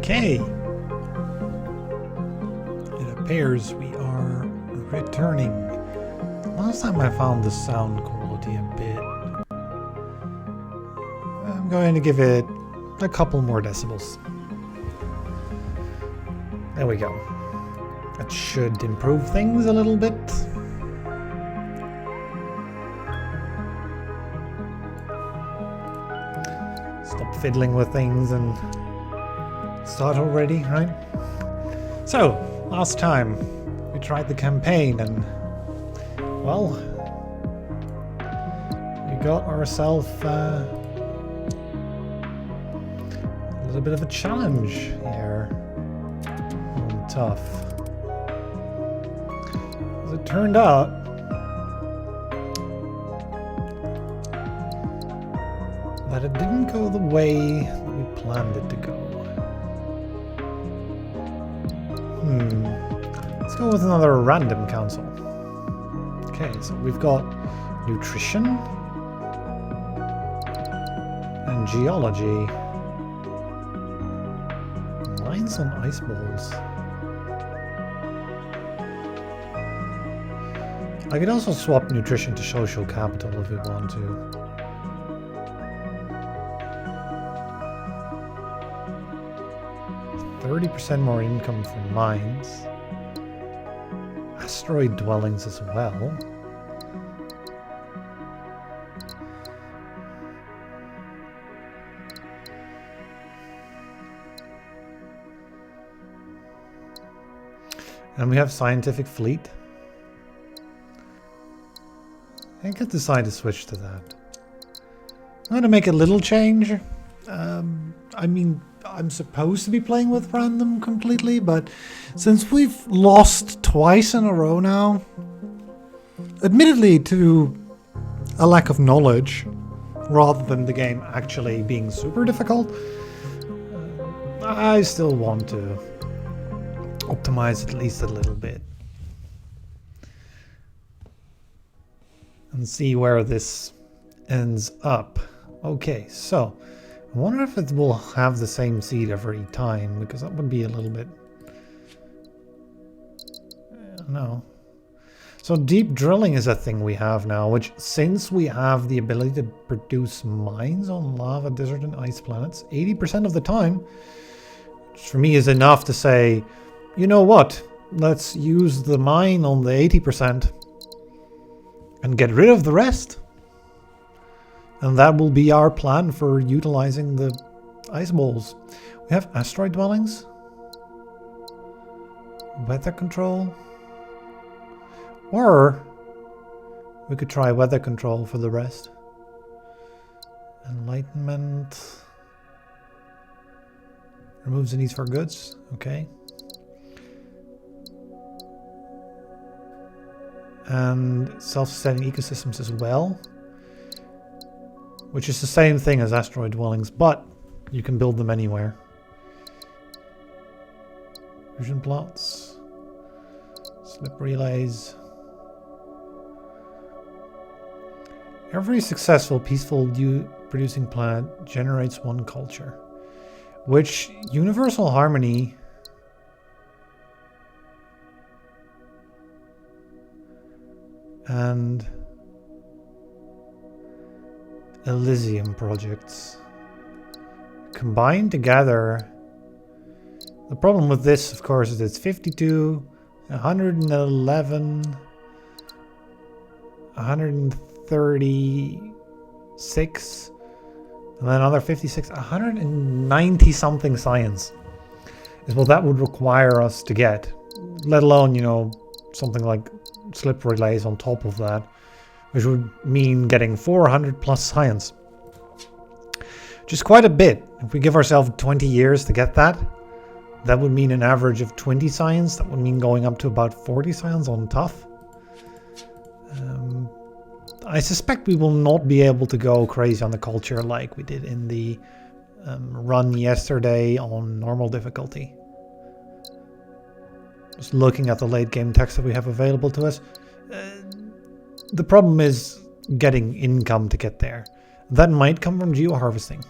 Okay. It appears we are returning. Last time I found the sound quality a bit. I'm going to give it a couple more decibels. There we go. That should improve things a little bit. Stop fiddling with things and start already, right? So, last time we tried the campaign and, well, we got ourselves a little bit of a challenge here on Tough. As it turned out, that it didn't go the way that we planned it to go. Let's go with another random council. Okay, so we've got nutrition and geology. Mines on ice balls. I could also swap nutrition to social capital if we want to. %30 more income from mines. Asteroid dwellings as well. And we have scientific fleet. I could decide to switch to that. I'm going to make a little change. I mean, I'm supposed to be playing with random completely, but since we've lost twice in a row now, admittedly to a lack of knowledge, rather than the game actually being super difficult, I still want to optimize at least a little bit. And see where this ends up. Okay, so I wonder if it will have the same seed every time, because that would be a little bit... no. So deep drilling is a thing we have now, which since we have the ability to produce mines on lava, desert, and ice planets 80% of the time, which for me is enough to say, you know what, let's use the mine on the 80% and get rid of the rest. And that will be our plan for utilizing the ice balls. We have asteroid dwellings. Weather control. Or we could try weather control for the rest. Enlightenment. Removes the needs for goods. Okay. And self-sustaining ecosystems as well. Which is the same thing as asteroid dwellings, but you can build them anywhere. Fusion plots. Slip relays. Every successful, peaceful producing planet generates one culture. Which universal harmony and Elysium projects combined together. The problem with this, of course, is it's 52, 111, 136, and then another 56, 190 something science is what that would require us to get, let alone, you know, something like slip relays on top of that, which would mean getting 400 plus science. Which is quite a bit. If we give ourselves 20 years to get that, that would mean an average of 20 science. That would mean going up to about 40 science on Tough. I suspect we will not be able to go crazy on the culture like we did in the run yesterday on normal difficulty. Just looking at the late game text that we have available to us. The problem is getting income to get there. That might come from geo-harvesting.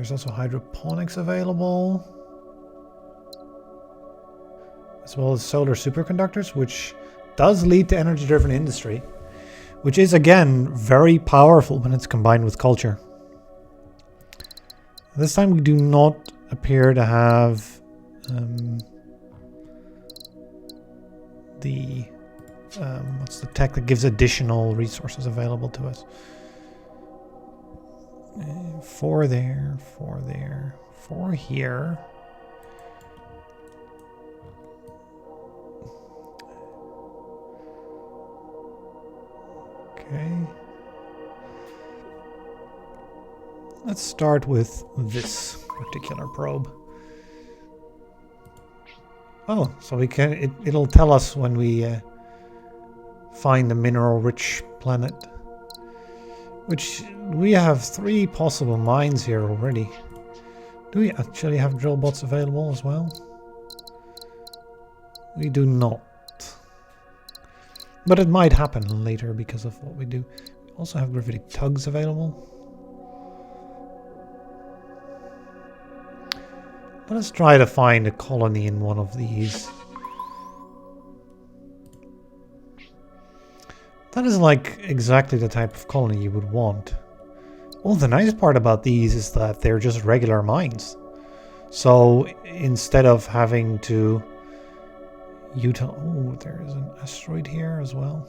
There's also hydroponics available, as well as solar superconductors, which does lead to energy-driven industry, which is, again, very powerful when it's combined with culture. This time we do not appear to have what's the tech that gives additional resources available to us. 4 there, 4 there, 4 here. Okay. Let's start with this particular probe. Oh, so we can, it'll tell us when we find a mineral-rich planet. Which, we have 3 possible mines here already. Do we actually have drill bots available as well? We do not. But it might happen later because of what we do. We also have gravitic tugs available. Let us try to find a colony in one of these. That is like exactly the type of colony you would want. Well, the nice part about these is that they're just regular mines. So instead of having to oh, there is an asteroid here as well.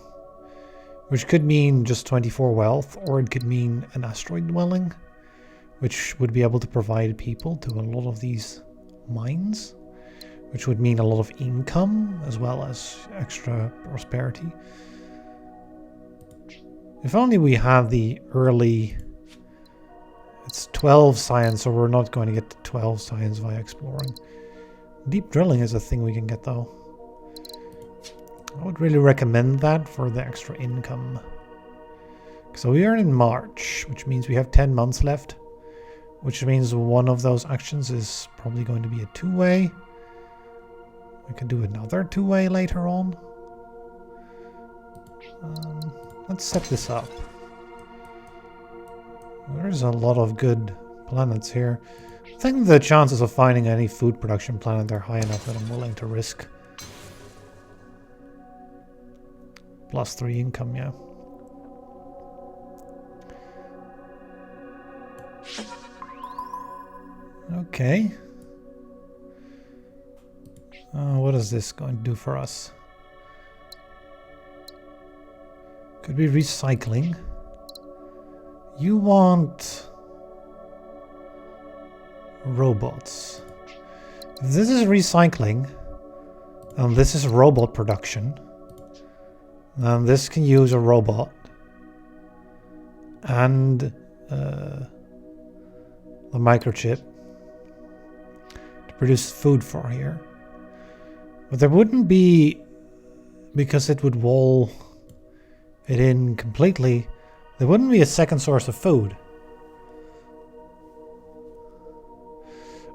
Which could mean just 24 wealth, or it could mean an asteroid dwelling, which would be able to provide people to a lot of these mines, which would mean a lot of income as well as extra prosperity. If only we had the early... It's 12 science, so we're not going to get to 12 science via exploring. Deep drilling is a thing we can get, though. I would really recommend that for the extra income. So we are in March, which means we have 10 months left. Which means one of those actions is probably going to be a 2-way. We can do another 2-way later on. Let's set this up. There's a lot of good planets here. I think the chances of finding any food production planet are high enough that I'm willing to risk. +3 income, yeah. Okay. What is this going to do for us? Could be recycling. You want robots. If this is recycling, and this is robot production, then this can use a robot and the microchip to produce food for here. But there wouldn't be, because it would wall it in completely, there wouldn't be a second source of food.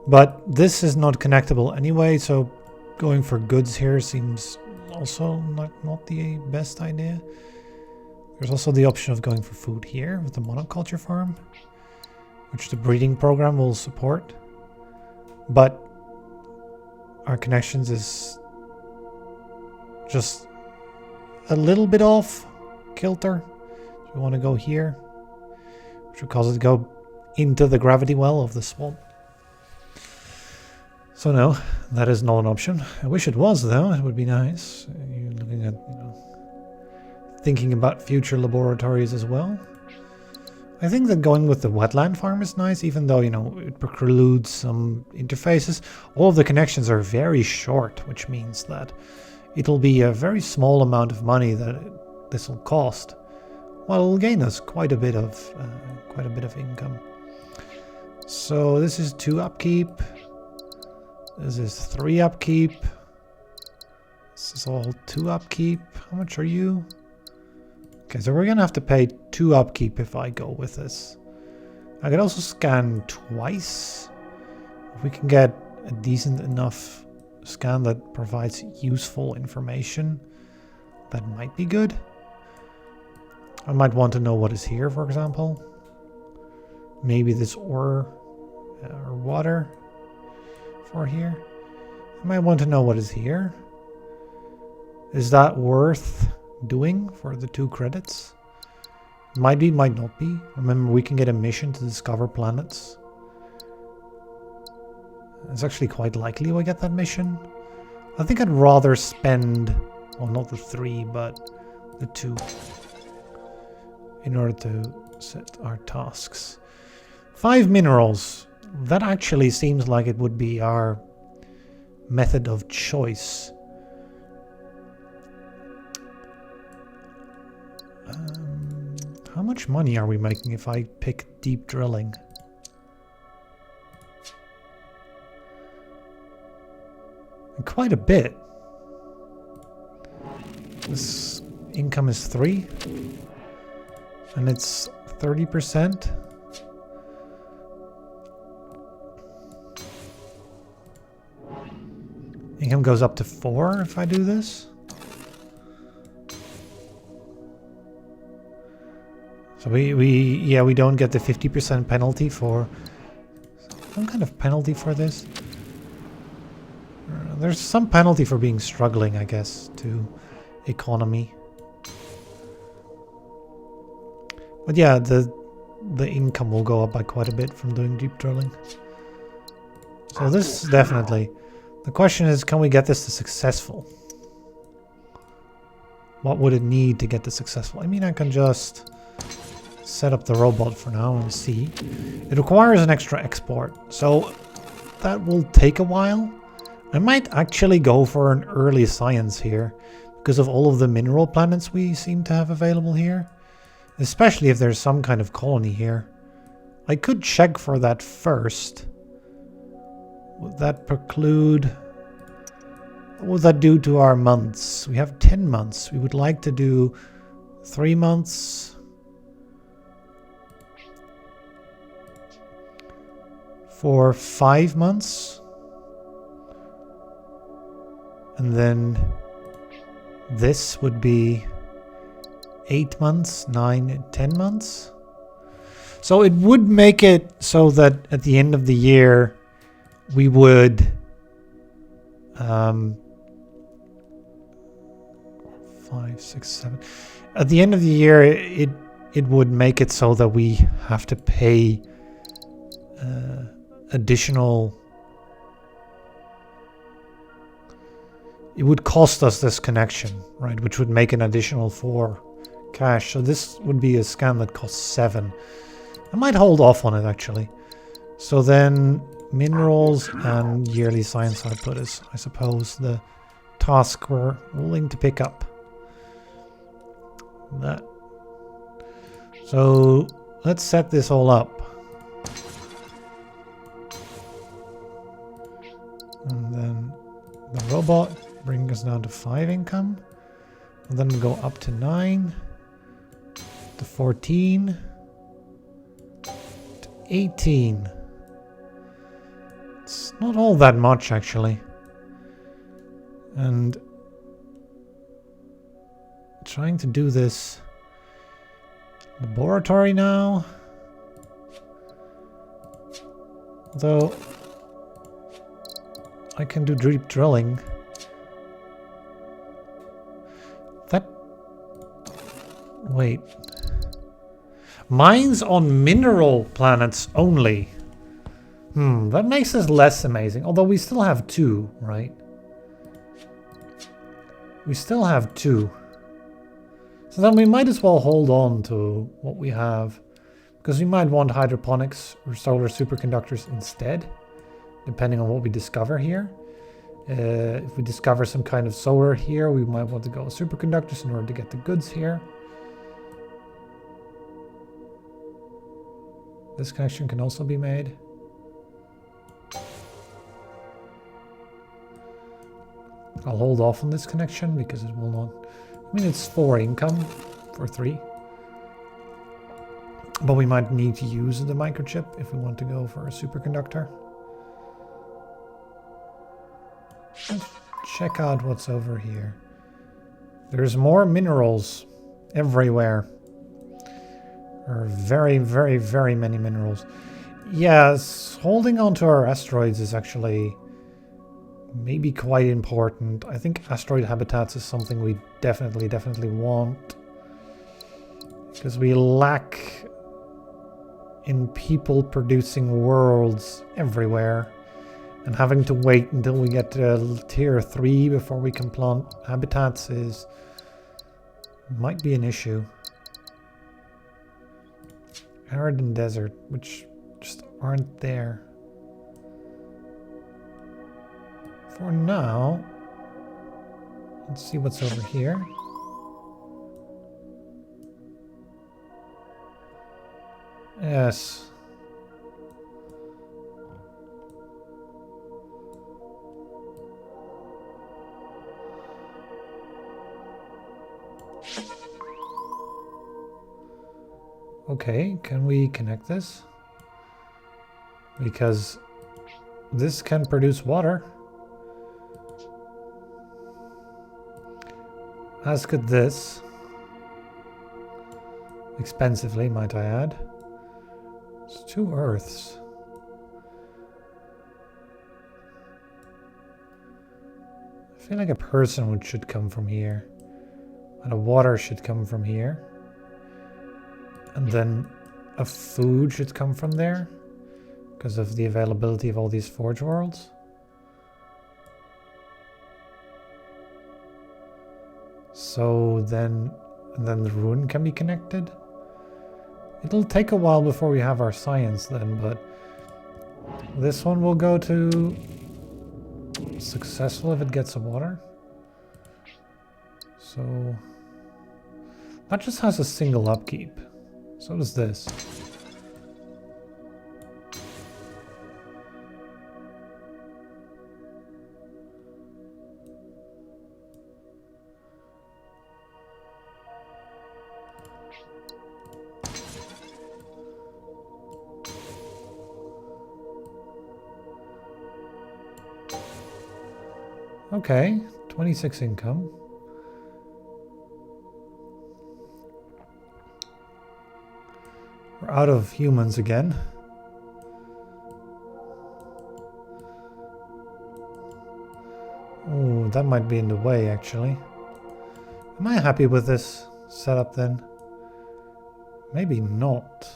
But this is not connectable anyway, so going for goods here seems also not the best idea. There's also the option of going for food here with the monoculture farm, which the breeding program will support. But our connections is just a little bit off kilter. So we want to go here, which would cause it to go into the gravity well of the swamp. So no, that is not an option. I wish it was, though. It would be nice. You're looking at, thinking about future laboratories as well. I think that going with the wetland farm is nice, even though, it precludes some interfaces. All of the connections are very short, which means that it'll be a very small amount of money that this will cost, while it'll gain us quite a bit of income. So this is 2 upkeep. This is 3 upkeep. This is all 2 upkeep. How much are you? Okay, so we're gonna have to pay 2 upkeep if I go with this. I could also scan twice. If we can get a decent enough scan that provides useful information, that might be good. I might want to know what is here, for example. Maybe this ore or water for here. I might want to know what is here. Is that worth doing for the 2 credits? Might be, might not be. Remember, we can get a mission to discover planets. It's actually quite likely we get that mission. I think I'd rather spend, well, not the 3, but the 2 in order to set our tasks. 5 minerals. That actually seems like it would be our method of choice. How much money are we making if I pick deep drilling? Quite a bit. This income is 3. And it's 30%. Income goes up to 4 if I do this. So we don't get the 50% penalty for some kind of penalty for this. There's some penalty for being struggling, I guess, to economy. But yeah, the income will go up by quite a bit from doing deep drilling. So this definitely. The question is, can we get this to successful? What would it need to get to successful? I mean, I can just set up the robot for now and see. It requires an extra export, so that will take a while. I might actually go for an early science here because of all of the mineral planets we seem to have available here. Especially if there's some kind of colony here. I could check for that first. Would that preclude... What would that do to our months? We have 10 months. We would like to do 3 months. For 5 months. And then this would be 8 months, 9, 10 months. So it would make it so that at the end of the year we would 5, 6, 7. At the end of the year it would make it so that we have to pay additional. It would cost us this connection, right? Which would make an additional 4 cash. So this would be a scan that costs 7. I might hold off on it actually. So then minerals and yearly science output is, I suppose, the task we're willing to pick up. That. So let's set this all up. And then the robot bring us down to 5 income. And then we go up to 9. To 14. To 18. It's not all that much actually. And trying to do this laboratory now. Although I can do deep drilling. Wait. Mines on mineral planets only. That makes this less amazing. Although we still have 2, right? We still have 2. So then we might as well hold on to what we have. Because we might want hydroponics or solar superconductors instead. Depending on what we discover here. If we discover some kind of solar here, we might want to go with superconductors in order to get the goods here. This connection can also be made. I'll hold off on this connection because it will not... I mean, it's 4 income for 3. But we might need to use the microchip if we want to go for a superconductor. Let's check out what's over here. There's more minerals everywhere. There are very, very, very many minerals. Yes, holding on to our asteroids is actually maybe quite important. I think asteroid habitats is something we definitely want. Because we lack in people producing worlds everywhere. And having to wait until we get to tier 3 before we can plant habitats might be an issue. Arid and desert, which just aren't there. For now, let's see what's over here. Yes. Okay, can we connect this? Because this can produce water. As could this. Expensively, might I add. It's 2 Earths. I feel like a person should come from here. And a water should come from here. And then a food should come from there. Because of the availability of all these forge worlds. So then the ruin can be connected. It'll take a while before we have our science then, but this one will go to successful if it gets a water. So that just has a single upkeep. So does this. Okay, 26 income. We're out of humans again. Oh, that might be in the way, actually. Am I happy with this setup then? Maybe not.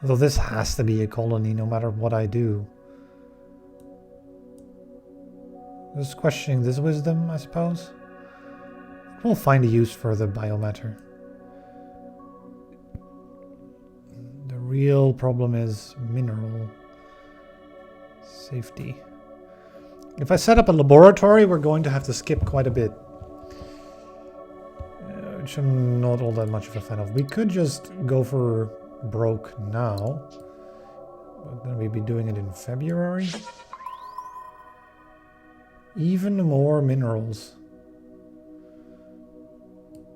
Although this has to be a colony no matter what I do. Just questioning this wisdom, I suppose. We'll find a use for the biomatter. The real problem is mineral safety. If I set up a laboratory, we're going to have to skip quite a bit. Which I'm not all that much of a fan of. We could just go for broke now. But then we'd be doing it in February. Even more minerals.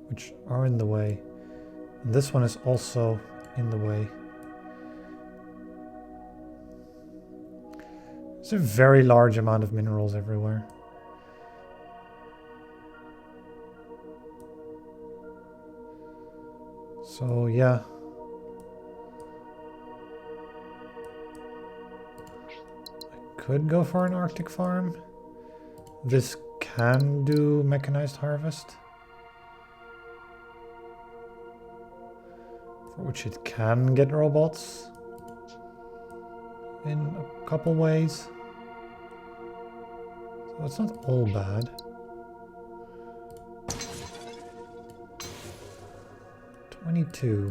Which are in the way. And this one is also in the way. There's a very large amount of minerals everywhere. So yeah. I could go for an Arctic farm. This can do mechanized harvest. For which it can get robots. In a couple ways. So it's not all bad. 22.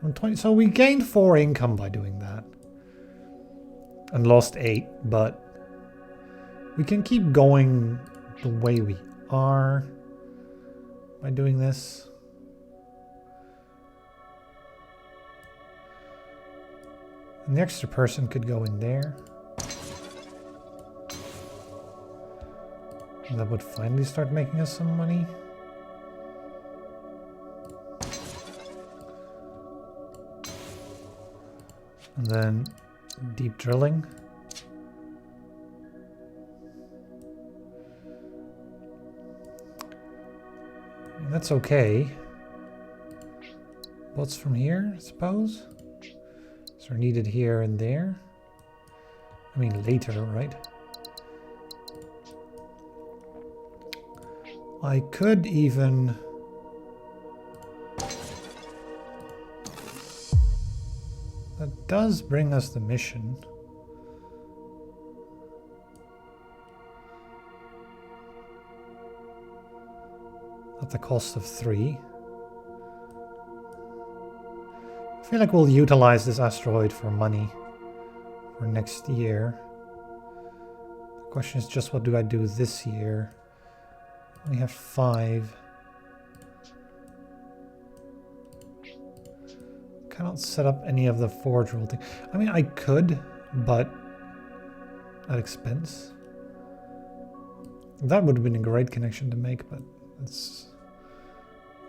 From 20, so we gained 4 income by doing that. And lost 8, but we can keep going the way we are by doing this. And the extra person could go in there. And that would finally start making us some money. And then deep drilling. That's okay. What's from here, I suppose? So they're needed here and there. I mean later, right? I could even... That does bring us the mission. At the cost of 3. I feel like we'll utilize this asteroid for money for next year. The question is just what do I do this year? We have 5. Cannot set up any of the forge roll thing. I mean, I could, but at expense. That would have been a great connection to make, but it's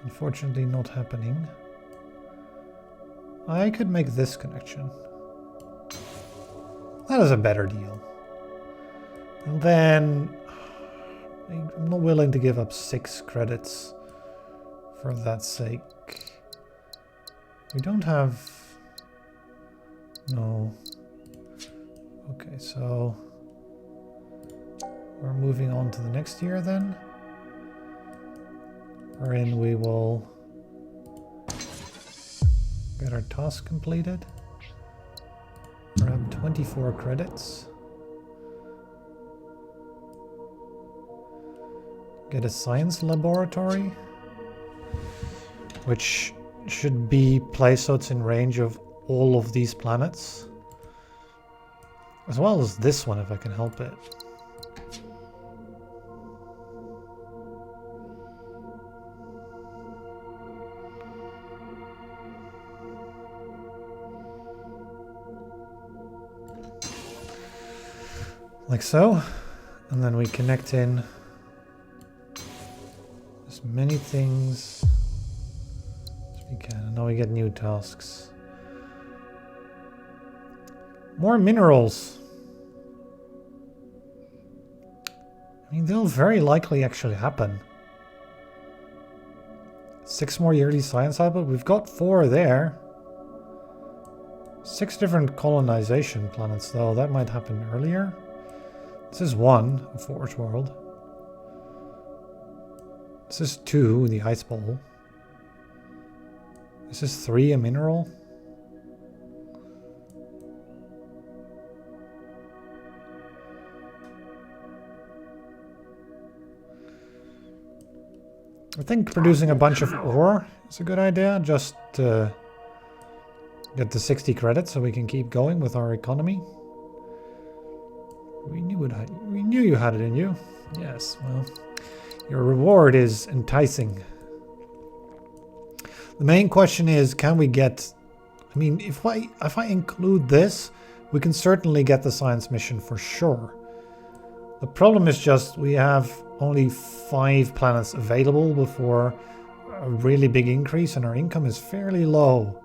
unfortunately not happening. I could make this connection. That is a better deal. And then I'm not willing to give up 6 credits for that sake. We don't have... No. Okay, so... We're moving on to the next year then. Wherein we will get our task completed. Grab 24 credits. Get a science laboratory. Which should be placed so it's in range of all of these planets. As well as this one if I can help it. Like so. And then we connect in as many things as we can. And now we get new tasks. More minerals. I mean, they'll very likely actually happen. 6 more yearly science output. We've got 4 there. 6 different colonization planets, though. That might happen earlier. This is 1, a forge world. This is 2, the ice bowl. This is 3, a mineral. I think producing a bunch of ore is a good idea, just to get the 60 credits so we can keep going with our economy. We knew you had it in you. Yes, well, your reward is enticing. The main question is, can we get... I mean, if I include this, we can certainly get the science mission for sure. The problem is just we have only 5 planets available before a really big increase, and our income is fairly low.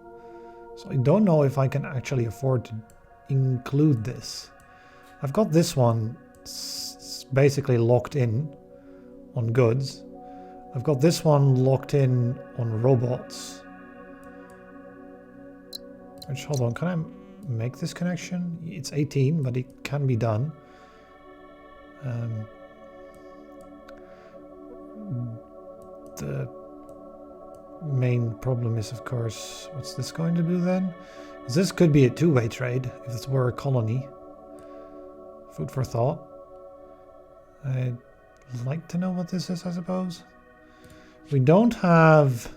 So I don't know if I can actually afford to include this. I've got this one basically locked in on goods. I've got this one locked in on robots. Which, hold on, can I make this connection? It's 18, but it can be done. The main problem is, of course, what's this going to do then? This could be a two-way trade if this were a colony. Food for thought. I'd like to know what this is, I suppose. We don't have...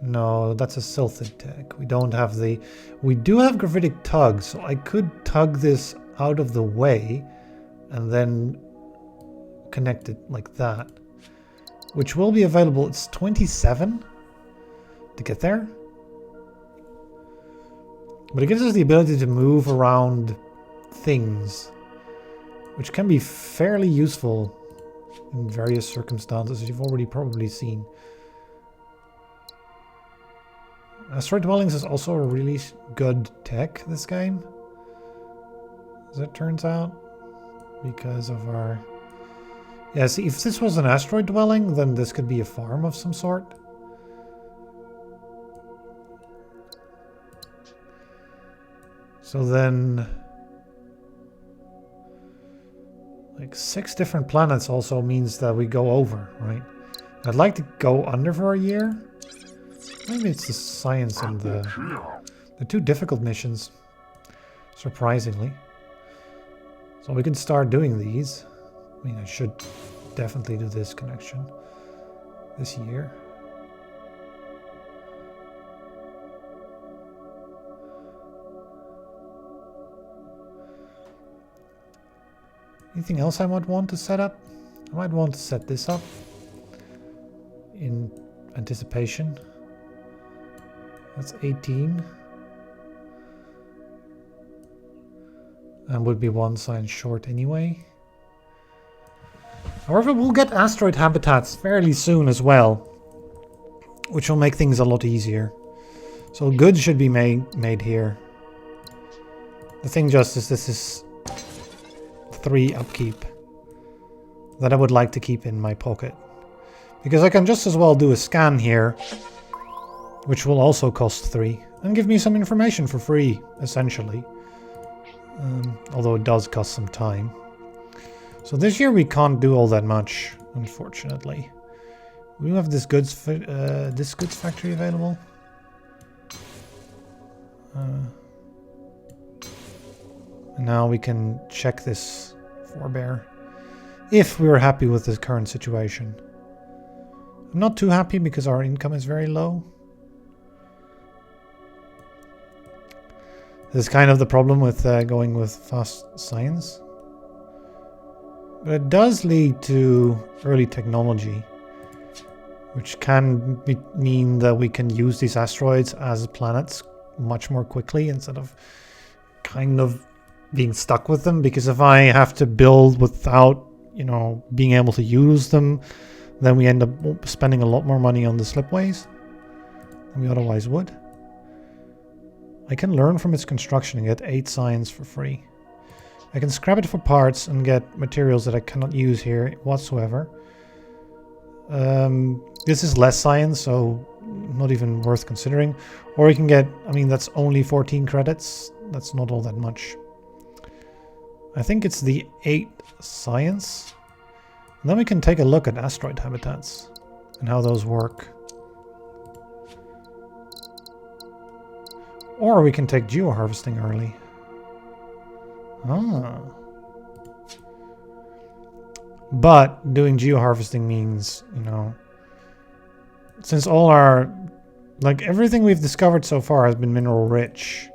No, that's a Silthid tech. We don't have the... We do have gravitic tug, so I could tug this out of the way and then connect it like that. Which will be available. It's 27 to get there. But it gives us the ability to move around things, which can be fairly useful in various circumstances, as you've already probably seen. Asteroid Dwellings is also a really good tech, this game, as it turns out, because of our... Yeah, see, if this was an asteroid dwelling, then this could be a farm of some sort. So then, like 6 different planets also means that we go over, right? I'd like to go under for a year. Maybe it's the science and the 2 difficult missions, surprisingly. So we can start doing these. I mean, I should definitely do this connection this year. Anything else I might want to set up? I might want to set this up in anticipation. That's 18. And would be 1 science short anyway. However, we'll get asteroid habitats fairly soon as well, which will make things a lot easier. So goods should be made here. The thing just is this is 3 upkeep that I would like to keep in my pocket. Because I can just as well do a scan here, which will also cost 3, and give me some information for free, essentially. Although it does cost some time. So this year we can't do all that much, unfortunately. We have this goods factory available. And now we can check this forebear if we're happy with this current situation. I'm not too happy because our income is very low. This is kind of the problem with going with fast science. But it does lead to early technology, which can mean that we can use these asteroids as planets much more quickly instead of kind of being stuck with them. Because if I have to build without, you know, being able to use them, then we end up spending a lot more money on the slipways than we otherwise would. I can learn from its construction and get 8 science for free. I can scrap it for parts and get materials that I cannot use here whatsoever. This is less science, so not even worth considering. Or you can get, I mean, that's only 14 credits. That's not all that much. I think it's the 8 science. And then we can take a look at asteroid habitats and how those work. Or we can take geoharvesting early. Ah. But doing geoharvesting means, you know, since all our, like everything we've discovered so far has been mineral rich.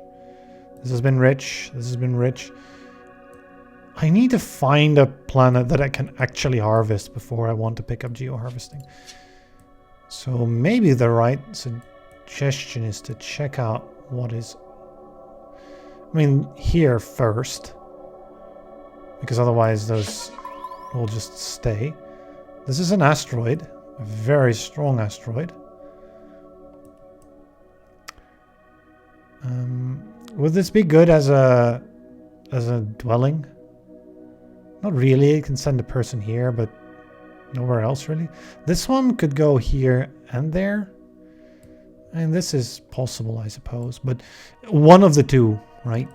This has been rich. This has been rich. I need to find a planet that I can actually harvest before I want to pick up geoharvesting. So maybe the right suggestion is to check out what is, I mean, here first, because otherwise those will just stay. This is an asteroid, a very strong asteroid. Would this be good as a dwelling? Not really. It can send a person here, but nowhere else really. This one could go here and there. And this is possible, I suppose, but one of the two, right?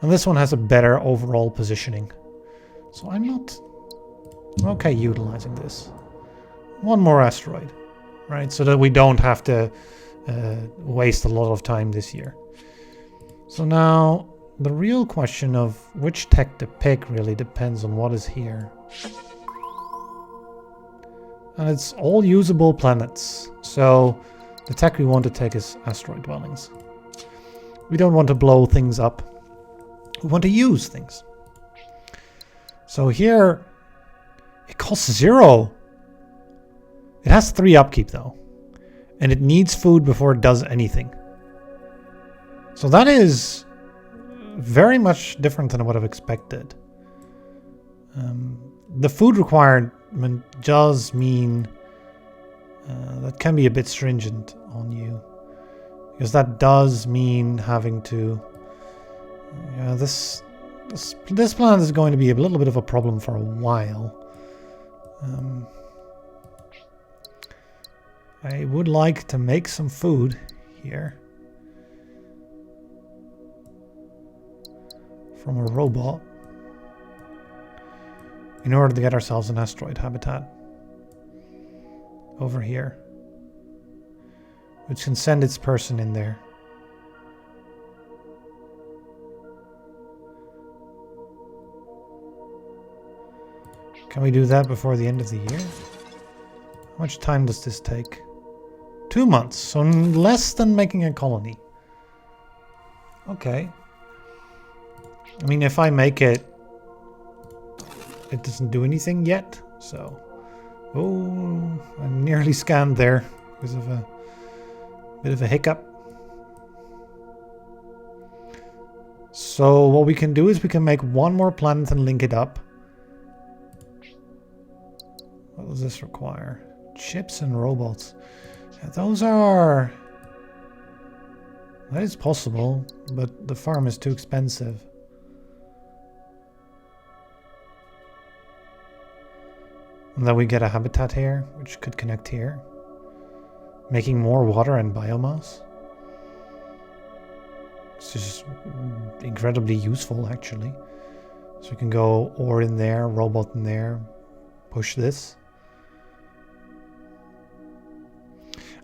And this one has a better overall positioning. So I'm not okay utilizing this. One more asteroid, right? So that we don't have to waste a lot of time this year. So now the real question of which tech to pick really depends on what is here. And it's all usable planets. So the tech we want to take is asteroid dwellings. We don't want to blow things up. We want to use things. So here, it costs 0. It has 3 upkeep though. And it needs food before it does anything. So that is very much different than what I've expected. The food requirement does mean that can be a bit stringent on you, because that does mean having to. This planet is going to be a little bit of a problem for a while. I would like to make some food here. from a robot in order to get ourselves an asteroid habitat over here, which can send its person in there. Can we do that before the end of the year? How much time does this take? 2 months, so less than making a colony. Okay. I mean, if I make it, it doesn't do anything yet, so... Oh, I'm nearly scanned there because of a bit of a hiccup. So what we can do is we can make one more planet and link it up. What does this require? Chips and robots. Yeah, those are... That is possible, but the farm is too expensive. And then we get a habitat here, which could connect here. Making more water and biomass. It's just incredibly useful, actually. So we can go ore in there, robot in there, push this.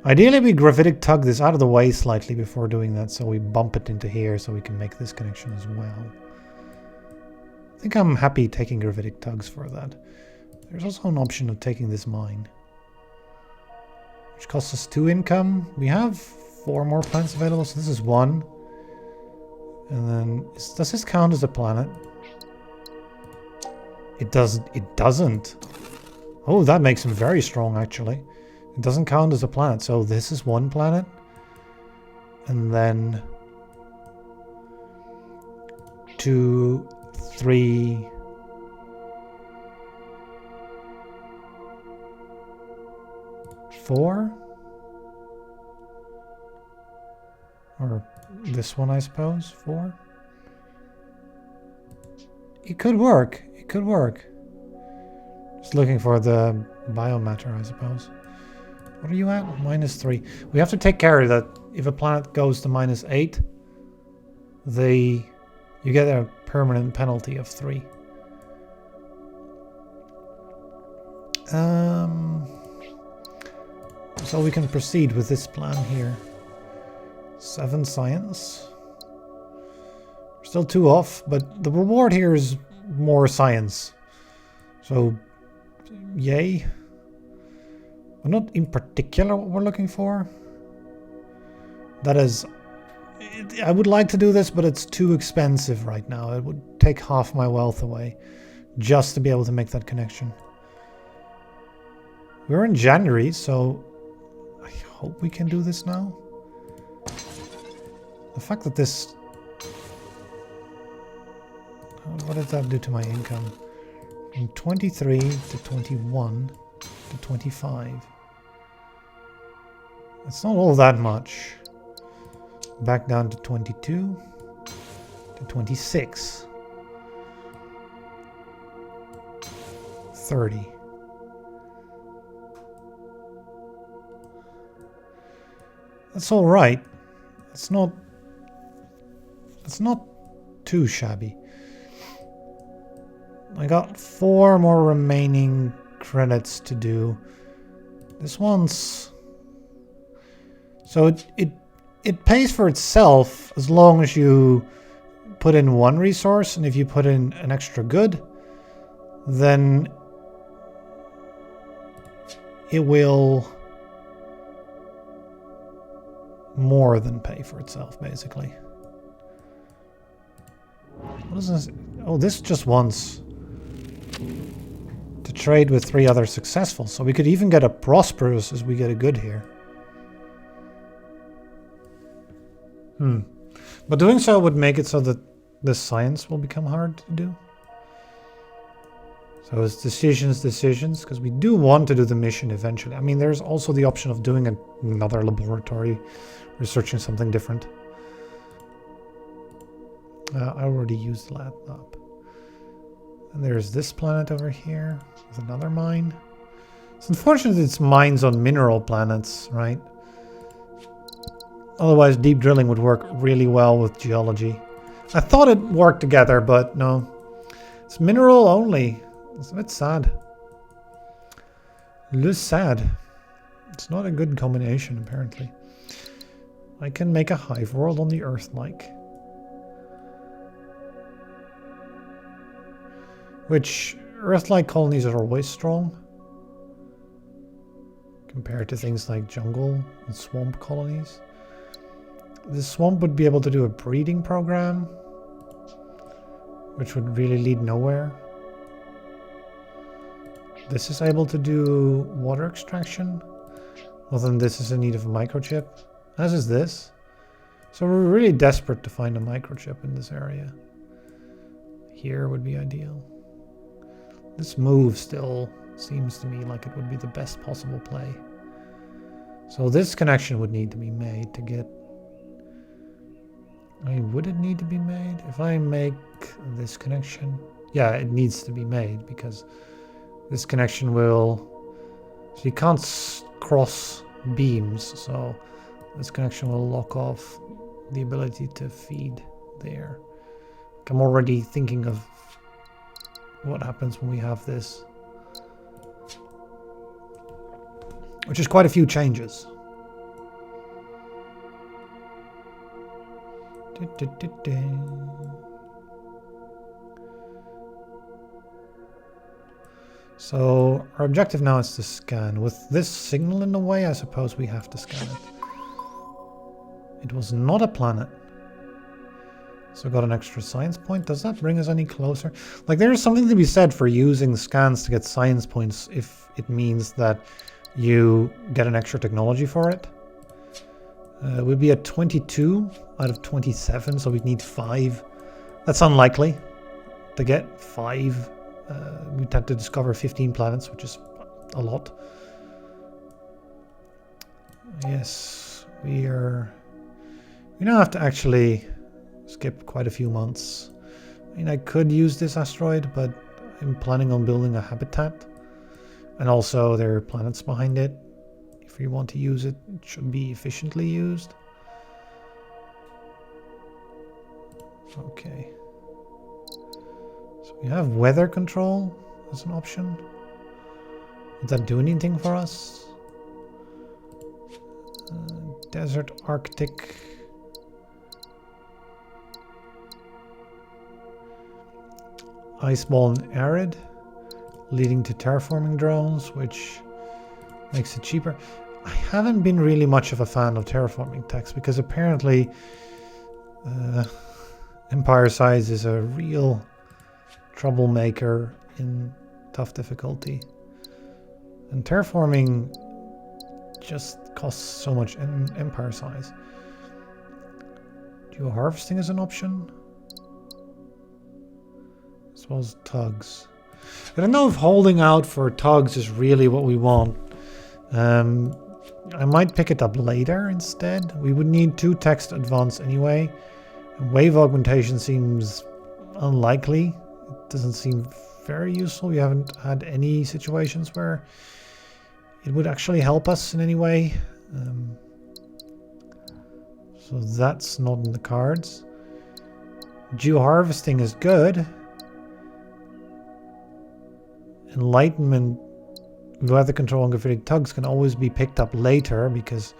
Ideally, we gravitic tug this out of the way slightly before doing that, so we bump it into here so we can make this connection as well. I think I'm happy taking gravitic tugs for that. There's also an option of taking this mine, which costs us 2 income. We have 4 more planets available, so this is 1. And then, does this count as a planet? It doesn't. Oh, that makes him very strong, actually. It doesn't count as a planet, so this is 1 planet. And then 2, 3... 4? Or this one, I suppose. 4? It could work. It could work. Just looking for the biomatter, I suppose. What are you at? -3. We have to take care that if a planet goes to -8, you get a permanent penalty of 3. So we can proceed with this plan here. 7 science. We're still 2 off, but the reward here is more science. So, yay. But not in particular what we're looking for. That is... I would like to do this, but it's too expensive right now. It would take half my wealth away just to be able to make that connection. We're in January, so... I hope we can do this now. The fact that this... What did that do to my income? From 23 to 21 to 25. It's not all that much. Back down to 22 to 26. 30. That's all right. It's not too shabby. I got 4 more remaining credits to do. This one's... So it pays for itself as long as you put in 1 resource, and if you put in an extra good, then it will more than pay for itself, basically. What is this? Oh, this just wants to trade with 3 other successful, so we could even get a prosperous as we get a good here. But doing so would make it so that this science will become hard to do. So it's decisions, because we do want to do the mission eventually. I mean, there's also the option of doing another laboratory, researching something different. I already used that up. And there's this planet over here with another mine. It's unfortunate it's mines on mineral planets, right? Otherwise, deep drilling would work really well with geology. I thought it worked together, but no. It's mineral only. It's a bit sad. Le sad. It's not a good combination, apparently. I can make a hive world on the Earth-like. Which, Earth-like colonies are always strong. Compared to things like jungle and swamp colonies. The swamp would be able to do a breeding program, which would really lead nowhere. This is able to do water extraction. Well, then this is in need of a microchip, as is this. So we're really desperate to find a microchip in this area. Here would be ideal. This move still seems to me like it would be the best possible play. So this connection would need to be made to get... I mean, would it need to be made? If I make this connection... Yeah, it needs to be made because this connection will... So you can't cross beams, so this connection will lock off the ability to feed there. I'm already thinking of what happens when we have this. Which is quite a few changes. So our objective now is to scan. With this signal in the way, I suppose we have to scan it. It was not a planet. So got an extra science point. Does that bring us any closer? Like, there is something to be said for using scans to get science points if it means that you get an extra technology for it. It would be a 22 out of 27, so we'd need 5. That's unlikely to get 5. We'd have to discover 15 planets, which is a lot. Yes, we now have to actually skip quite a few months. I mean, I could use this asteroid, but I'm planning on building a habitat. And also there are planets behind it. If you want to use it, it should be efficiently used. Okay. So we have weather control as an option. Would that do anything for us? Desert, Arctic. Iceball and arid, leading to terraforming drones, which makes it cheaper. I haven't been really much of a fan of terraforming techs because apparently empire size is a real troublemaker in tough difficulty. And terraforming just costs so much in empire size. Geoharvesting is an option. As well as tugs. I don't know if holding out for tugs is really what we want. I might pick it up later instead. We would need 2 text advance anyway. And wave augmentation seems unlikely. It doesn't seem very useful. We haven't had any situations where it would actually help us in any way. So that's not in the cards. Geoharvesting is good. Enlightenment, weather control and gravitic tugs can always be picked up later because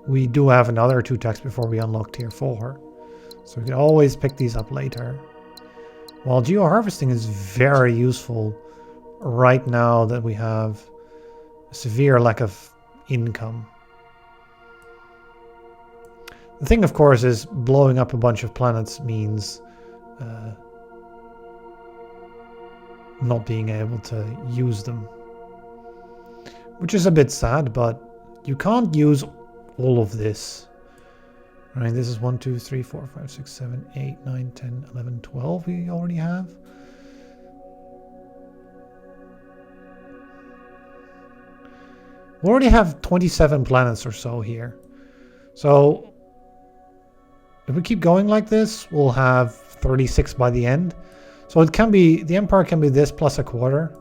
we do have another 2 texts before we unlock tier 4. So we can always pick these up later. While geoharvesting is very useful right now that we have a severe lack of income. The thing, of course, is blowing up a bunch of planets means not being able to use them. Which is a bit sad, but you can't use all of this. Right, this is 1, 2, 3, 4, 5, 6, 7, 8, 9, 10, 11, 12 we already have. We already have 27 planets or so here. So if we keep going like this, we'll have 36 by the end. So it can be, the empire can be this plus a quarter.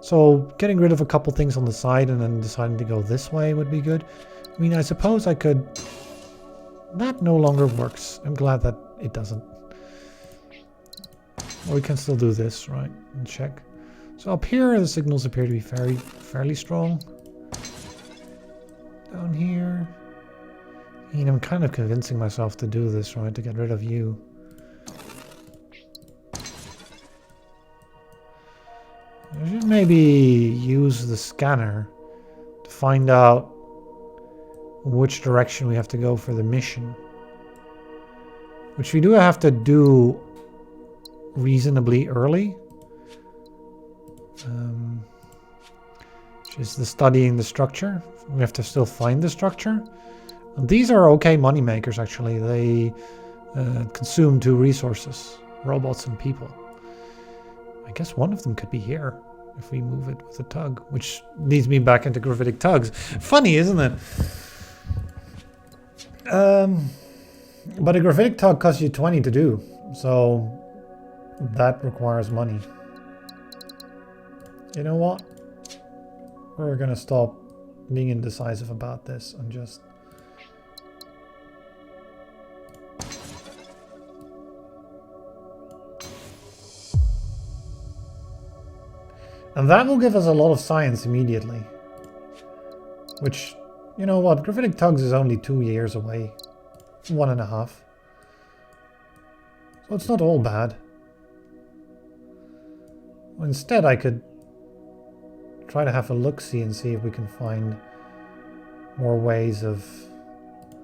So getting rid of a couple things on the side and then deciding to go this way would be good. I mean, I suppose I could That no longer works. I'm glad that it doesn't. Well, we can still do this, right? And check. So up here, the signals appear to be fairly strong. Down here. I mean, I'm kind of convincing myself to do this, right? To get rid of you. I should maybe use the scanner to find out which direction we have to go for the mission. Which we do have to do reasonably early. Which is the studying the structure. We have to still find the structure. And these are okay money makers, actually. They consume 2 resources, robots and people. I guess one of them could be here if we move it with a tug, which leads me back into gravitic tugs. Funny, isn't it? But a gravitic tug costs you 20 to do, so that requires money. You know what? We're gonna stop being indecisive about this and just... And that will give us a lot of science immediately. Which, you know what, gravitic tugs is only 2 years away. 1.5. So it's not all bad. Well, instead I could try to have a look-see and see if we can find more ways of...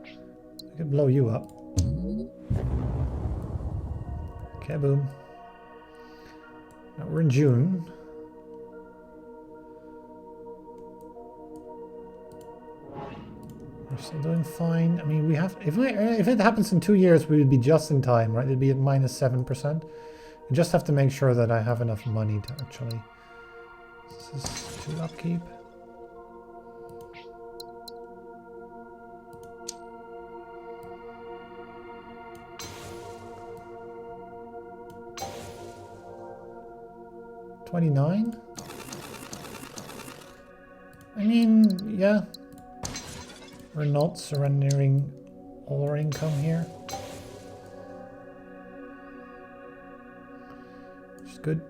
I could blow you up. Kaboom. Now we're in June. We're still doing fine. I mean, we have... If it happens in 2 years, we would be just in time, right? It'd be at -7%. We just have to make sure that I have enough money to actually... This is 2 upkeep. $29? I mean, yeah. We're not surrendering all our income here. Which is good.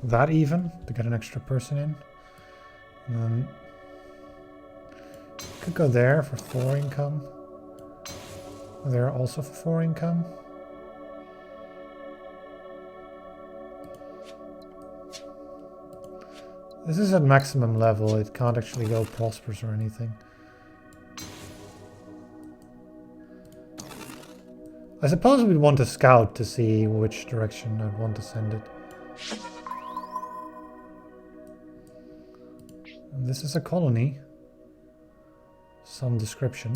That even, to get an extra person in. And then could go there for 4 income. There also for 4 income. This is at maximum level, it can't actually go prosperous or anything. I suppose we'd want to scout to see which direction I'd want to send it. And this is a colony. Some description.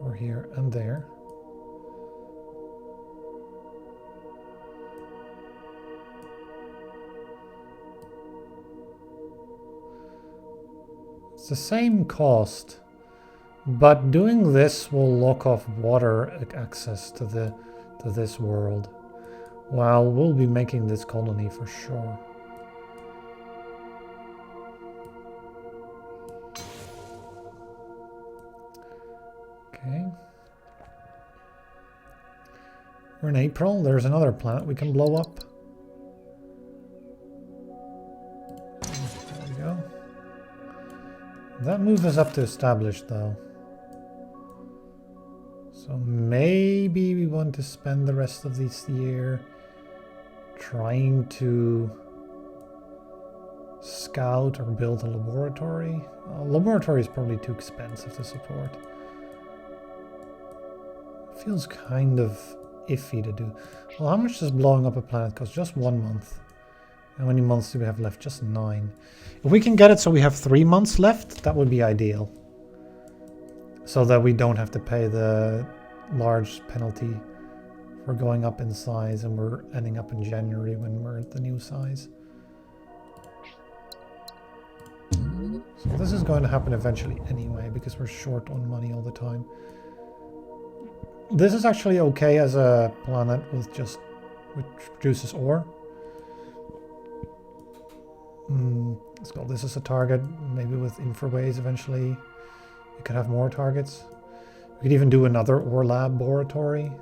Or here and there. It's the same cost, but doing this will lock off water access to this world, while we'll be making this colony for sure. Okay. We're in April. There's another planet we can blow up. That moves us up to established, though. So maybe we want to spend the rest of this year trying to scout or build a laboratory. A laboratory is probably too expensive to support. Feels kind of iffy to do. Well, how much does blowing up a planet cost? Just 1 month. How many months do we have left? Just 9. If we can get it so we have 3 months left, that would be ideal. So that we don't have to pay the large penalty for going up in size and we're ending up in January when we're at the new size. So this is going to happen eventually anyway because we're short on money all the time. This is actually okay as a planet with just which produces ore. Let's go. This is a target. Maybe with infraways eventually you could have more targets. We could even do another ore laboratory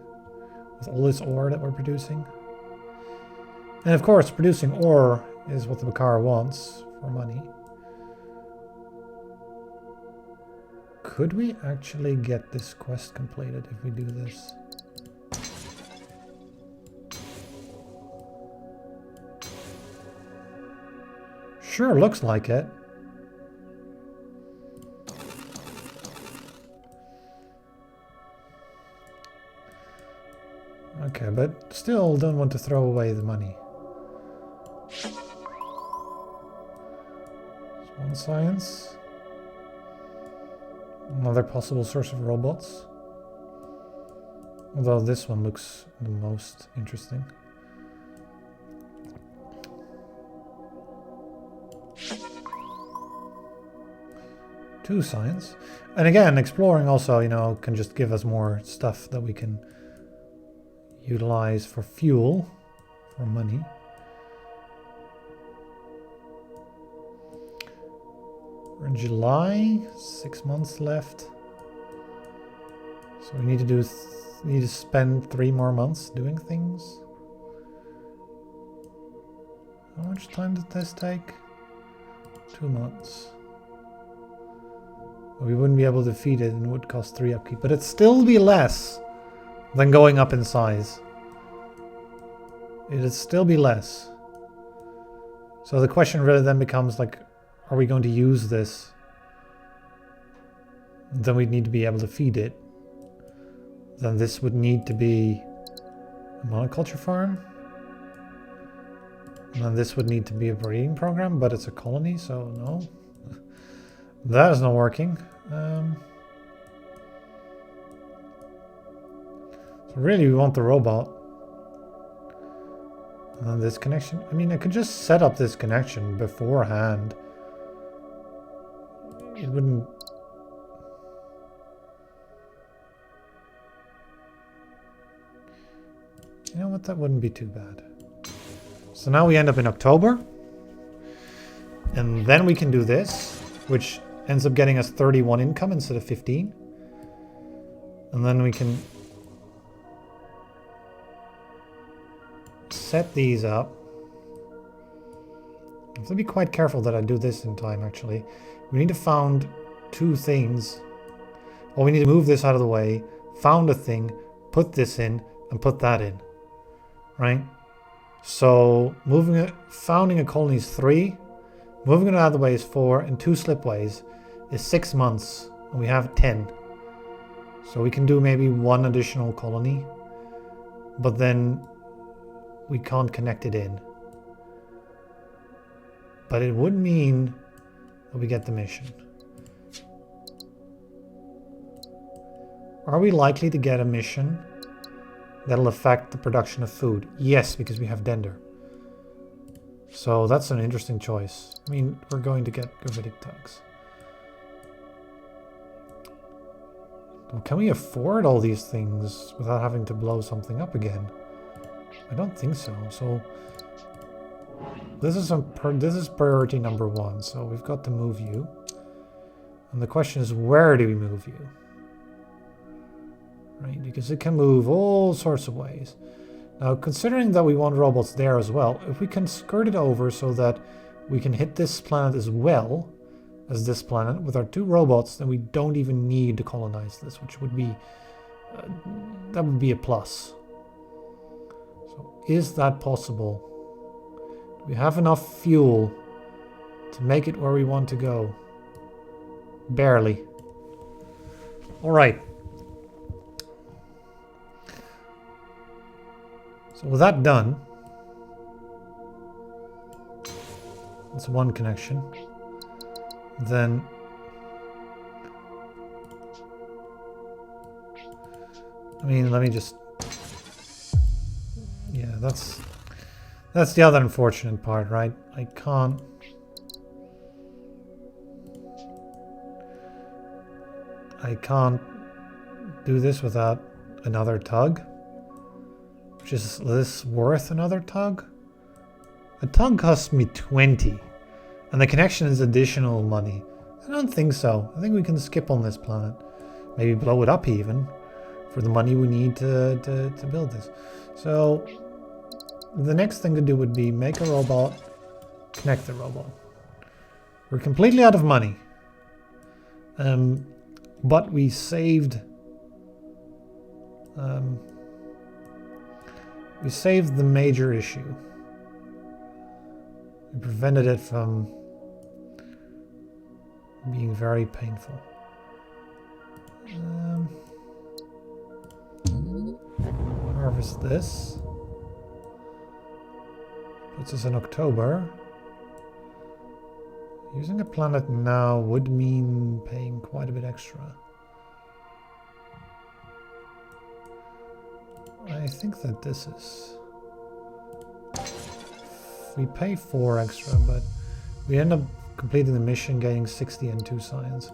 with all this ore that we're producing. And of course, producing ore is what the Bakar wants for money. Could we actually get this quest completed if we do this? Sure, looks like it. Okay, but still don't want to throw away the money. One science. Another possible source of robots. Although this one looks the most interesting. Two science. And again, exploring also, you know, can just give us more stuff that we can utilize for fuel, for money. We're in July, 6 months left. So we need to spend 3 more months doing things. How much time did this take? 2 months. Well, we wouldn't be able to feed it and it would cost 3 upkeep, but it'd still be less than going up in size. It'd still be less. So the question really then becomes like, are we going to use this? Then we'd need to be able to feed it. Then this would need to be a monoculture farm. And then this would need to be a breeding program, but it's a colony, so no. That is not working. So really we want the robot. And then this connection. I mean, I could just set up this connection beforehand. It wouldn't... You know what? That wouldn't be too bad. So now we end up in October. And then we can do this, which ends up getting us 31 income instead of 15. And then we can set these up. I have to be quite careful that I do this in time, actually. We need to found 2 things. Well, we need to move this out of the way, found a thing, put this in, and put that in. Right? So founding a colony is 3. Moving it out of the way is 4, and 2 slipways is 6 months, and we have 10. So we can do maybe 1 additional colony, but then we can't connect it in. But it would mean that we get the mission. Are we likely to get a mission that'll affect the production of food? Yes, because we have Dender. So that's an interesting choice. I mean, we're going to get gravitic tugs. Well, can we afford all these things without having to blow something up again? I don't think so. So this is priority number 1. So we've got to move you. And the question is, where do we move you? Right, because it can move all sorts of ways. Now, considering that we want robots there as well, if we can skirt it over so that we can hit this planet as well as this planet with our 2 robots, then we don't even need to colonize this, which would be that would be a plus. So, is that possible? Do we have enough fuel to make it where we want to go? Barely. All right. So with that done, that's 1 connection. Then I mean, let me just, yeah, that's the other unfortunate part, right? I can't do this without another tug. Which is this worth another tug? A tug costs me 20. And the connection is additional money. I don't think so. I think we can skip on this planet. Maybe blow it up even for the money we need to build this. So the next thing to do would be make a robot, connect the robot. We're completely out of money. But we saved the major issue. We prevented it from being very painful. Harvest this. Puts us in October. Using a planet now would mean paying quite a bit extra. I think that this is... We pay 4 extra, but we end up completing the mission, getting 60 and 2 science.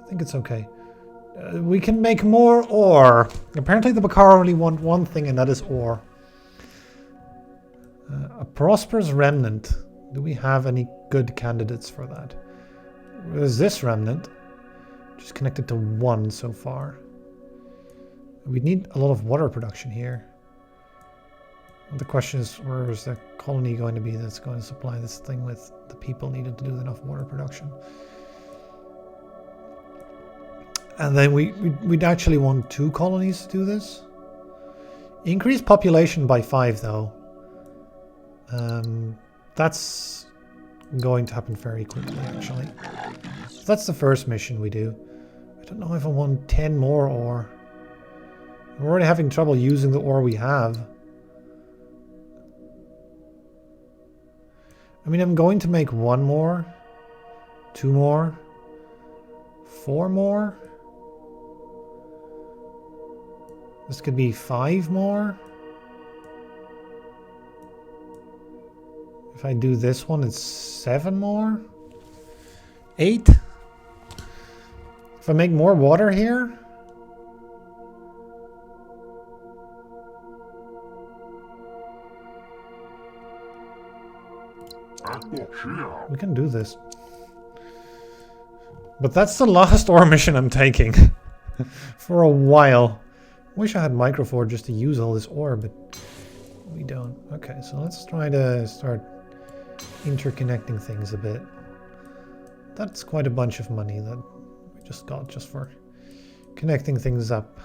I think it's okay. We can make more ore. Apparently the Bakar only want one thing, and that is ore. A prosperous remnant. Do we have any good candidates for that? There's this remnant, which is connected to 1 so far. We need a lot of water production here. And the question is, where is the colony going to be that's going to supply this thing with the people needed to do enough water production? And then we'd actually want 2 colonies to do this. Increase population by 5 though. That's going to happen very quickly actually. So that's the first mission we do. I don't know if I want 10 more ore. We're already having trouble using the ore we have. I mean, I'm going to make 1 more, 2 more, 4 more. This could be 5 more. If I do this one, it's 7 more. 8. If I make more water here. We can do this. But that's the last ore mission I'm taking. For a while. Wish I had Microforge just to use all this ore, but we don't. Okay, so let's try to start interconnecting things a bit. That's quite a bunch of money that we just got just for connecting things up.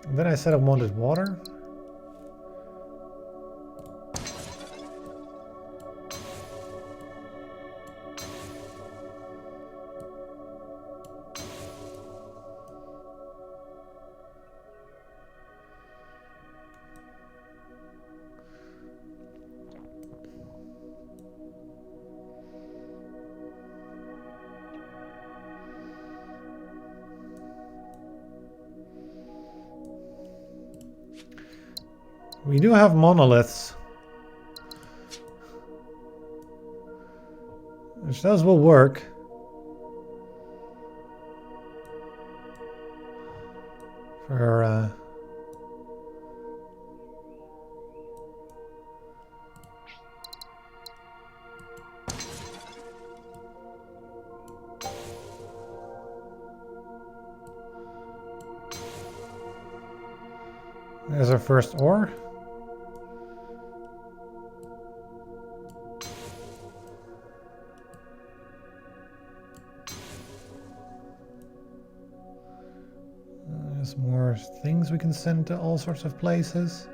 And then I said I wanted water. We do have monoliths, which those will work. For there's our first ore. There's more things we can send to all sorts of places.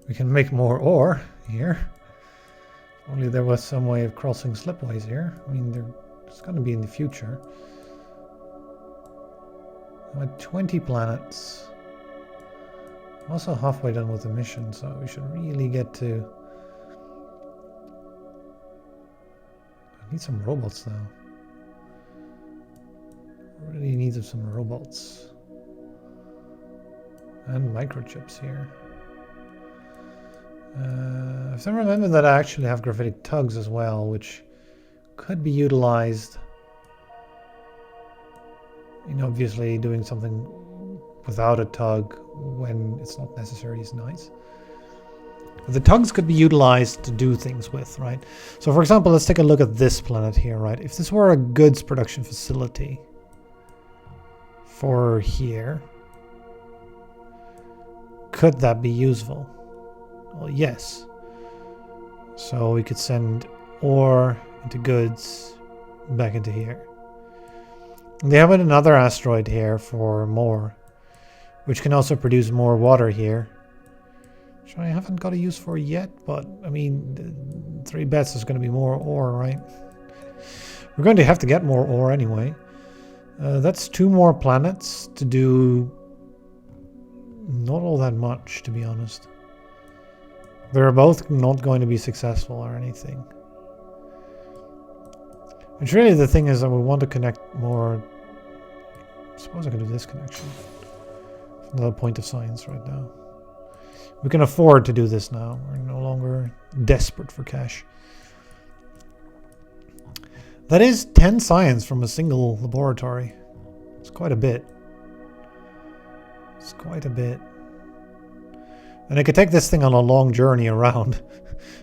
We can make more ore here. If only there was some way of crossing slipways here. I mean, there's going to be in the future. I'm at 20 planets. I'm also halfway done with the mission, so we should really get to... I need some robots though. Really need some robots. And microchips here. I have to remember that I actually have gravitic tugs as well, which could be utilized in obviously doing something without a tug when it's not necessary is nice. But the tugs could be utilized to do things with, right? So for example, let's take a look at this planet here, right? If this were a goods production facility for here, could that be useful? Well, yes. So we could send ore into goods back into here. And they have another asteroid here for more, which can also produce more water here, which I haven't got a use for yet, but I mean, 3 bets is going to be more ore, right? We're going to have to get more ore anyway. That's 2 more planets to do not all that much, to be honest. They're both not going to be successful or anything. Which really the thing is that we want to connect more. I suppose I can do this connection. Another point of science right now. We can afford to do this now. We're no longer desperate for cash. That is 10 science from a single laboratory. It's quite a bit. It's quite a bit. And I could take this thing on a long journey around.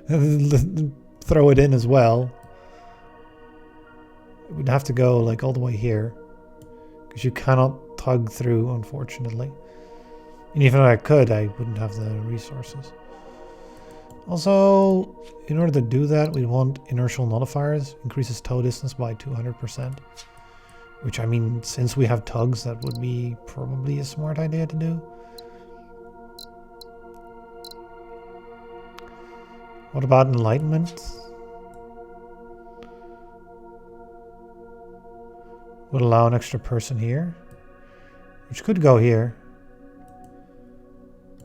Throw it in as well. It would have to go like all the way here. Because you cannot tug through, unfortunately. And even if I could, I wouldn't have the resources. Also, in order to do that, we want inertial nullifiers. Increases tow distance by 200%. Which, I mean, since we have tugs, that would be probably a smart idea to do. What about enlightenment? Would allow an extra person here. Which could go here.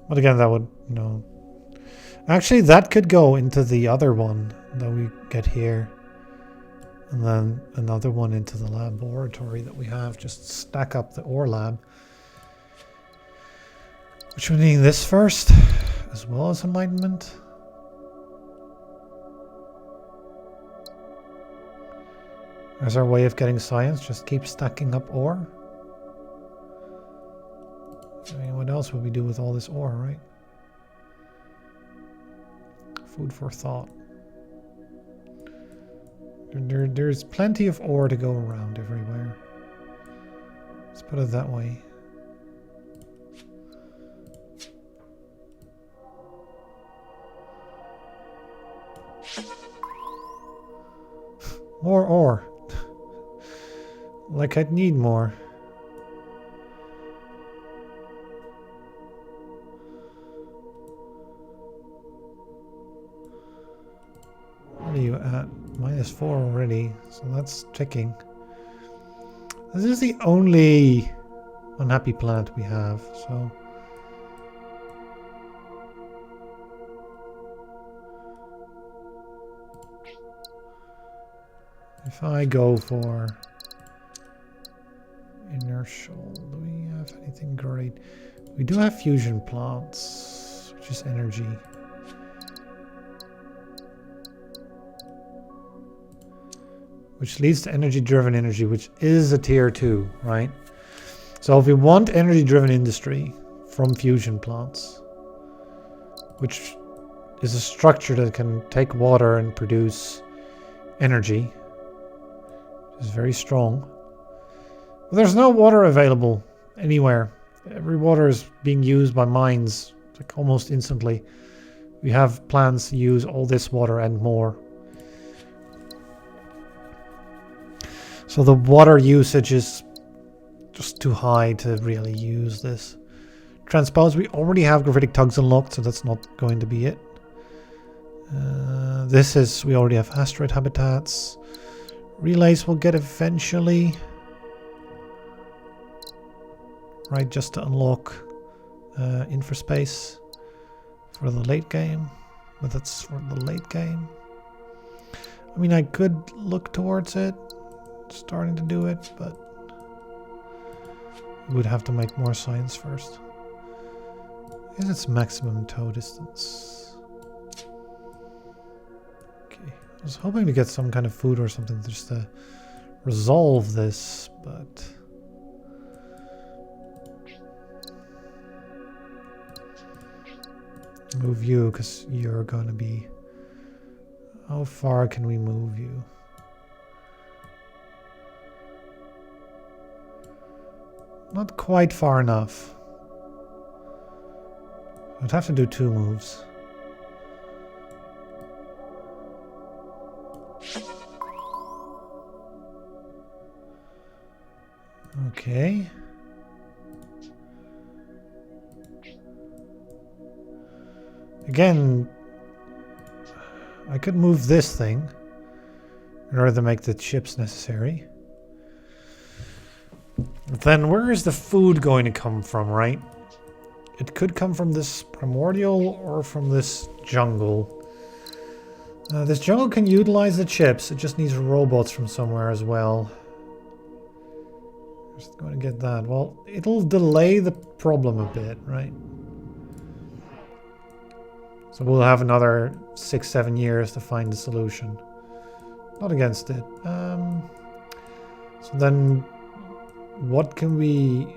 But again, that would, you know... Actually, that could go into the other one that we get here. And then another one into the laboratory that we have. Just stack up the ore lab. Which we need this first, as well as enlightenment. There's our way of getting science. Just keep stacking up ore. I mean, what else would we do with all this ore, right? Food for thought. There's plenty of ore to go around everywhere. Let's put it that way. More ore. Like I'd need more. What are you at? -4 already, so that's ticking. This is the only unhappy planet we have, so... If I go for inertial, do we have anything great? We do have fusion plants, which is energy. Which leads to energy-driven energy, which is a tier 2, right? So if we want energy-driven industry from fusion plants, which is a structure that can take water and produce energy, is very strong. But there's no water available anywhere. Every water is being used by mines like almost instantly. We have plans to use all this water and more. So the water usage is just too high to really use this. Transpose, we already have gravitic tugs unlocked, so that's not going to be it. We already have asteroid habitats. Relays we'll get eventually. Right, just to unlock infraspace for the late game. But that's for the late game. I mean, I could look towards it. Starting to do it, but we would have to make more science first. Is its maximum tow distance? Okay, I was hoping to get some kind of food or something just to resolve this, but Move you, because you're going to be... How far can we move you? Not quite far enough. I'd have to do 2 moves. Okay. Again, I could move this thing in order to make the chips necessary. But then where is the food going to come from, right? It could come from this primordial or from this jungle. This jungle can utilize the chips. It just needs robots from somewhere as well. Just going to get that. Well, it'll delay the problem a bit, right? So we'll have another 6-7 years to find the solution. Not against it. So then what can we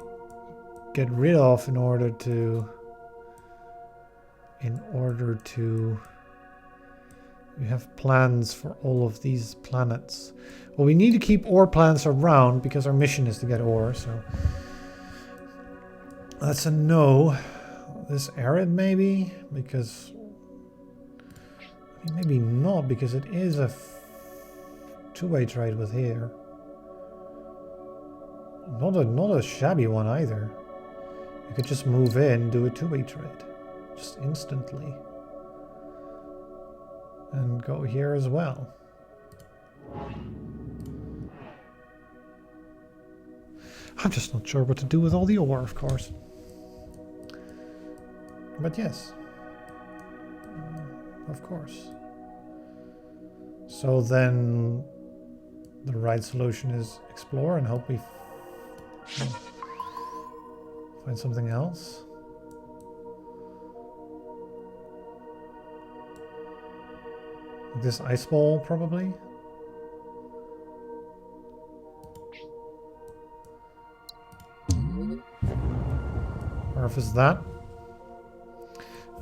get rid of in order to we have plans for all of these planets. Well, we need to keep ore plants around because our mission is to get ore, so that's a no. This arid maybe, because maybe not, because it is a two-way trade with here. Not a shabby one either. You could just move in, do a two-way trade, just instantly, and go here as well. I'm just not sure what to do with all the ore, of course. But yes, of course. So then the right solution is explore and hope we find something else. Like this ice ball, probably. Or if it's that.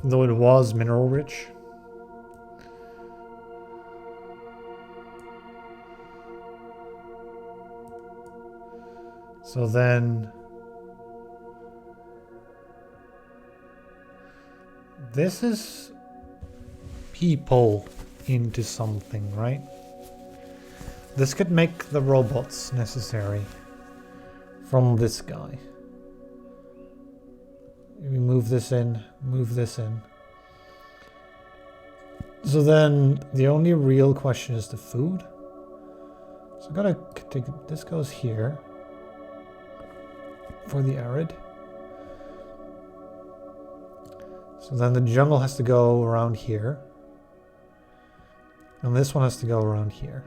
Though it was mineral rich. So then this is people into something, right? This could make the robots necessary from this guy. We move this in, move this in. So then the only real question is the food. So I gotta take this goes here for the arid. So then the jungle has to go around here. And this one has to go around here.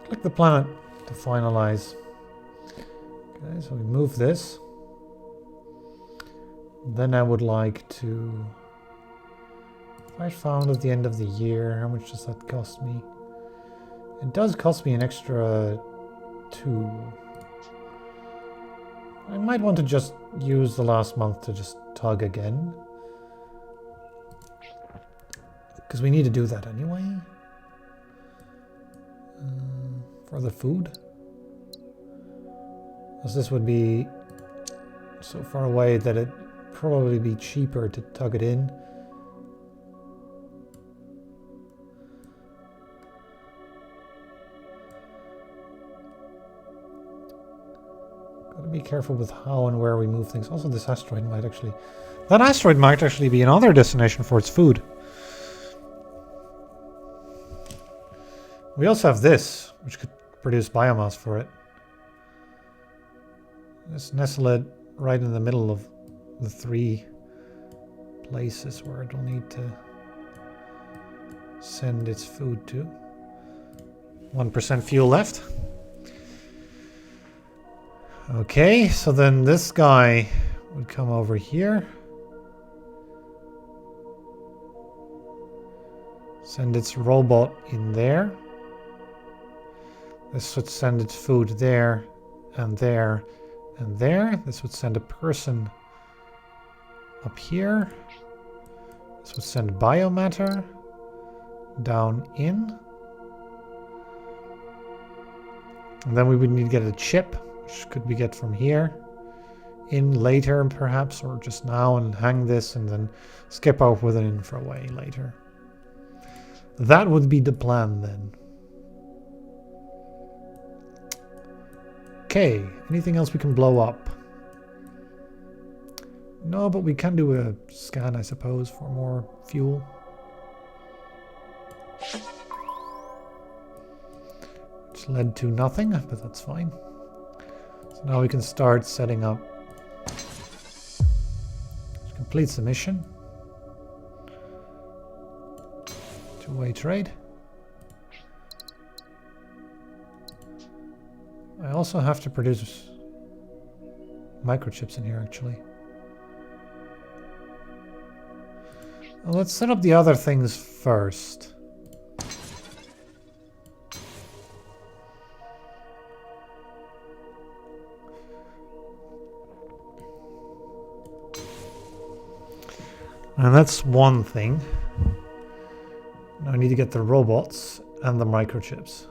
Click the planet to finalize. Okay, so we move this. Then I would like to, if I found at the end of the year, how much does that cost me? It does cost me an extra 2. I might want to just use the last month to just tug again. Because we need to do that anyway. For the food. Because this would be so far away that it probably be cheaper to tug it in. Gotta be careful with how and where we move things. Also, this asteroid might actually... That asteroid might actually be another destination for its food. We also have this, which could produce biomass for it. Let's nestle it right in the middle of the 3 places where it'll need to send its food to. 1% fuel left. Okay, so then this guy would come over here. Send its robot in there. This would send its food there and there and there. This would send a person up here. This would send biomatter down in. And then we would need to get a chip, which could we get from here in later perhaps, or just now, and hang this and then skip out with an infraway later. That would be the plan then. Okay, anything else we can blow up? No, but we can do a scan, I suppose, for more fuel. Which led to nothing, but that's fine. So now we can start setting up. Which completes the mission. Two-way trade. I also have to produce microchips in here, actually. Well, let's set up the other things first. And that's one thing. Now I need to get the robots and the microchips.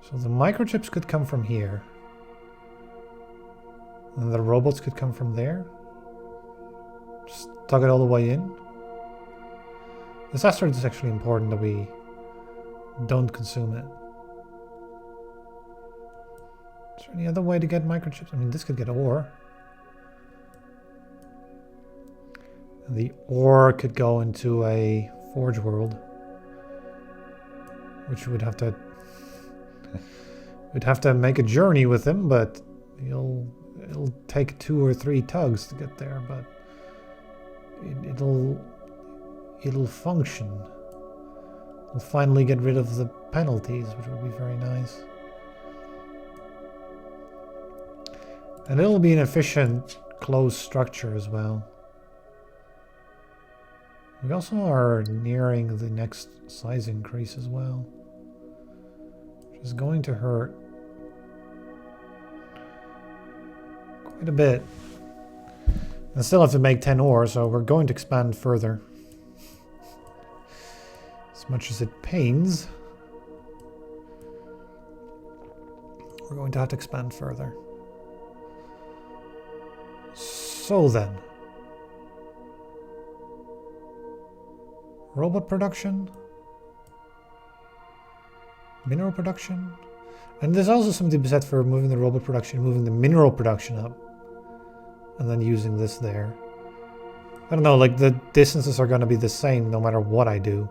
So the microchips could come from here. And the robots could come from there. Just tug it all the way in. This asteroid is actually important that we don't consume it. Is there any other way to get microchips? I mean, this could get ore. And the ore could go into a forge world. Which we would have to... we'd have to make a journey with him, but it'll take 2 or 3 tugs to get there, but it'll function. We'll finally get rid of the penalties, which would be very nice. And it'll be an efficient, closed structure as well. We also are nearing the next size increase as well, which is going to hurt quite a bit. I still have to make 10 ore, so we're going to expand further. As much as it pains, we're going to have to expand further. So then, robot production, mineral production, and there's also something to be said for moving the robot production, moving the mineral production up, and then using this there. I don't know, like the distances are going to be the same no matter what I do.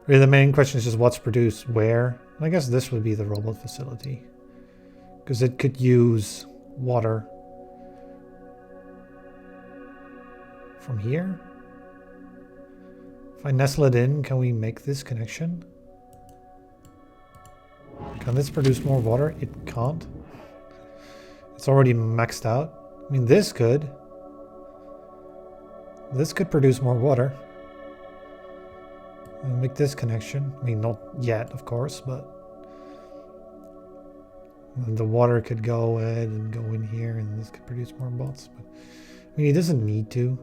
Really, the main question is just what's produced where. And I guess this would be the robot facility, because it could use water from here. If I nestle it in, can we make this connection? Can this produce more water? It can't. It's already maxed out. I mean, this could. This could produce more water. I'll make this connection. I mean, not yet, of course, but the water could go ahead and go in here, and this could produce more bots. But I mean, it doesn't need to.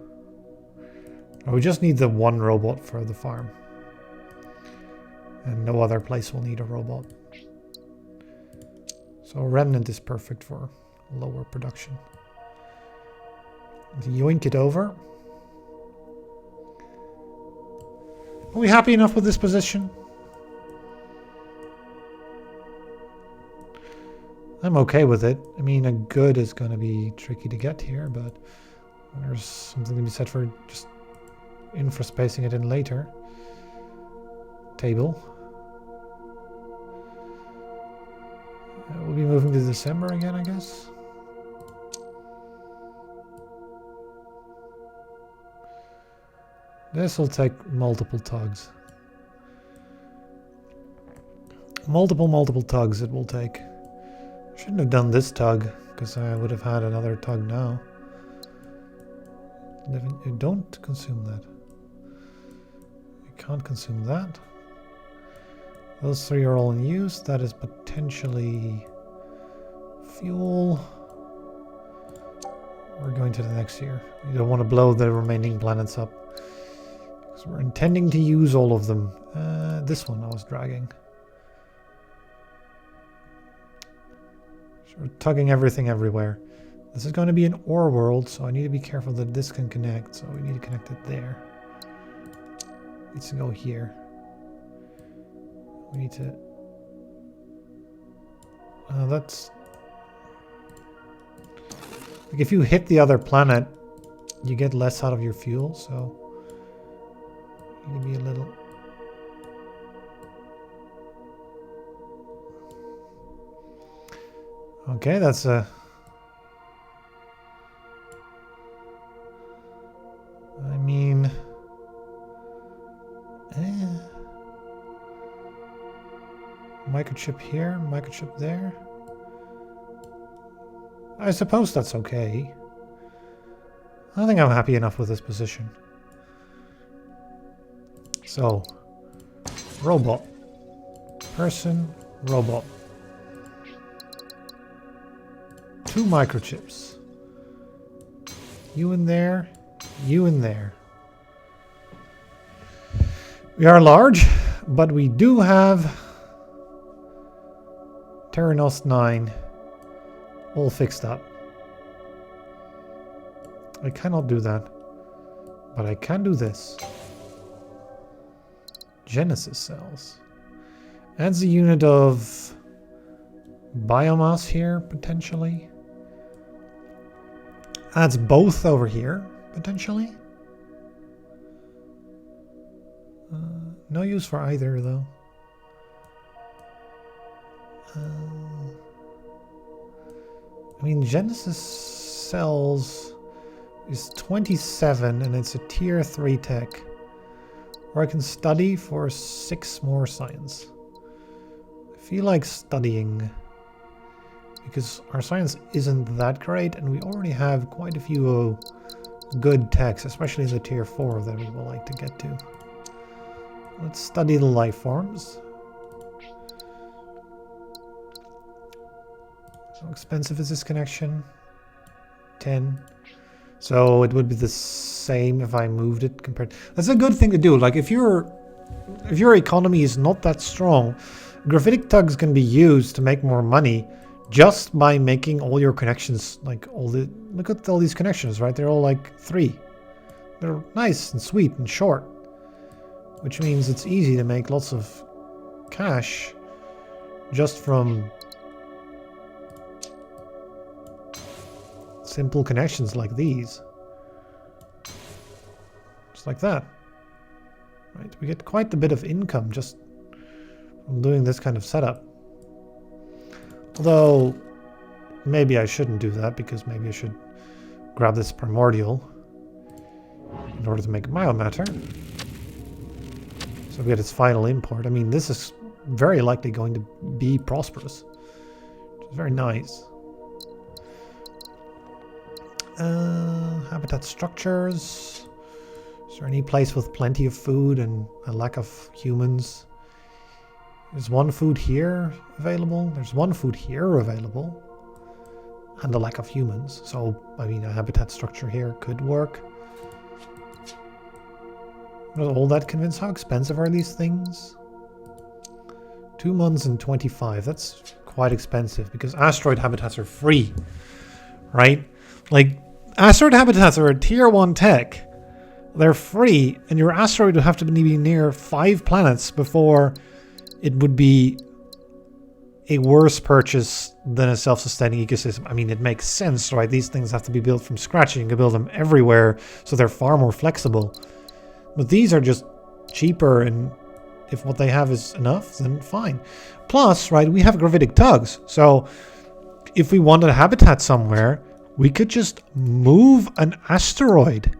We just need the one robot for the farm. And no other place will need a robot. So Remnant is perfect for lower production. Yoink it over. Are we happy enough with this position? I'm okay with it. I mean, a good is going to be tricky to get here, but there's something to be said for just infraspacing it in later. Table. We'll be moving to December again, I guess. This will take multiple tugs. Multiple tugs it will take. Shouldn't have done this tug, because I would have had another tug now. Don't consume that. You can't consume that. Those three are all in use. That is potentially fuel. We're going to the next year. You don't want to blow the remaining planets up, because we're intending to use all of them. This one I was dragging. So we're tugging everything everywhere. This is going to be an ore world, so I need to be careful that this can connect. So we need to connect it there. It needs to go here. We need to... that's... Like if you hit the other planet, you get less out of your fuel, so... You need to be a little... Okay, that's a... I mean... Microchip here, microchip there. I suppose that's okay. I think I'm happy enough with this position. So, robot. Person, robot. 2 microchips. You in there, you in there. We are large, but we do have Terranos 9 all fixed up. I cannot do that, but I can do this. Genesis cells. Adds a unit of biomass here, potentially. Adds both over here, potentially. No use for either, though. I mean, Genesis cells is 27 and it's a tier 3 tech. Or I can study for 6 more science. I feel like studying because our science isn't that great and we already have quite a few good techs, especially in the tier 4 that we would like to get to. Let's study the life forms. How expensive is this connection? 10. So it would be the same if I moved it compared. That's a good thing to do. Like if your economy is not that strong, graphitic tugs can be used to make more money just by making all your connections like look at all these connections, right? They're all like 3. They're nice and sweet and short, which means it's easy to make lots of cash just from simple connections like these. Just like that. Right? We get quite a bit of income just from doing this kind of setup. Although, maybe I shouldn't do that because maybe I should grab this primordial in order to make biomatter. So we get its final import. I mean, this is very likely going to be prosperous. Which is very nice. Habitat structures. Is there any place with plenty of food and a lack of humans? There's 1 food here available. There's 1 food here available. And a lack of humans. So, I mean, a habitat structure here could work. I'm not all that convinced. How expensive are these things? 2 months and 25. That's quite expensive because asteroid habitats are free. Right? Like, asteroid habitats are a tier 1 tech. They're free, and your asteroid would have to be near 5 planets before it would be a worse purchase than a self-sustaining ecosystem. I mean, it makes sense, right? These things have to be built from scratch, and you can build them everywhere, so they're far more flexible. But these are just cheaper, and if what they have is enough, then fine. Plus, right, we have gravitic tugs, so if we wanted a habitat somewhere, we could just move an asteroid.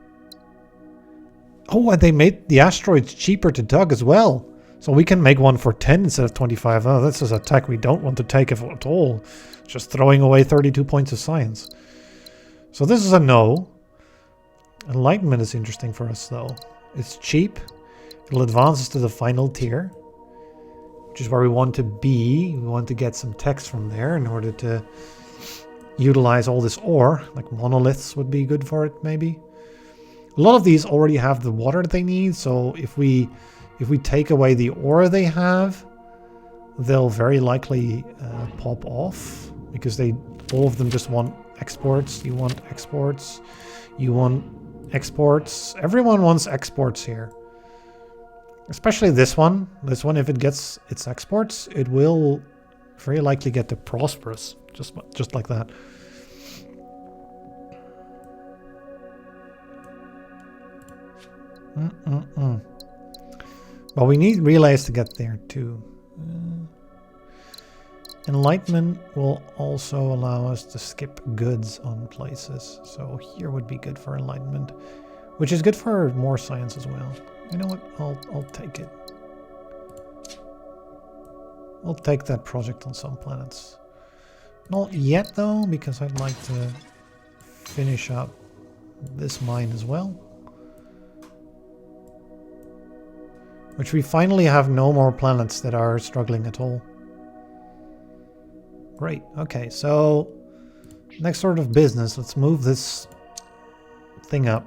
Oh, and they made the asteroids cheaper to tug as well. So we can make one for 10 instead of 25. Oh, this is a tech we don't want to take at all. Just throwing away 32 points of science. So this is a no. Enlightenment is interesting for us though. It's cheap. It'll advance us to the final tier, which is where we want to be. We want to get some text from there in order to utilize all this ore. Like monoliths would be good for it, maybe. A lot of these already have the water that they need, so if we take away the ore they have, they'll very likely pop off, because all of them just want exports. You want exports. You want exports. Everyone wants exports here. Especially this one. This one, if it gets its exports, it will very likely get to prosperous. Just like that. But we need relays to get there too. Enlightenment will also allow us to skip goods on places. So here would be good for enlightenment, which is good for more science as well. You know what? I'll take it. I'll take that project on some planets. Not yet though, because I'd like to finish up this mine as well. Which we finally have no more planets that are struggling at all. Great. Okay, so next sort of business, let's move this thing up.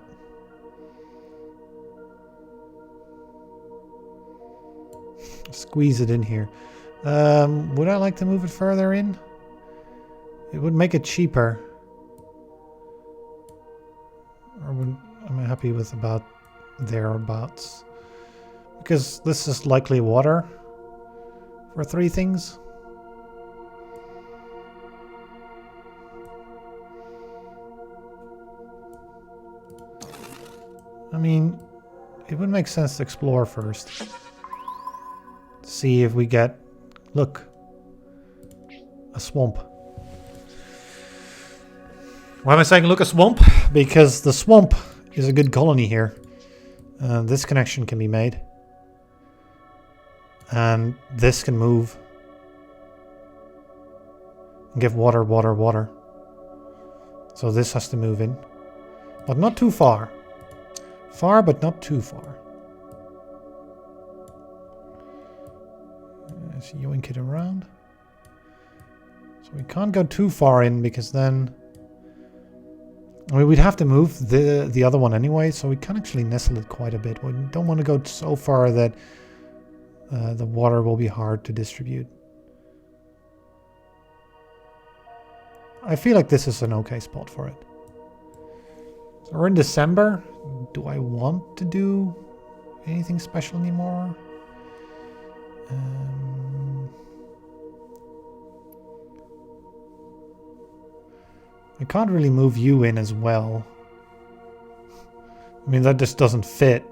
Squeeze it in here. Would I like to move it further in? It would make it cheaper. Or am I happy with about thereabouts? Because this is likely water for 3 things. I mean, it would make sense to explore first. See if we get, look, a swamp. Why am I saying look, a swamp? Because the swamp is a good colony here. This connection can be made. And this can move. And give water, water, water. So this has to move in. But not too far. Far, but not too far. Let's yoink it around. So we can't go too far in, because then... I mean, we'd have to move the other one anyway, so we can actually nestle it quite a bit. We don't want to go so far that the water will be hard to distribute. I feel like this is an okay spot for it. So we're in December. Do I want to do anything special anymore? I can't really move you in as well. I mean, that just doesn't fit.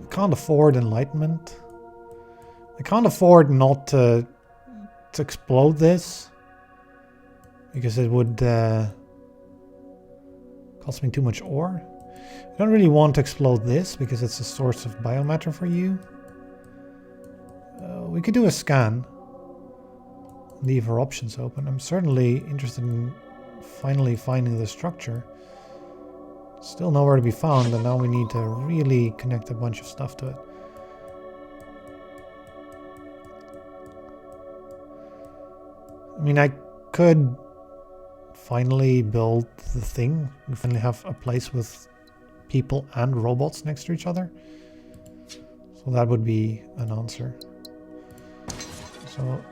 I can't afford enlightenment. I can't afford not to explode this, because it would cost me too much ore. I don't really want to explode this because it's a source of biomatter for you. We could do a scan. Leave our options open. I'm certainly interested in finally finding the structure. Still nowhere to be found, and now we need to really connect a bunch of stuff to it. I mean, I could finally build the thing. We finally have a place with people and robots next to each other. So that would be an answer. So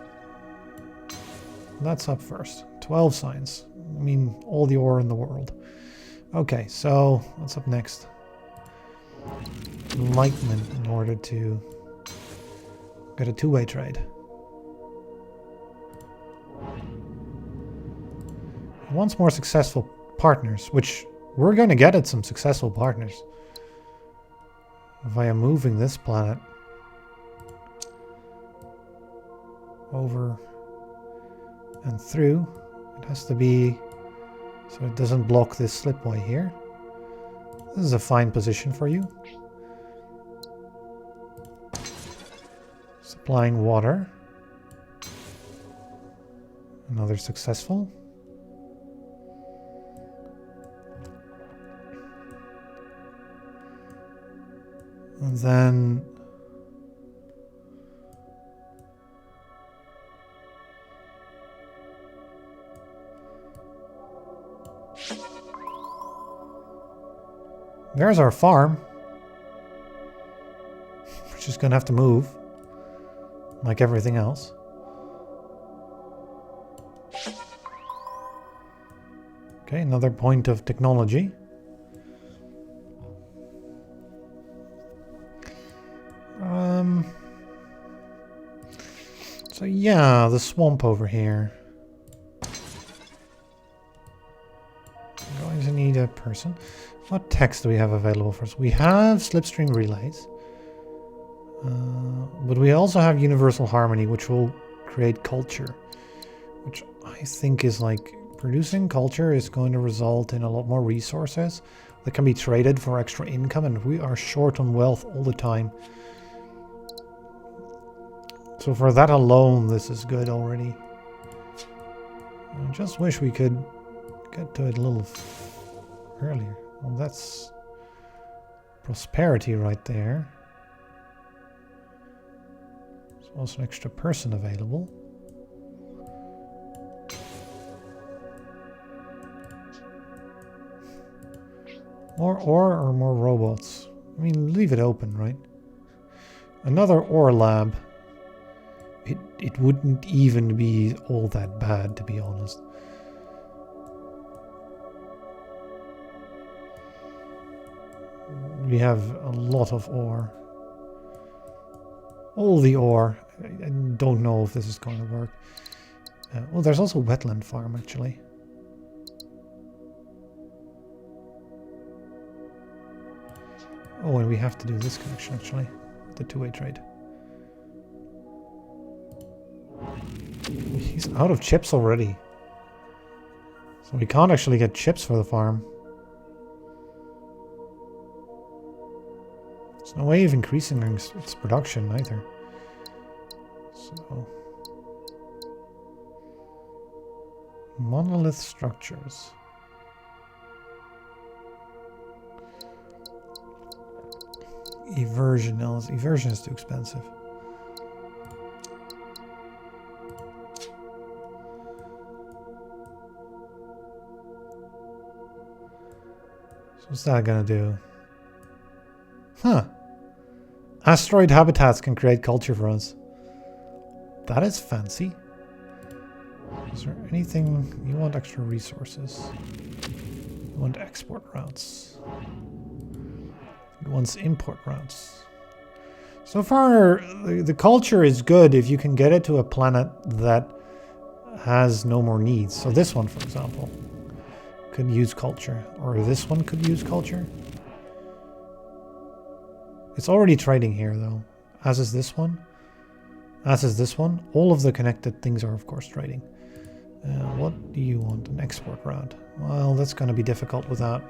that's up first. 12 signs. I mean, all the ore in the world. Okay, so what's up next? Enlightenment in order to get a two-way trade. He wants more successful partners, which we're going to get at some successful partners via moving this planet over and through. It has to be So it doesn't block this slipway here. This is a fine position for you. Supplying water. Another successful. And then there's our farm, which is going to have to move, like everything else. Okay, another point of technology. So yeah, the swamp over here. I'm going to need a person. What text do we have available for us? We have slipstream relays. But we also have universal harmony, which will create culture. Which I think is like, producing culture is going to result in a lot more resources that can be traded for extra income, and we are short on wealth all the time. So for that alone, this is good already. I just wish we could get to it a little earlier. Well, that's prosperity right there. There's also an extra person available. More ore or more robots? I mean, leave it open, right? Another ore lab. It wouldn't even be all that bad, to be honest. We have a lot of ore. All the ore. I don't know if this is going to work. Well, there's also wetland farm, actually. Oh, and we have to do this connection, actually. The two-way trade. He's out of chips already. So we can't actually get chips for the farm. There's no way of increasing its production either. So... monolith structures. Eversion. No, eversion is too expensive. So what's that gonna do? Huh. Asteroid habitats can create culture for us. That is fancy. Is there anything... you want extra resources. You want export routes. It wants import routes. So far, the culture is good if you can get it to a planet that has no more needs. So this one, for example, could use culture. Or this one could use culture. It's already trading here, though. As is this one. As is this one. All of the connected things are, of course, trading. What do you want? An export route. Well, that's going to be difficult without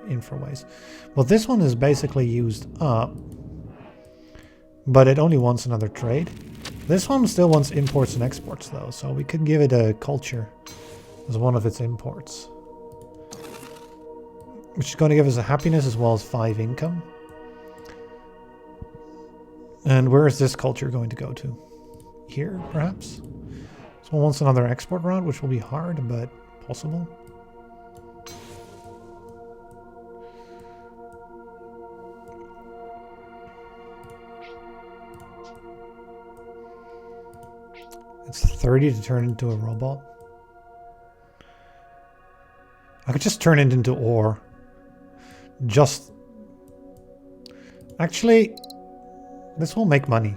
infraways. Well, this one is basically used up, but it only wants another trade. This one still wants imports and exports, though, so we could give it a culture as one of its imports, which is going to give us a happiness as well as 5 income. And where is this culture going to go to? Here, perhaps? This one wants another export route, which will be hard, but possible. It's 30 to turn into a robot. I could just turn it into ore. Just... actually, this will make money.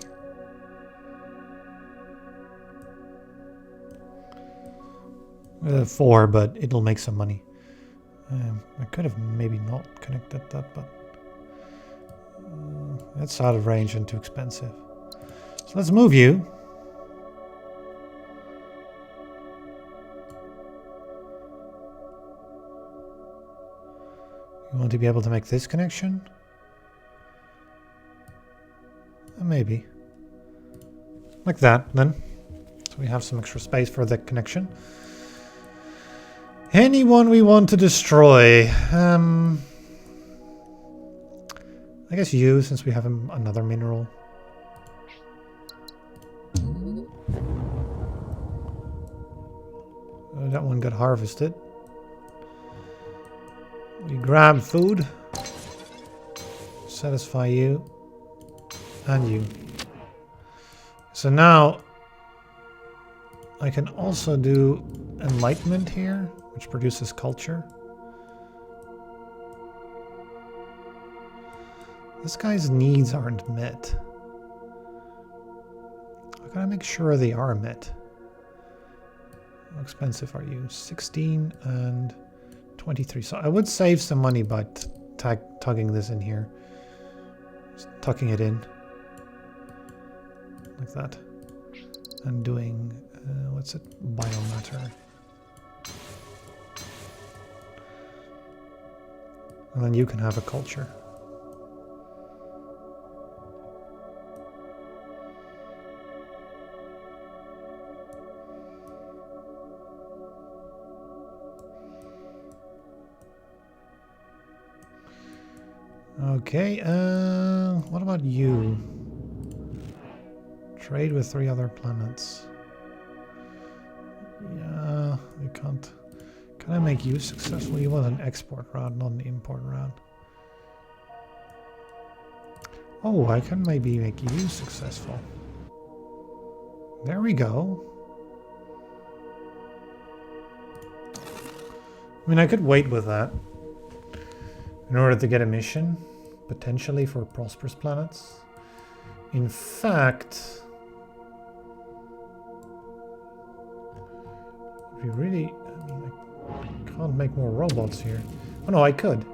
Four, but it'll make some money. I could have maybe not connected that, but... that's out of range and too expensive. So let's move you. We want to be able to make this connection? Maybe. Like that, then. So we have some extra space for the connection. Anyone we want to destroy? I guess you, since we have another mineral. Oh, that one got harvested. We grab food. Satisfy you. And you. So now I can also do enlightenment here, which produces culture. This guy's needs aren't met. I gotta make sure they are met. How expensive are you? 16 and 23. So I would save some money by tugging this in here. Just tucking it in. Like that. And doing, what's it? Biomatter. And then you can have a culture. Okay, what about you? Trade with 3 other planets. Yeah, we can't. Can I make you successful? You want an export route, not an import route. Oh, I can maybe make you successful. There we go. I mean, I could wait with that in order to get a mission, potentially for prosperous planets. In fact, we really, I mean, I can't make more robots here. Oh no, I could.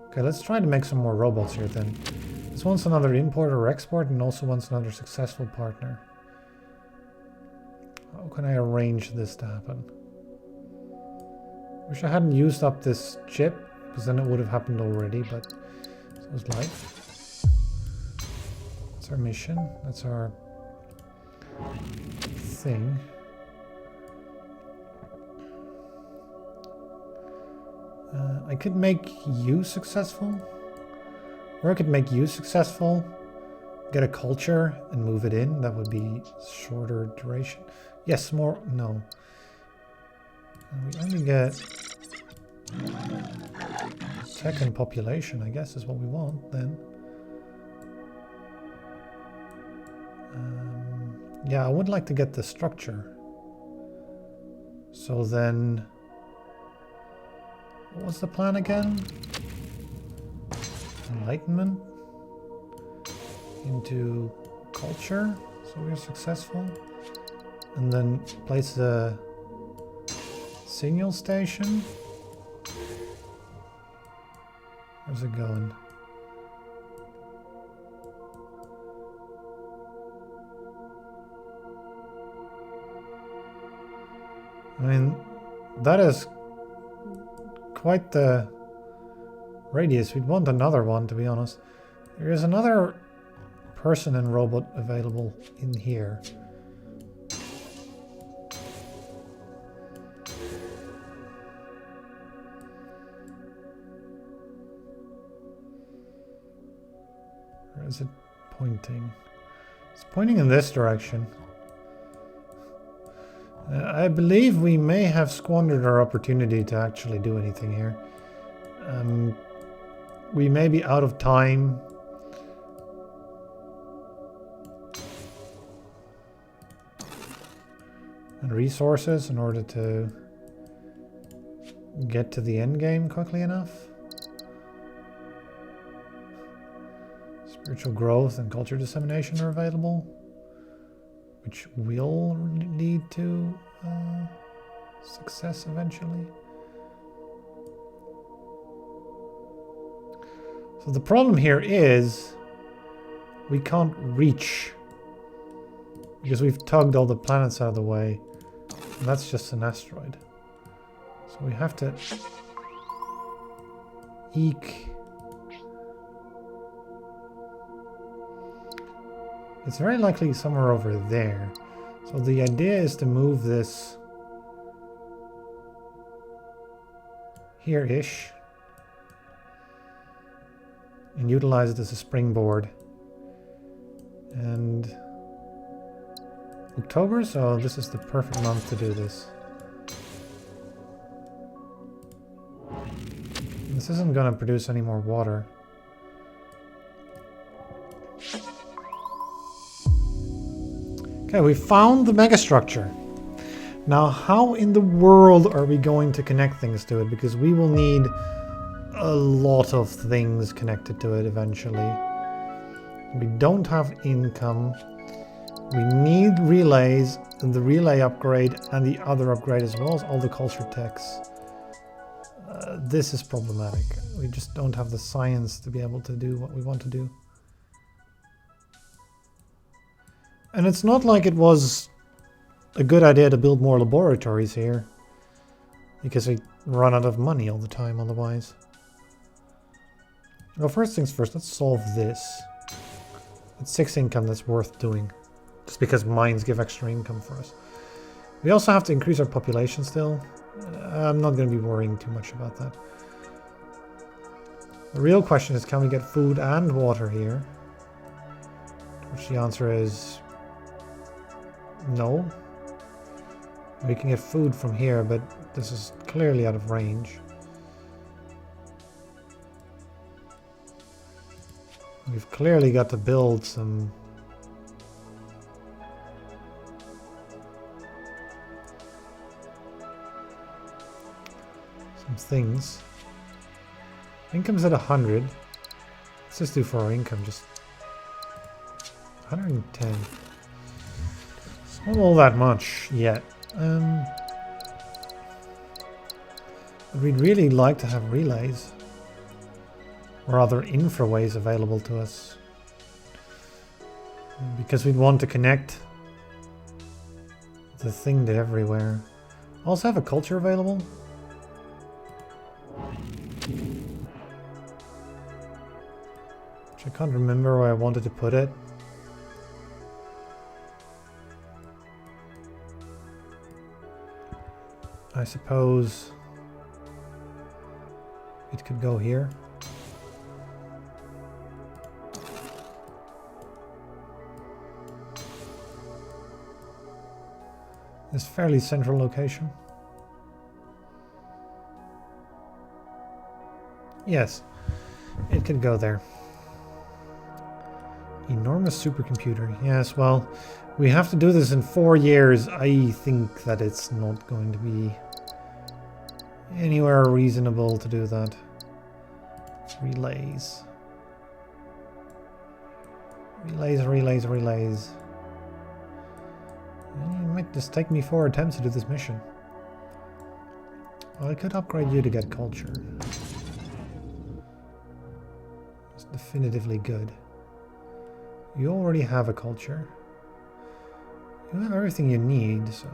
Okay, let's try to make some more robots here then. This wants another import or export and also wants another successful partner. How can I arrange this to happen? Wish I hadn't used up this chip, because then it would have happened already, but so it's life. That's our mission. That's our thing. I could make you successful. Or I could make you successful, get a culture and move it in. That would be shorter duration. Yes, more, no. We only get tech and population, I guess, is what we want then. Yeah, I would like to get the structure. So then, what was the plan again? Enlightenment into culture, so we're successful. And then place the signal station. Where's it going? I mean, that is quite the radius. We'd want another one, to be honest. There is another person and robot available in here. Where is it pointing? It's pointing in this direction. I believe we may have squandered our opportunity to actually do anything here. We may be out of time. And resources in order to get to the end game quickly enough. Spiritual growth and culture dissemination are available, which will lead to success eventually. So the problem here is we can't reach because we've tugged all the planets out of the way, and that's just an asteroid. So we have to Eek. It's very likely somewhere over there. So the idea is to move this here-ish and utilize it as a springboard. And October, so this is the perfect month to do this. This isn't going to produce any more water. Okay, we found the megastructure. Now, how in the world are we going to connect things to it? Because we will need a lot of things connected to it eventually. We don't have income. We need relays, and the relay upgrade and the other upgrade as well as all the culture techs. This is problematic. We just don't have the science to be able to do what we want to do. And it's not like it was a good idea to build more laboratories here, because we run out of money all the time otherwise. Well, first things first, let's solve this. It's 6 income that's worth doing, just because mines give extra income for us. We also have to increase our population still. I'm not going to be worrying too much about that. The real question is, can we get food and water here? Which the answer is no. We can get food from here, but this is clearly out of range. We've clearly got to build some things. Income's at 100. Let's just do for our income, just 110. It's not all that much yet. But we'd really like to have relays or other infraways available to us, because we'd want to connect the thing to everywhere. Also have a culture available. Which I can't remember where I wanted to put it. I suppose it could go here. This fairly central location. Yes, it could go there. Enormous supercomputer. Yes, well, we have to do this in 4 years. I think that it's not going to be anywhere reasonable to do that. Relays. Relays. It might just take me 4 attempts to do this mission. Well, I could upgrade you to get culture. It's definitively good. You already have a culture. You have everything you need, so...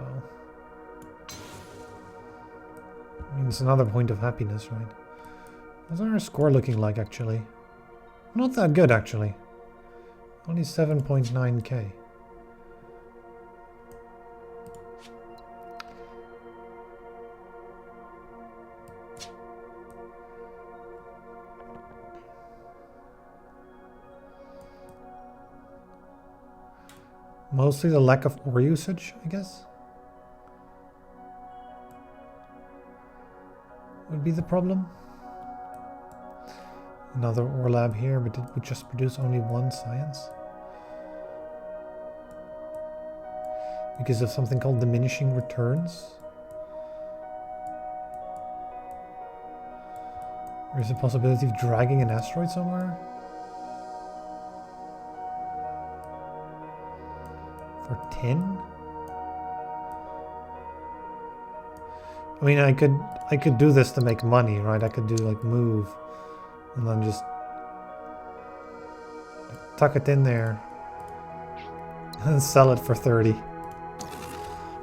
I mean, it's another point of happiness, right? What's our score looking like, actually? Not that good, actually. Only 7.9k. Mostly the lack of ore usage, I guess, would be the problem. Another ore lab here, but it would just produce only 1 science. Because of something called diminishing returns. There's a possibility of dragging an asteroid somewhere. For 10? I mean, I could do this to make money, right? I could do like move and then just tuck it in there and sell it for 30.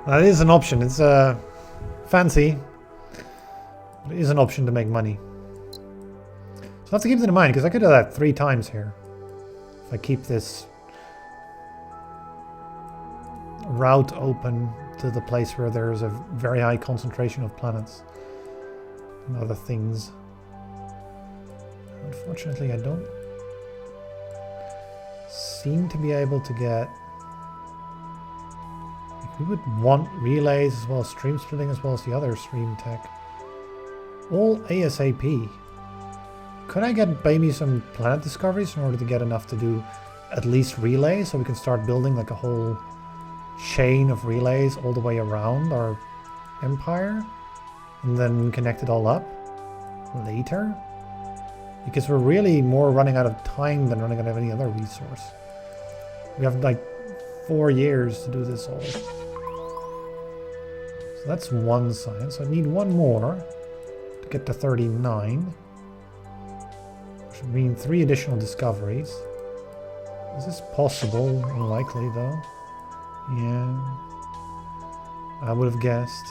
That is an option. It's fancy. It is an option to make money. So I have to keep that in mind, because I could do that 3 times here. If I keep this route open to the place where there's a very high concentration of planets and other things. Unfortunately, I don't seem to be able to get... Like, we would want relays as well as stream splitting as well as the other stream tech. All ASAP. Could I get maybe some planet discoveries in order to get enough to do at least relays, so we can start building like a whole chain of relays all the way around our empire, and then connect it all up later? Because we're really more running out of time than running out of any other resource. We have like 4 years to do this all. So that's one science. I need one more to get to 39. Which would mean 3 additional discoveries. Is this possible? Unlikely though. Yeah. I would have guessed.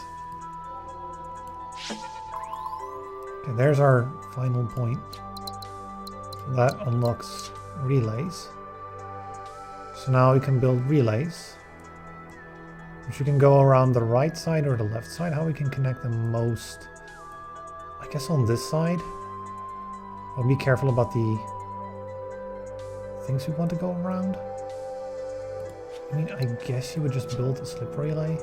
Okay, there's our final point. So that unlocks relays. So now we can build relays. Which we can go around the right side or the left side. How we can connect them most. I guess on this side. I'll be careful about the things we want to go around. I mean, I guess you would just build a slip relay.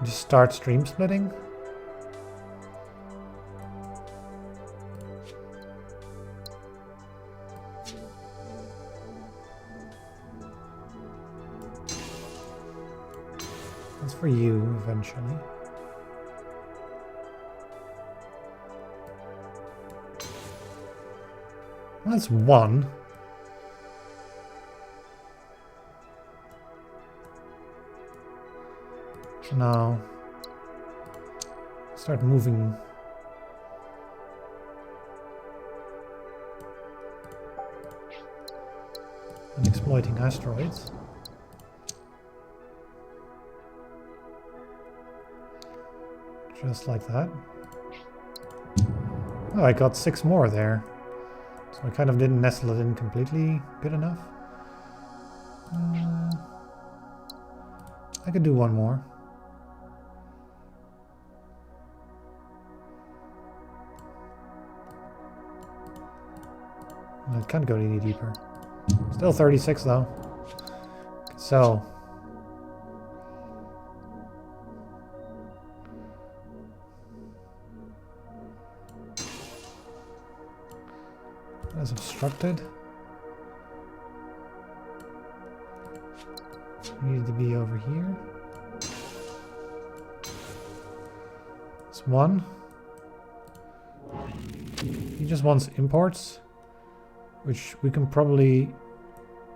Just start stream splitting. That's for you eventually. That's one. So now start moving and exploiting asteroids. Just like that. Oh, I got 6 more there. So I kind of didn't nestle it in completely good enough. I could do one more. I can't go any deeper. Still 36 though. So that is obstructed. Needed to be over here. It's one. He just wants imports, which we can probably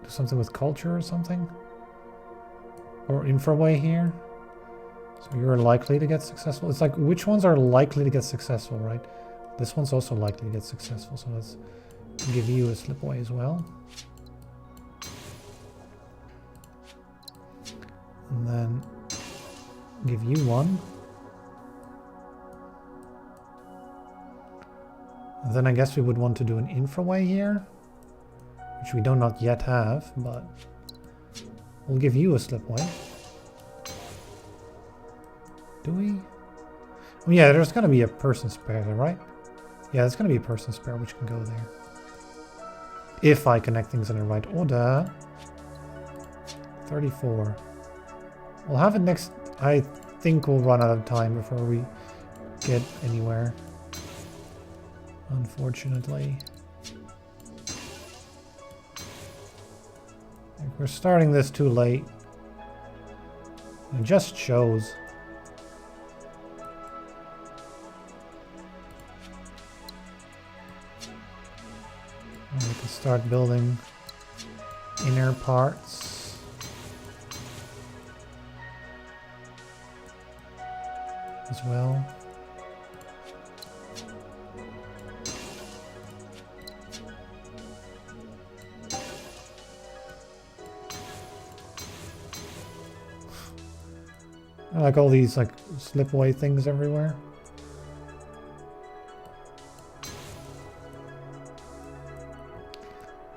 do something with culture or something. Or infraway here. So you're likely to get successful. It's like, which ones are likely to get successful, right? This one's also likely to get successful, so let's give you a slipway as well. And then give you one. And then I guess we would want to do an infraway here, which we do not yet have, but we'll give you a slipway. Do we? Oh yeah, there's going to be a person spare there, right? Yeah, there's going to be a person spare which can go there. If I connect things in the right order. 34. We'll have it next... I think we'll run out of time before we get anywhere. Unfortunately. We're starting this too late. It just shows. And we can start building inner parts. As well. I like all these like slipway things everywhere.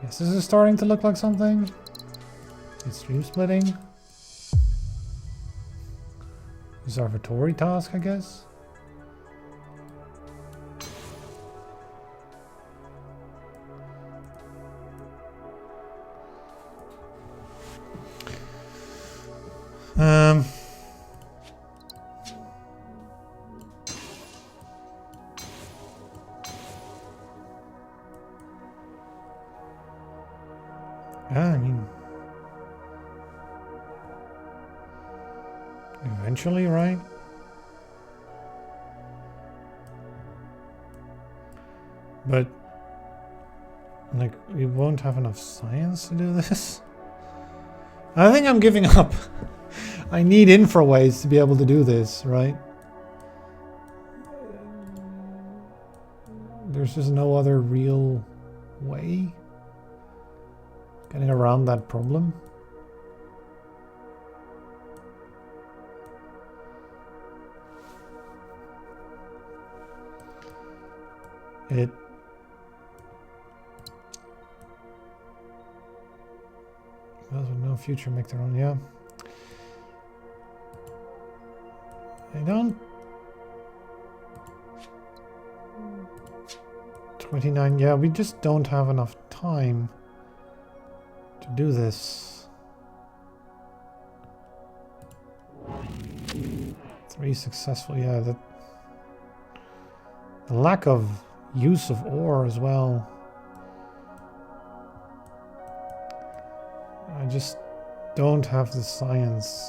Yes, this is starting to look like something. It's stream splitting. Observatory task, I guess. Yeah, I mean, eventually, right? But, like, we won't have enough science to do this. I think I'm giving up. I need infraways to be able to do this, right? There's just no other real way getting around that problem. It those with no future make their own, yeah. I don't 29, yeah, we just don't have enough time to do this. 3 successful, yeah, the lack of use of ore as well. I just don't have the science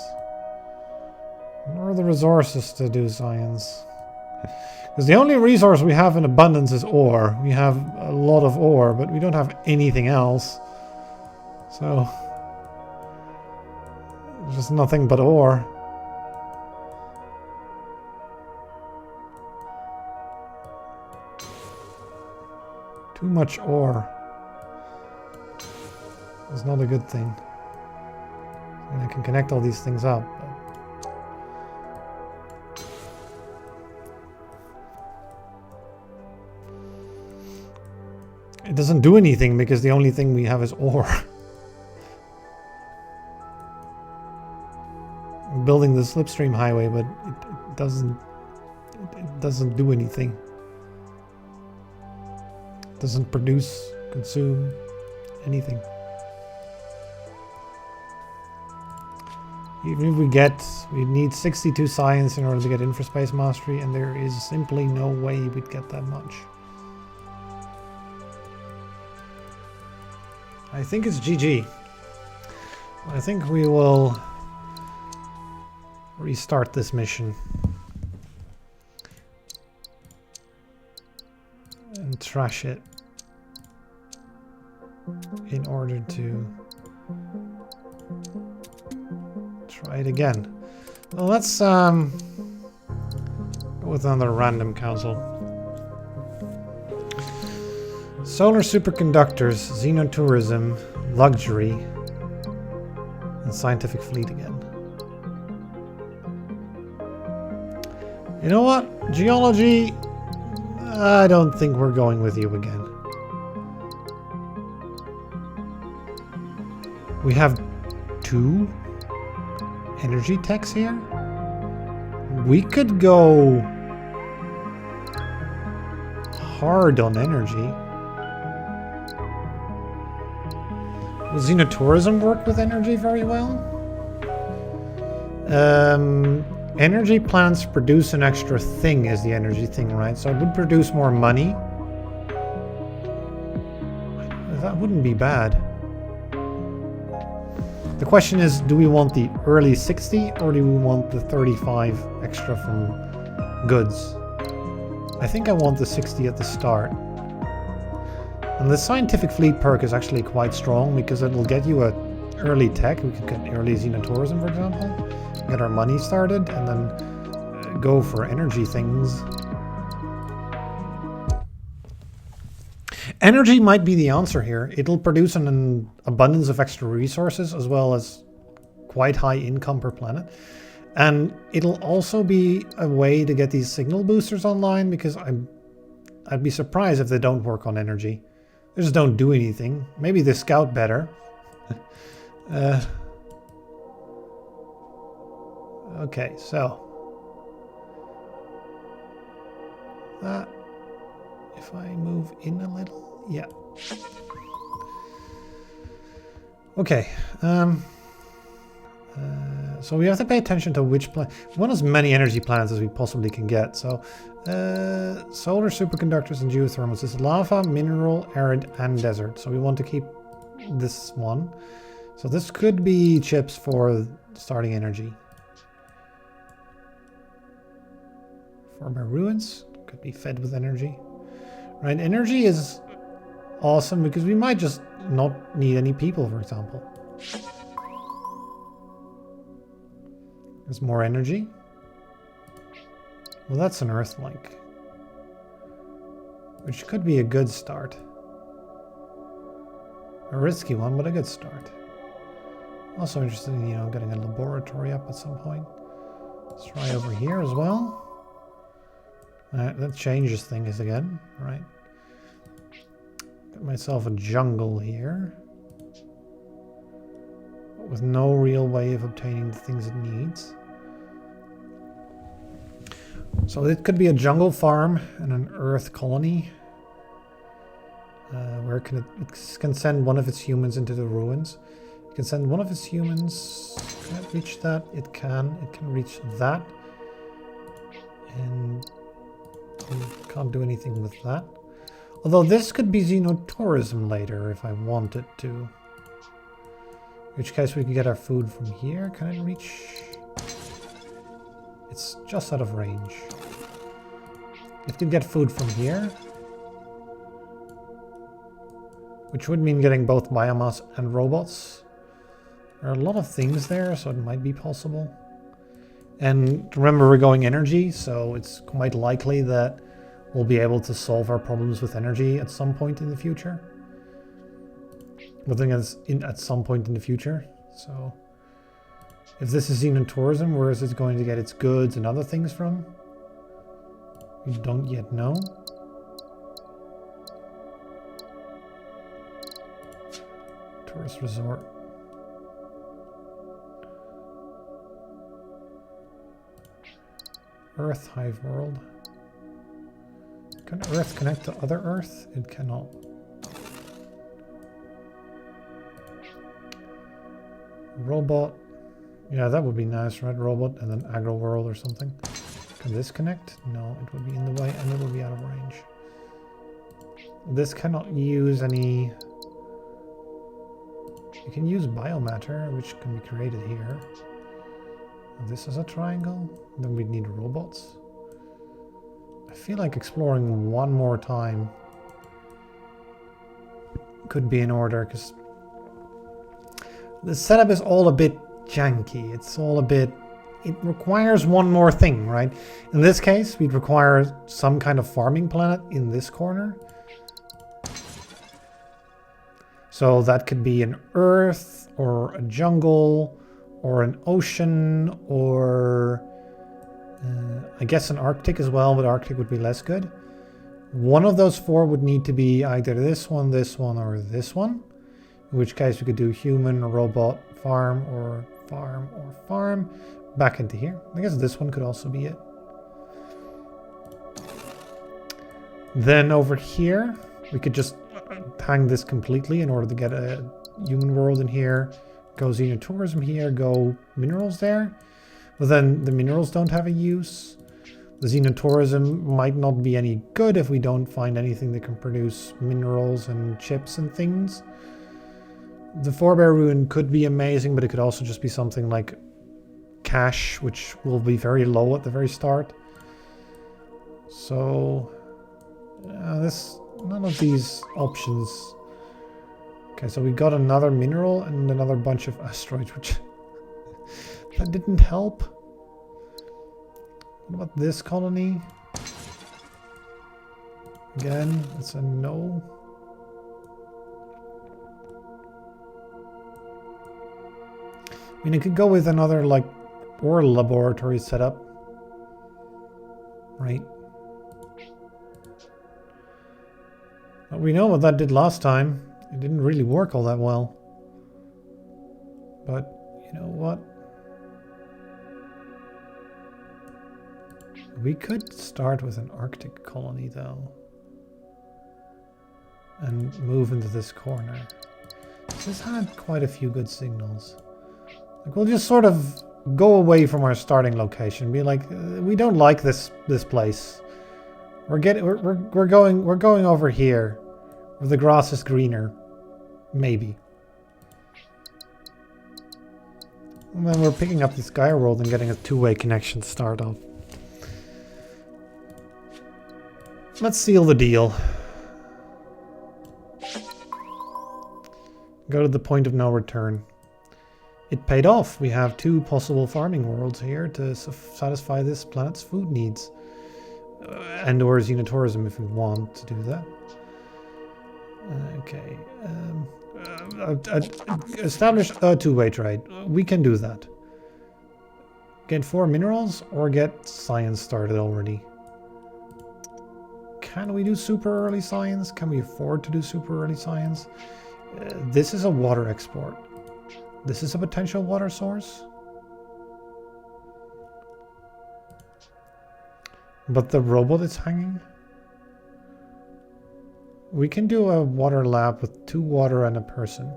nor the resources to do science. Because the only resource we have in abundance is ore. We have a lot of ore, but we don't have anything else. So, just nothing but ore. Too much ore is not a good thing. And I can connect all these things up. It doesn't do anything because the only thing we have is ore. I'm building the slipstream highway, but it doesn't do anything. It doesn't produce, consume anything. Even if we need 62 science in order to get infraspace mastery, and there is simply no way we'd get that much. I think it's GG. I think we will restart this mission and trash it in order to try it again. Well, let's go with another random council. Solar superconductors, xenotourism, luxury, and scientific fleet again. You know what? Geology, I don't think we're going with you again. We have 2 energy techs here. We could go hard on energy. Will xenotourism work with energy very well? Energy plants produce an extra thing is the energy thing, right? So it would produce more money. That wouldn't be bad. The question is, do we want the early 60 or do we want the 35 extra from goods? I think I want the 60 at the start. And the scientific fleet perk is actually quite strong because it will get you a early tech. We could get early xenotourism, for example, get our money started, and then go for energy things. Energy might be the answer here. It'll produce an abundance of extra resources as well as quite high income per planet. And it'll also be a way to get these signal boosters online, because I'd be surprised if they don't work on energy. They just don't do anything. Maybe they scout better. Okay, so that, if I move in a little, yeah. Okay, so we have to pay attention to which planet. We want as many energy planets as we possibly can get. So, solar superconductors and geothermals. This is lava, mineral, arid, and desert. So we want to keep this one. So this could be chips for starting energy. Former ruins could be fed with energy. Right, energy is awesome because we might just not need any people, for example. There's more energy. Well, that's an Earth-like, which could be a good start. A risky one, but a good start. Also interested in, you know, getting a laboratory up at some point. Let's try over here as well. That changes things again, right? Got myself a jungle here, but with no real way of obtaining the things it needs. So it could be a jungle farm and an earth colony, where it can send one of its humans into the ruins. It can send one of its humans. Can it reach that? It can. It can reach that, and can't do anything with that. Although this could be xenotourism later if I wanted to. In which case we could get our food from here. Can it reach? It's just out of range. It could get food from here, which would mean getting both biomass and robots. There are a lot of things there, so it might be possible. And remember, we're going energy, so it's quite likely that we'll be able to solve our problems with energy at some point in the future. Nothing as at some point in the future. So if this is xenotourism, where is it going to get its goods and other things from? We don't yet know. Tourist resort. Earth Hive World. Can Earth connect to other Earth? It cannot. Robot. Yeah, that would be nice, right? Robot and then Agro World or something. Can this connect? No, it would be in the way and it would be out of range. This cannot use any... You can use biomatter, which can be created here. This is a triangle. Then we'd need robots. I feel like exploring one more time could be in order, because the setup is all a bit janky. It's all a bit... It requires one more thing, right? In this case, we'd require some kind of farming planet in this corner. So that could be an Earth, or a jungle, or an ocean, or I guess an Arctic as well, but Arctic would be less good. One of those four would need to be either this one, or this one. In which case we could do human, robot, farm, or farm, or farm. Back into here. I guess this one could also be it. Then over here, we could just hang this completely in order to get a human world in here. Go xenotourism here, go minerals there. But then the minerals don't have a use. The xenotourism might not be any good if we don't find anything that can produce minerals and chips and things. The forebear ruin could be amazing, but it could also just be something like cash, which will be very low at the very start. So none of these options. Okay, so we got another mineral and another bunch of asteroids, which that didn't help. What about this colony? Again, it's a no. I mean, it could go with another, like, or laboratory setup. Right. But we know what that did last time. It didn't really work all that well. But you know what? We could start with an Arctic colony though. And move into this corner. This had quite a few good signals. Like we'll just sort of go away from our starting location. Be like, we don't like this place. We're going over here, where the grass is greener, maybe. And then we're picking up this Gaia world and getting a two-way connection to start off. Let's seal the deal. Go to the point of no return. It paid off. We have 2 possible farming worlds here to satisfy this planet's food needs. And/or xenotourism if we want to do that. Okay. Establish a two-way trade. We can do that. Get 4 minerals or get science started already. Can we do super early science? Can we afford to do super early science? This is a water export. This is a potential water source. But the robot is hanging. We can do a water lab with 2 water and a person.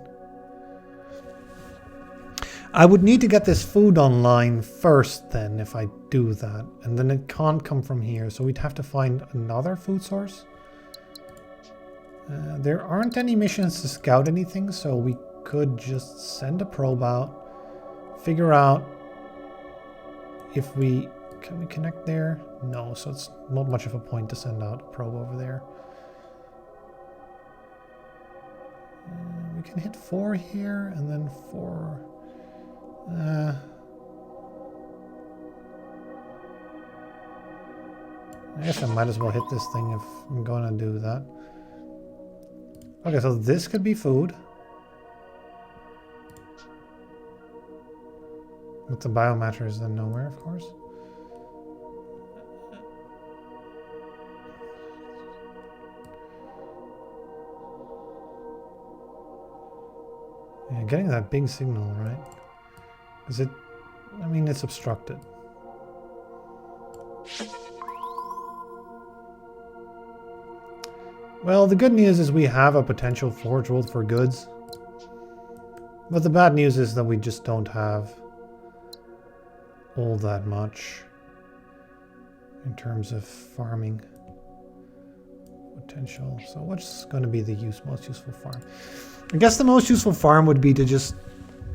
I would need to get this food online first then if I do that. And then it can't come from here. So we'd have to find another food source. There aren't any missions to scout anything, so we could just send a probe out, figure out if we... Can we connect there? No, so it's not much of a point to send out a probe over there. We can hit 4 here, and then 4... I guess I might as well hit this thing if I'm going to do that. Okay, so this could be food. But the biomatter is then nowhere, of course. Yeah, getting that big signal, right? Is it... I mean, it's obstructed. Well, the good news is we have a potential forge world for goods. But the bad news is that we just don't have all that much in terms of farming potential. So what's going to be the most useful farm? I guess the most useful farm would be to just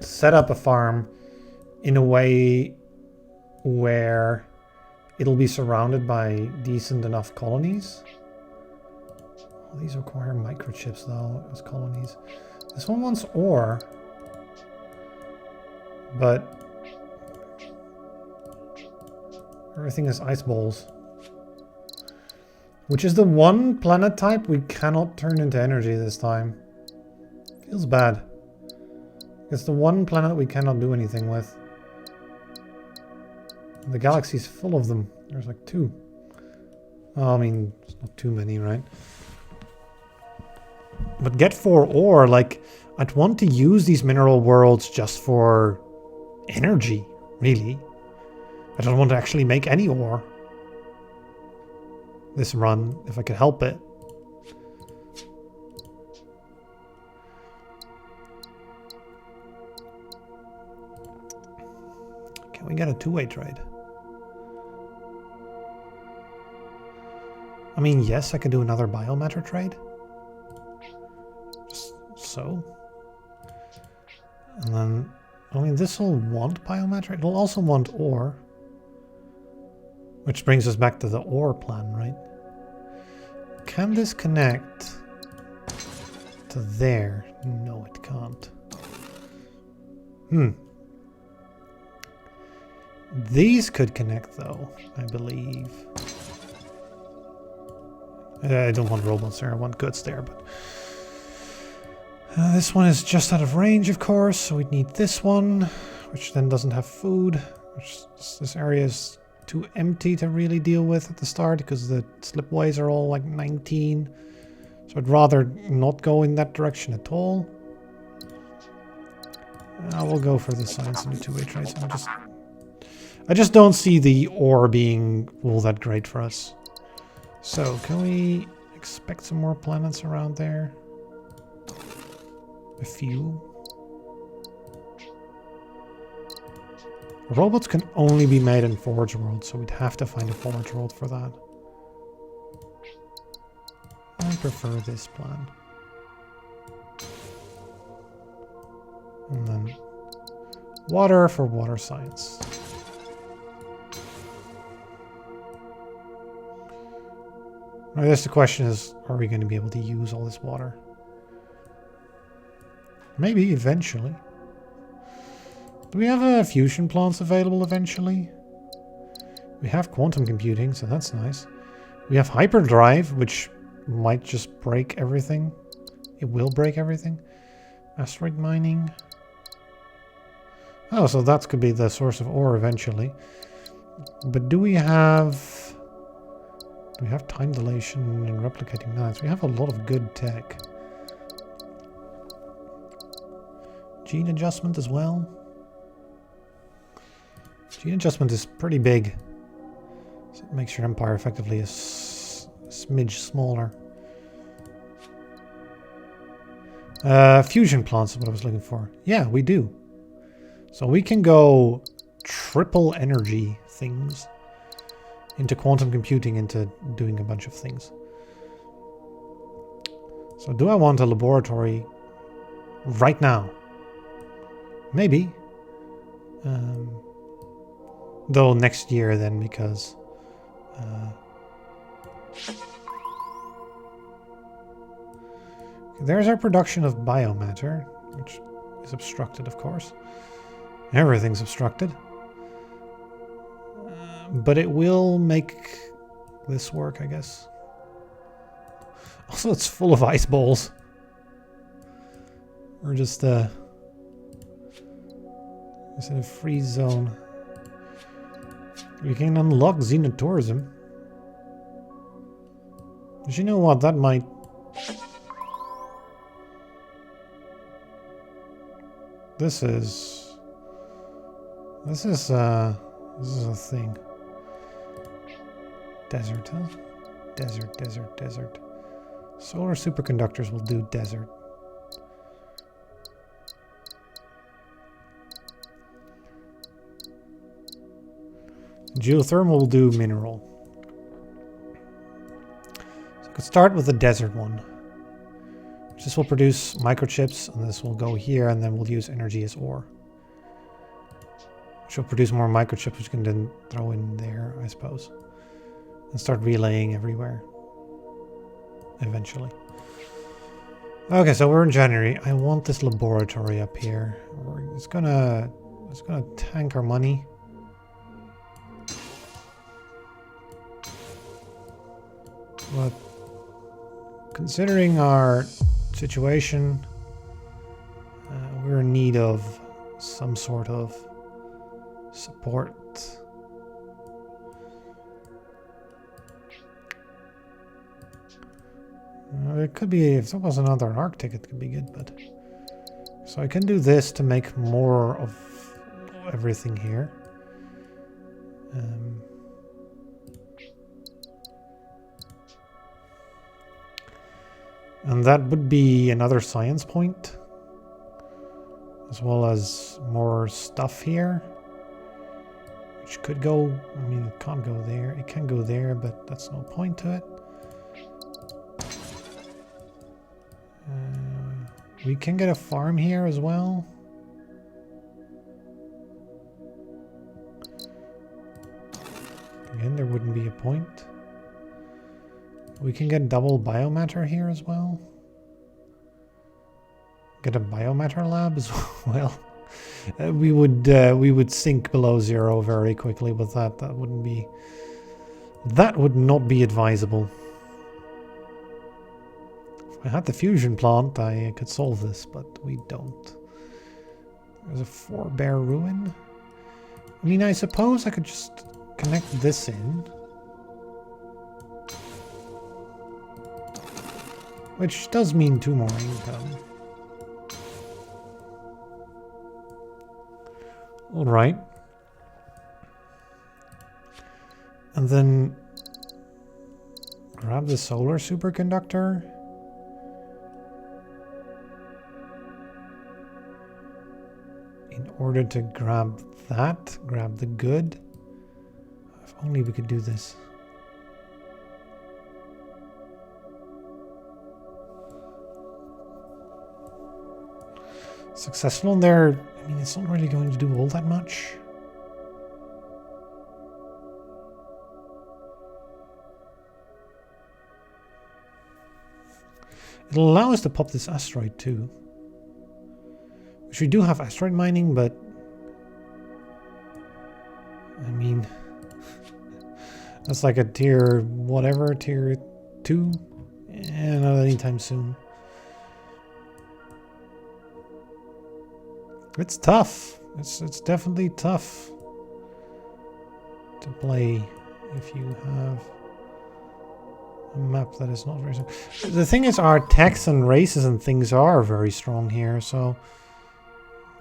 set up a farm in a way where it'll be surrounded by decent enough colonies. Well, these require microchips though as colonies. This one wants ore, but everything is ice balls, which is the one planet type we cannot turn into energy this time. Feels bad. It's the one planet we cannot do anything with. The galaxy's full of them. There's like 2. Oh, I mean, it's not too many, right? But get 4 ore, like, I'd want to use these mineral worlds just for energy, really. I don't want to actually make any ore this run, if I could help it. Can we get a two-way trade? I mean, yes, I could do another biomatter trade. Just so. And then, I mean, this will want biomatter. It'll also want ore. Which brings us back to the ore plan, right? Can this connect to there? No, it can't. These could connect, though, I believe. I don't want robots there, I want goods there, but... this one is just out of range, of course, so we'd need this one, which then doesn't have food. This area is too empty to really deal with at the start because the slipways are all like 19. So I'd rather not go in that direction at all. I will go for the science and the two-way trades. I just don't see the ore being all that great for us. So can we expect some more planets around there? A few. Robots can only be made in Forge World, so we'd have to find a Forge World for that. I prefer this plan. And then water for water science. I guess the question is, are we going to be able to use all this water? Maybe eventually. Do we have fusion plants available eventually? We have quantum computing, so that's nice. We have hyperdrive, which might just break everything. It will break everything. Asteroid mining. Oh, so that could be the source of ore eventually. But do we have time dilation and replicating knives? We have a lot of good tech. Gene adjustment as well. Gene adjustment is pretty big. So it makes your empire effectively a smidge smaller. Fusion plants is what I was looking for. Yeah, we do. So we can go triple energy things into quantum computing, into doing a bunch of things. So do I want a laboratory right now? Maybe. Though next year then, because there's our production of biomatter, which is obstructed, of course. Everything's obstructed. But it will make this work, I guess. Also, it's full of ice balls. We're just in a freeze zone. We can unlock xenotourism. But you know what? That might... This is a thing. Desert, huh? Desert, desert, desert. Solar superconductors will do desert. Geothermal will do mineral. So I could start with the desert one. This will produce microchips, and this will go here, and then we'll use energy as ore. Which will produce more microchips, which can then throw in there, I suppose. And start relaying everywhere. Eventually. Okay, so we're in January. I want this laboratory up here. It's gonna tank our money. But considering our situation, we're in need of some sort of support. It could be, if there was another Arctic, it could be good, but... So I can do this to make more of everything here. And that would be another science point, as well as more stuff here, which could go, I mean, it can't go there, it can go there, but that's no point to it. We can get a farm here as well. Again, there wouldn't be a point. We can get double biomatter here as well. Get a biomatter lab as well. We would sink below zero very quickly with that. That would not be advisable. If I had the fusion plant, I could solve this, but we don't. There's a 4-bear ruin. I mean, I suppose I could just connect this in. Which does mean 2 more income. Alright. And then grab the solar superconductor. In order to grab that, grab the good. If only we could do this. Successful there. I mean, it's not really going to do all that much. It'll allow us to pop this asteroid too. Which we do have asteroid mining, but I mean, that's like a tier whatever, tier 2, and not anytime soon. It's tough. It's definitely tough to play if you have a map that is not very strong. The thing is, our techs and races and things are very strong here, so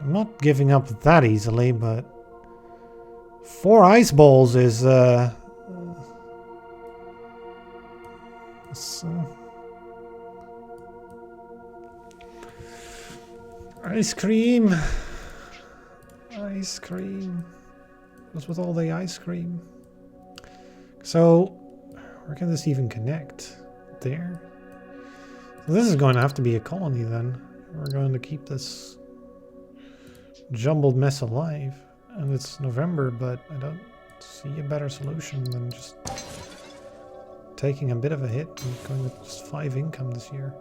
I'm not giving up that easily, but 4 ice balls is ice cream. Ice cream. What's with all the ice cream? So, where can this even connect? There. So this is going to have to be a colony then. We're going to keep this jumbled mess alive. And it's November, but I don't see a better solution than just taking a bit of a hit and going with just 5 income this year.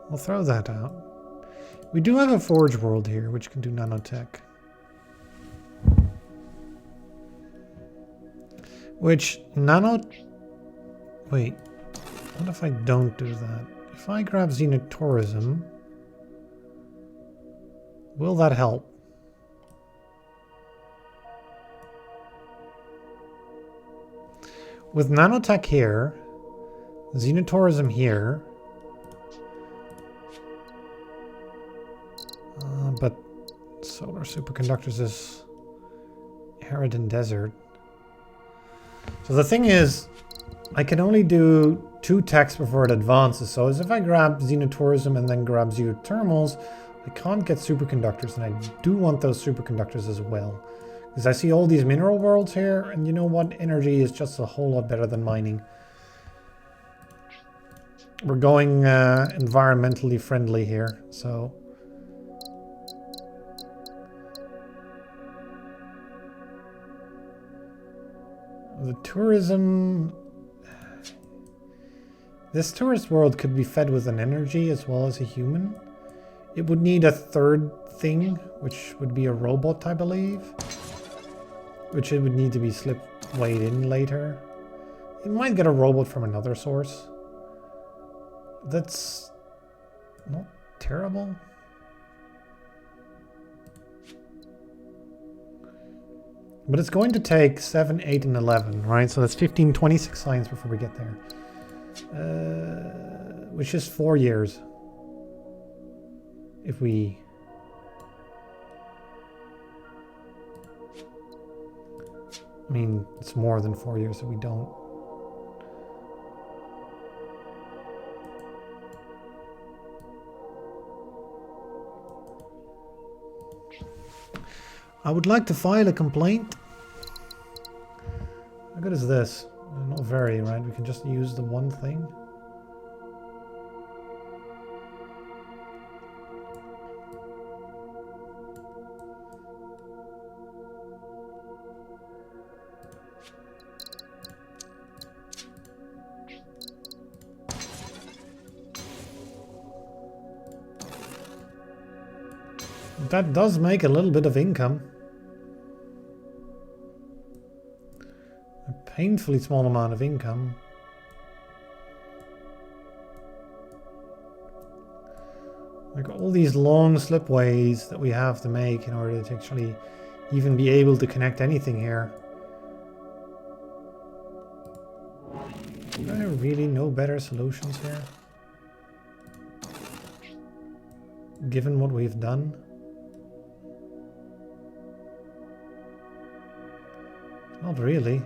I'll throw that out. We do have a Forge World here, which can do nanotech. Which, Wait, what if I don't do that? If I grab Xenotourism, will that help? With nanotech here, Xenotourism here, but solar superconductors is Harridan Desert. So the thing is, I can only do 2 techs before it advances. So as if I grab Xenotourism and then grab Geothermals, I can't get superconductors, and I do want those superconductors as well. Because I see all these mineral worlds here, and you know what? Energy is just a whole lot better than mining. We're going environmentally friendly here, so... The tourism... This tourist world could be fed with an energy as well as a human. It would need a 3rd thing, which would be a robot, I believe. Which it would need to be slipwayed in later. It might get a robot from another source. That's not terrible. But it's going to take 7, 8, and 11, right? So that's 15, 26 science before we get there. Which is 4 years. If we... I mean, it's more than 4 years if we don't. I would like to file a complaint. How good is this? Not very, right? We can just use the one thing. That does make a little bit of income. A painfully small amount of income. Like all these long slipways that we have to make in order to actually even be able to connect anything here. Are there really no better solutions here? Given what we've done? Not really.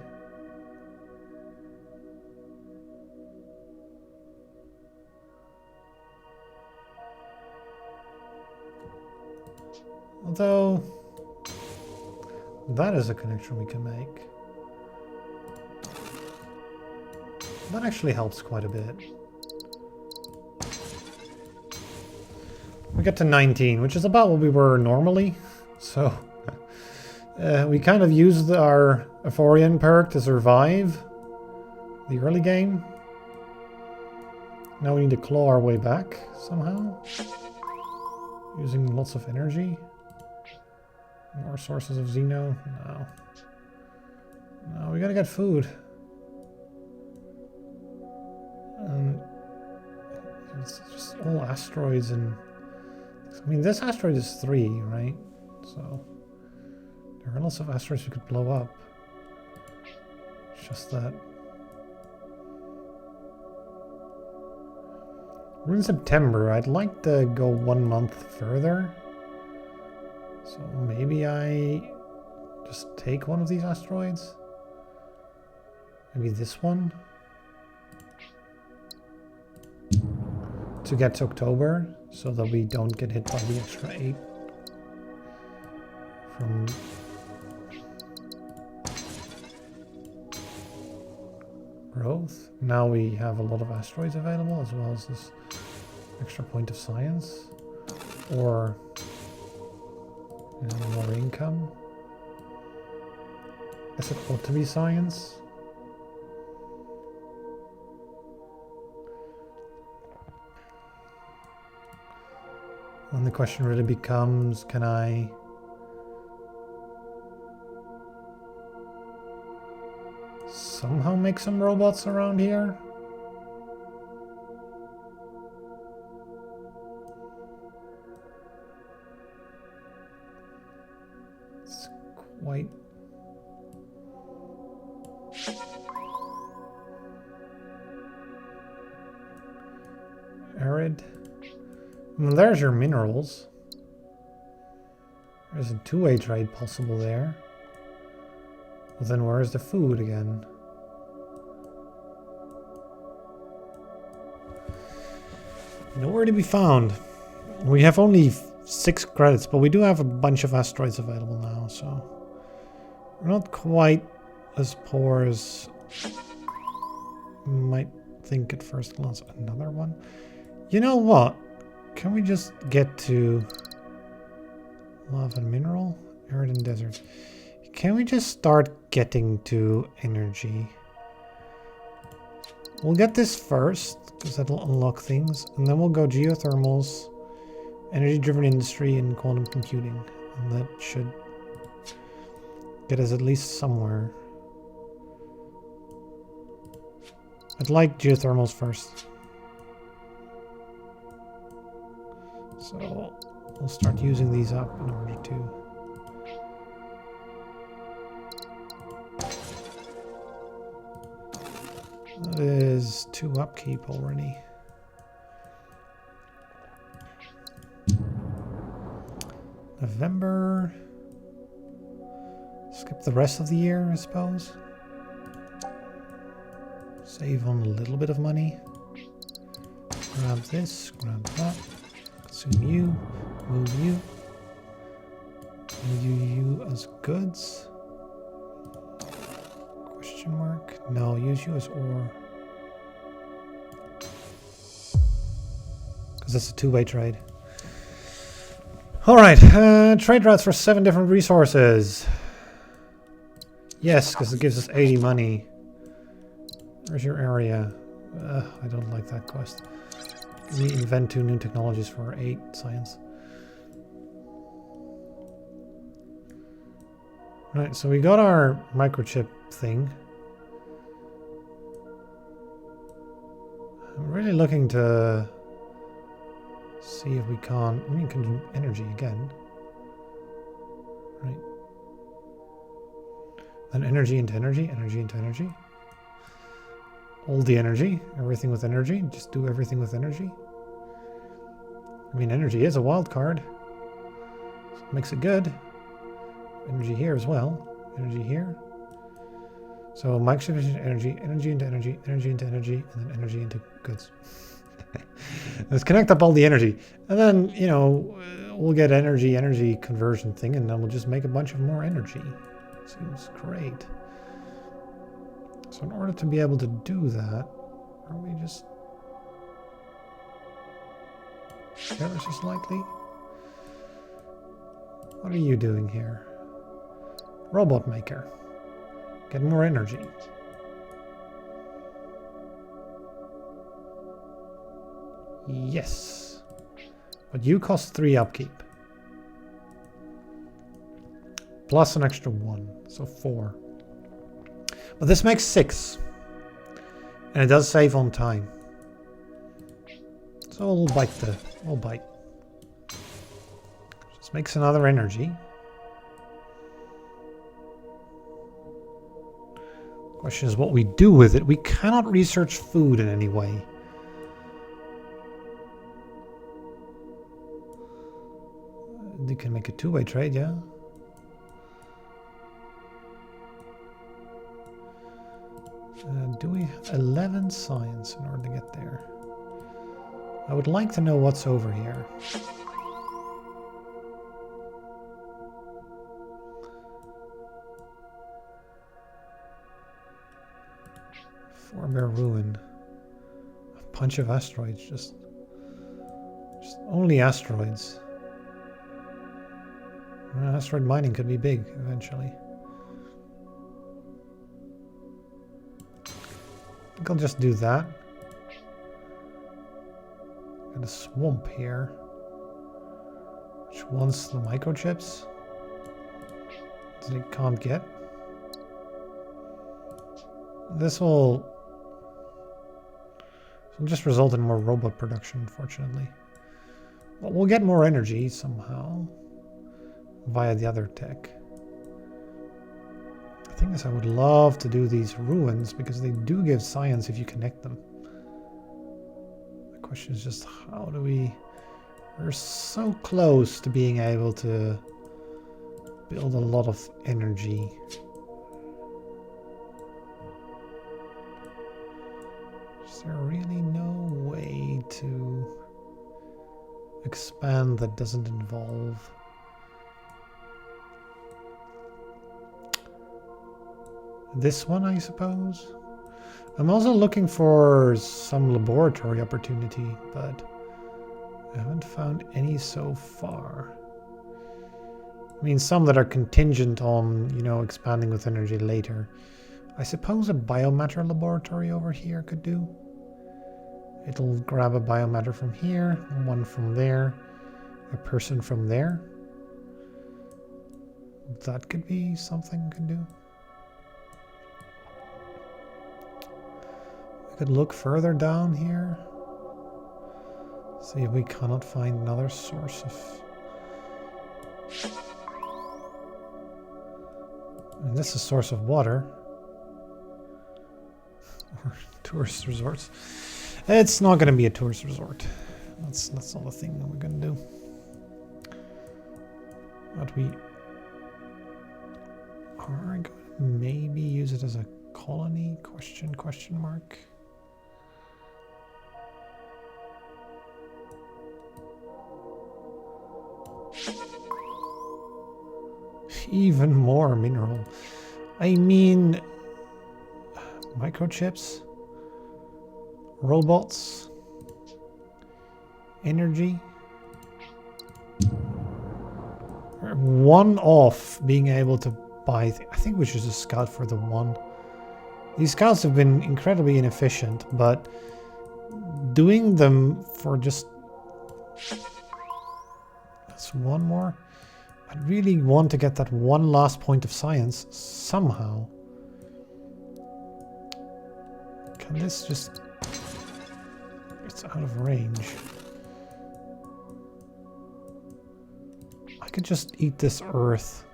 Although, that is a connection we can make. That actually helps quite a bit. We get to 19, which is about what we were normally. So, we kind of used our Euphorian perk to survive the early game. Now we need to claw our way back somehow. Using lots of energy. More sources of Xeno? No. No, we gotta get food. And it's just all asteroids and... I mean, this asteroid is 3, right? So... there are lots of asteroids we could blow up. It's just that... we're in September. I'd like to go 1 month further. So maybe I just take one of these asteroids. Maybe this one. To get to October, so that we don't get hit by the extra 8 from growth. Now we have a lot of asteroids available, as well as this extra point of science. Or more income. I guess it ought to be science. And the question really becomes, can I somehow make some robots around here? It's quite... arid. Well, there's your minerals. There's a two-way trade possible there. Well, then where's the food again? Nowhere to be found. We have only 6 credits, but we do have a bunch of asteroids available now, so we're not quite as poor as you might think at first glance. Another one? You know what? Can we just get to lava and mineral? Arid and desert. Can we just start getting to energy? We'll get this first, because that'll unlock things. And then we'll go geothermals, energy-driven industry, and quantum computing. And that should get us at least somewhere. I'd like geothermals first. So we'll start using these up in order to... that is 2 upkeep already. November. Skip the rest of the year, I suppose. Save on a little bit of money. Grab this, grab that. Consume you, move you. Use you as goods. Question mark. No, use you as ore. Because it's a two-way trade. Alright, trade routes for 7 different resources. Yes, because it gives us 80 money. Where's your area? I don't like that quest. We invent 2 new technologies for 8 science. Right, so we got our microchip thing. I'm really looking to See if we can. I mean, we can do energy again. Right. Then energy into energy, energy into energy. All the energy, everything with energy. Just do everything with energy. I mean, energy is a wild card. So it makes it good. Energy here as well. Energy here. So microchip energy, energy into energy, energy into energy, and then energy into goods. Let's connect up all the energy. And then, you know, we'll get energy conversion thing, and then we'll just make a bunch of more energy. Seems great. So in order to be able to do that, are we just ever so slightly? What are you doing here? Robot maker. Get more energy. Yes. But you cost 3 upkeep. Plus an extra 1. So 4. But this makes 6. And it does save on time. So we'll bite the... We'll bite. Just makes another energy. Question is what we do with it. We cannot research food in any way. You can make a two-way trade, yeah. Do we have 11 science in order to get there? I would like to know what's over here. Four-bear ruin. A bunch of asteroids, just only asteroids. Asteroid mining could be big eventually. I think I'll just do that. Got a swamp here, which wants the microchips that it can't get. This will just result in more robot production, unfortunately. But we'll get more energy somehow via the other tech. The thing is, I would love to do these ruins because they do give science if you connect them. The question is just how do we... We're so close to being able to build a lot of energy. Is there really no way to expand that doesn't involve... this one, I suppose? I'm also looking for some laboratory opportunity, but I haven't found any so far. I mean, some that are contingent on, you know, expanding with energy later. I suppose a biomatter laboratory over here could do. It'll grab a biomatter from here, one from there, a person from there. That could be something we can do. We could look further down here. See if we cannot find another source of... And this is a source of water. Or tourist resorts. It's not going to be a tourist resort. That's not a thing that we're going to do. But we are going to maybe use it as a colony? Question mark. Even more mineral. I mean, microchips, robots, energy. We're one off being able to buy. I think we should just scout for the one. These scouts have been incredibly inefficient, but doing them for just... That's one more. I really want to get that one last point of science somehow. Can this just... It's out of range. could just eat this earth.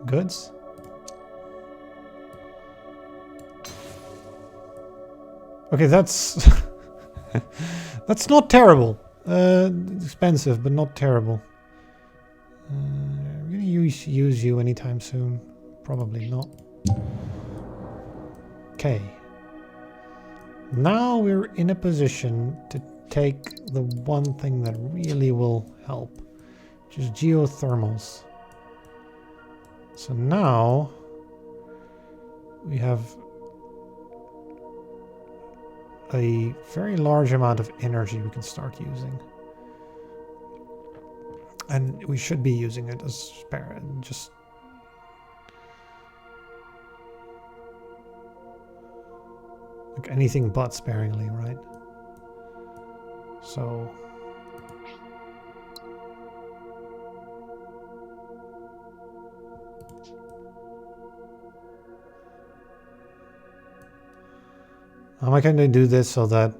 Goods. Okay, that's that's not terrible. Expensive, but not terrible. I'm gonna use you anytime soon. Probably not. Okay. Now we're in a position to take the one thing that really will help, which is geothermals. So now we have a very large amount of energy we can start using. And we should be using it as spare, just like anything but sparingly, right? So how am I going to do this so that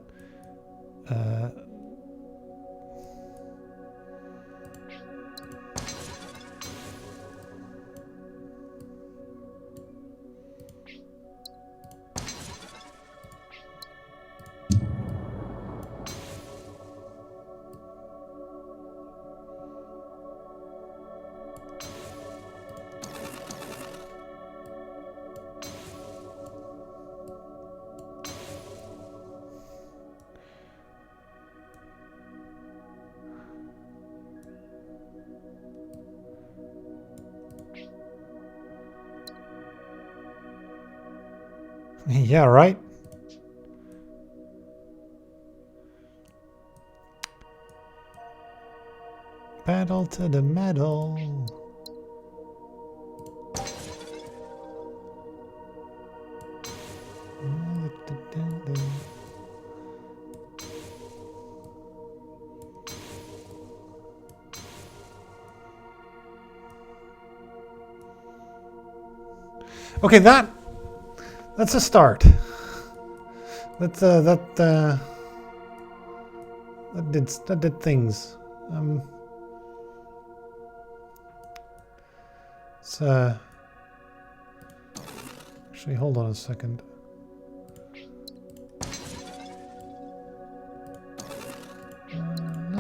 yeah, right? Pedal to the metal. Okay, that's a start. That did things. Actually, hold on a second. No.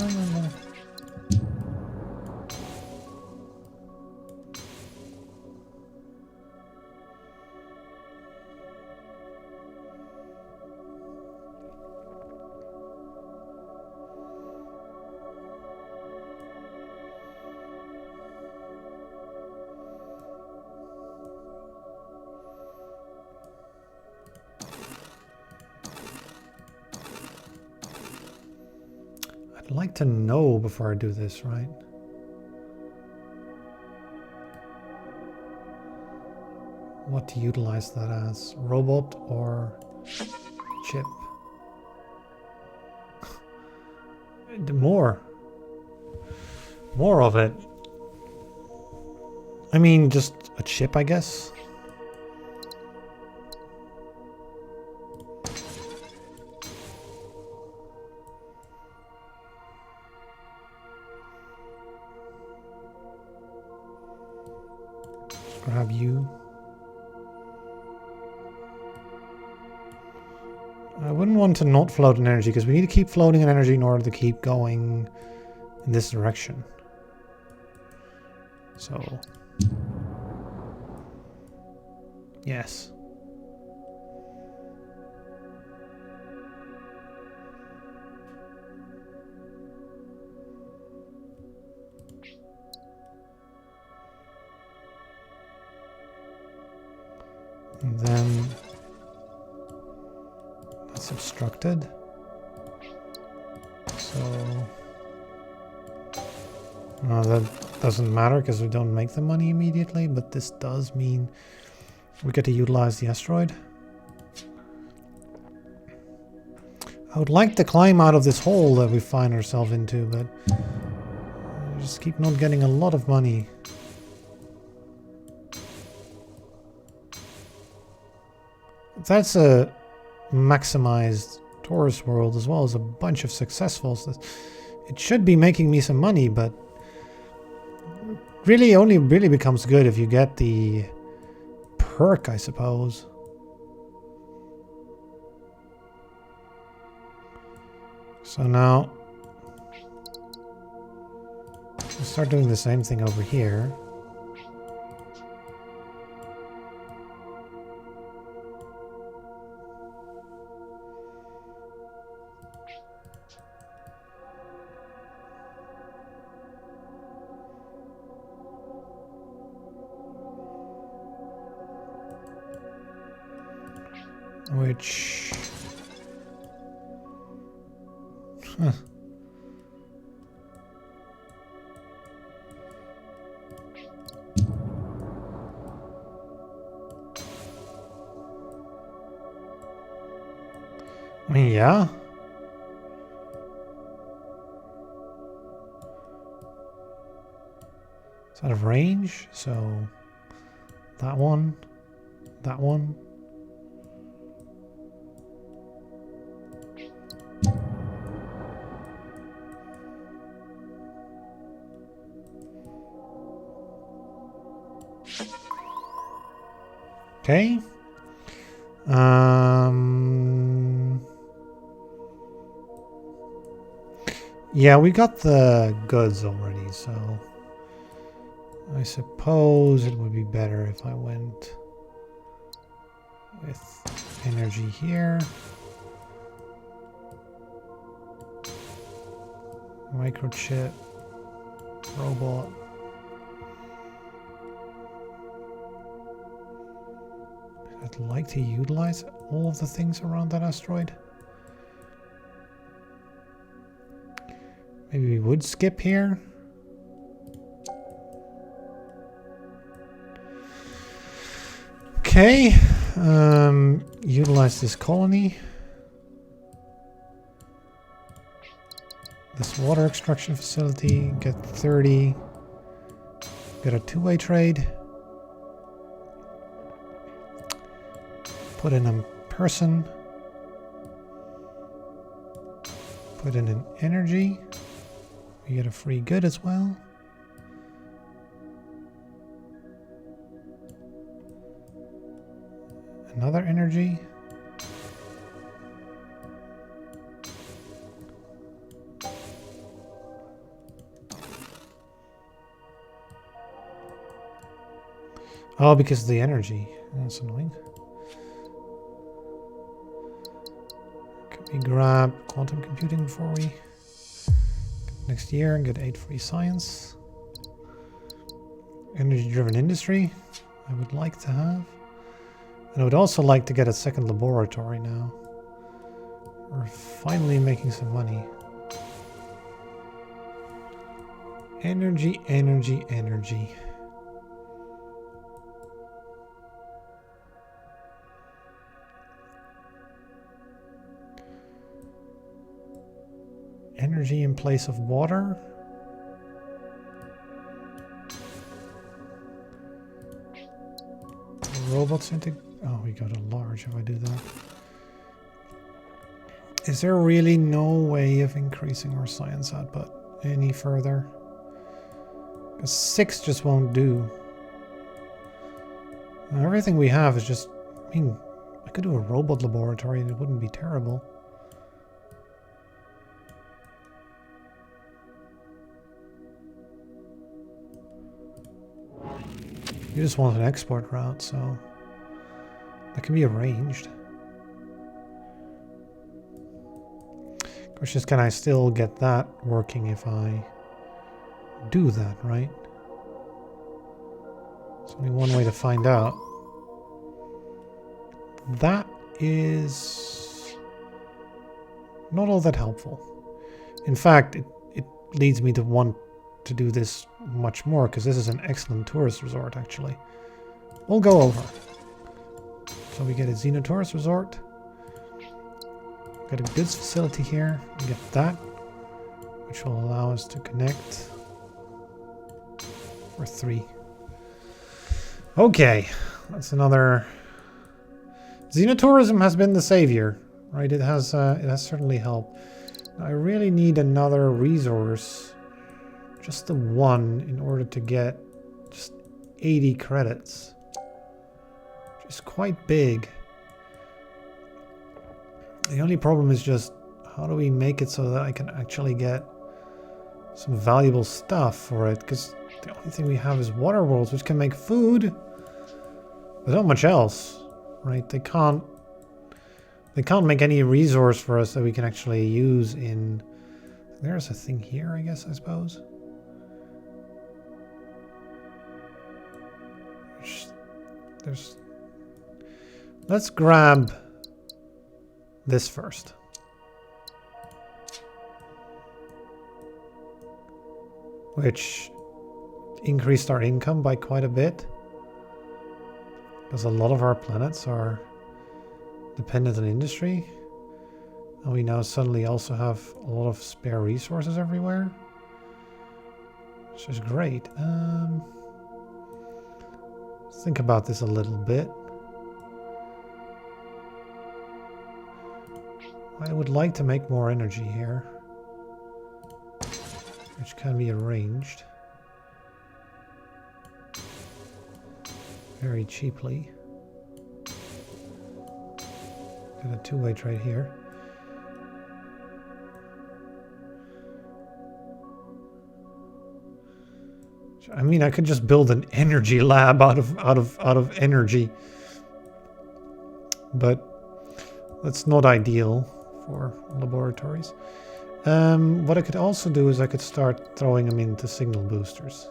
I'd like to know before I do this, right? What to utilize that as. Robot or chip? More of it. I mean, just a chip, I guess. Just grab you. I wouldn't want to not float in energy because we need to keep floating in energy in order to keep going in this direction. So, yes. And then that's obstructed. So that doesn't matter because we don't make the money immediately, but this does mean we get to utilize the asteroid. I would like to climb out of this hole that we find ourselves into, but I just keep not getting a lot of money. That's a maximized tourist world, as well as a bunch of successfuls. It should be making me some money, but really only really becomes good if you get the perk, I suppose. So now we'll start doing the same thing over here. Which... Huh. I mean, yeah. It's out of range, so that one, that one. Okay. Yeah, we got the goods already, so I suppose it would be better if I went with energy here. Microchip, robot. I'd like to utilize all of the things around that asteroid. Maybe we would skip here. Okay. Utilize this colony. This water extraction facility. Get 30. Get a two-way trade. Put in a person. Put in an energy. We get a free good as well. Another energy. Oh, because of the energy. That's annoying. Can we grab quantum computing before we... next year and get 8 free science. Energy-driven industry, I would like to have. And I would also like to get a second laboratory now. We're finally making some money. Energy, energy, energy. Energy in place of water. Robots into... Oh, we got a large if I do that. Is there really no way of increasing our science output any further? Because 6 just won't do. Now, everything we have is just... I mean, I could do a robot laboratory and it wouldn't be terrible. You just want an export route, so that can be arranged. Of course, just can I still get that working if I do that, right? There's only one way to find out. That is not all that helpful. In fact, it leads me to want to do this much more, because this is an excellent tourist resort, actually. We'll go over. So we get a Xenotourist resort. Got a goods facility here. We get that, which will allow us to connect for 3. Okay, that's another... Xenotourism has been the savior, right? It has certainly helped. Now, I really need another resource, just the one, in order to get just 80 credits, which is quite big. The only problem is just how do we make it so that I can actually get some valuable stuff for it, because the only thing we have is water worlds, which can make food, but not much else, right? They can't make any resource for us that we can actually use in... There's a thing here, I guess, I suppose. There's... Let's grab this first. Which increased our income by quite a bit. Because a lot of our planets are dependent on industry. And we now suddenly also have a lot of spare resources everywhere. Which is great. Let's think about this a little bit. I would like to make more energy here, which can be arranged very cheaply. Got a two-way trade here. I mean, I could just build an energy lab out of energy, but that's not ideal for laboratories. What I could also do is I could start throwing them into signal boosters,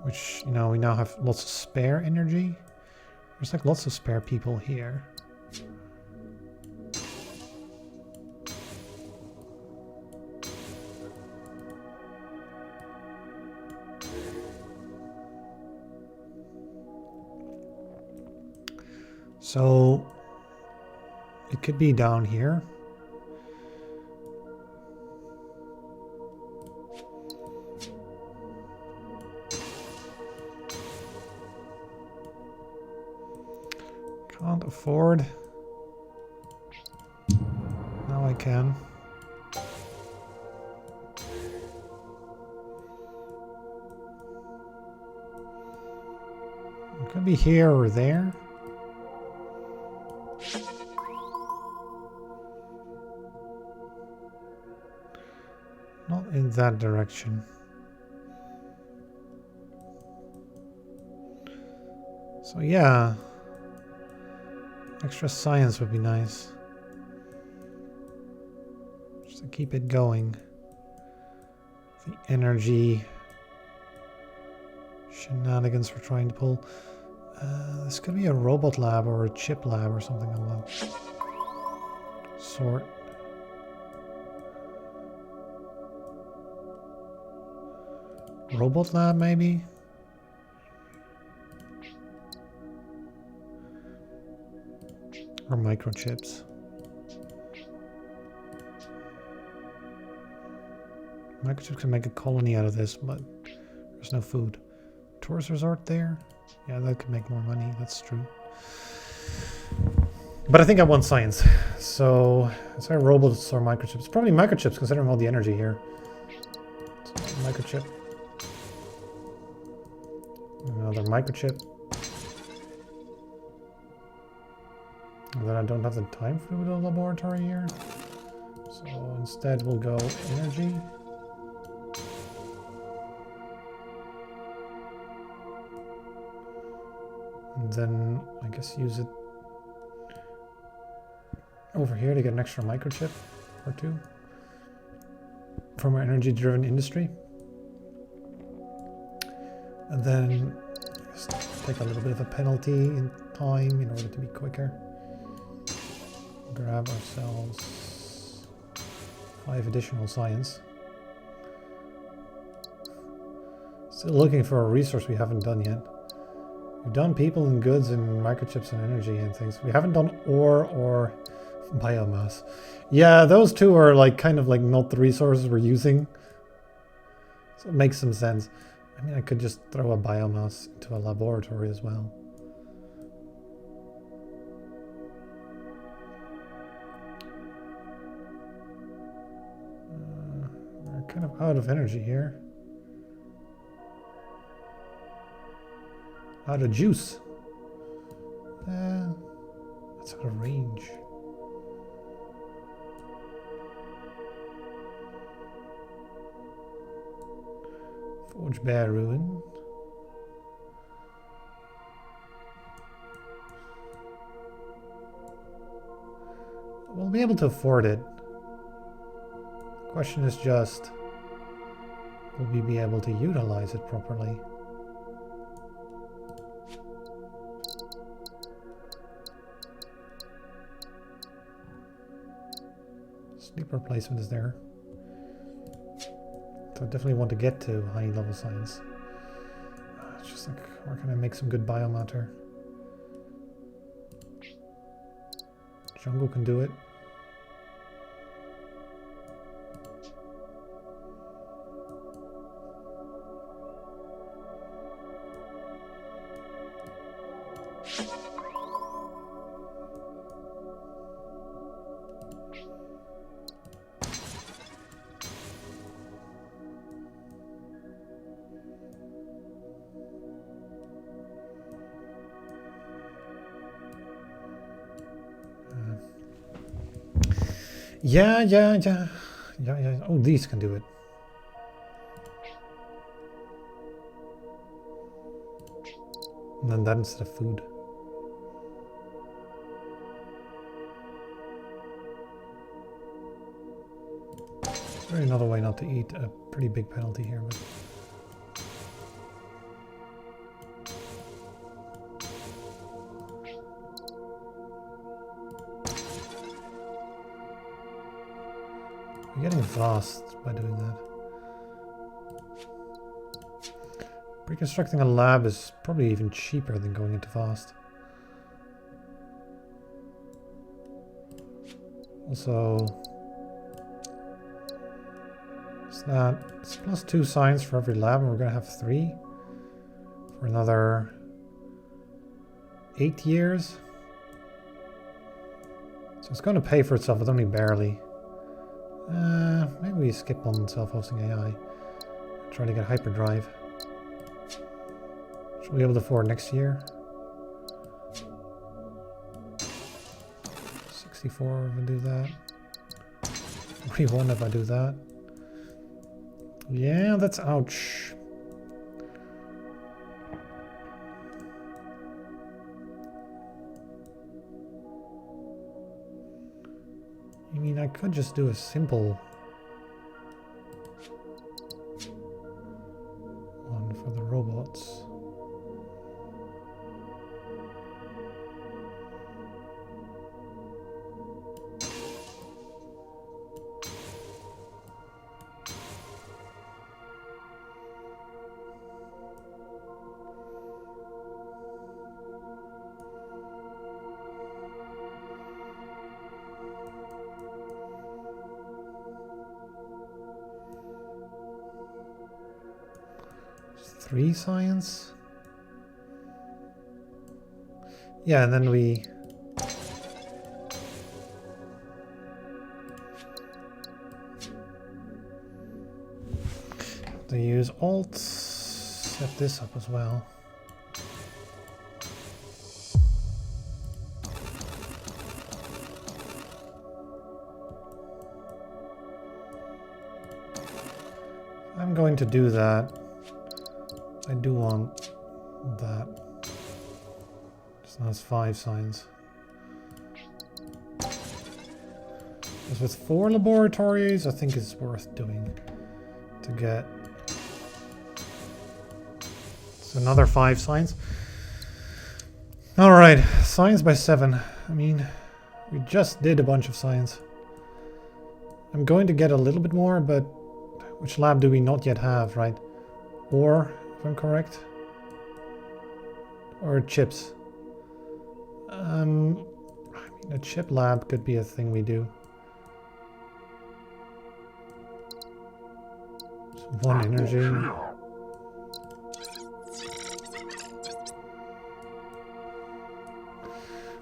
which, you know, we now have lots of spare energy. There's like lots of spare people here. So it could be down here. Can't afford. Now I can. It could be here or there. Not in that direction. So yeah, extra science would be nice. Just to keep it going. The energy shenanigans we're trying to pull. This could be a robot lab or a chip lab or something of that sort. Robot lab, maybe? Or microchips. Microchips can make a colony out of this, but there's no food. Tourist resort there? Yeah, that could make more money, that's true. But I think I want science. So, is there robots or microchips? Probably microchips, considering all the energy here. So, microchip. Another microchip. And then I don't have the time for the laboratory here. So instead we'll go energy. And then I guess use it over here to get an extra microchip or two from our energy driven industry. And then just take a little bit of a penalty in time in order to be quicker. Grab ourselves 5 additional science. Still looking for a resource we haven't done yet. We've done people and goods and microchips and energy and things. We haven't done ore or biomass. Yeah, those two are like kind of like not the resources we're using. So it makes some sense. I mean, I could just throw a biomass into a laboratory as well. kind of out of energy here. Out of juice. That's out of range. Forge Bear Ruin. We'll be able to afford it. The question is just, will we be able to utilize it properly? Sleeper placement is there. So I definitely want to get to high level science. It's just like, where can I make some good biomatter? Jungle can do it. Yeah. Oh, these can do it. And then that instead of food. There's another way not to eat. A pretty big penalty here, but. We're getting fast by doing that. Reconstructing a lab is probably even cheaper than going into fast. Also, it's +2 science for every lab, and we're going to have 3 for another 8 years. So it's going to pay for itself, but only barely. Maybe we skip on self-hosting AI. Try to get hyperdrive. Should we be able to afford next year? 64 if I do that. 41 if I do that. Yeah, that's ouch. I mean, I could just do a simple one for the robots. Three science? Yeah, and then we... to use alt, set this up as well. I'm going to do that. I do want that. Just now it's 5 signs. Because with 4 laboratories, I think it's worth doing to get. So another 5 signs. All right, science by 7. I mean, we just did a bunch of science. I'm going to get a little bit more, but which lab do we not yet have, right? Or, if I'm correct, or chips. I mean, a chip lab could be a thing we do. So 1 energy.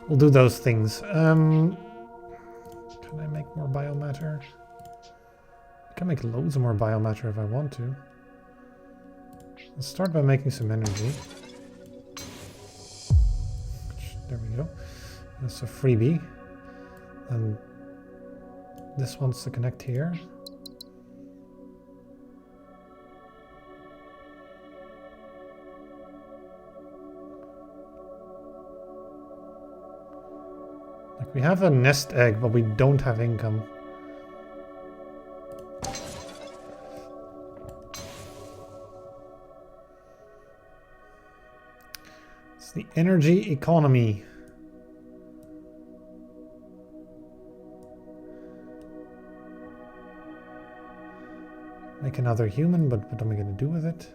We'll do those things. Can I make more biomatter? can make loads more biomatter if I want to. Let's start by making some energy. There we go. That's a freebie. And this wants to connect here. Like we have a nest egg, but we don't have income. It's the energy economy. Make another human, but what am I going to do with it?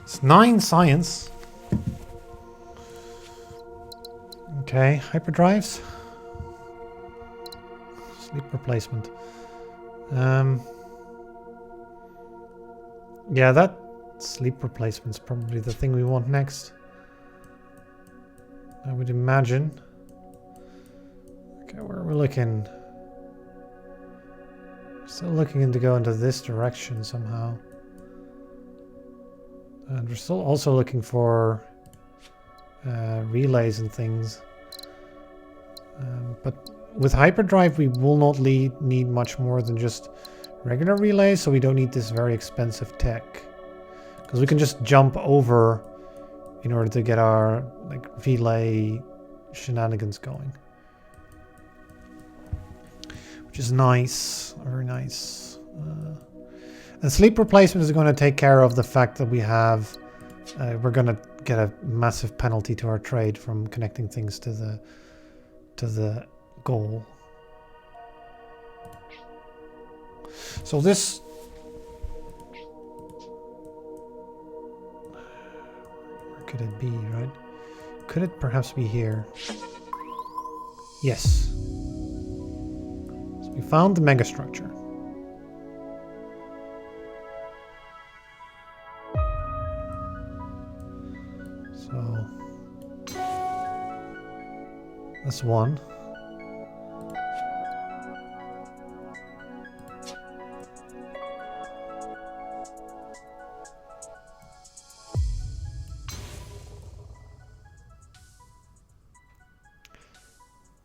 It's 9 science. Okay, hyperdrives. Sleep replacement. Yeah, that sleep replacement's probably the thing we want next. I would imagine. Okay, where are we looking? Still looking to go into this direction somehow. And we're still also looking for relays and things. But with hyperdrive we will not need much more than just regular relays, so we don't need this very expensive tech. Because we can just jump over in order to get our like relay shenanigans going. Which is nice, very nice. And sleep replacement is going to take care of the fact that we have, we're going to get a massive penalty to our trade from connecting things to the goal. So this, where could it be, right? Could it perhaps be here? Yes. So we found the megastructure. So that's one.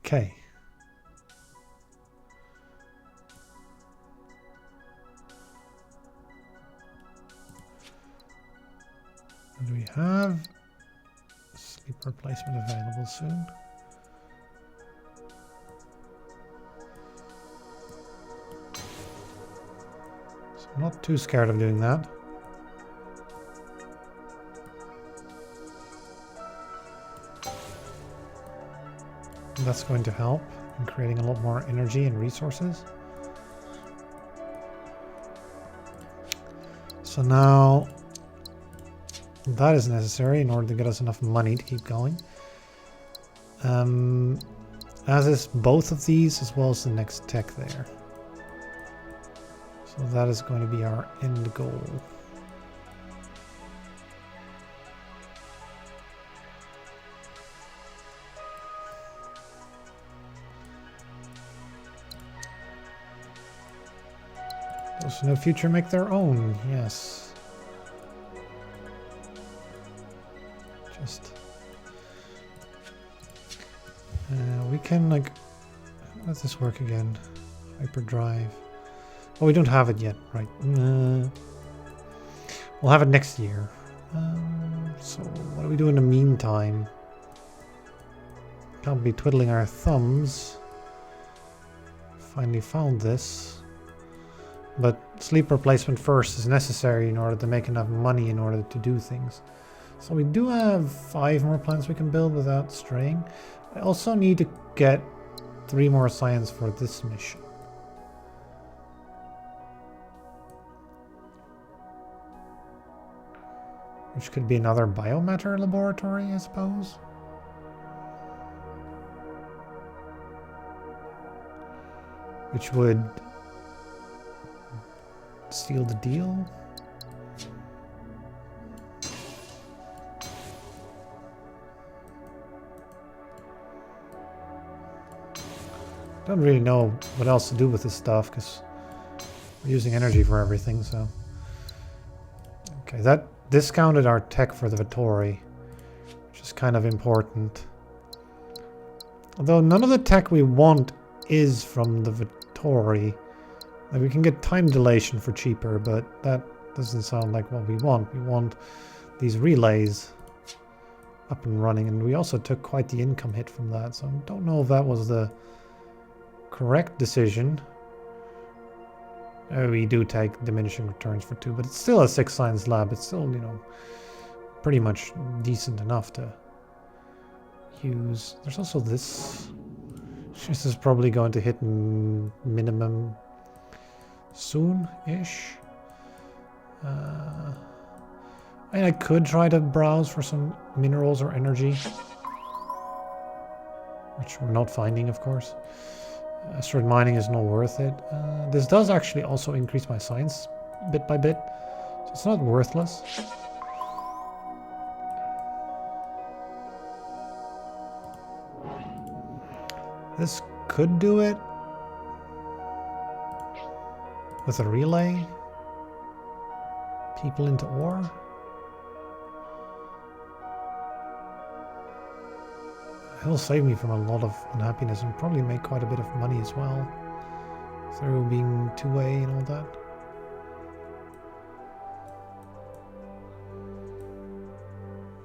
Okay. And we have sleep replacement available soon. So I'm not too scared of doing that. That's going to help in creating a lot more energy and resources. So now that is necessary in order to get us enough money to keep going. As is both of these, as well as the next tech there. So that is going to be our end goal. Those in the future make their own, yes. Just we can like, how does this work again? Hyperdrive. Oh, we don't have it yet, right? We'll have it next year. So what do we do in the meantime? Can't be twiddling our thumbs. Finally found this. But sleep replacement first is necessary in order to make enough money in order to do things. So we do have 5 more plants we can build without straying. I also need to get 3 more science for this mission. Which could be another biomatter laboratory, I suppose. which would seal the deal. Don't really know what else to do with this stuff because we're using energy for everything, so. Okay, that discounted our tech for the Vittori, which is kind of important. Although none of the tech we want is from the Vittori. Like we can get time dilation for cheaper, but that doesn't sound like what we want. We want these relays up and running, and we also took quite the income hit from that, so I don't know if that was the correct decision. We do take diminishing returns for 2, but it's still a 6 science lab. It's still, you know, pretty much decent enough to use. There's also this. This is probably going to hit minimum soon-ish. I could try to browse for some minerals or energy, which we're not finding, of course. Asteroid mining is not worth it. This does actually also increase my science bit by bit, so it's not worthless. This could do it with a relay. People into ore. It'll save me from a lot of unhappiness and probably make quite a bit of money as well through being two-way and all that.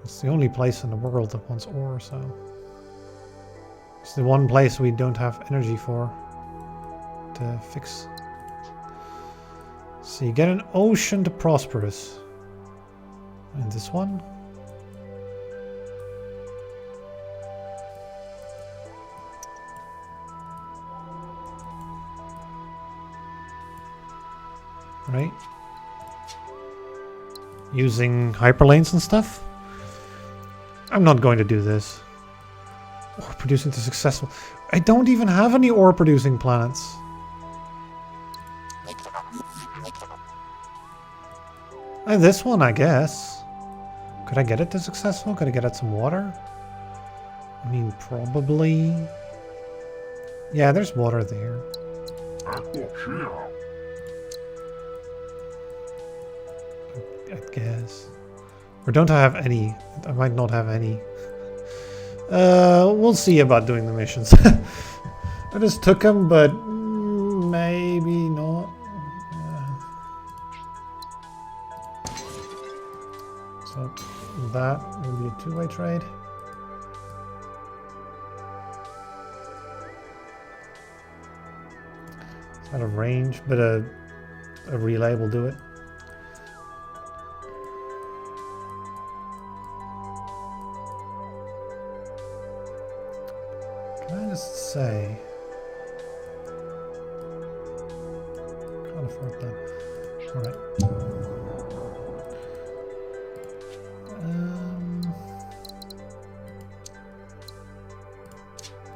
It's the only place in the world that wants ore, so it's the one place we don't have energy for to fix. So you get an ocean to prosperous. And this one? Right? Using hyperlanes and stuff? I'm not going to do this. Ore producing to successful. I don't even have any ore producing planets. This one, I guess. Could I get it to successful? Could I get it some water? I mean, probably. Yeah, there's water there. I guess. Or don't I have any? I might not have any. We'll see about doing the missions. I just took them, but maybe not. So that will be a two-way trade. It's out of range, but a relay will do it. Can I just say? Can't afford that. All right.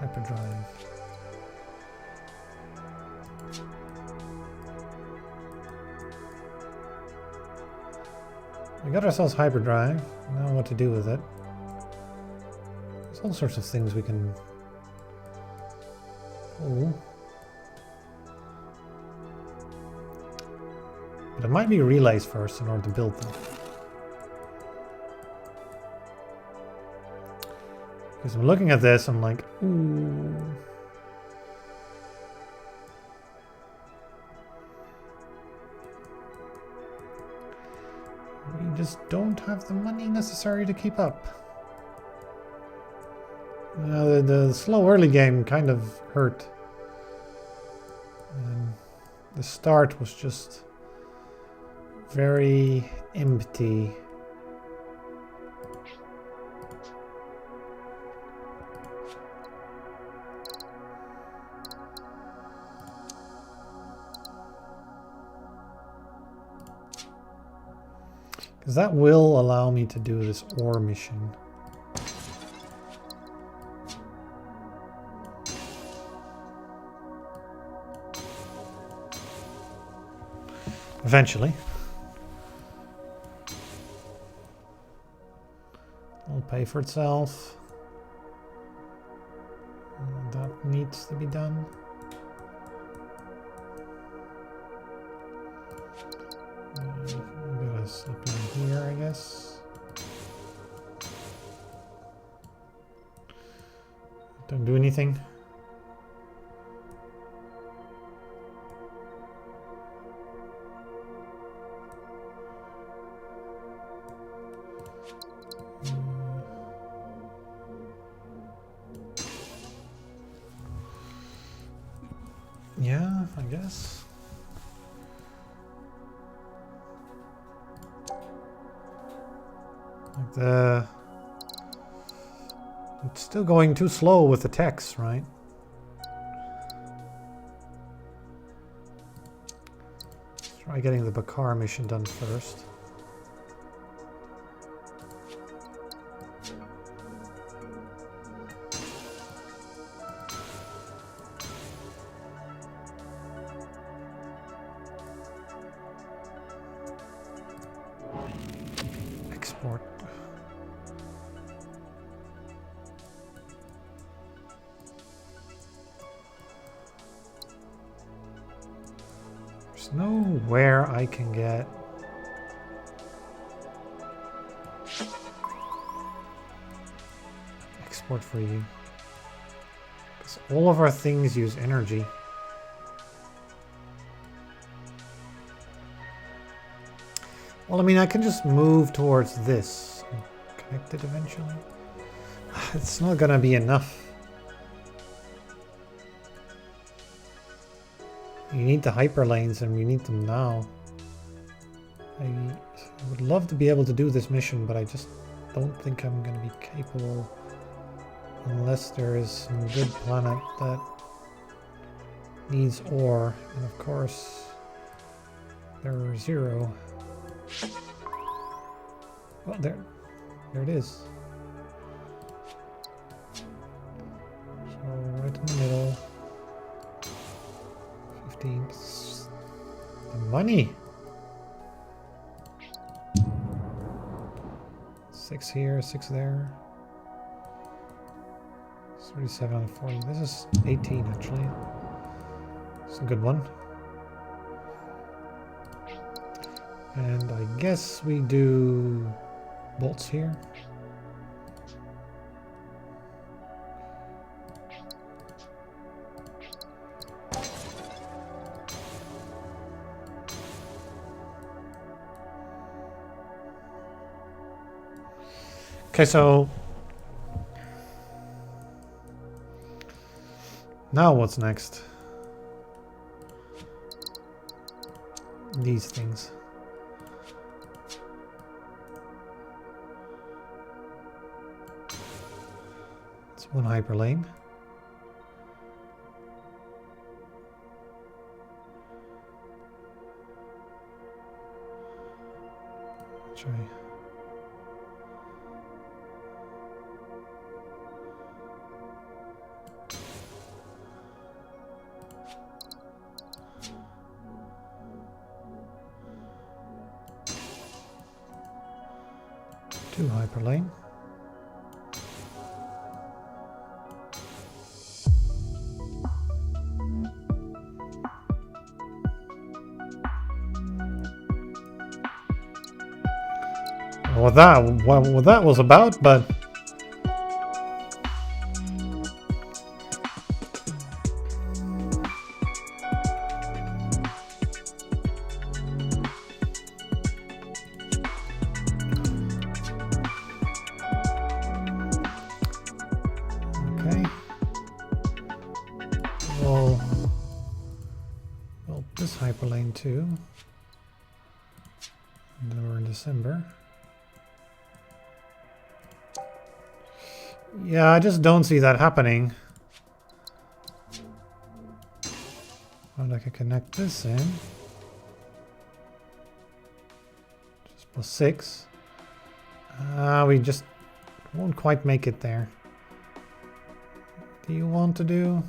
Hyperdrive. We got ourselves hyperdrive. Now what to do with it? There's all sorts of things we can. Oh. But it might be relays first in order to build them. Because I'm looking at this, I'm like, ooh. We just don't have the money necessary to keep up. The slow early game kind of hurt. The start was just very empty. Because that will allow me to do this ore mission. Eventually. It'll pay for itself. That needs to be done. I'm gonna slip in here, I guess. Don't do anything. Yeah, I guess. Like it's still going too slow with the text, right? Let's try getting the Bakar mission done first. Export. There's nowhere I can get export for you. Because all of our things use energy. Well, I mean, I can just move towards this and connect it eventually. It's not gonna be enough. You need the hyperlanes and we need them now. I would love to be able to do this mission, but I just don't think I'm gonna be capable unless there is some good planet that needs ore. And of course, there are 0. Well, there it is. So right in the middle. 15. The money. 6 here, 6 there. 37 and 40. This is 18 actually. It's a good one. And I guess we do bolts here. Okay, so now what's next? These things. It's one hyperlane. Try. Two hyperlane. What that was about, but okay. Well, this hyperlane too. And then we're in December. Yeah, I just don't see that happening. And I can connect this in. Just plus 6. We just won't quite make it there. Do you want to do?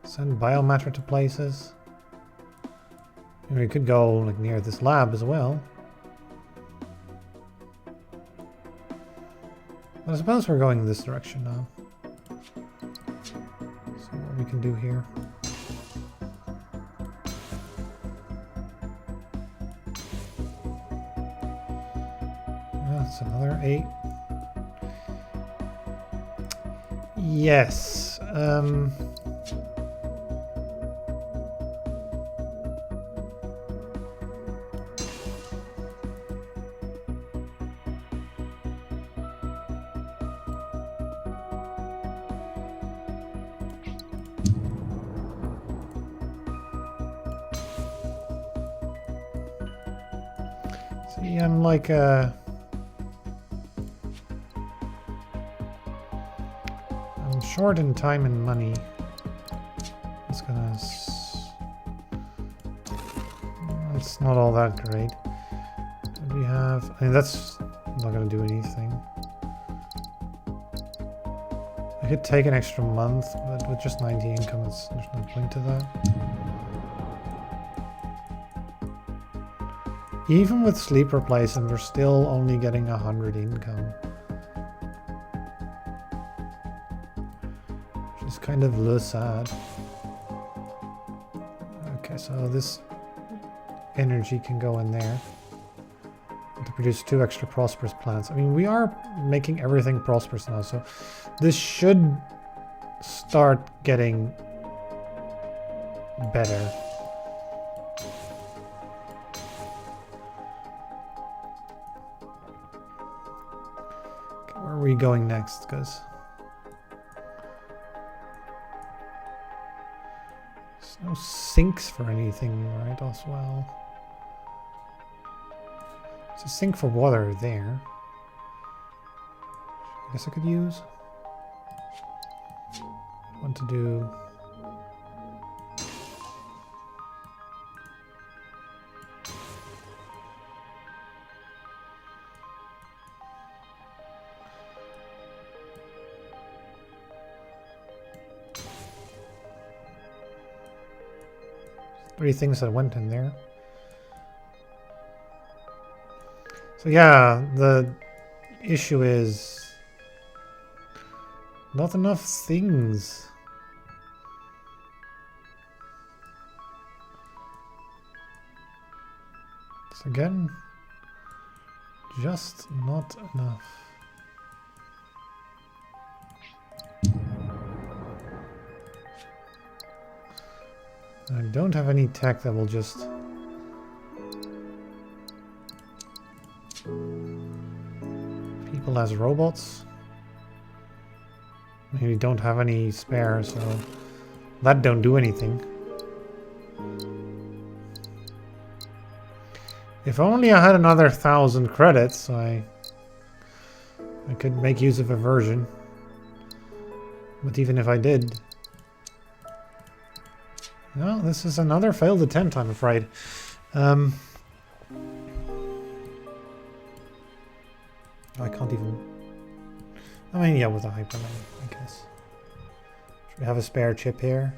Send biomatter to places? We could go like near this lab as well. But I suppose we're going in this direction now. See what we can do here. That's another 8. Yes. See, I'm like I'm short in time and money. It's gonna. It's not all that great. What do we have? I mean, that's not gonna do anything. I could take an extra month, but with just 90 income, there's no point to that. Even with sleep replacement, we're still only getting 100 income. Which is kind of le sad. Okay, so this energy can go in there to produce 2 extra prosperous plants. I mean, we are making everything prosperous now, so this should start getting better. Where are we going next? Because there's no sinks for anything, right? As well, there's a sink for water there. I guess I could use. I want to do. Three things that went in there. So yeah, the issue is not enough things. So again, just not enough. I don't have any tech that will just people as robots. Maybe don't have any spare, so that don't do anything. If only I had another 1,000 credits, I could make use of a version. But even if I did. No, this is another failed attempt, I'm afraid. I can't even... I mean, yeah, with a hyperlink, I guess. Should we have a spare chip here?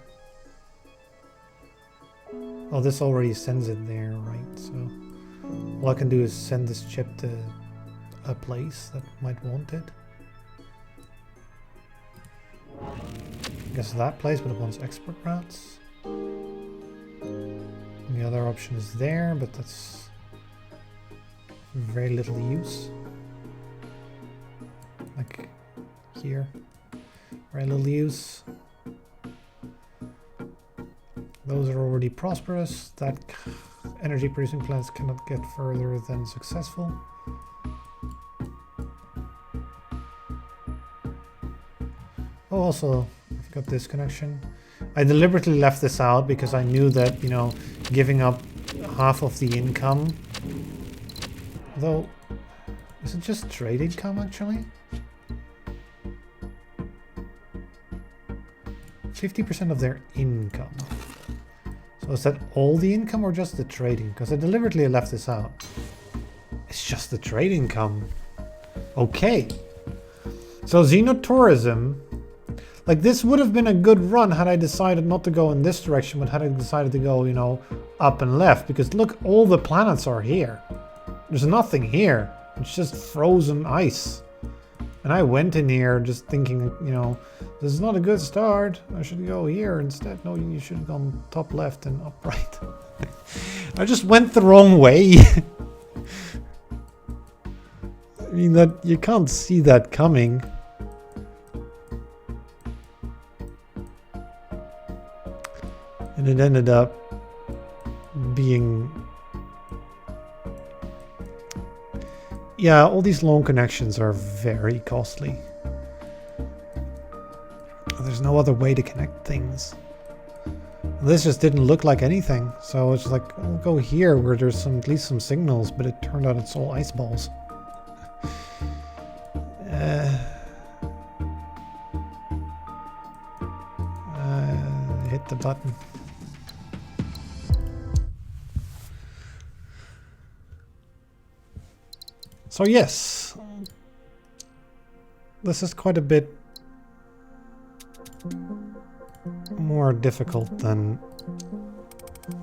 Oh, this already sends it there, right? So all I can do is send this chip to a place that might want it. I guess that place, but it wants export routes. And the other option is there, but that's very little use. Like here, very little use. Those are already prosperous. That energy producing plants cannot get further than successful. Oh, also, I've got this connection. I deliberately left this out because I knew that, you know, giving up half of the income. Though, is it just trade income actually? 50% of their income. So is that all the income or just the trading? Because I deliberately left this out. It's just the trade income. Okay. So xenotourism. Like, this would have been a good run had I decided not to go in this direction, but had I decided to go, you know, up and left. Because look, all the planets are here. There's nothing here. It's just frozen ice. And I went in here just thinking, you know, this is not a good start. I should go here instead. No, you should have gone top left and up right. I just went the wrong way. I mean, that you can't see that coming. And it ended up being... Yeah, all these long connections are very costly. There's no other way to connect things. This just didn't look like anything, so it's like, I'll go here where there's at least some signals, but it turned out it's all ice balls. Hit the button. So yes, this is quite a bit more difficult than...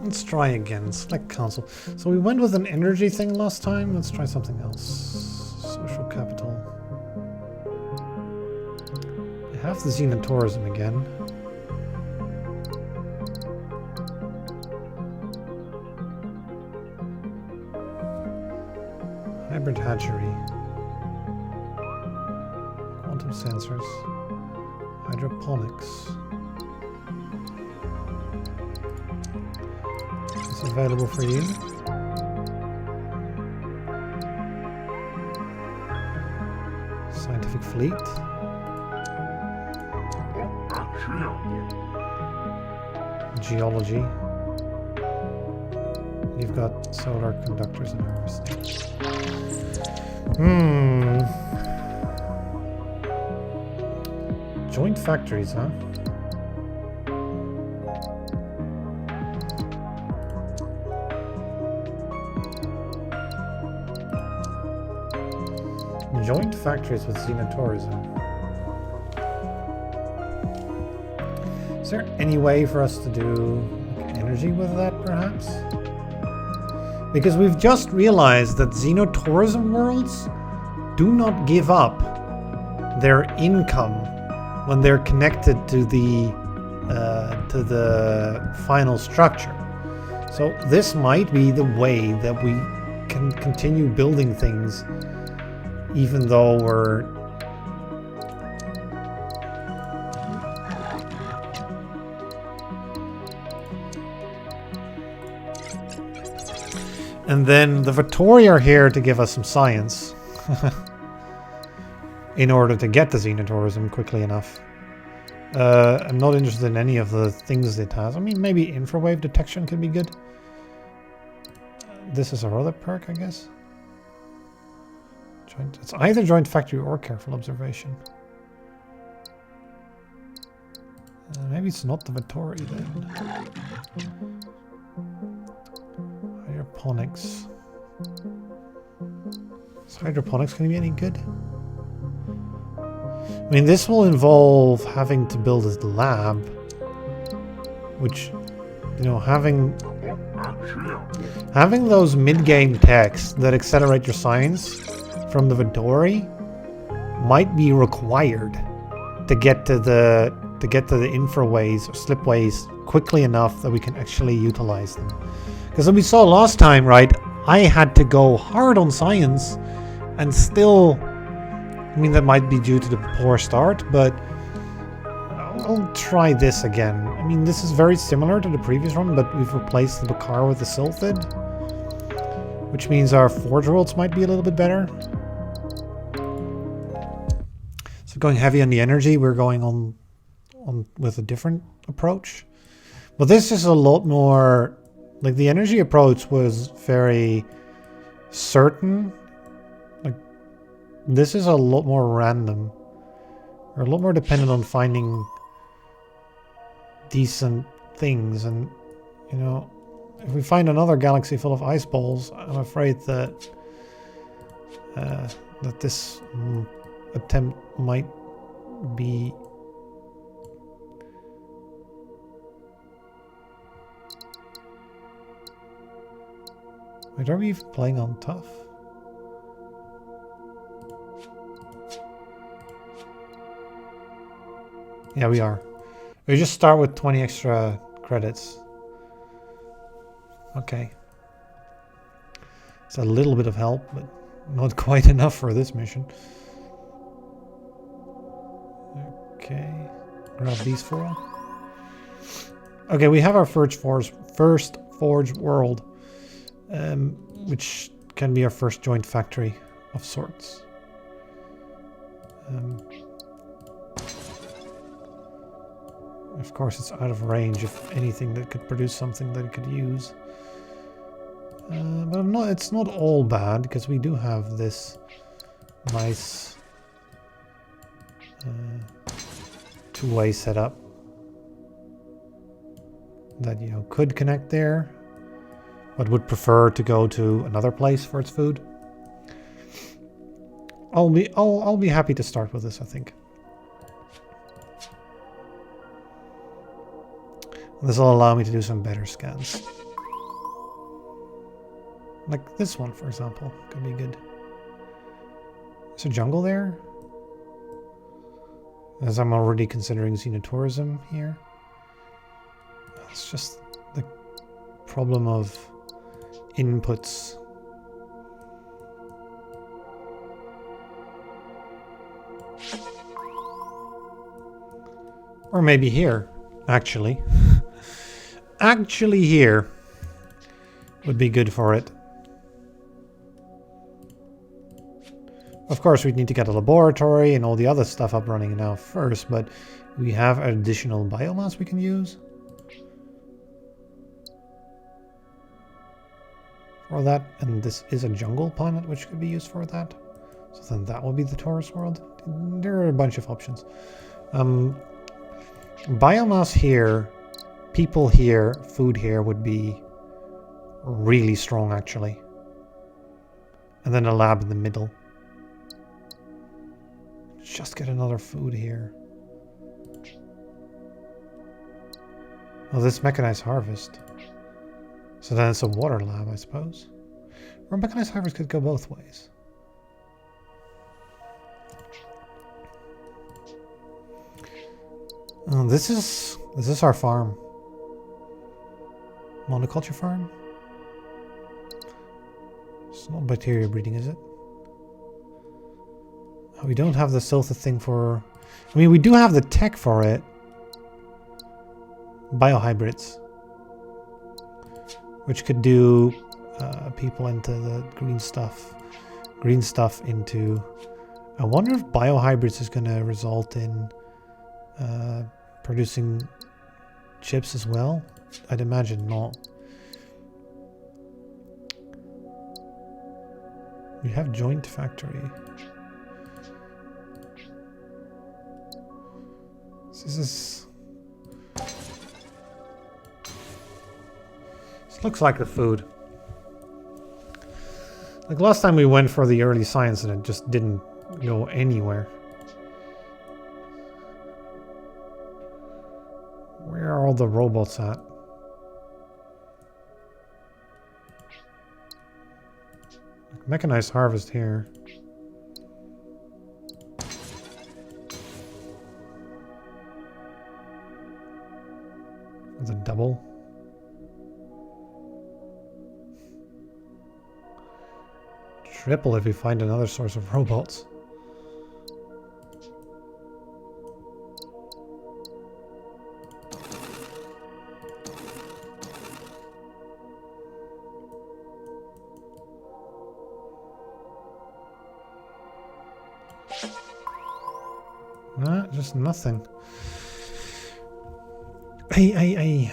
Let's try again. Select console. So we went with an energy thing last time. Let's try something else. Social capital. I have the Xena tourism again. Hybrid hatchery. Quantum sensors. Hydroponics. Is this available for you? Scientific fleet. Geology. You've got solar conductors and harvesting. Joint factories, huh? Joint factories with Xena tourism. Is there any way for us to do like, energy with that, perhaps? Because we've just realized that Xenotourism worlds do not give up their income when they're connected to the final structure. So this might be the way that we can continue building things, even though we're and then the Vittori are here to give us some science in order to get the Xenotourism quickly enough. I'm not interested in any of the things it has. I mean, maybe infrawave detection could be good. This is our other perk, I guess. It's either joint factory or careful observation. Maybe it's not the Vittori then. Hydroponics. Is hydroponics going to be any good? I mean, this will involve having to build a lab, which, you know, having those mid-game techs that accelerate your science from the Vittori might be required to get to the infraways or slipways quickly enough that we can actually utilize them. Because as we saw last time, right, I had to go hard on science and still, I mean, that might be due to the poor start, but I'll try this again. I mean, this is very similar to the previous one, but we've replaced the Bakar with the Sylphid, which means our Forge Worlds might be a little bit better. So going heavy on the energy, we're going on with a different approach. But this is a lot more, like the energy approach was very certain. Like this is a lot more random. We're a lot more dependent on finding decent things, and you know, if we find another galaxy full of ice balls, I'm afraid that that this attempt might be Wait, are we even playing on tough? Yeah, we are. We just start with 20 extra credits. Okay. It's a little bit of help, but not quite enough for this mission. Okay. Grab these four. Okay, we have our first forged world, which can be our first joint factory of sorts. Of course, it's out of range of anything that could produce something that it could use. But it's not all bad, because we do have this nice two-way setup that, you know, could connect there, but would prefer to go to another place for its food. I'll be happy to start with this, I think. This will allow me to do some better scans. Like this one, for example, could be good. Is a jungle there? As I'm already considering xenotourism here. It's just the problem of inputs. Or maybe here, actually. Actually here would be good for it. Of course, we'd need to get a laboratory and all the other stuff up running now first, but we have additional biomass we can use for that, and this is a jungle planet which could be used for that. So then that will be the tourist world. There are a bunch of options. Biomass here, people here, food here would be really strong actually. And then a lab in the middle. Just get another food here. Oh, this mechanized harvest. So then it's a water lab, I suppose. Or mechanized harvest could go both ways. Oh, this is our farm. Monoculture farm? It's not bacteria breeding, is it? We don't have the Siltha thing for... I mean, we do have the tech for it. Biohybrids. Which could do people into the green stuff. Green stuff into... I wonder if biohybrids is going to result in producing chips as well. I'd imagine not. We have joint factory. This looks like the food. Like last time we went for the early science and it just didn't go anywhere. Where are all the robots at? Mechanized harvest here. With a double. Triple if we find another source of robots. Just nothing. Hey.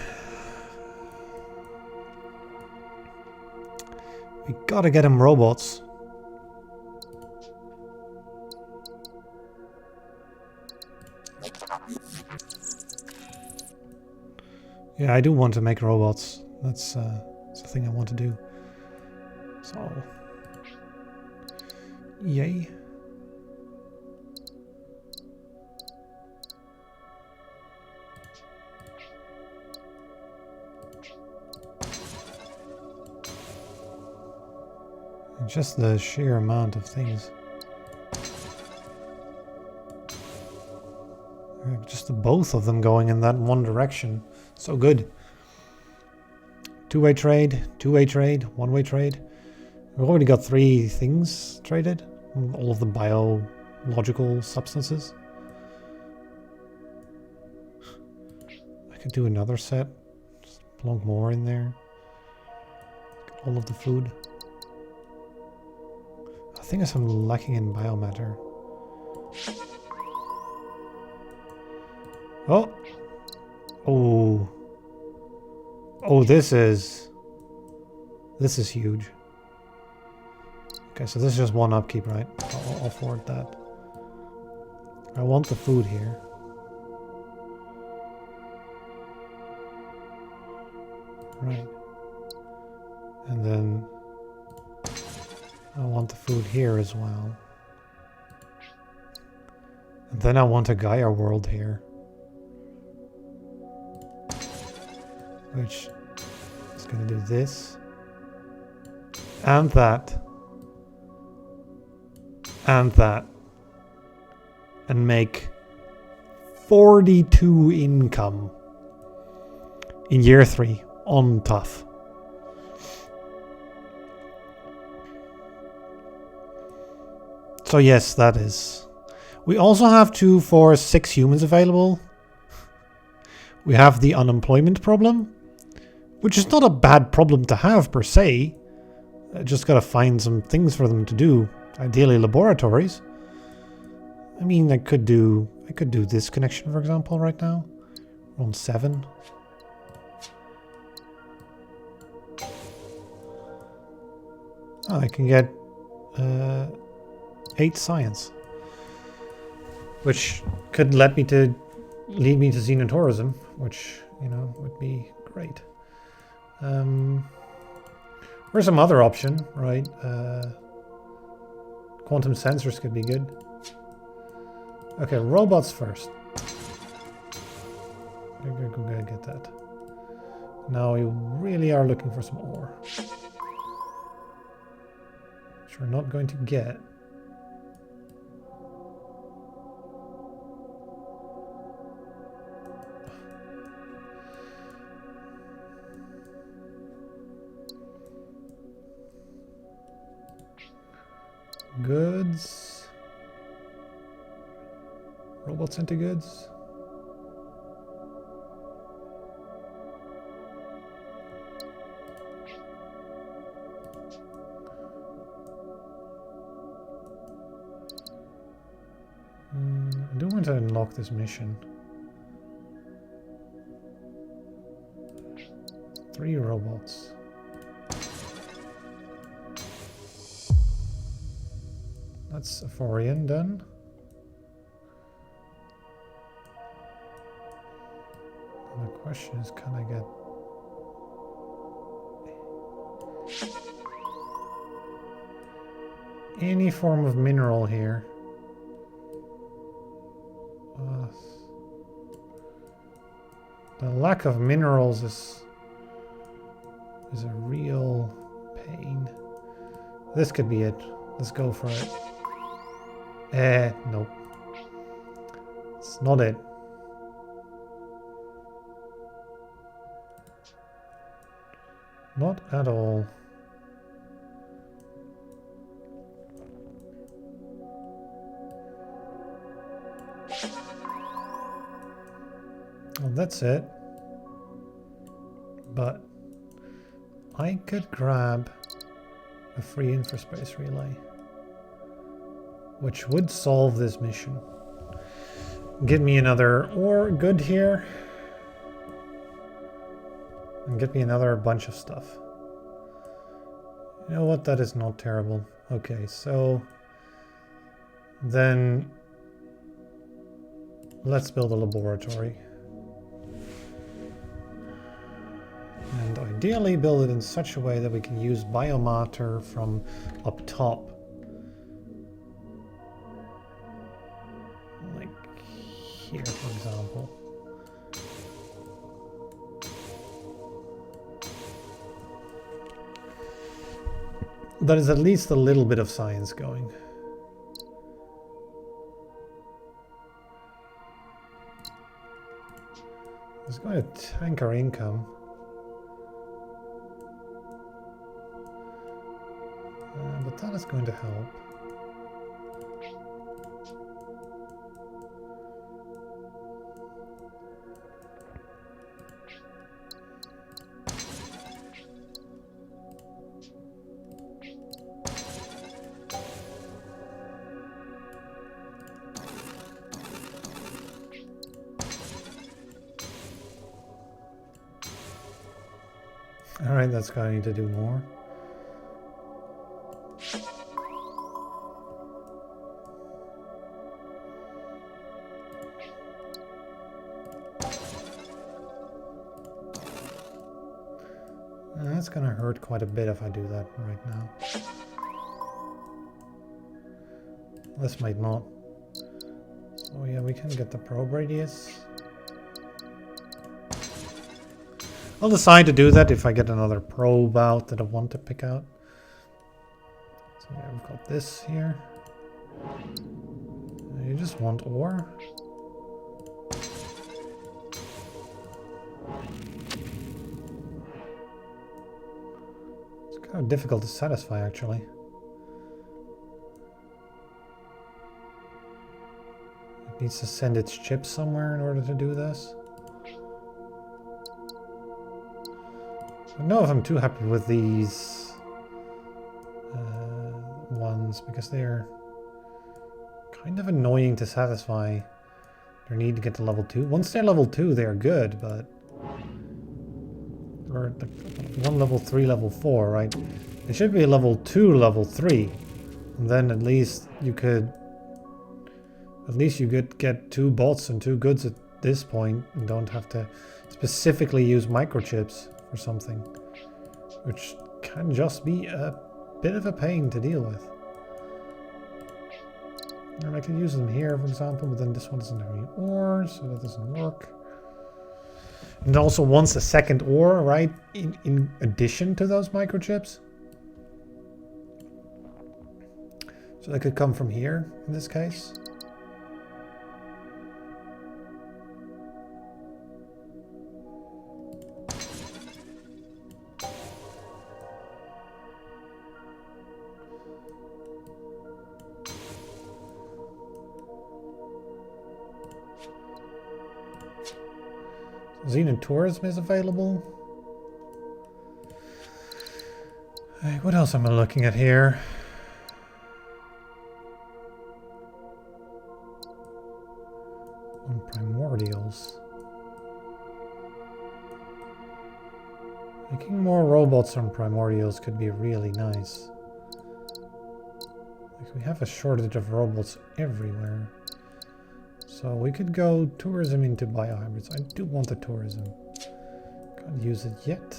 We gotta get him robots. Yeah, I do want to make robots. That's the thing I want to do. So, yay. Just the sheer amount of things. Just the both of them going in that one direction. So good. Two-way trade, one-way trade. We've already got 3 things traded. All of the biological substances. I could do another set. Just plonk more in there. Get all of the food. I think I'm lacking in biomatter. Oh! Oh! Oh, this is huge. Okay, so this is just one upkeep, right? I'll afford that. I want the food here. Right. And then I want the food here as well. And then I want a Gaia world here. Which is going to do this. And that. And that. And make 42 income in year 3 on tough. So yes, that is. We also have 2 for 6 humans available. We have the unemployment problem, which is not a bad problem to have per se. I just gotta find some things for them to do. Ideally laboratories. I mean, I could do this connection, for example, right now. We're on 7. Oh, I can get 8 science, which could lead me to xenotourism, which, you know, would be great. Or some other option, right? Quantum sensors could be good. Okay, robots first. Go get that. Now we really are looking for some ore, which we're not going to get. Goods. Robots into goods. I do want to unlock this mission. 3 robots. That's Aphorian done. And the question is, can I get... any form of mineral here? The lack of minerals is a real pain. This could be it. Let's go for it. Nope. It's not it. Not at all. Well, that's it. But I could grab a free infraspace relay, which would solve this mission. Get me another ore good here. And get me another bunch of stuff. You know what? That is not terrible. Okay, so then let's build a laboratory. And ideally build it in such a way that we can use biomatter from up top. Like here, for example. that is at least a little bit of science going. It's going to tank our income. But that is going to help. Alright, that's going to do more. That's going to hurt quite a bit if I do that right now. This might not. So yeah, we can get the probe radius. I'll decide to do that if I get another probe out that I want to pick out. So yeah, we've got this here. You just want ore. It's kind of difficult to satisfy, actually. It needs to send its chips somewhere in order to do this. I don't know if I'm too happy with these ones because they're kind of annoying to satisfy their need to get to level 2. Once they're level 2, they're good, but... Or one level 3, level 4, right? It should be a level 2, level 3. And then at least you could... At least you could get 2 bots and 2 goods at this point and don't have to specifically use microchips or something, which can just be a bit of a pain to deal with. And I could use them here, for example, but then this one doesn't have any ore, so that doesn't work. And also wants a second ore, right, in addition to those microchips. So they could come from here, in this case. Xenon Tourism is available. Hey, what else am I looking at here? On Primordials. Making more robots on Primordials could be really nice. Like, we have a shortage of robots everywhere. So we could go tourism into biohybrids. I do want the tourism. Can't use it yet.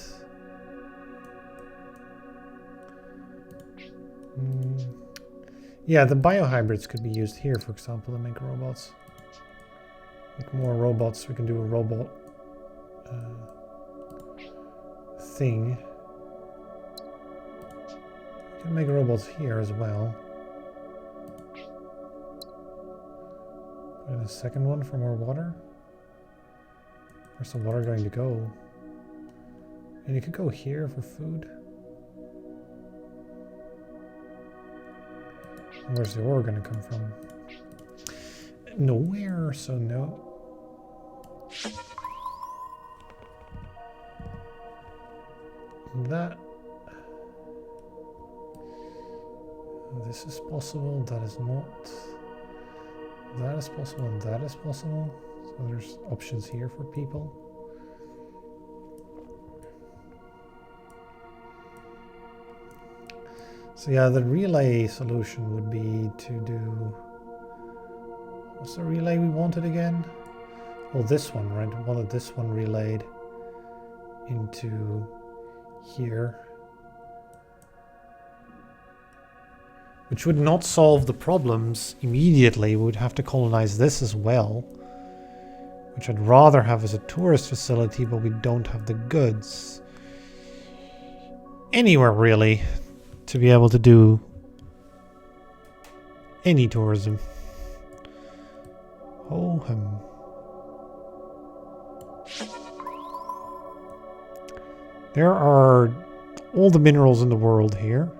Yeah, the biohybrids could be used here, for example, to make robots. Make more robots. We can do a robot thing. We can make robots here as well. And a second one for more water. Where's the water going to go? And you could go here for food. And where's the ore going to come from? Nowhere, so no. That. This is possible, that is not. That is possible and that is possible. So there's options here for people. So yeah, the relay solution would be to do... What's the relay we wanted again? Oh, this one, right? We wanted this one relayed into here. Which would not solve the problems immediately. We would have to colonize this as well. Which I'd rather have as a tourist facility, but we don't have the goods. Anywhere, really. to be able to do any tourism. Oh, there are all the minerals in the world here,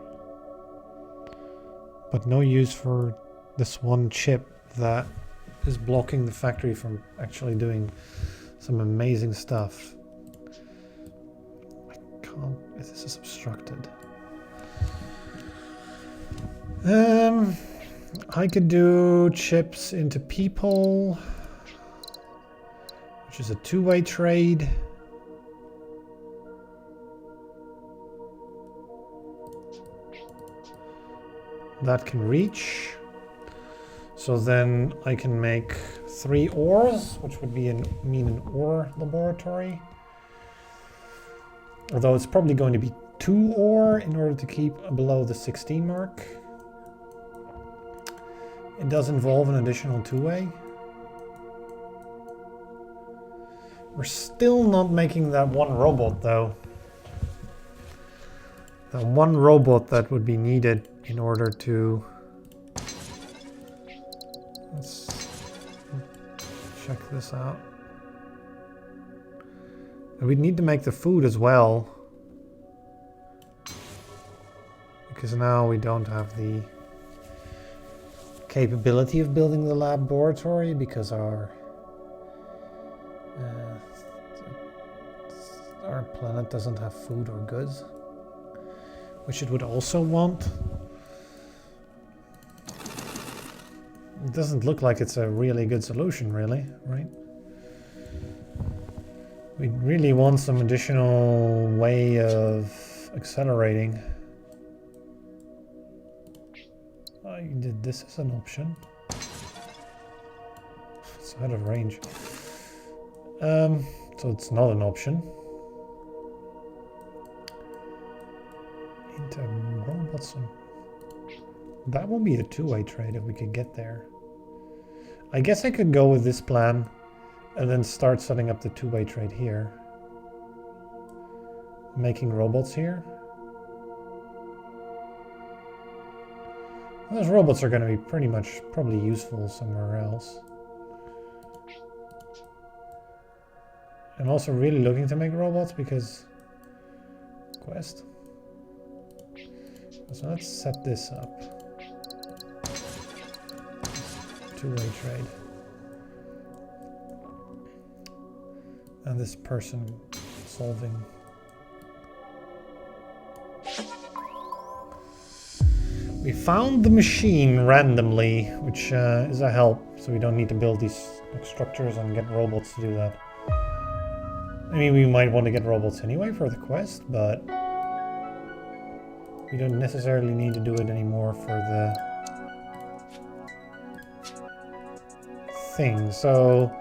but no use for this one chip that is blocking the factory from actually doing some amazing stuff. I can't, this is obstructed. I could do chips into people, which is a two-way trade. That can reach. So then I can make 3 ores, which would be mean an ore laboratory. Although it's probably going to be 2 ore in order to keep below the 16 mark. It does involve an additional two-way. We're still not making that one robot though. That one robot that would be needed in order to... Let's check this out. And we'd need to make the food as well. Because now we don't have the capability of building the laboratory because our planet doesn't have food or goods, which it would also want. It doesn't look like it's a really good solution, really, right? We really want some additional way of accelerating. I did this as an option. It's out of range. So it's not an option. Into robots. That will be a two-way trade if we could get there. I guess I could go with this plan and then start setting up the two-way trade here. Making robots here. Those robots are going to be pretty much probably useful somewhere else. I'm also really looking to make robots because quest. So let's set this up. Two-way trade. And this person solving. We found the machine randomly, which is a help, so we don't need to build these structures and get robots to do that. I mean, we might want to get robots anyway for the quest, but we don't necessarily need to do it anymore for the thing. So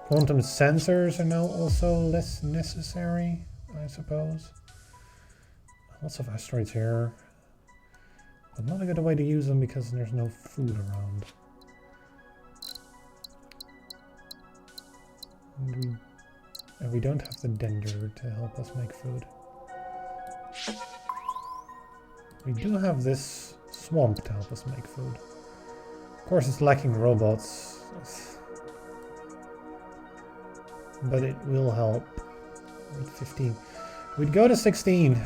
quantum sensors are now also less necessary, I suppose. Lots of asteroids here. But not a good way to use them because there's no food around. And we don't have the dender to help us make food. We do have this swamp to help us make food. Of course it's lacking robots. But it will help. With 15. We'd go to 16.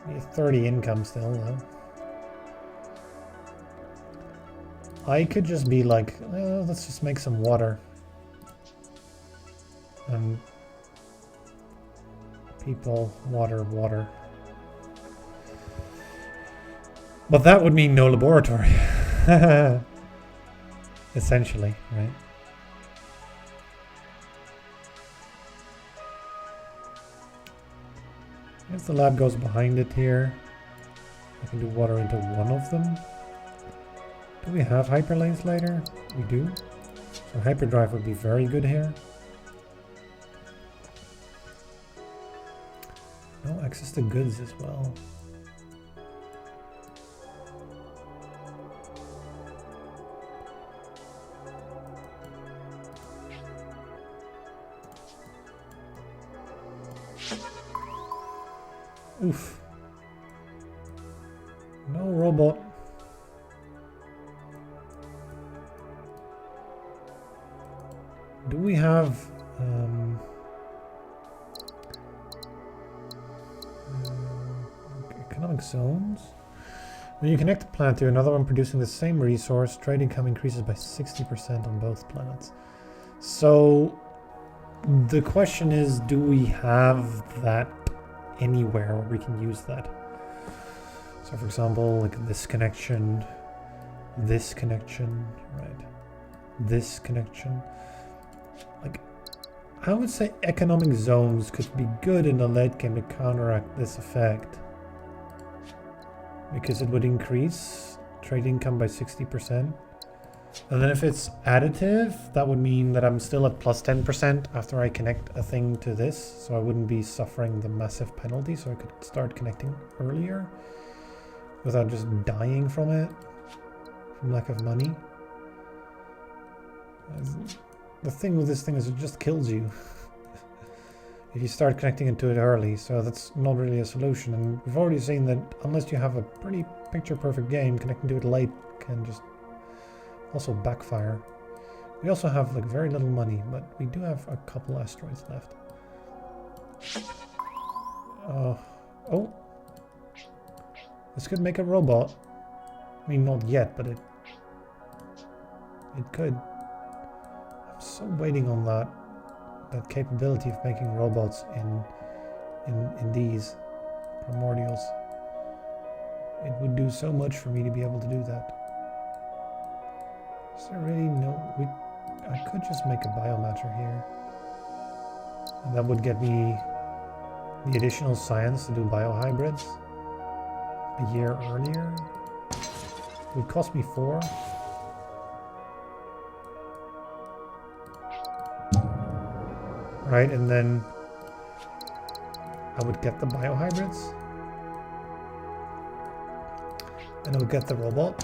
We have 30 income still, though. I could just be like, oh, let's just make some water. People, water, water. But that would mean no laboratory. Essentially, right? If the lab goes behind it here, I can do water into one of them. Do we have hyperlanes later? We do. So hyperdrive would be very good here. No access to goods as well. Oof. No robot. Do we have economic zones? When you connect a planet to another one producing the same resource, trade income increases by 60% on both planets. So the question is, do we have that anywhere where we can use that? So for example, like this connection, right? This connection. Like, I would say economic zones could be good in the late game to counteract this effect. Because it would increase trade income by 60%. And then if it's additive, that would mean that I'm still at plus 10% after I connect a thing to this. So I wouldn't be suffering the massive penalty. So I could start connecting earlier without just dying from it, from lack of money. The thing with this thing is it just kills you if you start connecting into it early, so that's not really a solution. And we've already seen that unless you have a pretty picture-perfect game, connecting to it late can just also backfire. We also have like very little money, but we do have a couple asteroids left. Oh, this could make a robot. I mean, not yet, but it could. I'm so waiting on that capability of making robots in these primordials. It would do so much for me to be able to do that. Is there really no... I could just make a biomatter here. And that would get me the additional science to do biohybrids a year earlier. It would cost me 4. Right, and then I would get the biohybrids. And I would get the robot.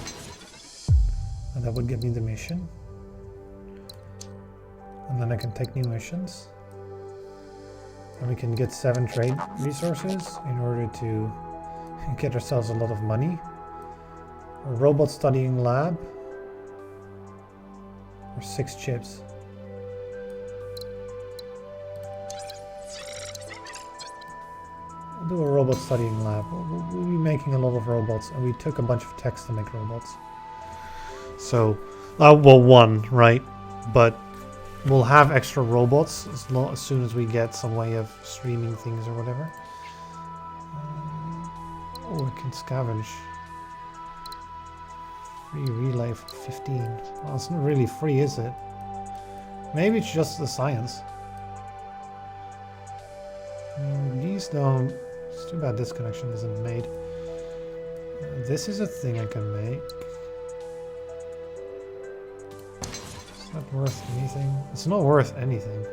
And that would give me the mission. And then I can take new missions. And we can get 7 trade resources in order to get ourselves a lot of money. A robot studying lab. Or 6 chips. We'll do a robot studying lab. We'll be making a lot of robots, and we took a bunch of text to make robots. So, well, 1, right? But we'll have extra robots as soon as we get some way of streaming things or whatever. Oh, it can scavenge. Free relay for 15. Well, it's not really free, is it? Maybe it's just the science. These don't... It's too bad this connection isn't made. This is a thing I can make. It's not worth anything. It's not worth anything.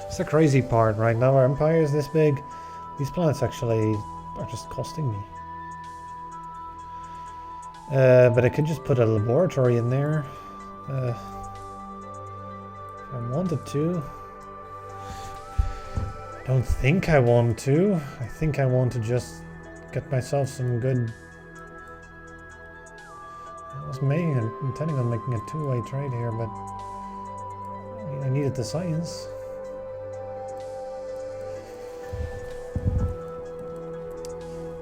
It's the crazy part, right? Now our empire is this big. These planets actually are just costing me. But I could just put a laboratory in there. If I wanted to. I don't think I want to. I think I want to just get myself some good... I was intending on making a 2-way trade here, but I needed the science.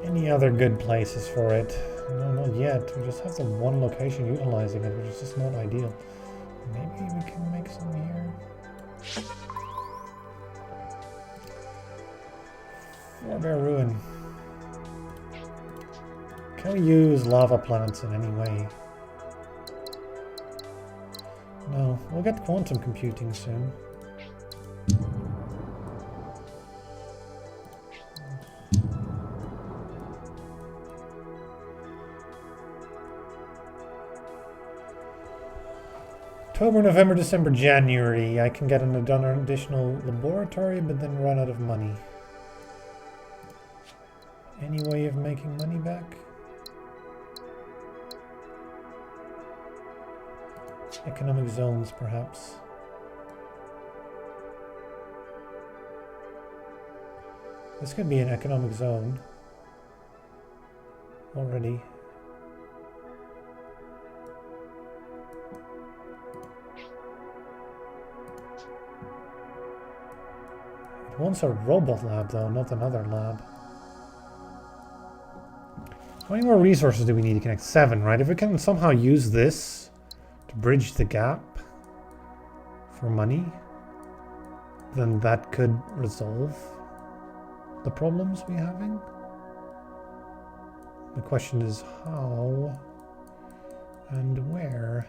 Any other good places for it? No, not yet. We just have the one location utilizing it, which is just not ideal. Maybe we can make some here. Four-Bear Ruin. Can we use lava planets in any way? No. We'll get quantum computing soon. October, November, December, January. I can get an additional laboratory, but then run out of money. Any way of making money back? Economic zones, perhaps. This could be an economic zone already. It wants a robot lab though, not another lab. How many more resources do we need to connect? 7, right? If we can somehow use this to bridge the gap for money, then that could resolve the problems we're having. The question is how and where.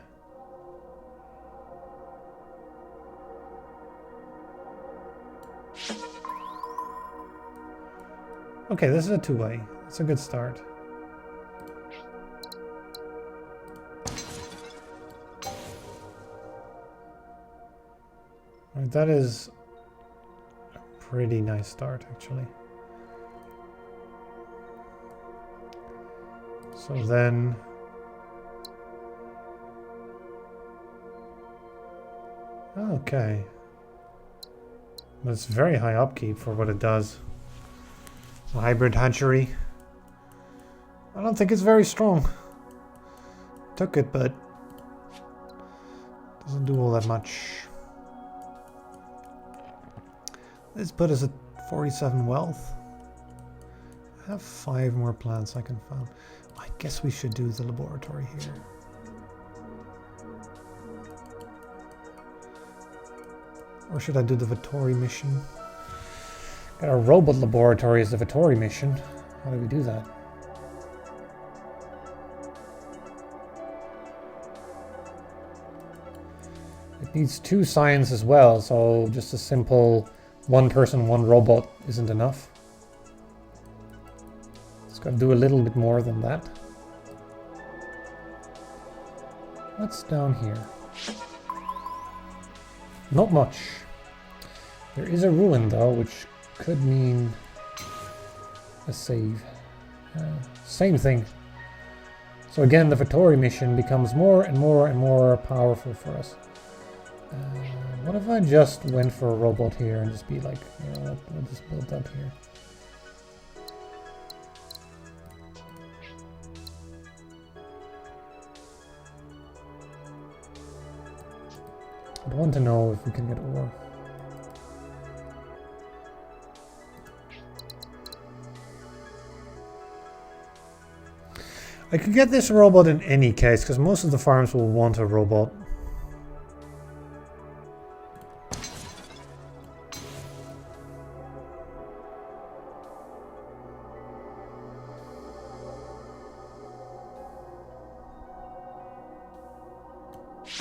Okay, this is a two-way. It's a good start. Right, that is a pretty nice start, actually. So then... Okay. But it's very high upkeep for what it does. A hybrid hatchery. I don't think it's very strong. Took it, but doesn't do all that much. Let's put us at 47 wealth. I have 5 more plants I can farm. I guess we should do the laboratory here. Or should I do the Vittori mission? Got a robot laboratory as the Vittori mission. How do we do that? It needs 2 science as well, so just a simple 1 person, 1 robot isn't enough. It's got to do a little bit more than that. What's down here? Not much. There is a ruin though, which could mean a save. Same thing. So again, the Vittori mission becomes more and more and more powerful for us. What if I just went for a robot here and just be like, you know what, we'll just build up here. I'd want to know if we can get ore. I could get this robot in any case, because most of the farms will want a robot.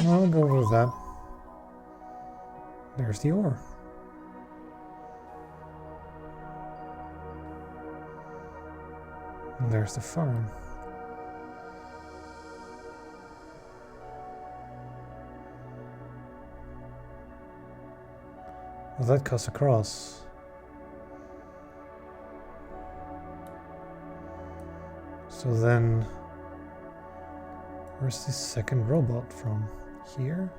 I'll go with that. There's the ore. And there's the farm. Well, that cuts across. So then, where's the second robot from? Here?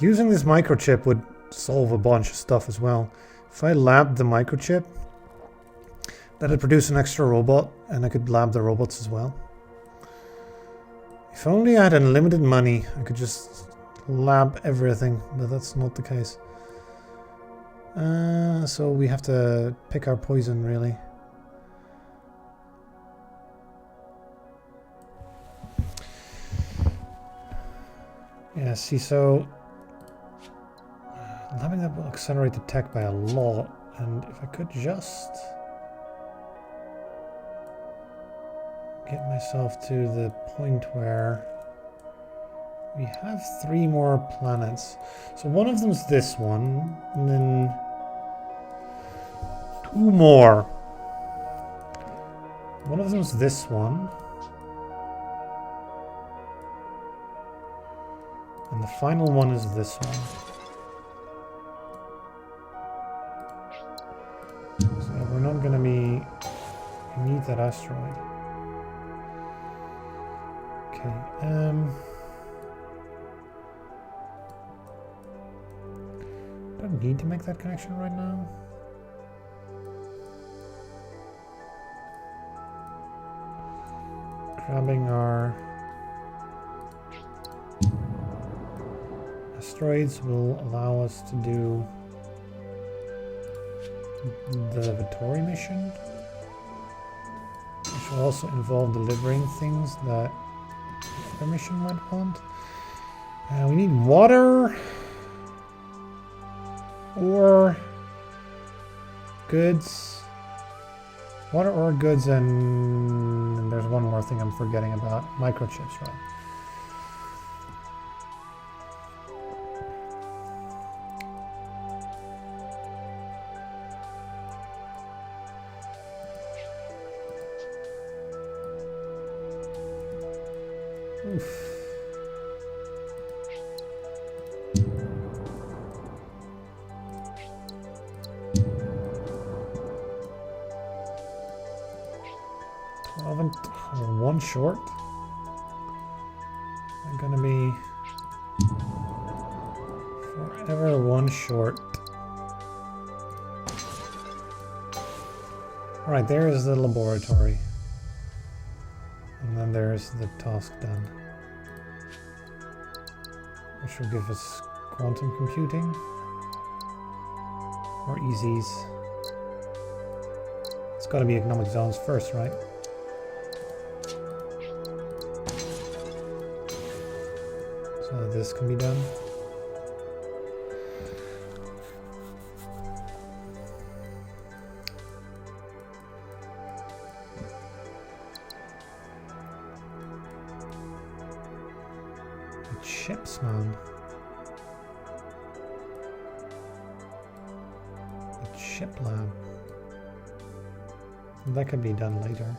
Using this microchip would solve a bunch of stuff as well. If I labbed the microchip, that'd produce an extra robot, and I could lab the robots as well. If only I had unlimited money, I could just lab everything, but that's not the case. So we have to pick our poison, really. Yeah, see, so labbing that will accelerate the tech by a lot, and if I could just get myself to the point where we have 3 more planets. So one of them's this one, and then 2 more. One of them's this one. And the final one is this one. So we're not gonna be... We need that asteroid. Okay, don't need to make that connection right now. Grabbing our asteroids will allow us to do the Vittori mission, which will also involve delivering things that the other mission might want. We need water or goods. Water or goods, and there's one more thing I'm forgetting about. Microchips, right? Oof. One short. I'm gonna be forever one short. Alright, there is the laboratory. And then there's the task done. Which will give us quantum computing. Or EZs. It's gotta be economic zones first, right? So this can be done. The chips, man. The chip lab. That could be done later.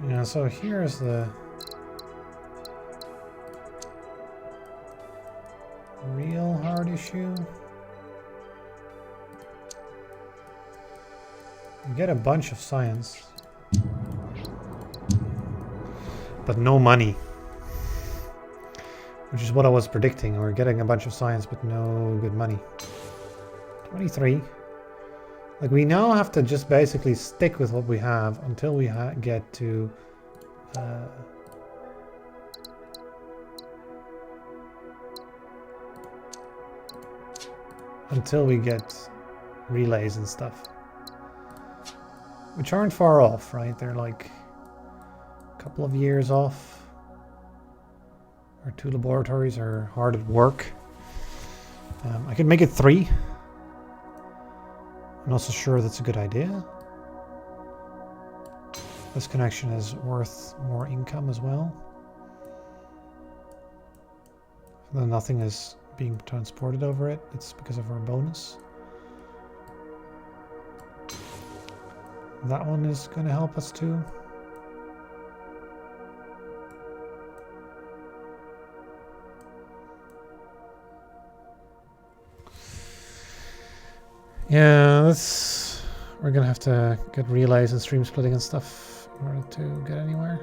Yeah, so here's the real hard issue. You get a bunch of science, but no money. Which is what I was predicting. We're getting a bunch of science, but no good money. 23. Like, we now have to just basically stick with what we have until we get to until we get relays and stuff, which aren't far off, right? They're like a couple of years off. Our 2 laboratories are hard at work. I could make it 3. I'm not so sure that's a good idea. This connection is worth more income as well. Though nothing is being transported over it, it's because of our bonus. That one is going to help us too. Yeah, we're gonna have to get relays and stream splitting and stuff in order to get anywhere.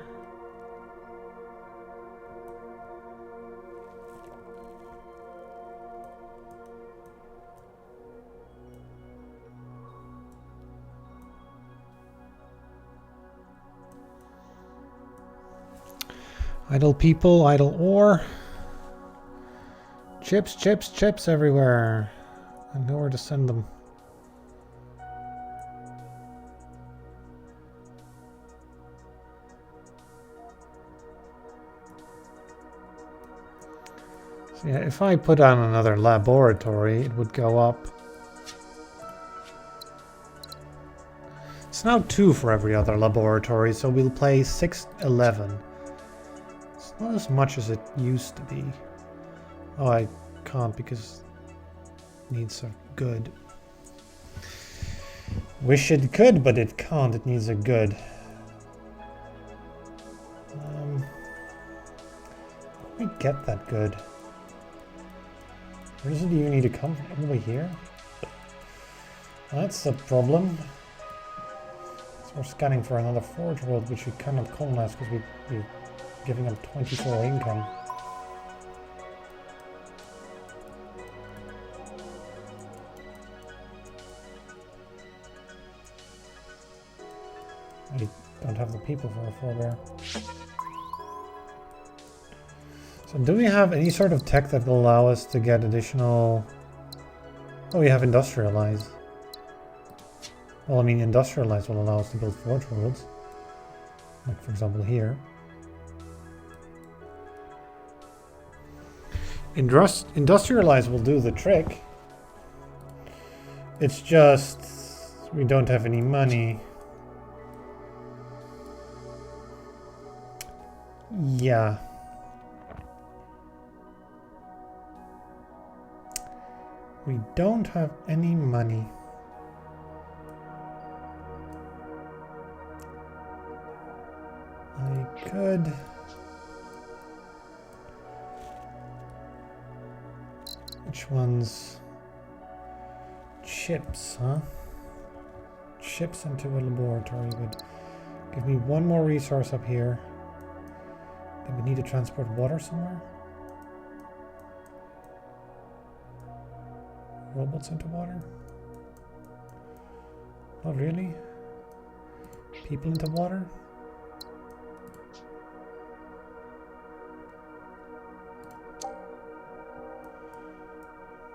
Idle people, idle ore. Chips, chips, chips everywhere. And nowhere to send them. So yeah, if I put on another laboratory, it would go up. It's now 2 for every other laboratory, so we'll play 6, 11. It's not as much as it used to be. Oh, I can't because it needs a good. Wish it could, but it can't. It needs a good. Let me get that good. Where does it even need to come from? All the way here? That's a problem. So we're scanning for another forge world, which we cannot colonize because we're giving them 24 income. We don't have the people for a forebear. So do we have any sort of tech that will allow us to get additional... Oh, we have industrialize. Well, I mean, industrialize will allow us to build forge worlds. Like, for example, here. Industrialize will do the trick. It's just... we don't have any money. Yeah. We don't have any money. I could... Which ones? Chips, huh? Chips into a laboratory would give me one more resource up here. Then we need to transport water somewhere. Robots into water? Not really. People into water?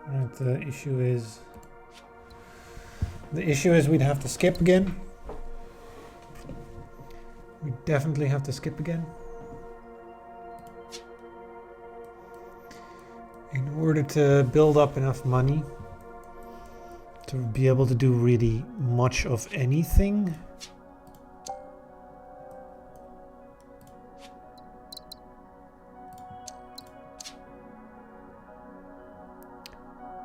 Right, the issue is we'd have to skip again. We definitely have to skip again. In order to build up enough money to be able to do really much of anything.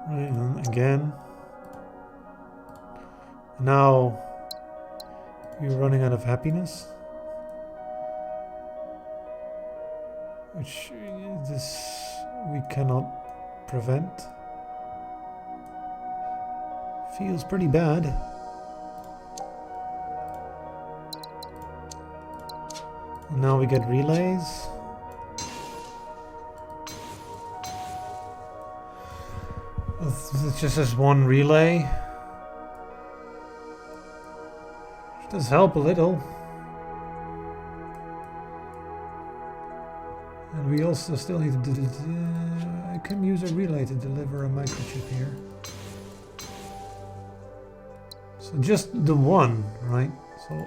Right, and again. Now you're running out of happiness. Which this we cannot prevent. Feels pretty bad. And now we get relays. It's just this one relay. It does help a little. And we also still need to I can use a relay to deliver a microchip here. So just the one, right? So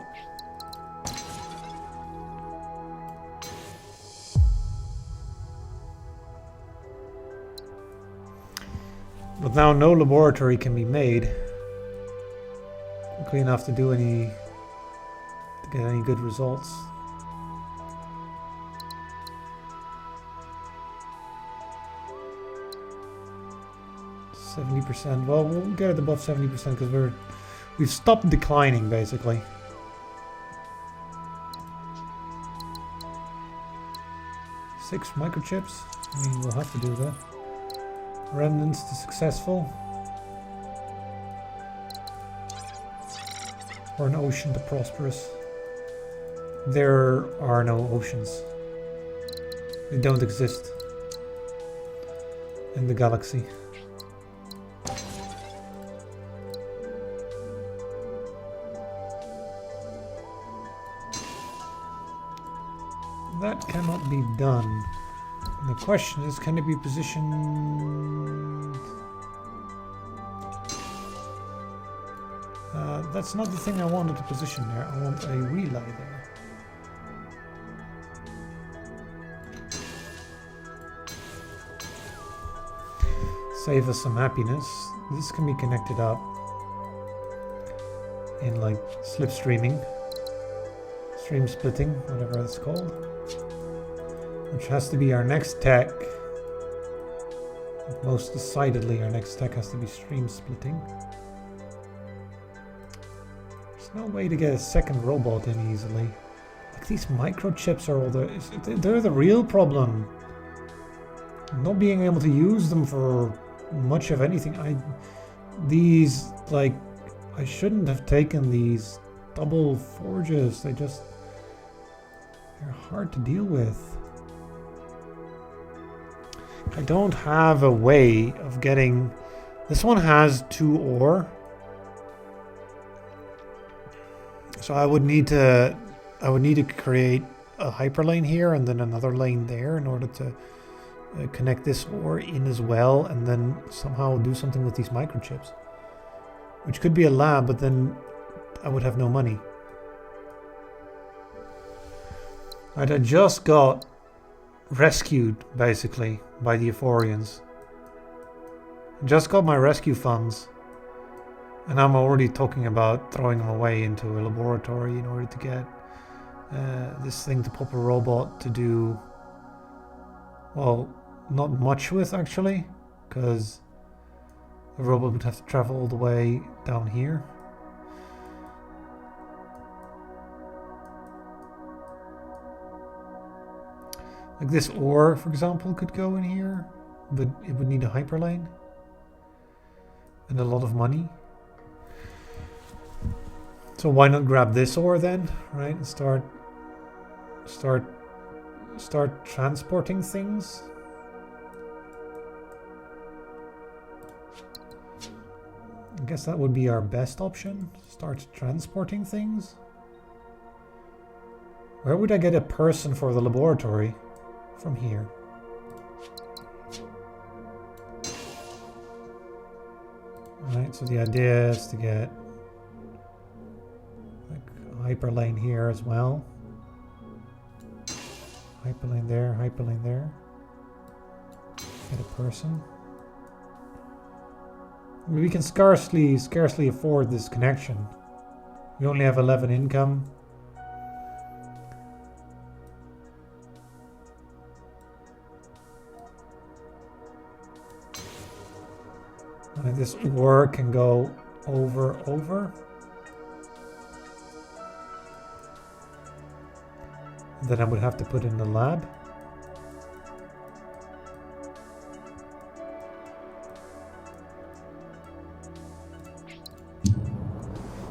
but now no laboratory can be made quickly enough to get any good results. %. Well, we'll get it above 70% because we've stopped declining basically. Six microchips. I mean, we'll have to do that. Remnants to successful. Or an ocean to prosperous. There are no oceans. They don't exist in the galaxy. That cannot be done. And the question is, can it be positioned? That's not the thing I wanted to position there. I want a relay there. Save us some happiness. This can be connected up in like slipstreaming, stream splitting, whatever it's called. Which has to be our next tech. Most decidedly, our next tech has to be stream splitting. There's no way to get a second robot in easily. Like these microchips are all they're the real problem. Not being able to use them for much of anything. These like I shouldn't have taken these double forges. They're hard to deal with. I don't have a way of getting... This one has 2 ore. So I would need to create a hyperlane here and then another lane there in order to connect this ore in as well, and then somehow do something with these microchips. Which could be a lab, but then I would have no money. I just got rescued, basically, by the Euphorians. Just got my rescue funds. And I'm already talking about throwing them away into a laboratory in order to get this thing to pop a robot to do... Well, not much with, actually. Because the robot would have to travel all the way down here. Like this ore, for example, could go in here, but it would need a hyperlane and a lot of money. So why not grab this ore then, right? And start transporting things. I guess that would be our best option. Start transporting things. Where would I get a person for the laboratory? From here. Alright, so the idea is to get like a hyperlane here as well. Hyperlane there, hyperlane there. Get a person. We can scarcely afford this connection. We only have 11 income. And this ore can go over. And then I would have to put in the lab.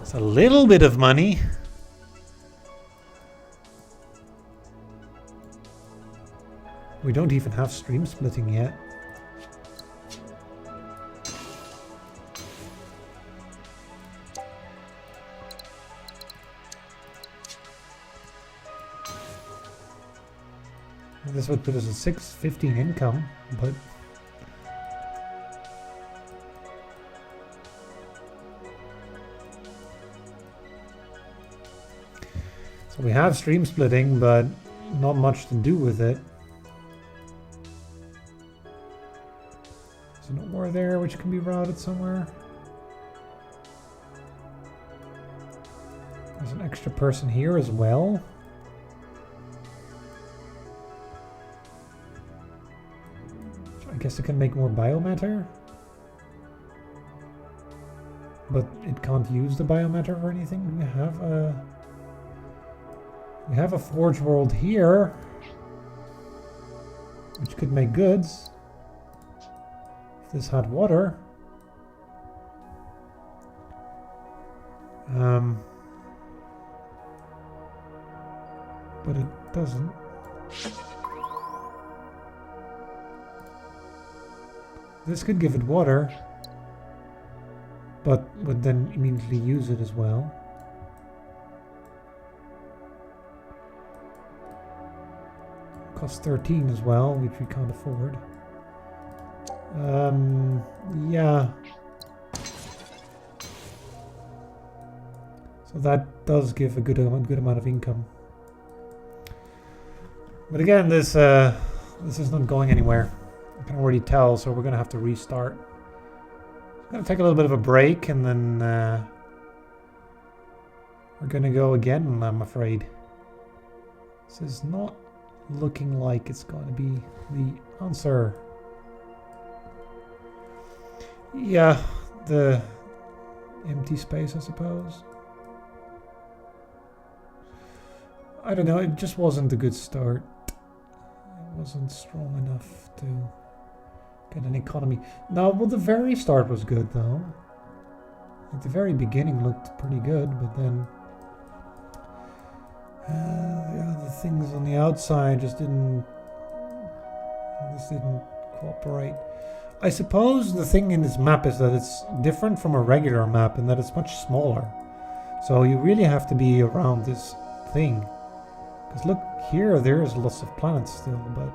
It's a little bit of money. We don't even have stream splitting yet. This would put us at 615 income, but so we have stream splitting, but not much to do with it. There's an ore there which can be routed somewhere. There's an extra person here as well. I guess it can make more biomatter, but it can't use the biomatter or anything. We have a forge world here, which could make goods if this had water. But it doesn't. This could give it water, but would then immediately use it as well. Costs 13 as well, which we can't afford. Yeah. So that does give a good amount of income. But again, this is not going anywhere. I can already tell, so we're going to have to restart. I'm going to take a little bit of a break, and then we're going to go again, I'm afraid. This is not looking like it's going to be the answer. Yeah, the empty space, I suppose. I don't know, it just wasn't a good start. It wasn't strong enough to get an economy. Now, well, the very start was good, though. At the very beginning looked pretty good, but then the things on the outside just didn't cooperate. I suppose the thing in this map is that it's different from a regular map in that it's much smaller. So you really have to be around this thing. Because look, here there's lots of planets still, but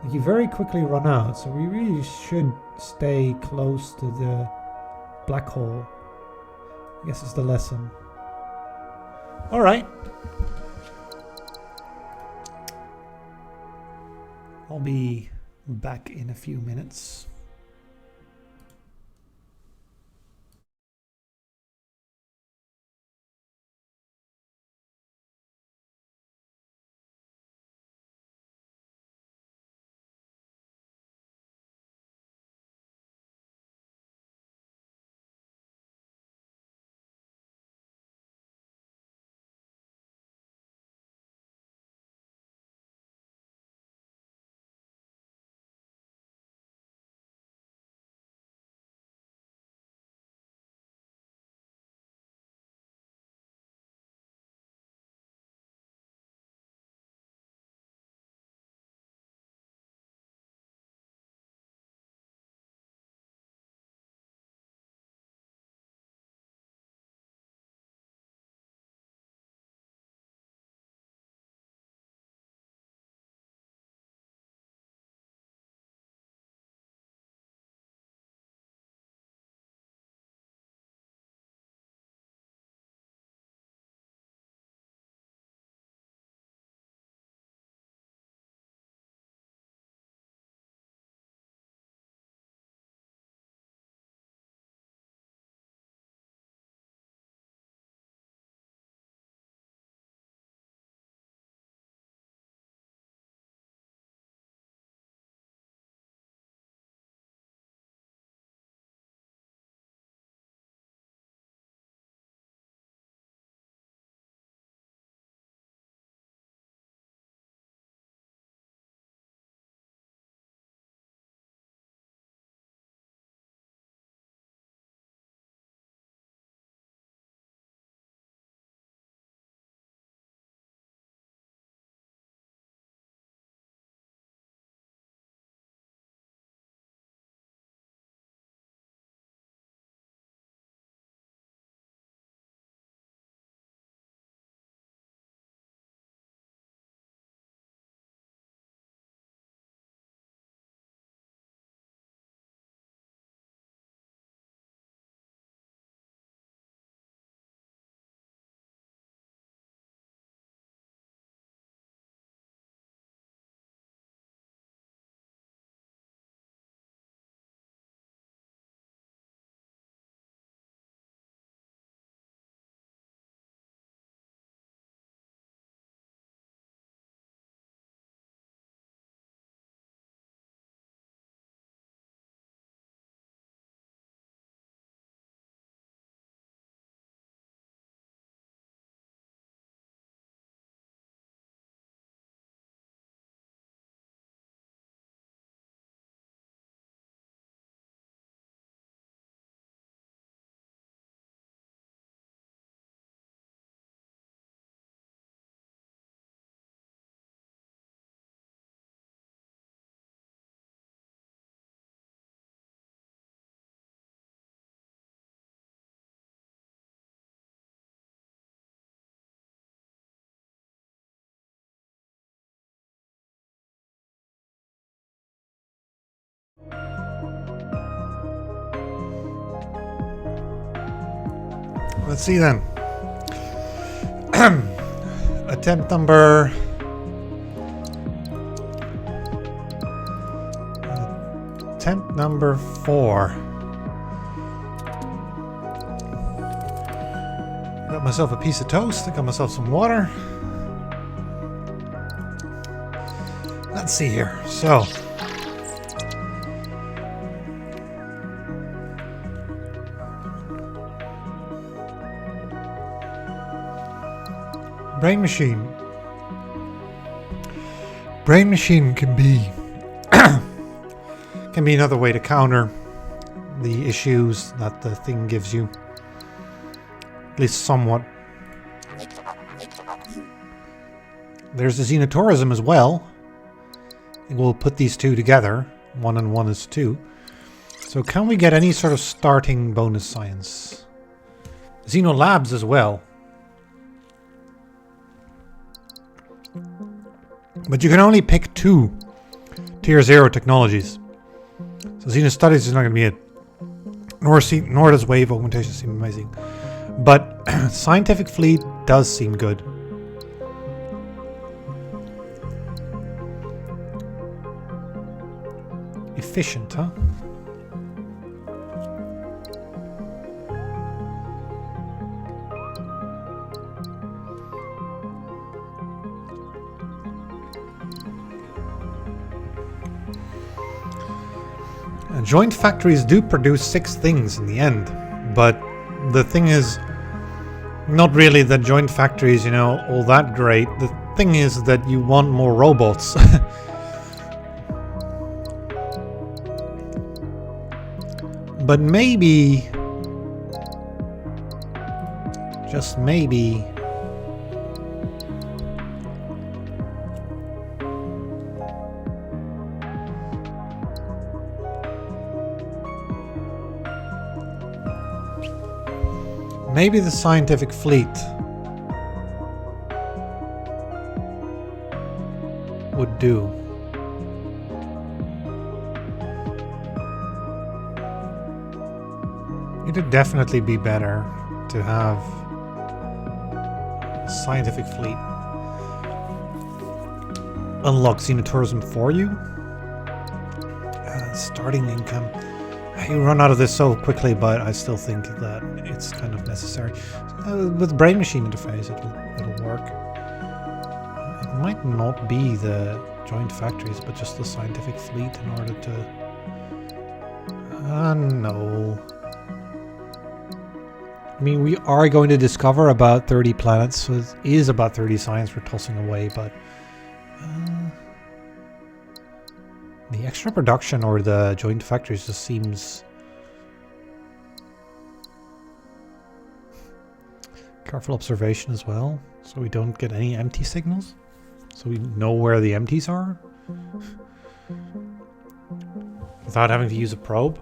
like, you very quickly run out. So we really should stay close to the black hole. I guess it's the lesson. Alright. I'll be back in a few minutes. Let's see then. Attempt number... Attempt number 4. Got myself a piece of toast. I got myself some water. Let's see here. So... Brain machine. Brain machine can be another way to counter the issues that the thing gives you. At least somewhat. There's the xenotourism as well. I think we'll put these two together. 1 and 1 is 2. So can we get any sort of starting bonus science? Xenolabs as well. But you can only pick 2 tier 0 technologies. So Xenostudies is not going to be it. Nor does wave augmentation seem amazing. But scientific fleet does seem good. Efficient, huh? Joint factories do produce 6 things in the end, but the thing is not really that joint factories, you know, all that great. The thing is that you want more robots. But maybe, just maybe, maybe the scientific fleet would do. It would definitely be better to have a scientific fleet unlock xenotourism for you. Starting income. You run out of this so quickly, but I still think that it's kind of necessary. With brain machine interface, it'll work. It might not be the joint factories, but just the scientific fleet in order to... no. I mean, we are going to discover about 30 planets, so it is about 30 science we're tossing away, but... the extra production or the joint factories just seems... Careful observation as well, so we don't get any empty signals. So we know where the empties are. Without having to use a probe.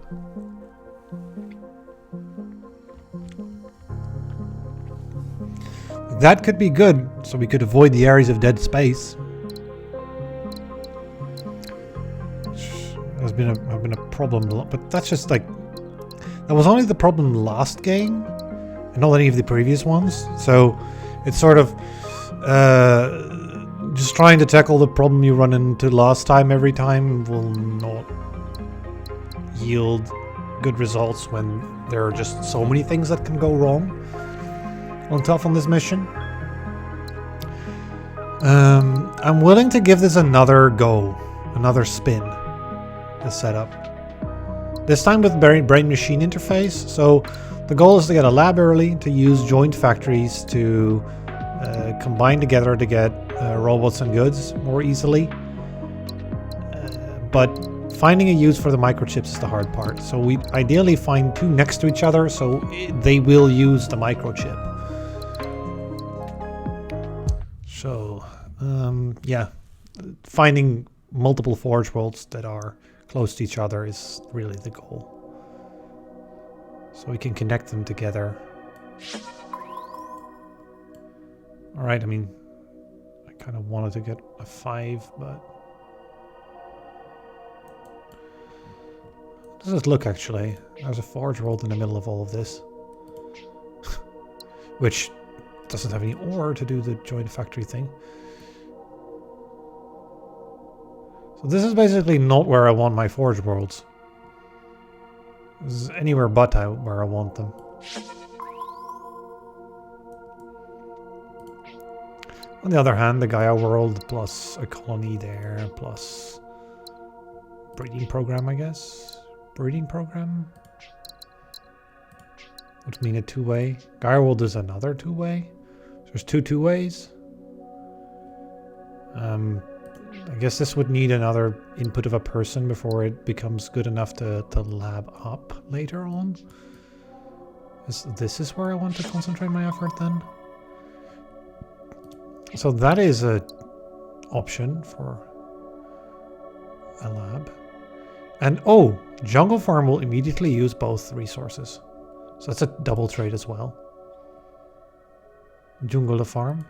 That could be good, so we could avoid the areas of dead space. Has been a problem, but that's just like that was only the problem last game, and not any of the previous ones. So it's sort of just trying to tackle the problem you run into last time every time will not yield good results when there are just so many things that can go wrong on top on this mission. I'm willing to give this another go, another spin. The setup. This time with brain machine interface. So the goal is to get a lab early, to use joint factories to combine together to get robots and goods more easily. But finding a use for the microchips is the hard part. So we ideally find 2 next to each other so they will use the microchip. So yeah, finding multiple forge worlds that are close to each other is really the goal. So we can connect them together. Alright, I mean, I kind of wanted to get a 5, but... How does it look, actually? There's a forge world in the middle of all of this. Which doesn't have any ore to do the joint factory thing. So this is basically not where I want my forge worlds. This is anywhere but where I want them. On the other hand, the Gaia world plus a colony there plus breeding program, I guess. Breeding program would mean a 2-way. Gaia world is another 2-way. There's 2 2-ways. I guess this would need another input of a person before it becomes good enough to lab up later on. This is where I want to concentrate my effort then. So that is a option for a lab. And oh, jungle farm will immediately use both resources. So that's a double trade as well. Jungle farm.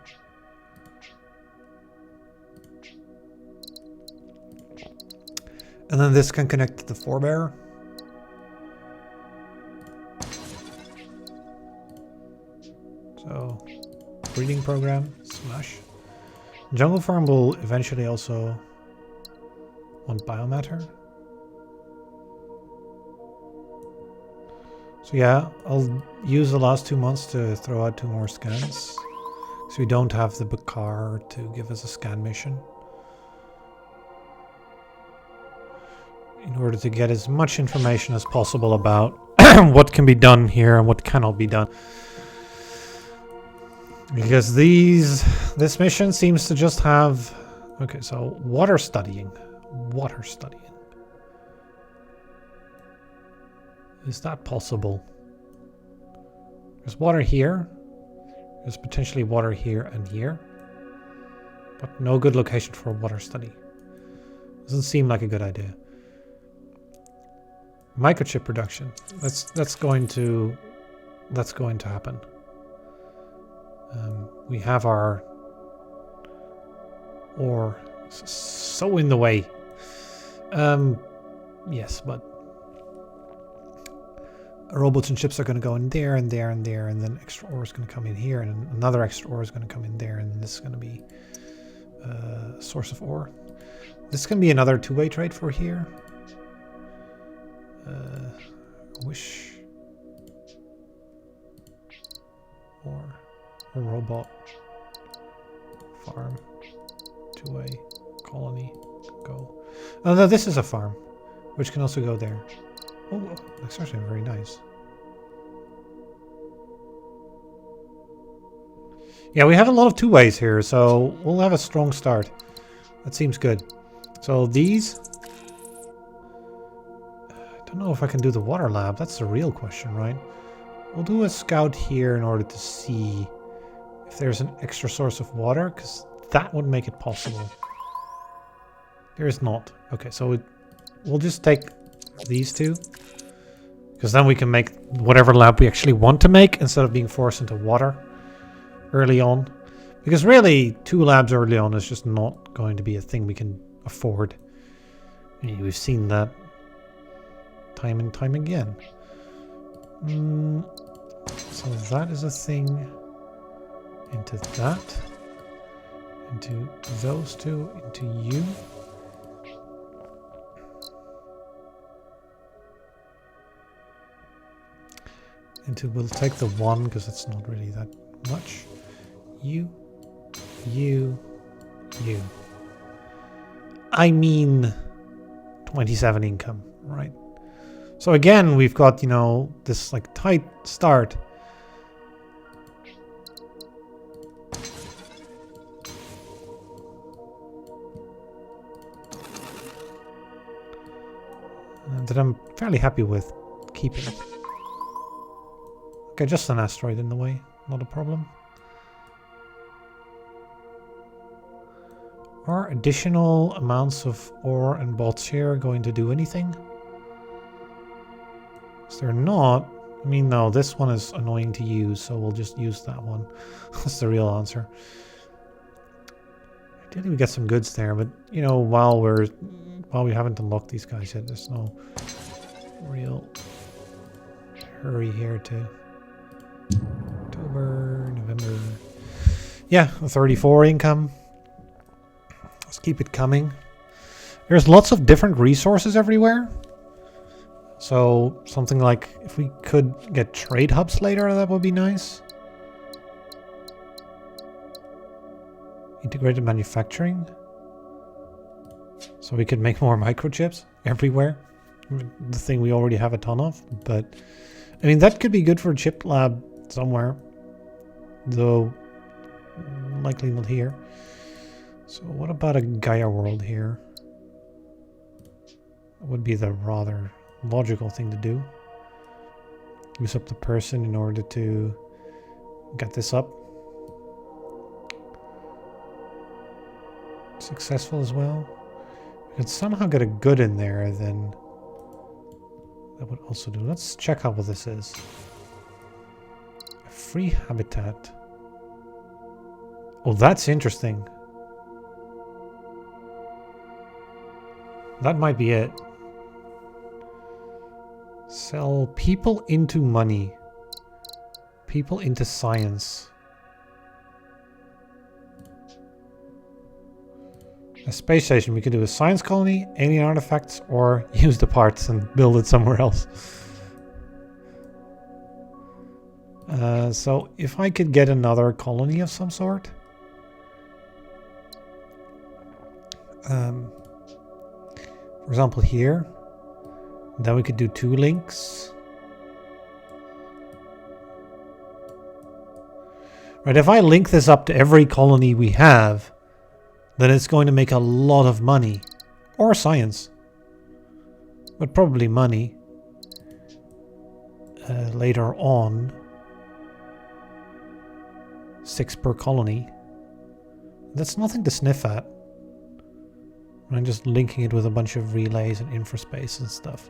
And then this can connect to the forebearer. So, breeding program, smash. Jungle farm will eventually also want biomatter. So yeah, I'll use the last 2 months to throw out 2 more scans. So we don't have the Bakar to give us a scan mission. In order to get as much information as possible about what can be done here and what cannot be done. Because this mission seems to just have... Okay, so water studying. Water studying. Is that possible? There's water here. There's potentially water here and here. But no good location for a water study. Doesn't seem like a good idea. Microchip production. That's going to happen. We have our ore so in the way. Yes, but robots and chips are going to go in there and there and there, and then extra ore is going to come in here, and another extra ore is going to come in there, and this is going to be a source of ore. This can be another two-way trade for here. Wish or a robot farm, two-way colony, go. Oh no, this is a farm, which can also go there. Oh, that's actually very nice. Yeah, we have a lot of two ways here, so we'll have a strong start. That seems good. So these... I don't know if I can do the water lab. That's the real question, right? We'll do a scout here in order to see if there's an extra source of water, because that would make it possible. There is not. Okay, so we'll just take these two, because then we can make whatever lab we actually want to make instead of being forced into water early on. Because really, 2 labs early on is just not going to be a thing we can afford. I mean, we've seen that time and time again. So that is a thing. Into that. Into those two. Into you. We'll take the 1 because it's not really that much. You. I mean 27 income, right? So again, we've got, you know, this like tight start. That I'm fairly happy with keeping. Okay, just an asteroid in the way, not a problem. Are additional amounts of ore and bots here going to do anything? If they're not, I mean, no, this one is annoying to use, so we'll just use that one. That's the real answer. Ideally we get some goods there, but you know, while we haven't unlocked these guys yet, there's no real hurry here to October, November. Yeah, 34 income. Let's keep it coming. There's lots of different resources everywhere. So something like if we could get trade hubs later, that would be nice. Integrated manufacturing. So we could make more microchips everywhere. The thing we already have a ton of. But I mean, that could be good for a chip lab somewhere. Though likely not here. So what about a Gaia world here? That would be the rather logical thing to do. Use up the person in order to get this up. Successful as well. We could somehow get a good in there, then that would also do. Let's check out what this is. A free habitat. Oh, that's interesting. That might be it. Sell people into money. People into science. A space station. We could do a science colony, alien artifacts, or use the parts and build it somewhere else. So if I could get another colony of some sort. For example here. Then we could do 2 links. Right, if I link this up to every colony we have, then it's going to make a lot of money. Or science. But probably money. Later on. 6 per colony. That's nothing to sniff at. I'm just linking it with a bunch of relays and infraspace and stuff.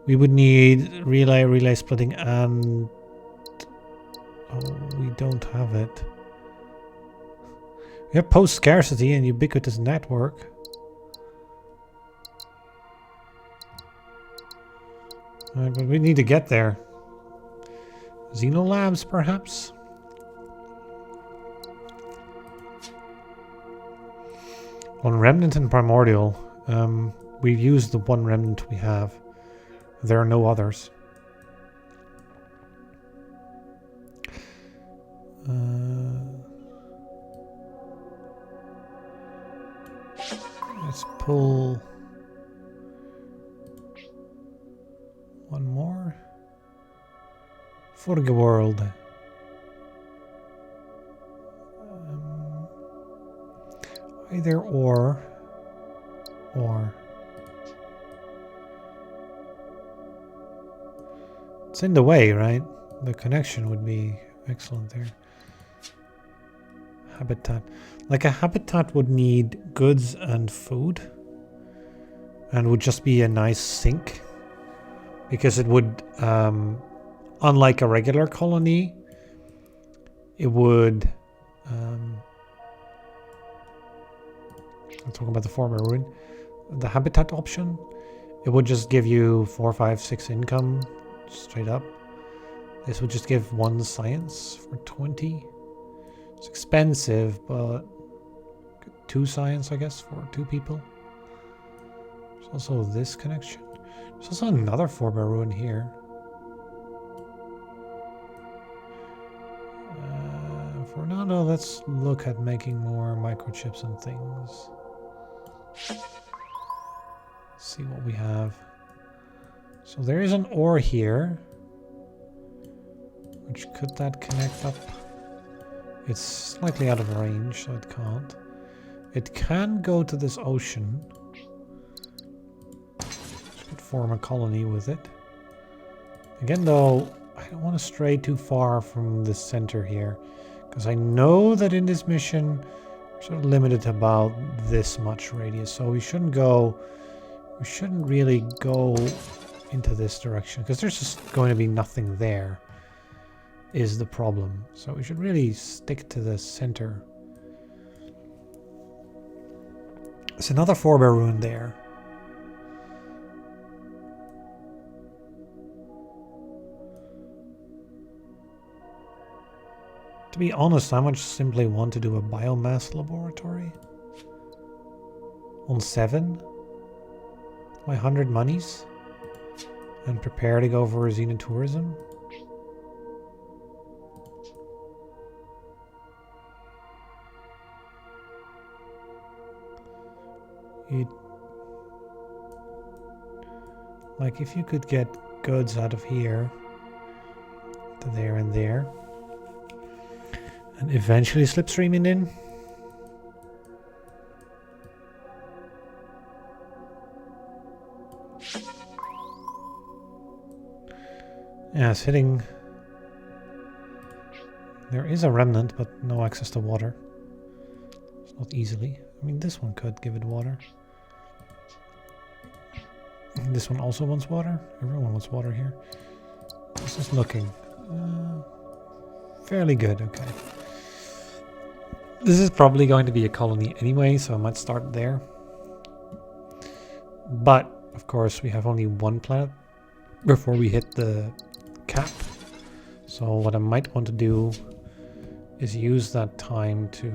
We would need relay splitting, and oh, we don't have it. We have post scarcity and ubiquitous network. But we need to get there. Xenolabs, perhaps? On Remnant and Primordial, we've used the 1 remnant we have. There are no others. Let's pull 1 more. Forge World. Either or. It's in the way, right? The connection would be excellent there. Habitat. Like a habitat would need goods and food. And would just be a nice sink. Because it would, unlike a regular colony, it would... I'm talking about the former ruin. The habitat option, it would just give you 4, 5, 6 income straight up. This would just give 1 science for 20. It's expensive, but 2 science, I guess, for 2 people. There's also this connection. There's also another 4-bar ruin here. For now, though, let's look at making more microchips and things. See what we have. So there is an ore here. Which could that connect up? It's slightly out of range, so it can't. It can go to this ocean. Which could form a colony with it. Again, though, I don't want to stray too far from the center here. Because I know that in this mission, we're sort of limited to about this much radius. So we shouldn't really go into this direction. Because there's just going to be nothing there, is the problem. So we should really stick to the center. There's another 4-bar ruin there. To be honest, I much simply want to do a biomass laboratory. On 7. My 100 monies. And prepare to go for xenotourism. Like if you could get goods out of here to there and there. And eventually slipstreaming in. Yeah, it's hitting. There is a remnant, but no access to water. It's not easily. I mean, this one could give it water. This one also wants water. Everyone wants water here. This is looking fairly good. Okay. This is probably going to be a colony anyway, so I might start there. But, of course, we have only one planet before we hit the cap. So what I might want to do is use that time to...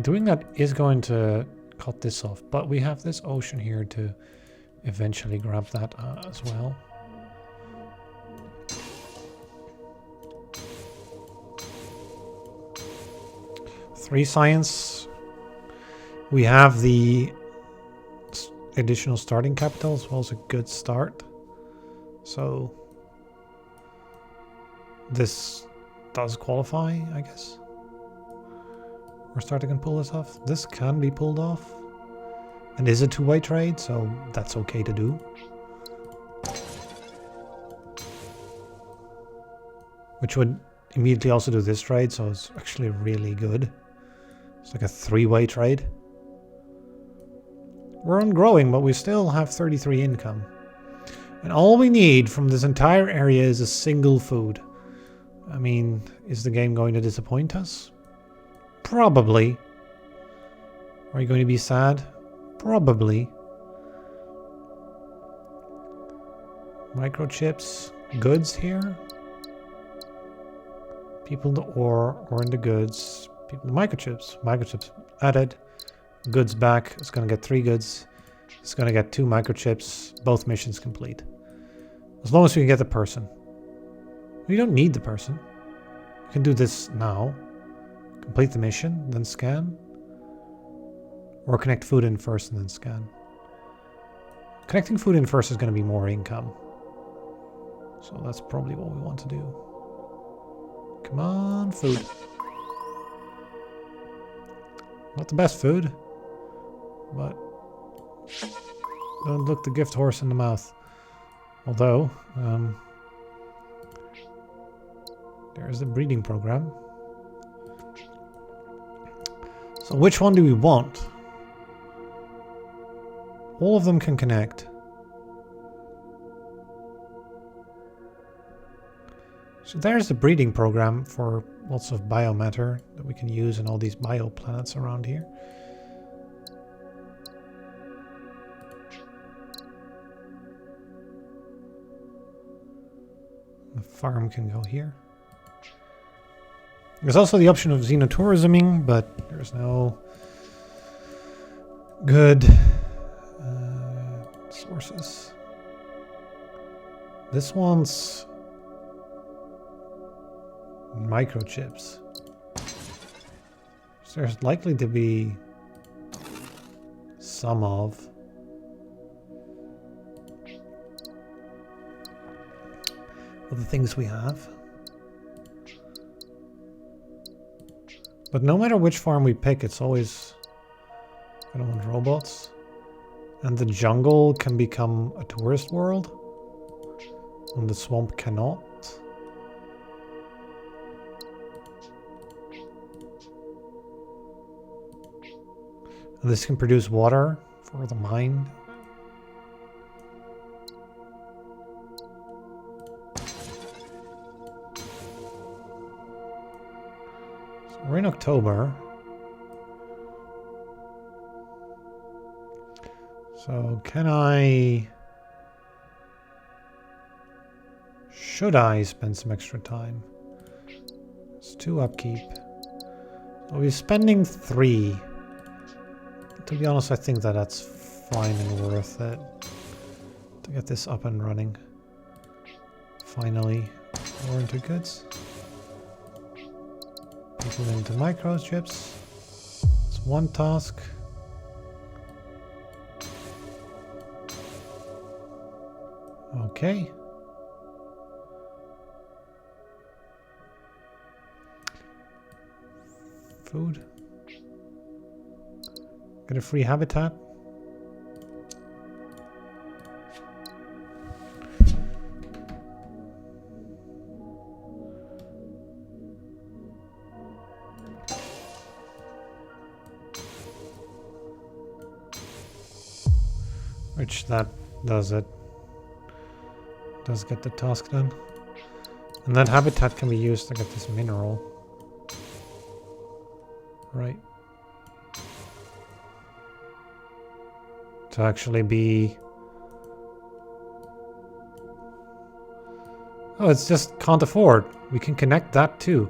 doing that is going to cut this off, but we have this ocean here to eventually grab that as well. Three science. We have the additional starting capital as well as a good start. So this does qualify, I guess. Or Starter can pull this off. This can be pulled off. And is a two-way trade, so that's okay to do. Which would immediately also do this trade, so it's actually really good. It's like a three-way trade. We're on growing, but we still have 33 income. And all we need from this entire area is a single food. I mean, is the game going to disappoint us? Probably. Are you going to be sad? Probably. Microchips. Goods here. People in the ore or in the goods. People in the microchips. Microchips added. Goods back. It's going to get 3 goods. It's going to get 2 microchips. Both missions complete. As long as we can get the person. We don't need the person. We can do this now. Complete the mission, then scan. Or connect food in first and then scan. Connecting food in first is going to be more income. So that's probably what we want to do. Come on, food. Not the best food, but don't look the gift horse in the mouth. Although, there's the breeding program. So which one do we want? All of them can connect. So there's the breeding program for lots of biomatter that we can use in all these bioplanets around here. The farm can go here. There's also the option of xenotourisming, but there's no good sources. This one's microchips. So there's likely to be some of the things we have. But no matter which farm we pick, it's always... I don't want robots. And the jungle can become a tourist world. And the swamp cannot. And this can produce water for the mine. So we're in October. So can I... Should I spend some extra time? It's 2 upkeep. So we're spending 3. To be honest, I think that that's fine and worth it to get this up and running. Finally, more into goods. People into microchips. It's 1 task. Okay. Food. Get a free habitat. Which that does it. Does get the task done. And that habitat can be used to get this mineral. Right. To actually be... Oh, it's just can't afford. We can connect that too.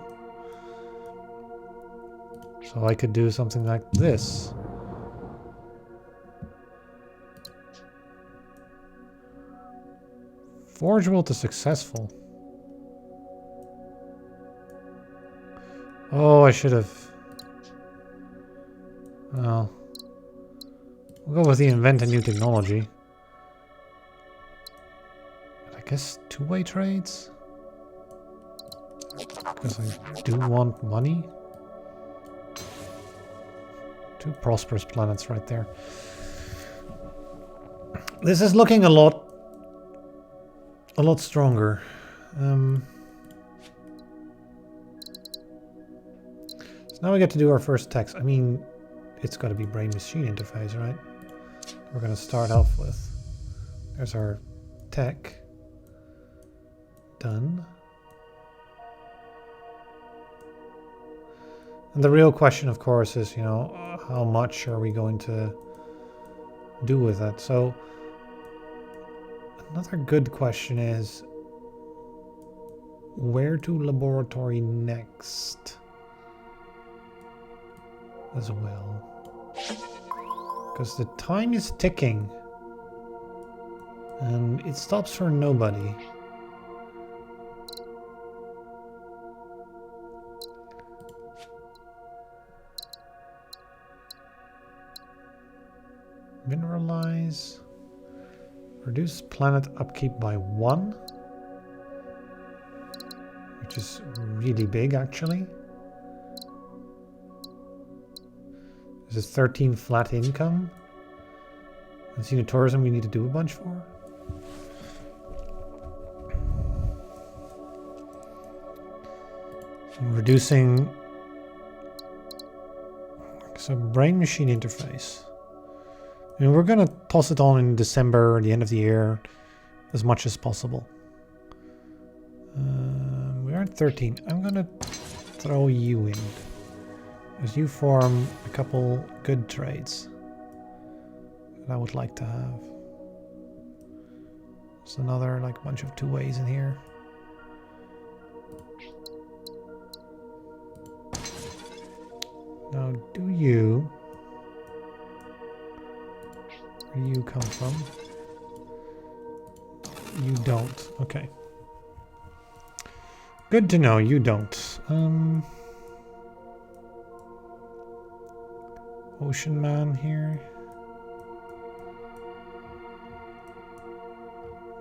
So I could do something like this. Forgeable to successful. Oh, I should have. Well, we'll go with the invent a new technology. I guess two-way trades? Because I do want money. Two prosperous planets right there. This is looking a lot stronger. So now we get to do our first text. I mean, it's got to be brain-machine interface, right? We're going to start off with. There's our tech. Done. And the real question, of course, is, you know, how much are we going to do with that? So another good question is, where to laboratory next as well? Because the time is ticking and it stops for nobody. Mineralize. Reduce planet upkeep by 1. Which is really big, actually. This is 13 flat income. And senior tourism we need to do a bunch for. And reducing... So brain-machine interface. I mean, we're going to toss it on in December, or the end of the year, as much as possible. We are at 13. I'm going to throw you in. Because you form a couple good trades that I would like to have. There's another, like, bunch of two-ways in here. Now, do you... Where do you come from? You don't. Okay. Good to know, you don't. Ocean Man here.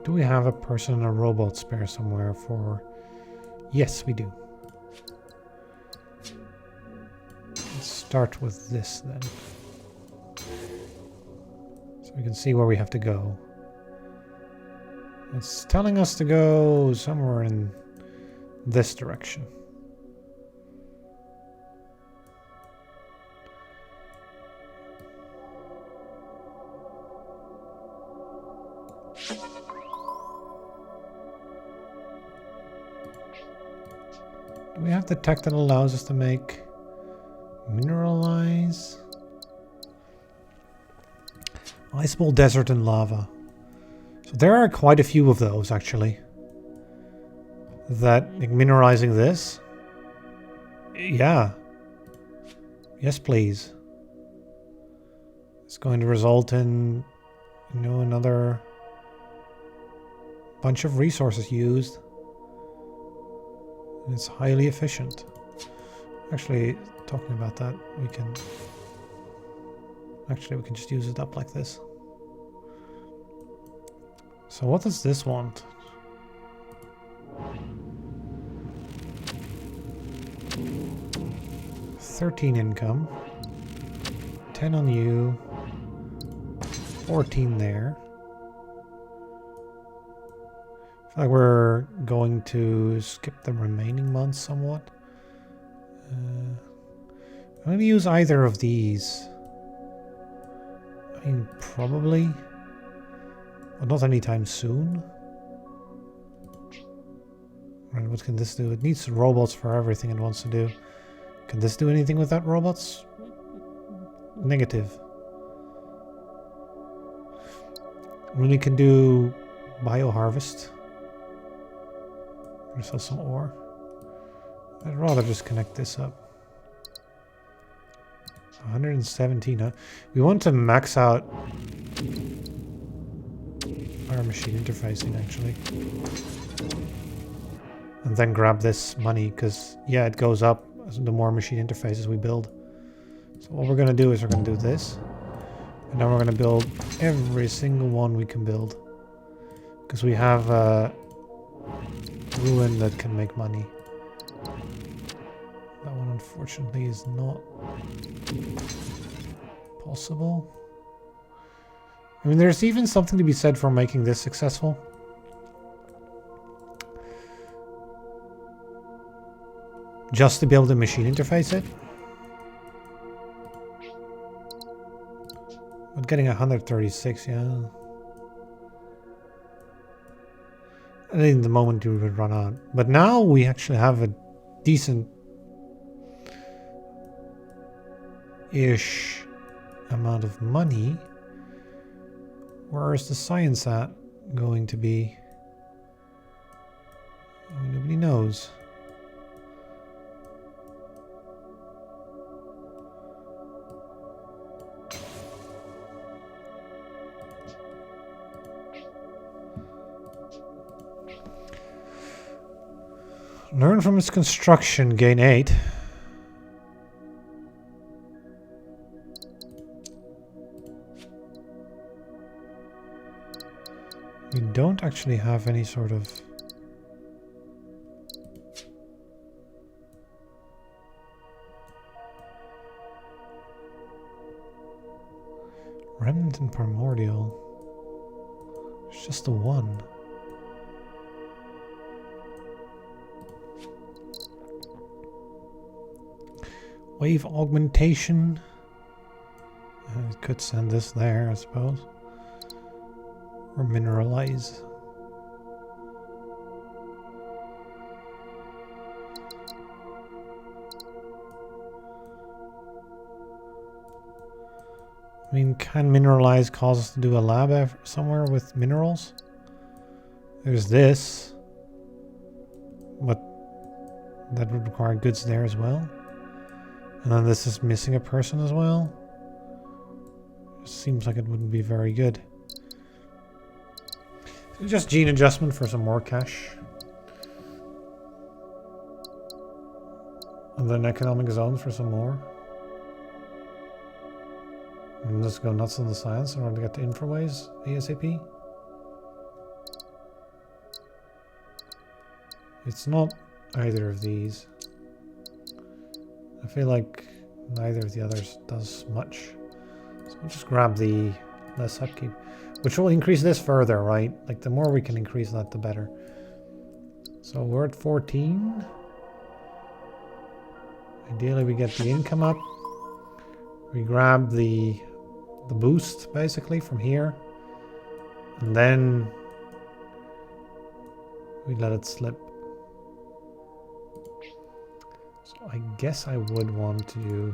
Do we have a person and a robot spare somewhere for... Yes, we do. Let's start with this then. So we can see where we have to go. It's telling us to go somewhere in this direction. Do we have the tech that allows us to make mineralize? Ice ball, desert, and lava. So there are quite a few of those, actually. That, like, mineralizing this? Yeah. Yes, please. It's going to result in, you know, another bunch of resources used. And it's highly efficient. Actually, talking about that, we can... Actually, we can just use it up like this. So what does this want? $13 income. 10 on you. 14 there. I feel like we're going to skip the remaining months somewhat. I'm going to use either of these. I mean, probably. But not anytime soon. Right, what can this do? It needs robots for everything it wants to do. Can this do anything without robots? Negative. We only can do bioharvest. There's also some ore. I'd rather just connect this up. 117, huh? We want to max out our machine interfacing, actually. And then grab this money, because, yeah, it goes up the more machine interfaces we build. So what we're going to do is we're going to do this. And then we're going to build every single one we can build. Because we have a ruin that can make money. That one, unfortunately, is not possible. I mean, there's even something to be said for making this successful. Just to be able to machine interface it. But getting 136, yeah. I think the moment we would run out. But now we actually have a decent-ish amount of money. Where is the science at going to be? Oh, nobody knows. Learn from its construction, gain 8. We don't actually have any sort of remnant and primordial. It's just the one. Wave augmentation. I could send this there, I suppose. Or mineralize. I mean, can mineralize cause us to do a lab somewhere with minerals? There's this. But that would require goods there as well. And then this is missing a person as well. Seems like it wouldn't be very good. Just gene adjustment for some more cash. And then economic zones for some more. And let's go nuts on the science in order to get to Infraways ASAP. It's not either of these. I feel like neither of the others does much. So we'll just grab the less upkeep. Which will increase this further, right? Like the more we can increase that, the better. So we're at 14. Ideally we get the income up. We grab the boost basically from here. And then we let it slip. So I guess I would want to do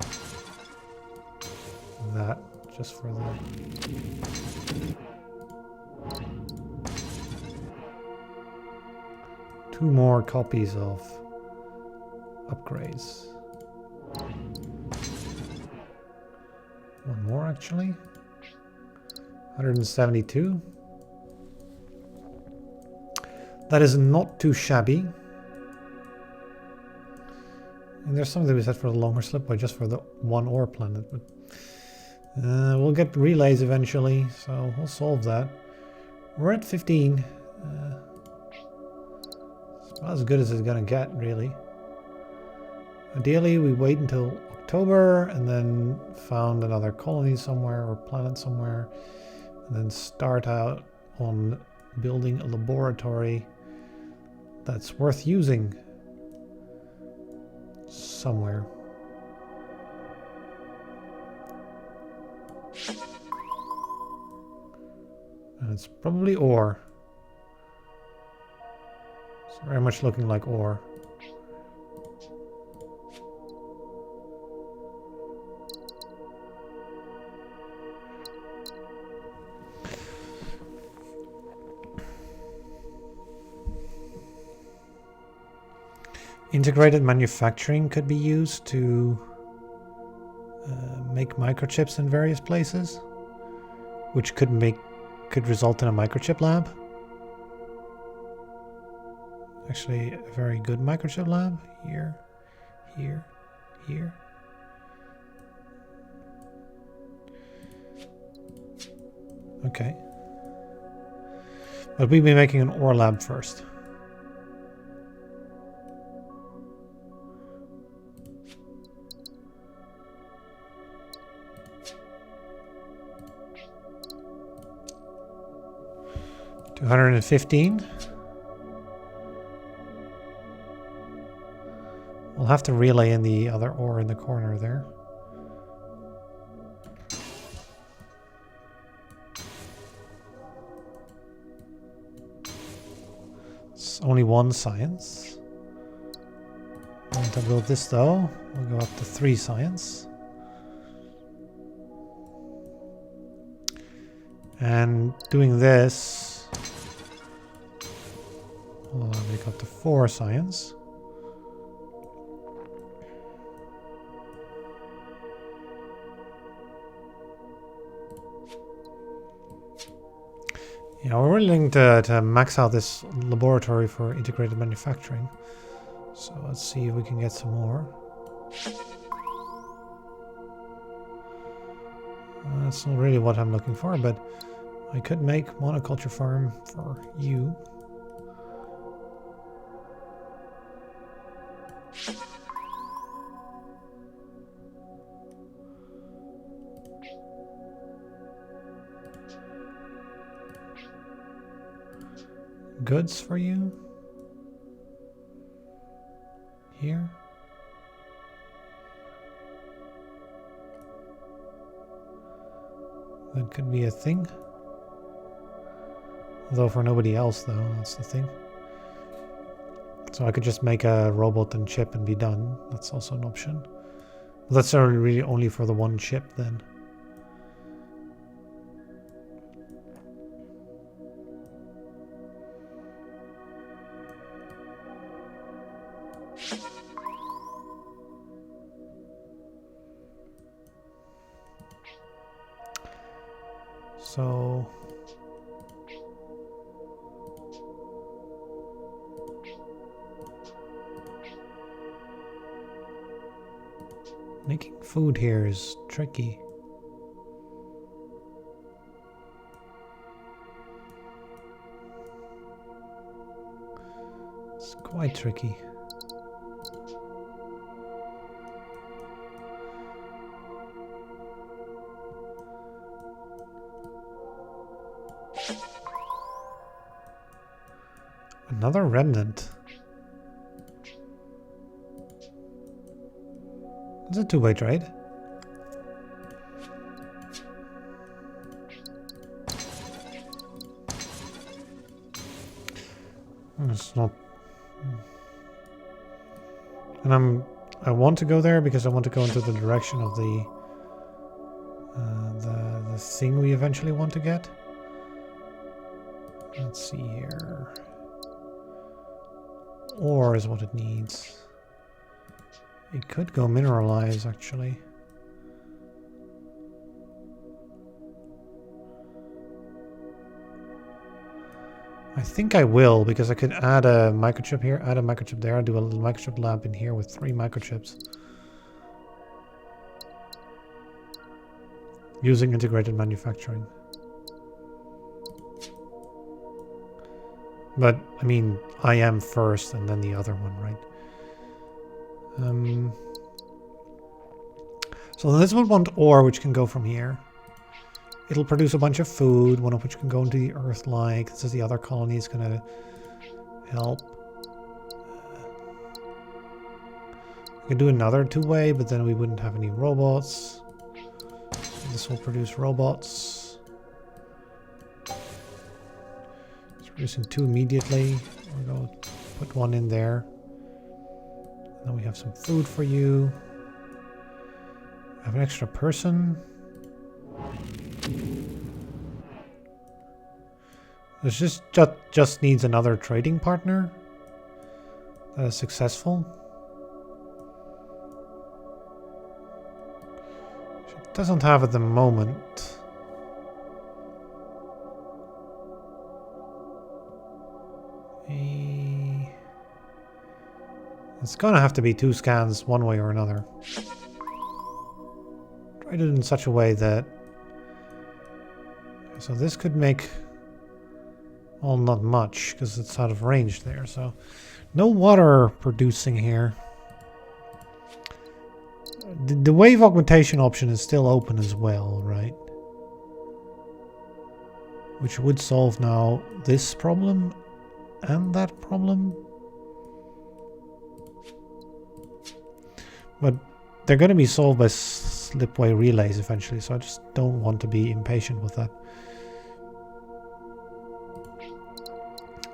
that just for the 2 more copies of upgrades. 1 more actually. 172. That is not too shabby. And there's something to be said for the longer slipway, just for the 1 ore planet. But we'll get relays eventually, so we'll solve that. We're at 15. It's about as good as it's gonna get, really. Ideally, we wait until October and then found another colony somewhere or planet somewhere, and then start out on building a laboratory that's worth using somewhere. It's probably ore. It's very much looking like ore. Integrated manufacturing could be used to make microchips in various places, which could result in a microchip lab. Actually, a very good microchip lab. Here, here, here. Okay. But we'll be making an ore lab first. $215. We'll have to relay in the other ore in the corner there. It's only one science. To build this though, we'll go up to 3 science. And doing this, we'll make up to 4 science. Yeah, we're willing to max out this laboratory for integrated manufacturing. So let's see if we can get some more. That's not really what I'm looking for, but I could make monoculture farm for you. Goods for you. Here. That could be a thing. Although for nobody else though, that's the thing. So I could just make a robot and chip and be done. That's also an option. But that's really only for the one chip then. So making food here is tricky. It's quite tricky. Another remnant. It's a two-way trade. It's not. And I want to go there because I want to go into the direction of the thing we eventually want to get. Let's see here. Ore is what it needs. It could go mineralize, actually. I think I will, because I could add a microchip here, add a microchip there, do a little microchip lab in here with 3 microchips. Using integrated manufacturing. But, I mean, I am first and then the other one, right? So this will want ore, which can go from here. It'll produce a bunch of food, one of which can go into the earth-like. This is the other colony is going to help. We could do another two-way, but then we wouldn't have any robots. So this will produce robots. Producing 2 immediately. We're going to put 1 in there. And then we have some food for you. I have an extra person. This just needs another trading partner that is successful. It doesn't have at the moment. It's gonna have to be 2 scans one way or another. Try to do it in such a way that... So this could make... Well, not much, because it's out of range there, so... No water producing here. The wave augmentation option is still open as well, right? Which would solve now this problem and that problem. But they're going to be solved by slipway relays eventually, so I just don't want to be impatient with that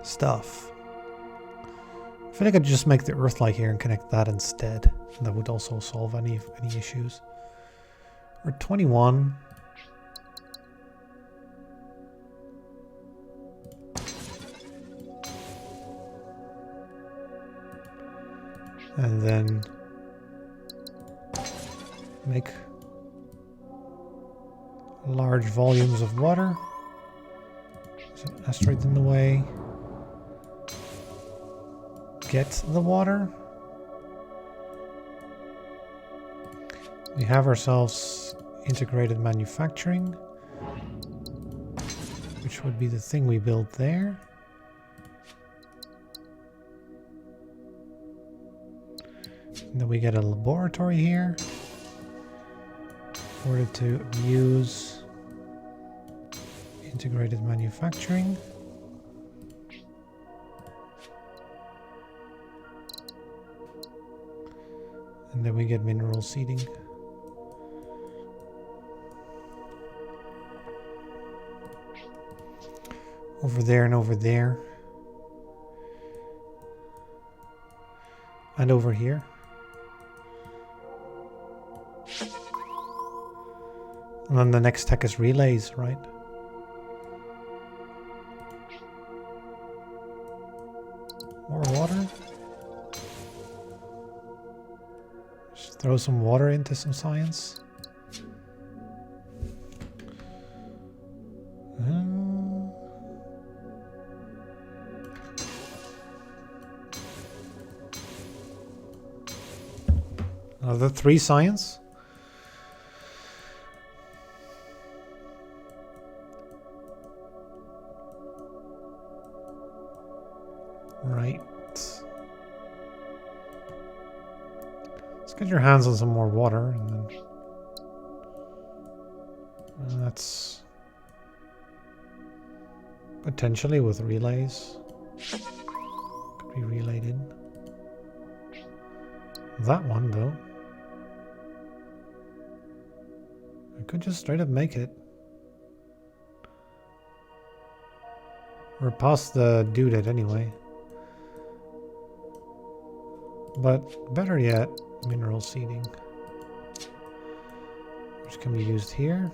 stuff. I feel like I could just make the Earth light here and connect that instead. And that would also solve any issues. We're 21. And then make large volumes of water. There's an asteroid in the way. Get the water. We have ourselves integrated manufacturing, which would be the thing we built there. And then we get a laboratory here in order to use integrated manufacturing. And then we get mineral seeding. Over there and over there. And over here. And then the next tech is relays, right? More water. Just throw some water into some science. Another 3 science. Right. Let's get your hands on some more water, and then that's potentially with relays. Could be relayed in. That one though. I could just straight up make it. We're past the due date anyway. But better yet, mineral seeding. Which can be used here.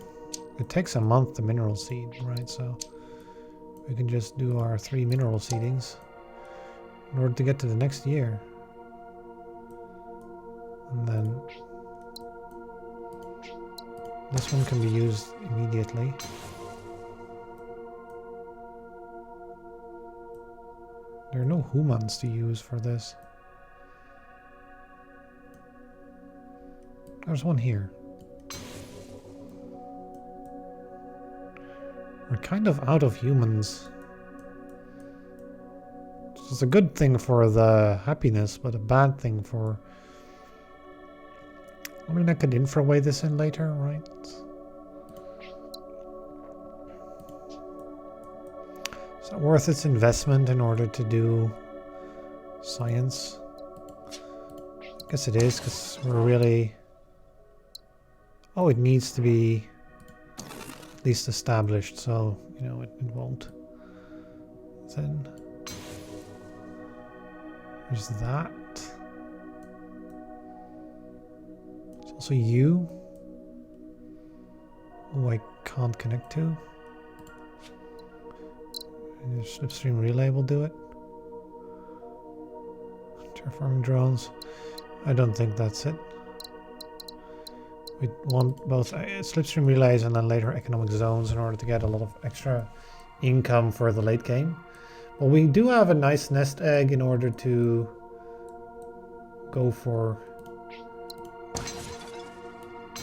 It takes a month to mineral seed, right? So we can just do our 3 mineral seedings in order to get to the next year. And then this one can be used immediately. There are no humans to use for this. There's one here. We're kind of out of humans. It's a good thing for the happiness, but a bad thing for... I mean, I could infraway this in later, right? Is that worth its investment in order to do science? I guess it is, because we're really... Oh, it needs to be at least established, so, you know, it won't. then there's that. There's also you, who I can't connect to. Slipstream relay will do it. Terraforming drones. I don't think that's it. We want both slipstream relays and then later economic zones in order to get a lot of extra income for the late game. But we do have a nice nest egg in order to go for...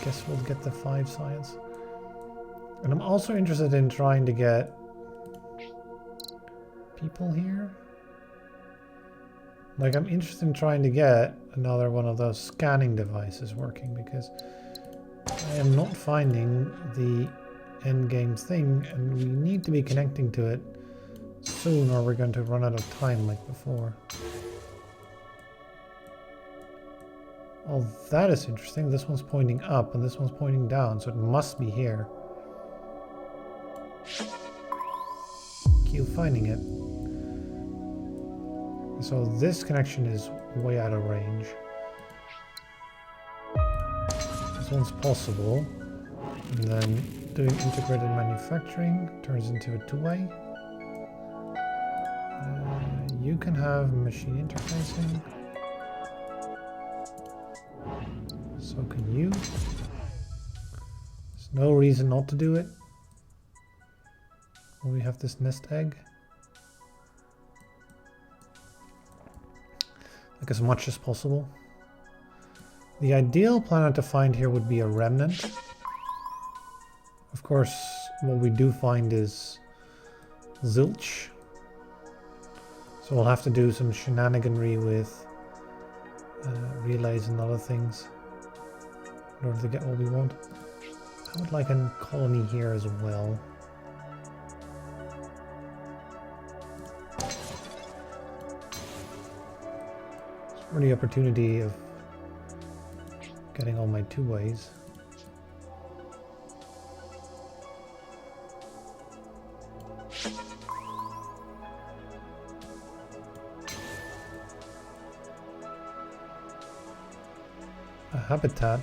Guess we'll get the 5 science. And I'm also interested in trying to get people here. Like, I'm interested in trying to get another one of those scanning devices working, because I am not finding the end game thing, and we need to be connecting to it soon or we're going to run out of time like before. Oh, that is interesting. This one's pointing up and this one's pointing down, so it must be here. Keep finding it. So this connection is way out of range. This one's possible. And then doing integrated manufacturing turns into a two-way. You can have machine interfacing. So can you. There's no reason not to do it. We have this nest egg. Like as much as possible. The ideal planet to find here would be a remnant. Of course, what we do find is zilch. So we'll have to do some shenaniganry with relays and other things in order to get what we want. I would like a colony here as well. For the opportunity of getting all my two ways. A habitat.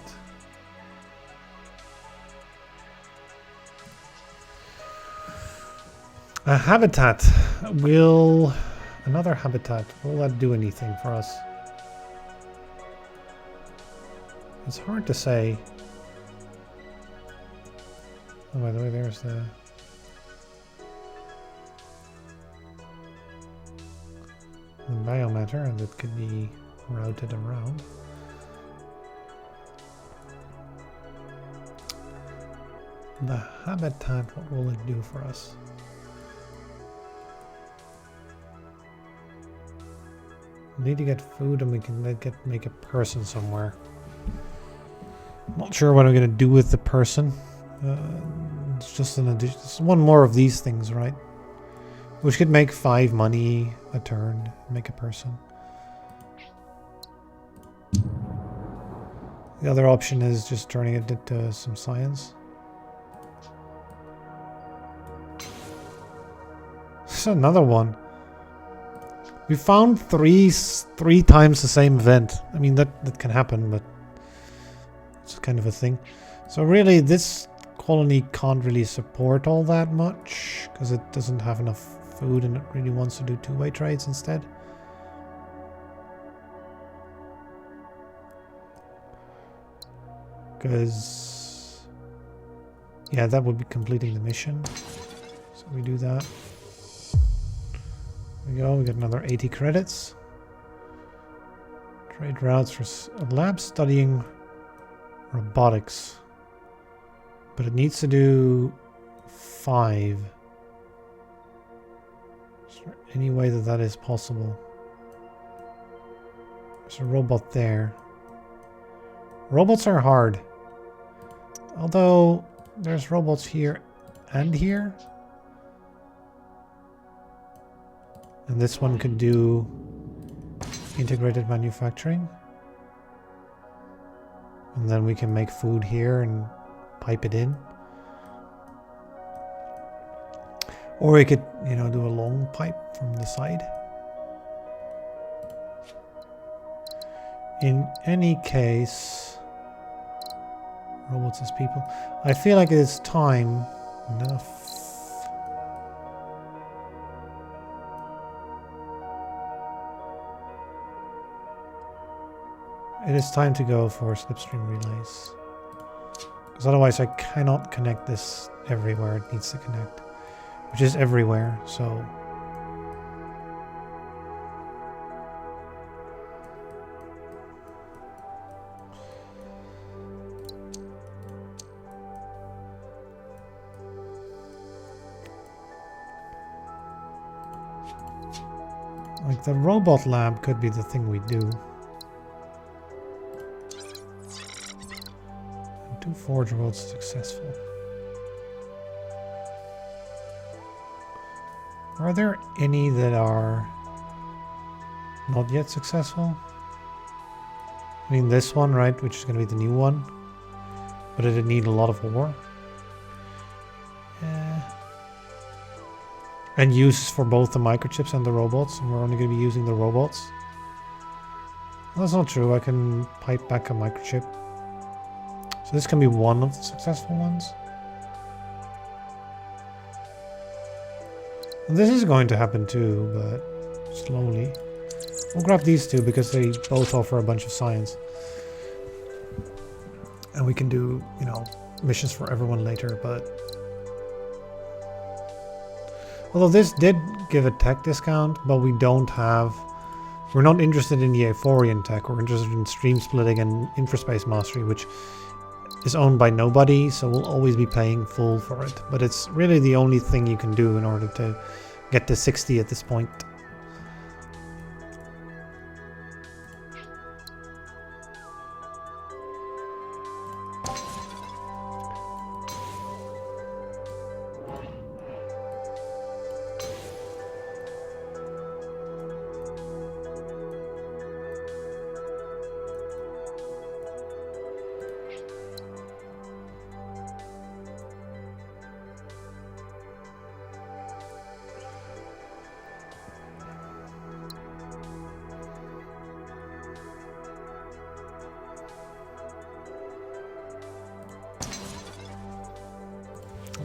A habitat will... Another habitat. Will that do anything for us? It's hard to say. Oh, by the way, there's the biomatter that could be routed around. The habitat, what will it do for us? We need to get food and we can make a person somewhere. Not sure what I'm going to do with the person. It's just an addition. It's one more of these things, right? Which could make 5 money a turn. Make a person. The other option is just turning it into some science. This is another one. We found three times the same event. I mean, that can happen, but it's kind of a thing. So really, this colony can't really support all that much because it doesn't have enough food and it really wants to do two-way trades instead. Because, yeah, that would be completing the mission. So we do that. There we go, we get another 80 credits. Trade routes for a lab studying robotics. But it needs to do 5. Is there any way that that is possible? There's a robot there. Robots are hard. Although there's robots here and here. And this one could do integrated manufacturing. And then we can make food here and pipe it in. Or we could, you know, do a long pipe from the side. In any case, robots as people. I feel like it's time enough. It is time to go for slipstream relays. Because otherwise I cannot connect this everywhere it needs to connect. Which is everywhere, so... Like the robot lab could be the thing we do. And 2 forge worlds successful. Are there any that are not yet successful? I mean this one, right, which is going to be the new one. But it'd need a lot of ore. And uses for both the microchips and the robots, and we're only going to be using the robots. Well, that's not true, I can pipe back a microchip. So this can be one of the successful ones. And this is going to happen too, but slowly. We'll grab these two because they both offer a bunch of science. And we can do, you know, missions for everyone later, but... Although this did give a tech discount, but we don't have... We're not interested in the Euphorian tech, we're interested in stream splitting and infraspace mastery, which is owned by nobody, so we'll always be paying full for it. But it's really the only thing you can do in order to get to 60 at this point.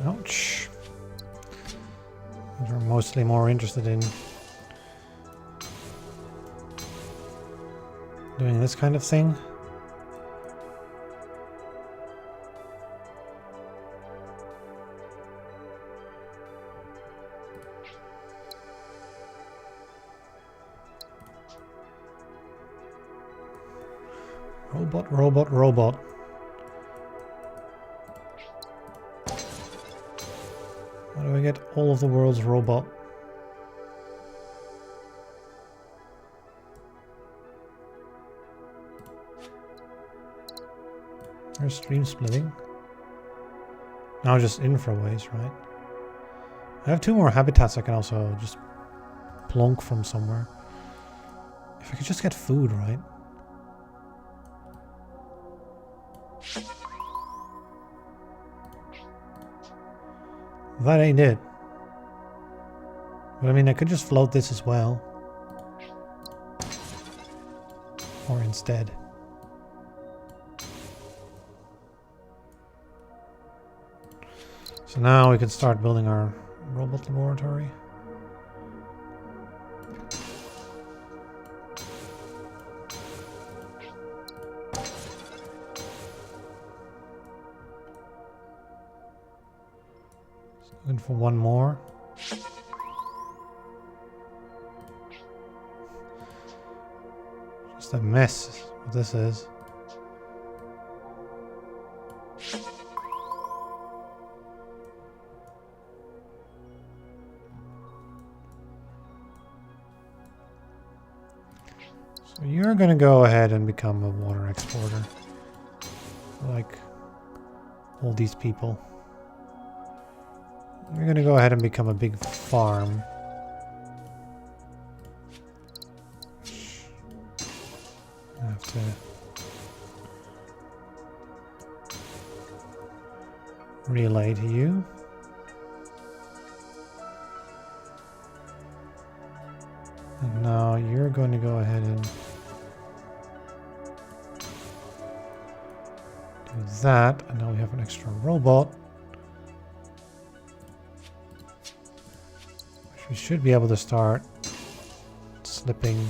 Ouch. We're mostly more interested in doing this kind of thing. Robot, robot, robot. How do I get all of the world's robot? There's stream splitting. Now just infraways, right? I have 2 more habitats I can also just plonk from somewhere. If I could just get food, right? That ain't it. But I mean, I could just float this as well. Or instead. So now we can start building our robot laboratory. Looking for one more. Just a mess what this is. So you're going to go ahead and become a water exporter. Like all these people. We're going to go ahead and become a big farm. I have to relay to you. And now you're going to go ahead and do that. And now we have an extra robot. Which we should be able to start slipping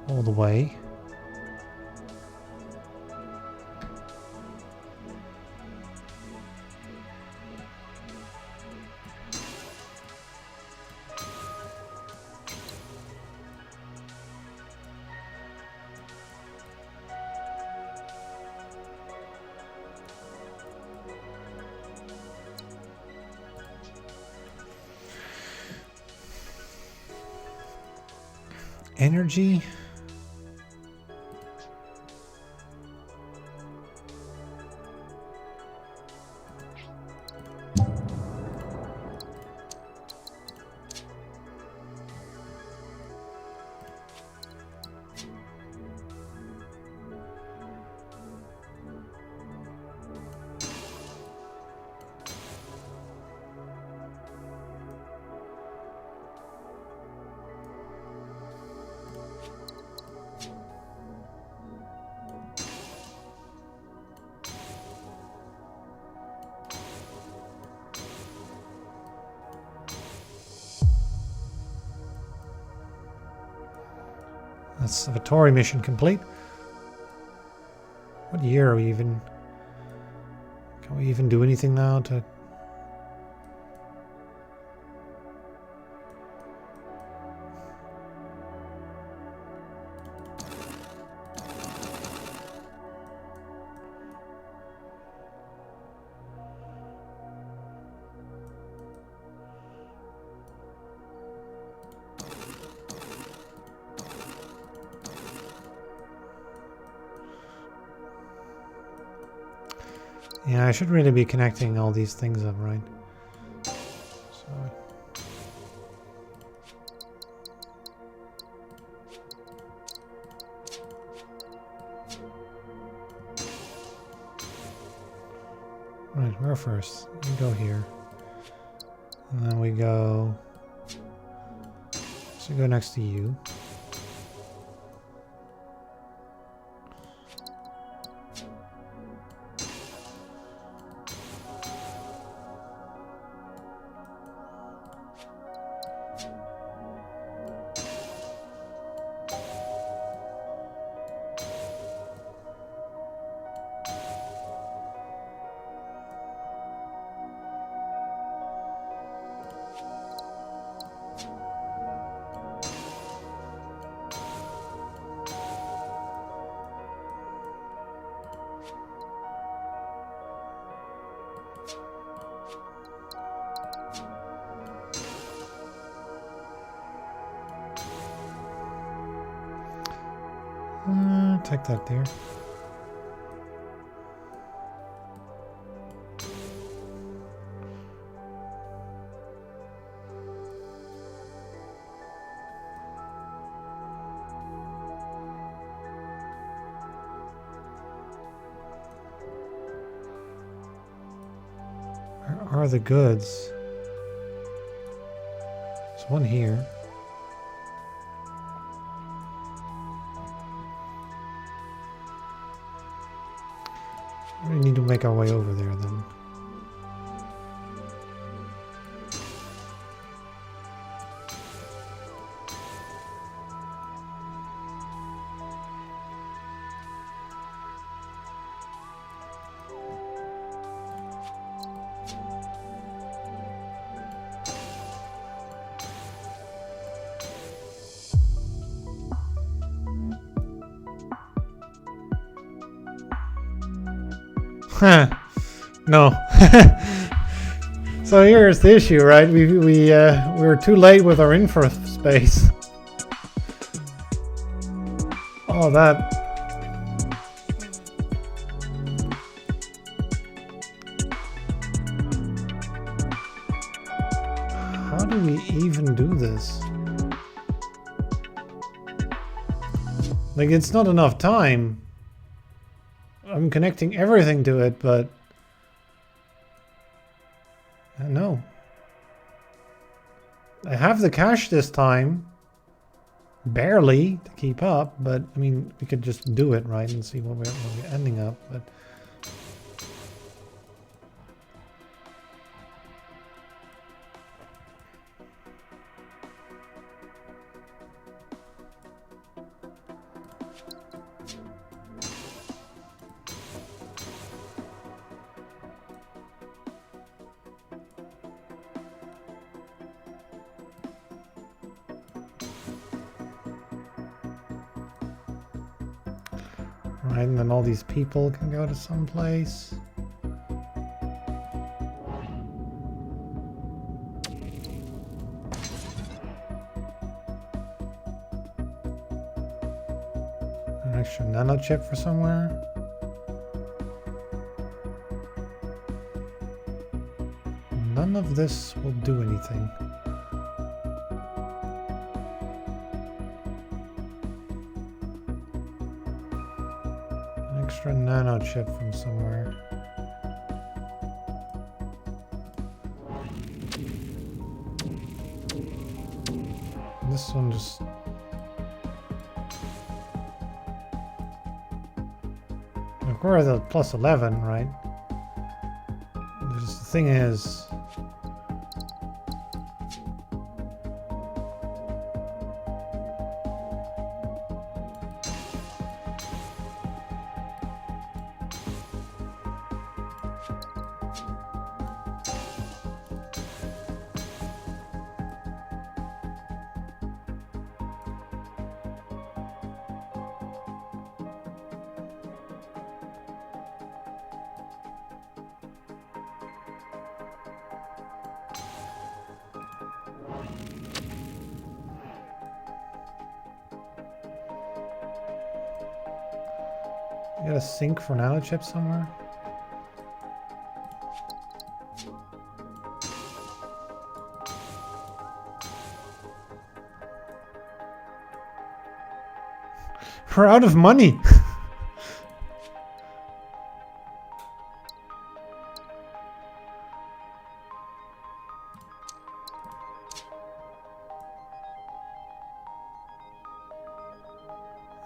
all the way. Energy. That's the Vittori mission complete. What year are we even? Can we even do anything now to? Yeah, I should really be connecting all these things up, right? So. Right, where first? We go here. And then we go... So we go next to you. Take that there. Where are the goods? There's one here. We need to make our way over there then. Huh. No. So here's the issue, right? We were too late with our infra space. All that. How do we even do this? Like, it's not enough time. I'm connecting everything to it, but no. I have the cash this time. Barely to keep up, but I mean, we could just do it, right, and see where we're ending up, but... Right, and then all these people can go to some place. An extra nano chip for somewhere. None of this will do anything. Extra nano chip from somewhere. This one just... Of course, the plus 11, right? Just the thing is... You got a sink for nano chip somewhere? We're out of money.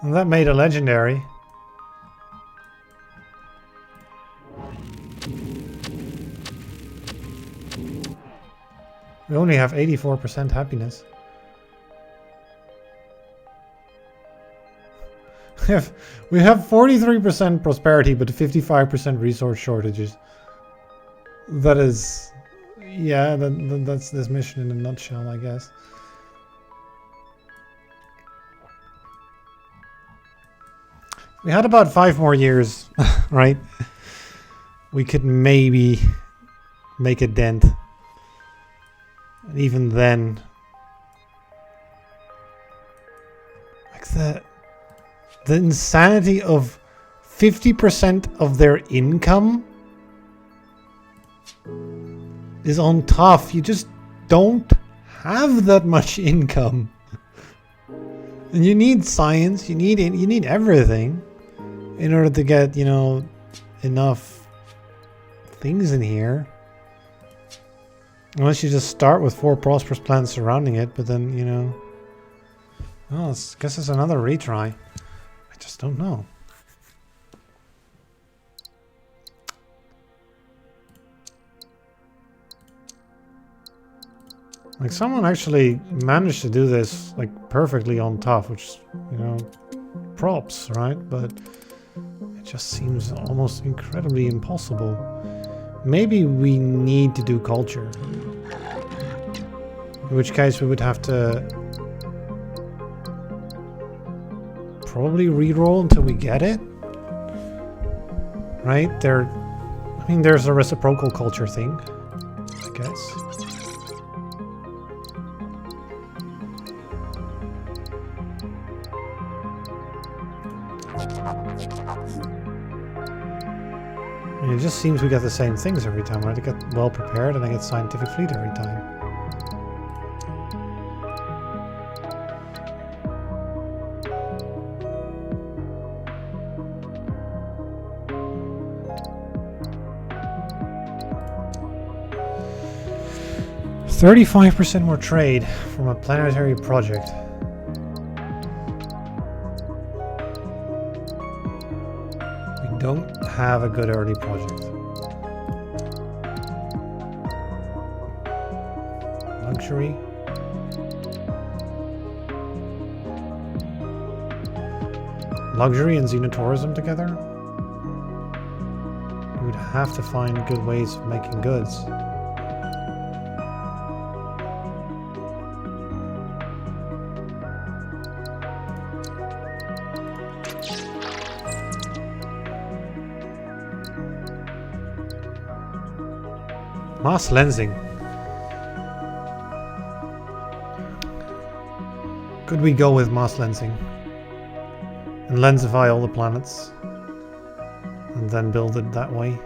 And that made a legendary. We only have 84% happiness. We have 43% prosperity, but 55% resource shortages. That is... Yeah, that's this mission in a nutshell, I guess. We had about 5 more years, right? We could maybe make a dent. And even then, like the insanity of 50% of their income is on tough. You just don't have that much income. And you need science, you need everything in order to get, you know, enough things in here. Unless you just start with 4 prosperous planets surrounding it, but then, you know... Well, I guess it's another retry. I just don't know. Like, someone actually managed to do this, like, perfectly on top, which, you know, props, right? But it just seems almost incredibly impossible. Maybe we need to do culture. In which case we would have to probably reroll until we get it. Right? I mean, there's a reciprocal culture thing, I guess. It just seems we get the same things every time, right? I get well prepared and I get scientific fleet every time. 35% more trade from a planetary project. We don't have a good early project. Luxury. Luxury and xenotourism together? We would have to find good ways of making goods. Mass lensing. Could we go with mass lensing? And lensify all the planets? And then build it that way?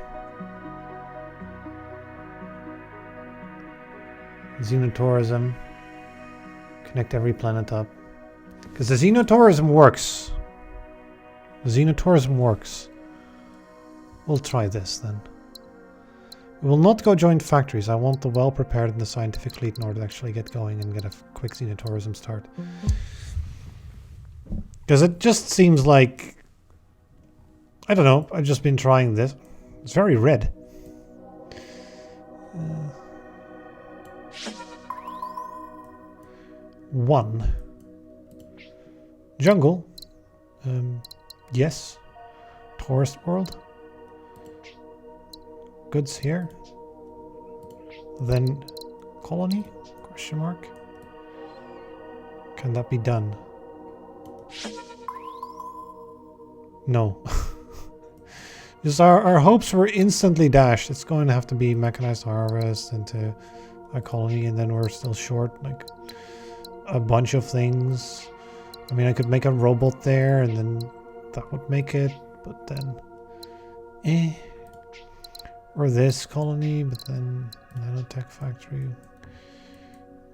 Xenotourism. Connect every planet up. Because the xenotourism works. The xenotourism works. We'll try this then. We will not go joint factories. I want the well-prepared and the scientific fleet in order to actually get going and get a quick xenotourism start. Because it just seems like... I don't know. I've just been trying this. It's very red. One. Jungle. Yes. Tourist world. Goods here. Then colony? Question mark. Can that be done? No. Just our hopes were instantly dashed. It's going to have to be mechanized harvest into a colony, and then we're still short like a bunch of things. I mean, I could make a robot there, and then that would make it, but then or this colony, but then nanotech factory.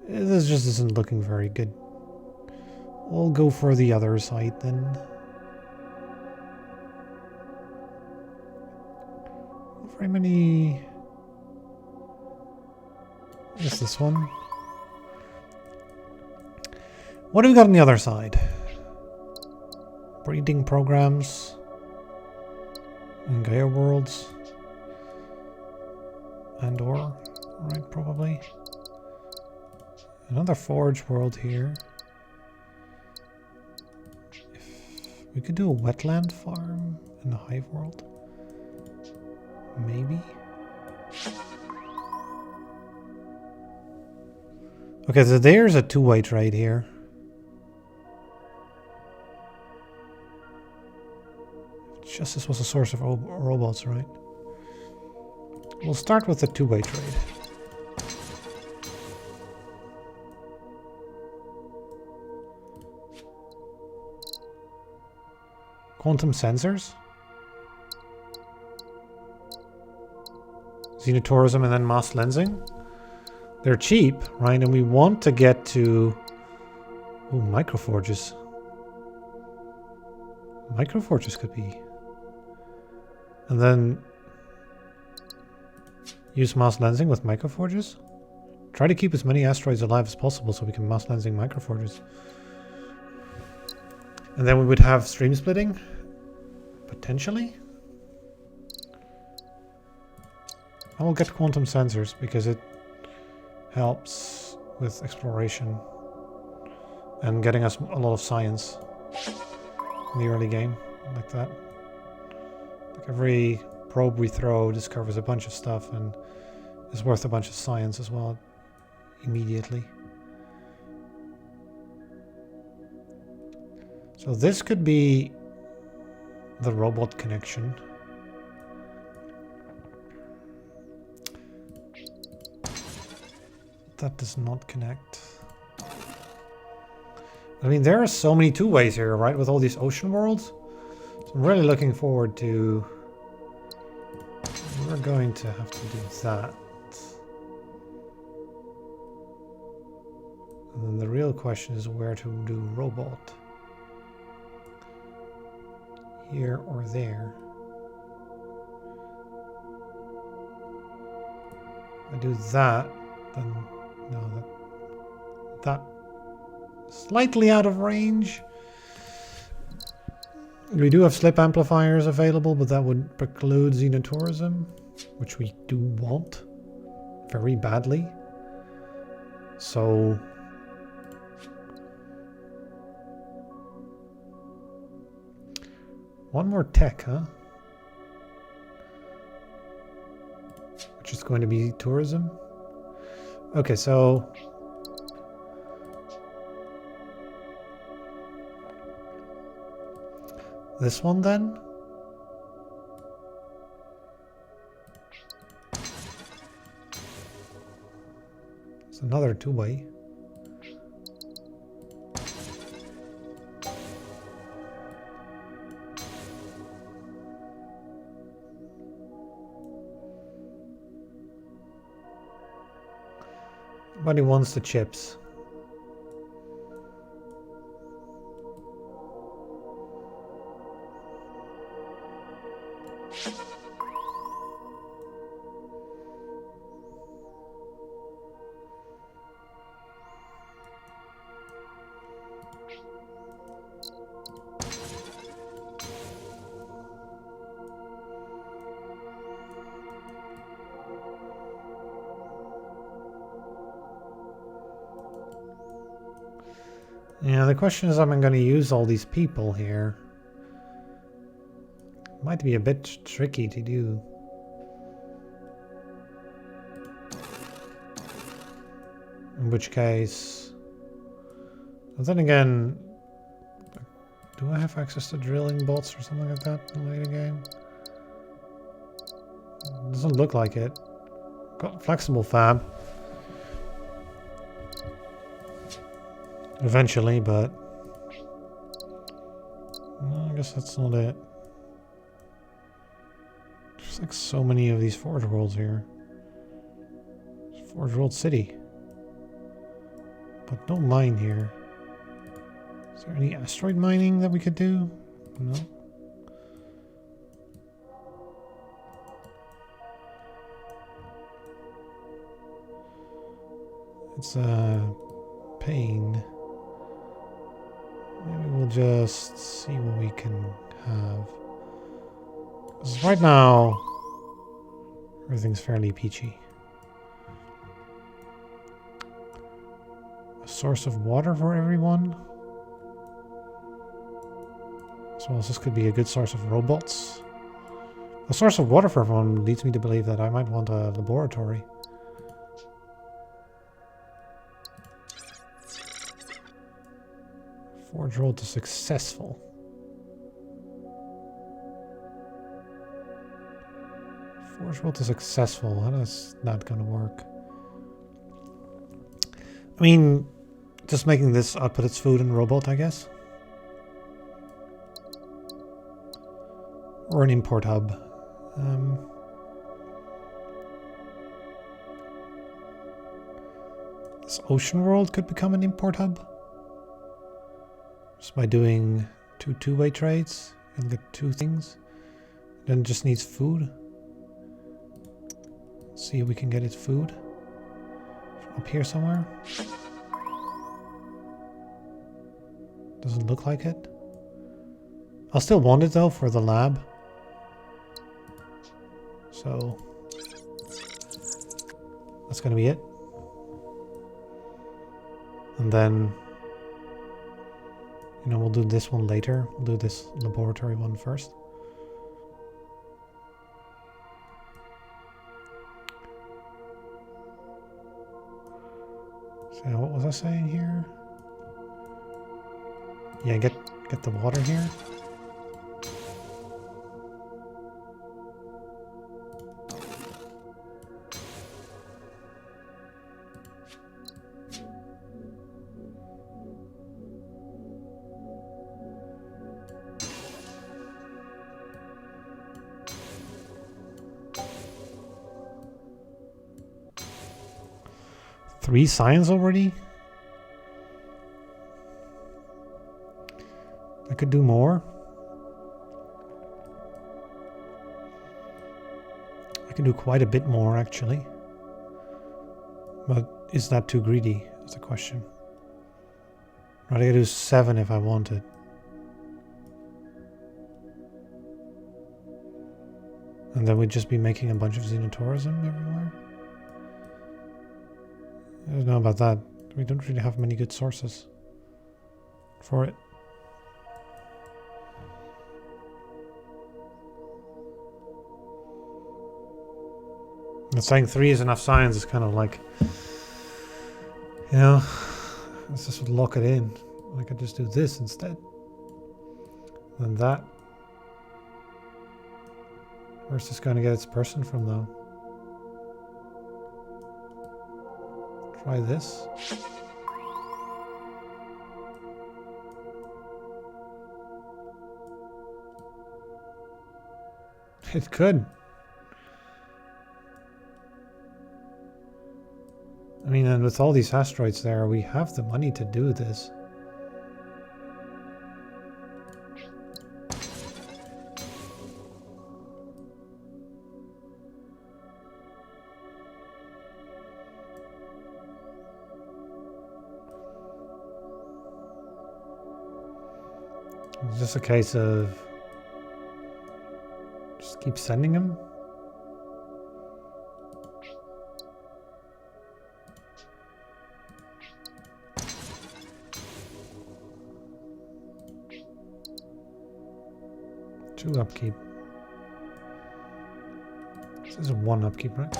This just isn't looking very good. We'll go for the other side then. Not very many. Is this one? What do we got on the other side? Breeding programs and Gaia worlds. And or, right, probably. Another forge world here. If we could do a wetland farm in the hive world. Maybe. Okay, so there's a two-way trade here. Justice was a source of robots, right? We'll start with the two-way trade. Quantum sensors? Xenotourism and then mass lensing? They're cheap, right? And we want to get to... Oh, microforges. Microforges could be... And then... Use mass lensing with microforges? Try to keep as many asteroids alive as possible so we can mass lensing microforges. And then we would have stream splitting? Potentially? I will get quantum sensors because it helps with exploration and getting us a lot of science in the early game, like that. Like every probe we throw discovers a bunch of stuff and is worth a bunch of science as well immediately. So this could be the robot connection. That does not connect. I mean, there are so many two ways here, right? With all these ocean worlds. So I'm really looking forward to... We're going to have to do that. And then the real question is where to do robot. Here or there. If I do that, then No, that slightly out of range. We do have slip amplifiers available, but that would preclude xenotourism, which we do want very badly. So one more tech, huh? Which is going to be tourism. Okay, so this one then? It's another two-way. Nobody wants the chips. Yeah, the question is, am I going to use all these people here? Might be a bit tricky to do. In which case... But then again... Do I have access to drilling bots or something like that in the later game? Doesn't look like it. Got flexible fab. Eventually, but... No, I guess that's not it. There's like so many of these Forge Worlds here. Forge World City. But no mine here. Is there any asteroid mining that we could do? No. It's a pain. Maybe we'll just see what we can have. 'Cause right now, everything's fairly peachy. A source of water for everyone. As well as this could be a good source of robots. A source of water for everyone leads me to believe that I might want a laboratory. Forge roll to successful. Forge roll to successful. How is that going to work? I mean, just making this output its food and robot, I guess. Or an import hub. This ocean world could become an import hub. Just by doing two-way trades. You'll get two things. Then it just needs food. Let's see if we can get its food. Up here somewhere. Doesn't look like it. I'll still want it though for the lab. So that's gonna be it. And then, you know, we'll do this one later. We'll do this laboratory one first. So what was I saying here? Yeah, get the water here. Three signs already? I could do more. I could do quite a bit more, actually. But is that too greedy? That's the question. Right, I gotta do 7 if I want it. And then we'd just be making a bunch of xenotourism everywhere? I don't know about that. We don't really have many good sources for it. And saying 3 is enough science is kind of like, you know, let's just lock it in. I could just do this instead. Then that. Where's this going to get its person from, though? Try this. It could. I mean, and with all these asteroids there, we have the money to do this. It's just a case of just keep sending them. Two upkeep. This is a 1 upkeep, right?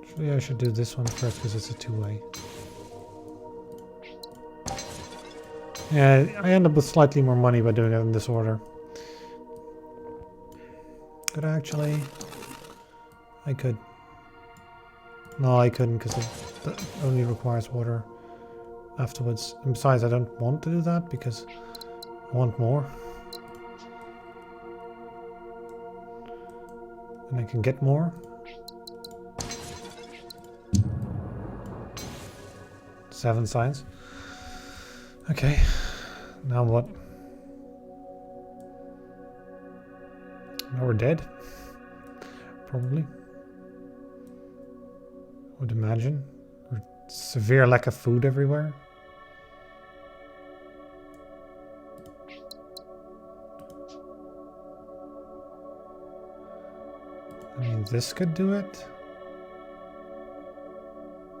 Actually, I should do this one first because it's a 2-way. Yeah, I end up with slightly more money by doing it in this order. Could I actually? I could. No, I couldn't because it only requires water afterwards. And besides, I don't want to do that because I want more. And I can get more. 7 science. Okay. Now what? Now we're dead. Probably. I would imagine. Or severe lack of food everywhere. I mean, this could do it.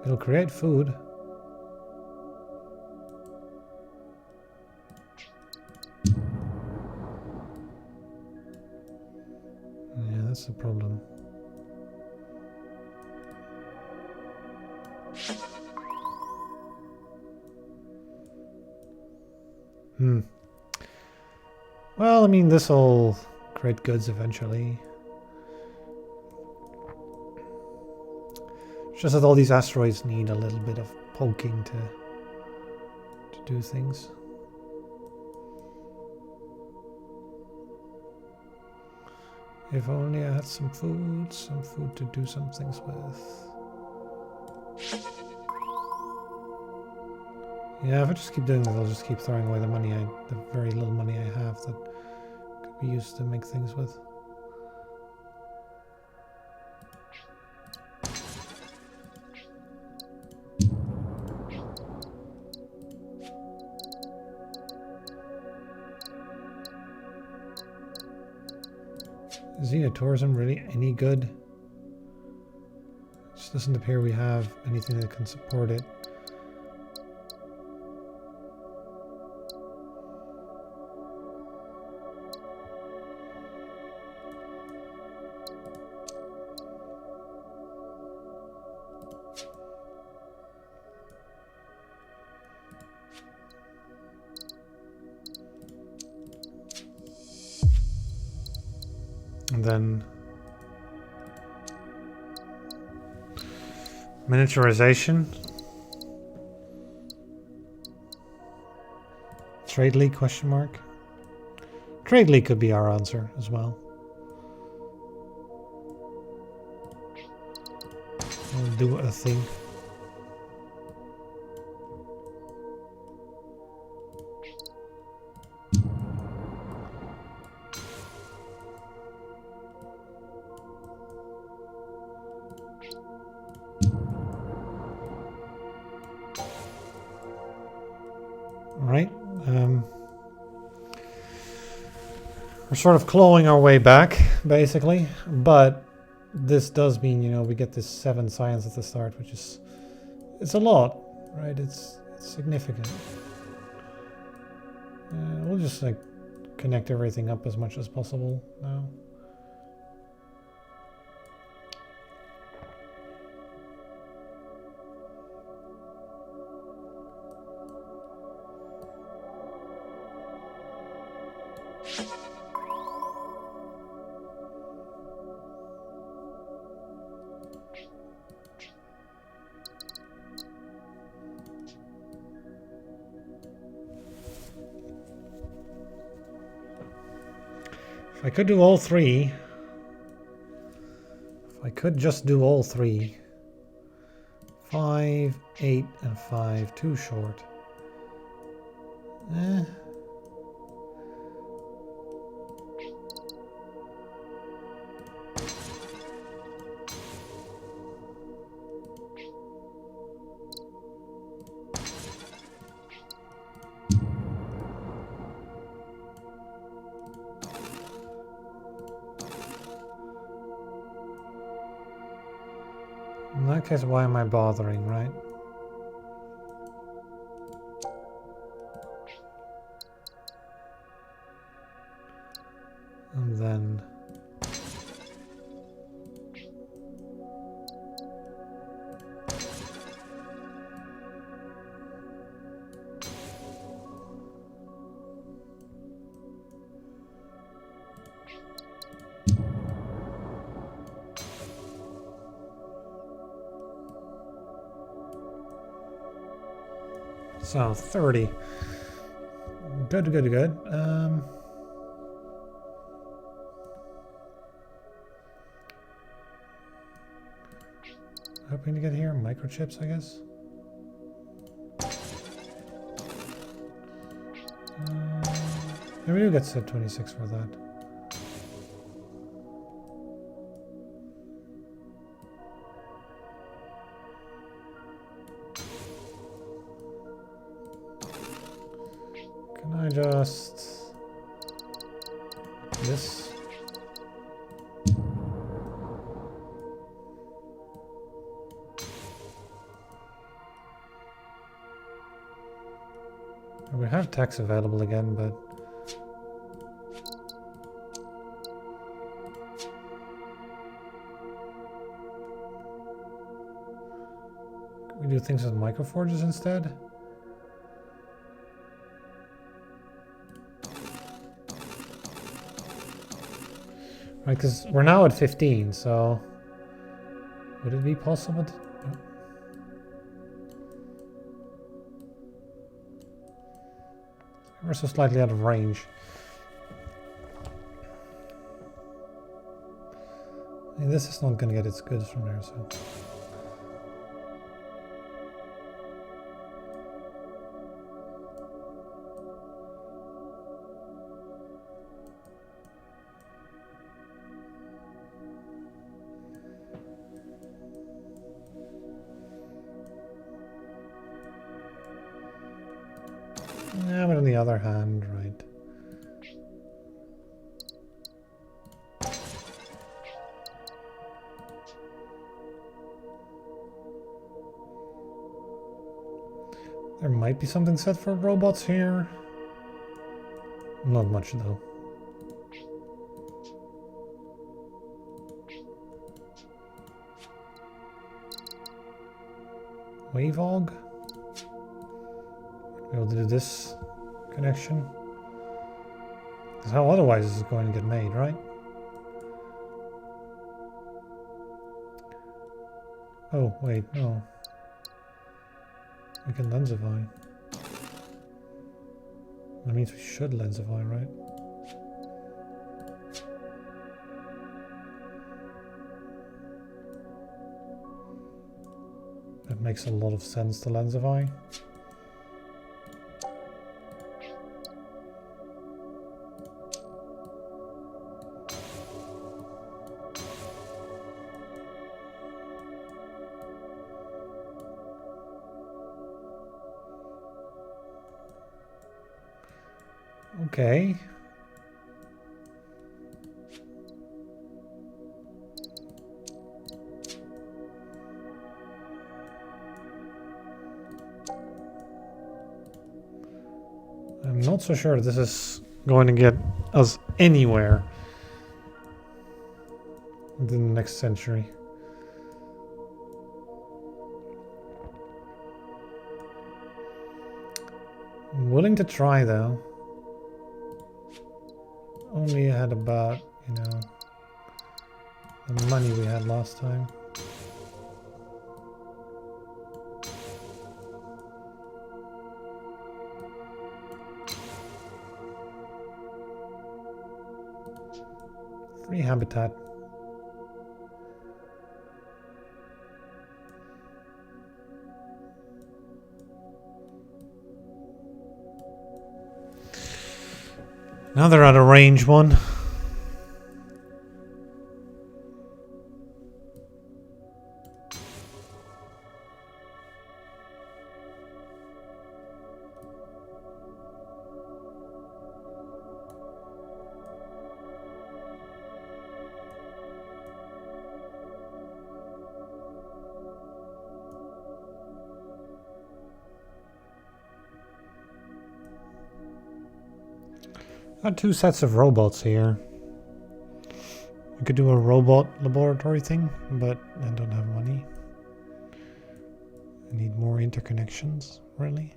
It'll create food. Yeah, that's the problem. Well, I mean, this'll create goods eventually. It's just that all these asteroids need a little bit of poking to do things. If only I had some food to do some things with. Yeah, if I just keep doing that, I'll just keep throwing away the very little money I have that could be used to make things with. Is xenotourism really any good? It just doesn't appear we have anything that can support it. And then miniaturization. Trade League question mark. Trade League could be our answer as well. We'll do a thing. We're sort of clawing our way back, basically, but this does mean, you know, we get this 7 science at the start, which is, it's a lot, right? It's significant. We'll just like connect everything up as much as possible now. If I could do all 3, if I could just do all 3, 5, 8, and 5, too short. In that case, why am I bothering, right? And then so 30. Good, good, good. Hoping to get here, microchips, I guess. Maybe we do get set 26 for that. Can I just this? We have tax available again, but can we do things with microforges instead? Right, because we're now at 15, so would it be possible to... We're so slightly out of range. I mean, this is not going to get its goods from there, so... Yeah, but on the other hand, right. There might be something set for robots here. Not much though. Wavog? Be able to do this connection. Because how otherwise is it going to get made, right? Oh, wait, no. We can lensify. That means we should lensify, right? That makes a lot of sense to lensify. Okay. not so sure this is going to get us anywhere in the next century. I'm willing to try though. Only had about, you know, the money we had last time. Free habitat. Now they're at a range one. Got two sets of robots here. We could do a robot laboratory thing, but I don't have money. I need more interconnections, really.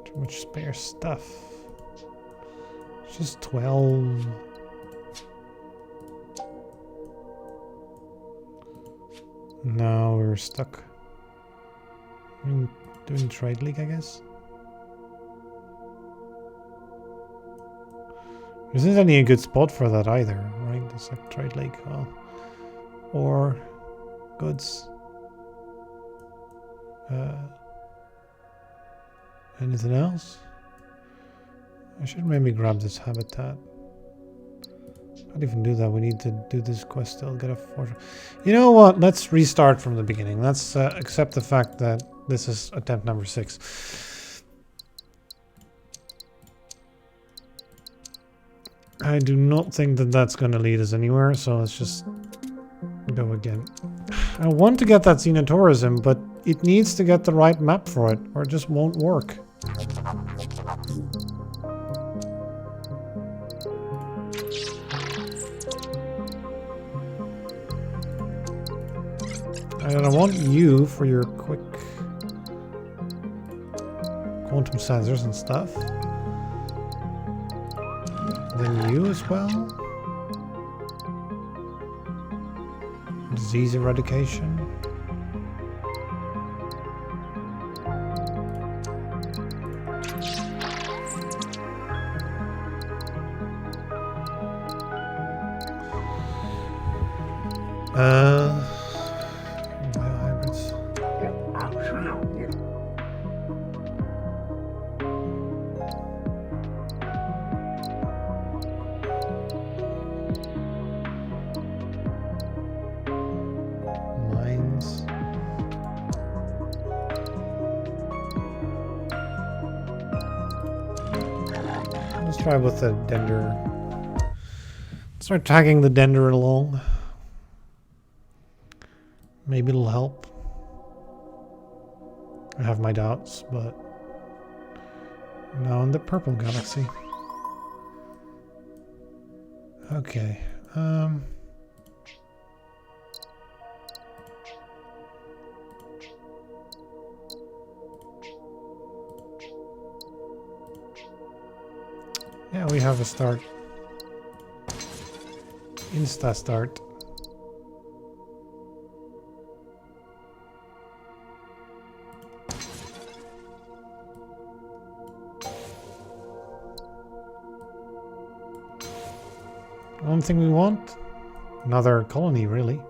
Too much spare stuff. It's just 12. No, we're stuck. Doing Trade League, I guess. There isn't any a good spot for that either, right? It's like Trade League, well, or goods. Anything else? I should maybe grab this habitat. Can't even do that. We need to do this quest still. Get a fortune. You know what? Let's restart from the beginning. Let's accept the fact that this is attempt number 6. I do not think that that's going to lead us anywhere, so let's just go again. I want to get that Xenotourism, but it needs to get the right map for it, or it just won't work. And I want you for your quick quantum sensors and stuff. Then you as well. Disease eradication. Biohybrids. Mines. Let's try with the dender. Start tagging the dender along. Maybe it'll help. I have my doubts, but no, in the purple galaxy. Okay. Yeah, we have a start. Insta start. One thing we want, another colony, really.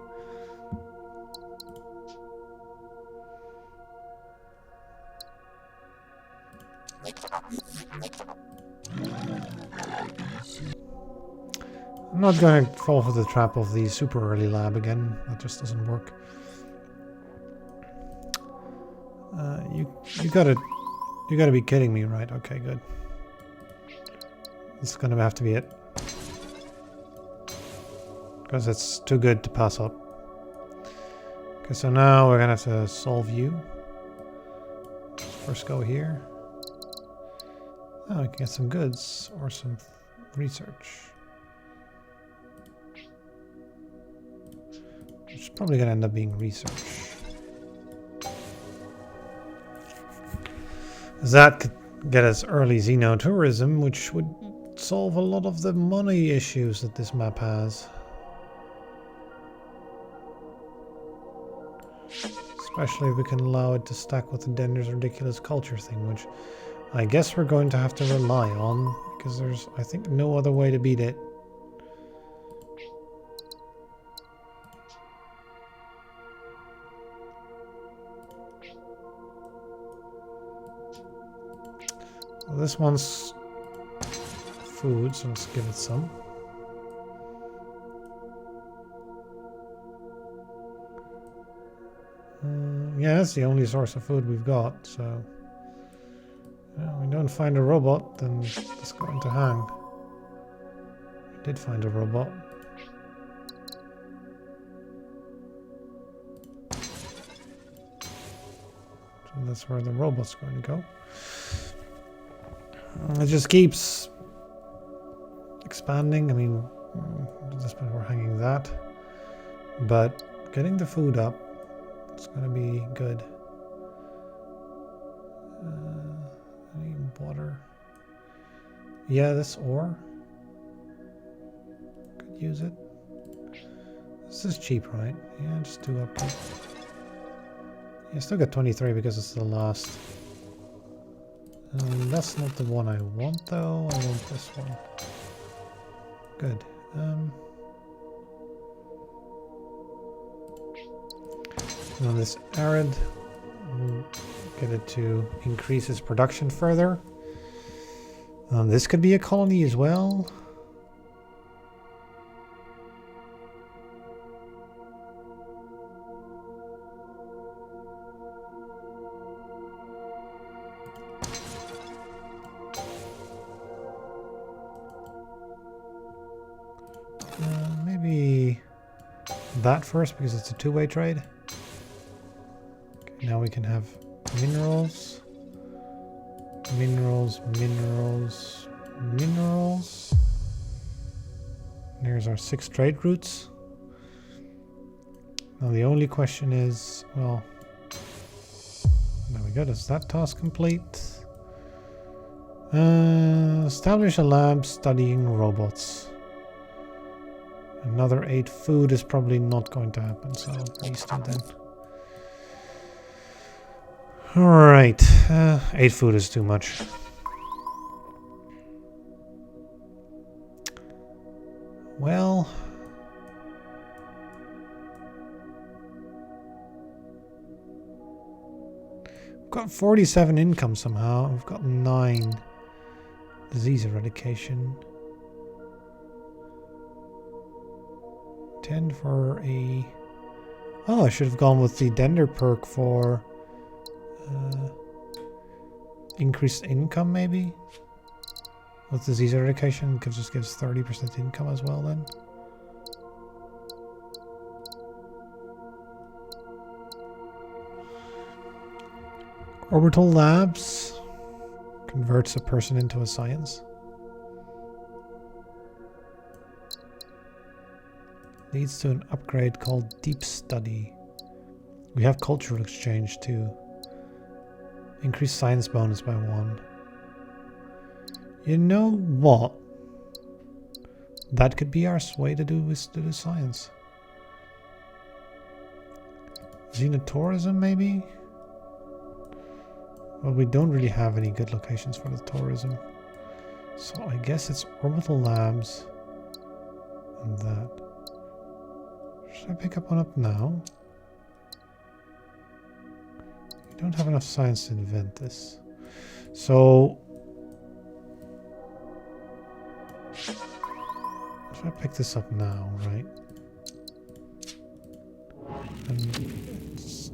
I'm not going to fall for the trap of the super early lab again. That just doesn't work. You gotta be kidding me, right? Okay, good. This is gonna have to be it. Because it's too good to pass up. Okay, so now we're gonna have to solve you. Let's first go here. Oh, we can get some goods or some research. It's probably gonna end up being research. That could get us early xenotourism, which would solve a lot of the money issues that this map has. Especially if we can allow it to stack with the Dender's ridiculous culture thing, which I guess we're going to have to rely on, because there's, I think, no other way to beat it. Well, this one's food, so let's give it some. Yeah, that's the only source of food we've got, so... Well, we don't find a robot, then it's going to hang. We did find a robot. So that's where the robot's going to go. It just keeps expanding. I mean, at this point we're hanging that. But getting the food up, it's going to be good. I need water. Yeah, this ore. Could use it. This is cheap, right? Yeah, just do up. Yeah, still got 23 because it's the last. That's not the one I want, though. I want this one. Good. On this arid, we'll get it to increase its production further. This could be a colony as well. Maybe that first because it's a two-way trade. Okay, now we can have minerals. Minerals, minerals, minerals. There's our 6 trade routes. Now the only question is, well, there we go. Is that task complete? Establish a lab studying robots. Another 8 food is probably not going to happen, so these two then. Alright, 8 food is too much. Well... we've got 47 income somehow. We've got 9 disease eradication. 10 for a... Oh, I should have gone with the Dender perk for... increased income, maybe? With disease eradication, it just gives 30% income as well, then. Orbital Labs converts a person into a science. Leads to an upgrade called Deep Study. We have cultural exchange too. Increase science bonus by 1. You know what? That could be our way to do science. Xenotourism, maybe? Well, we don't really have any good locations for the tourism. So I guess it's Orbital Labs and that. Should I pick up one up now? We don't have enough science to invent this. So... if I pick this up now, right? And it's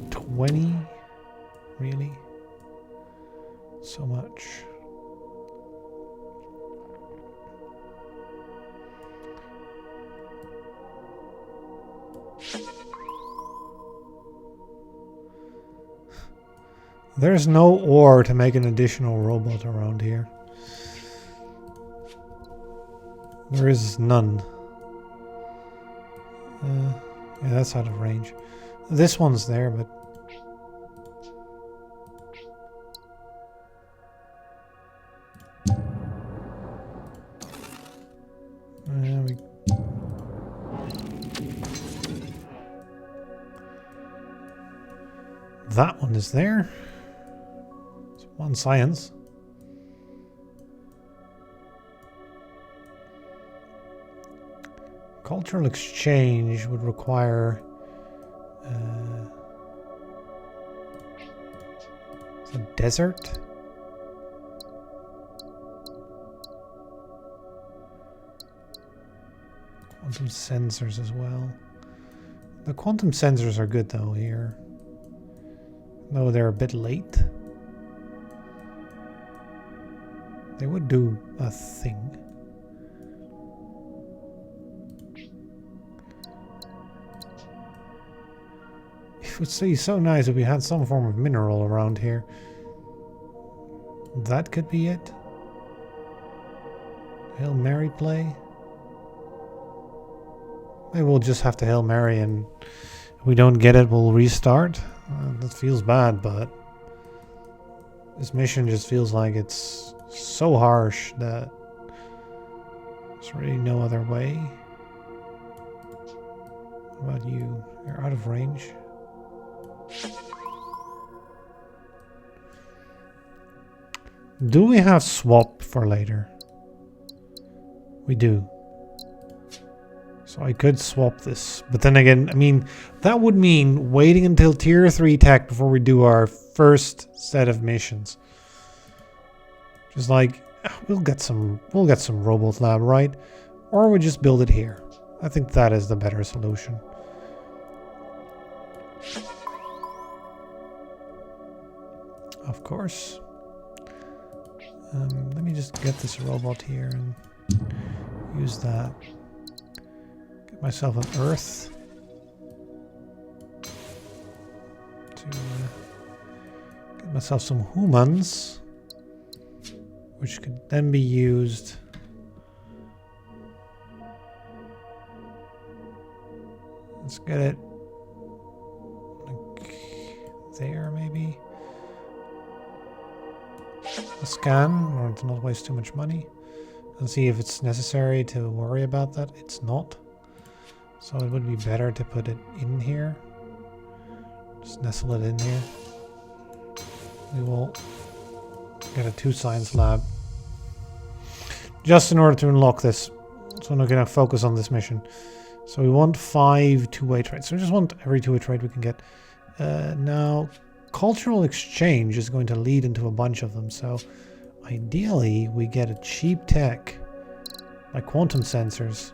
20? Really? So much. There's no ore to make an additional robot around here. There is none. Yeah, that's out of range. This one's there, but... That one is there. It's one science. Cultural exchange would require a desert. Quantum sensors as well. The quantum sensors are good though here. Though they're a bit late. They would do a thing. It would be so nice if we had some form of mineral around here. That could be it. Hail Mary play. Maybe we'll just have to Hail Mary, and if we don't get it, we'll restart. That feels bad, but this mission just feels like it's so harsh that there's really no other way. What about you? You're out of range. Do we have swap for later? We do. So I could swap this. But then again, I mean, that would mean waiting until tier 3 tech before we do our first set of missions. Just like, we'll get some robot lab, right? Or we just build it here. I think that is the better solution. Of course. Let me just get this robot here and use that. Get myself an Earth to get myself some humans, which could then be used. Let's get it like there, maybe. A scan, or to not waste too much money, and see if it's necessary to worry about that. It's not. So it would be better to put it in here. Just nestle it in here. We will get a 2 science lab. Just in order to unlock this. So I'm not going to focus on this mission. So we want 5 two-way trades. So we just want every two-way trade we can get. Now, cultural exchange is going to lead into a bunch of them. So ideally, we get a cheap tech like quantum sensors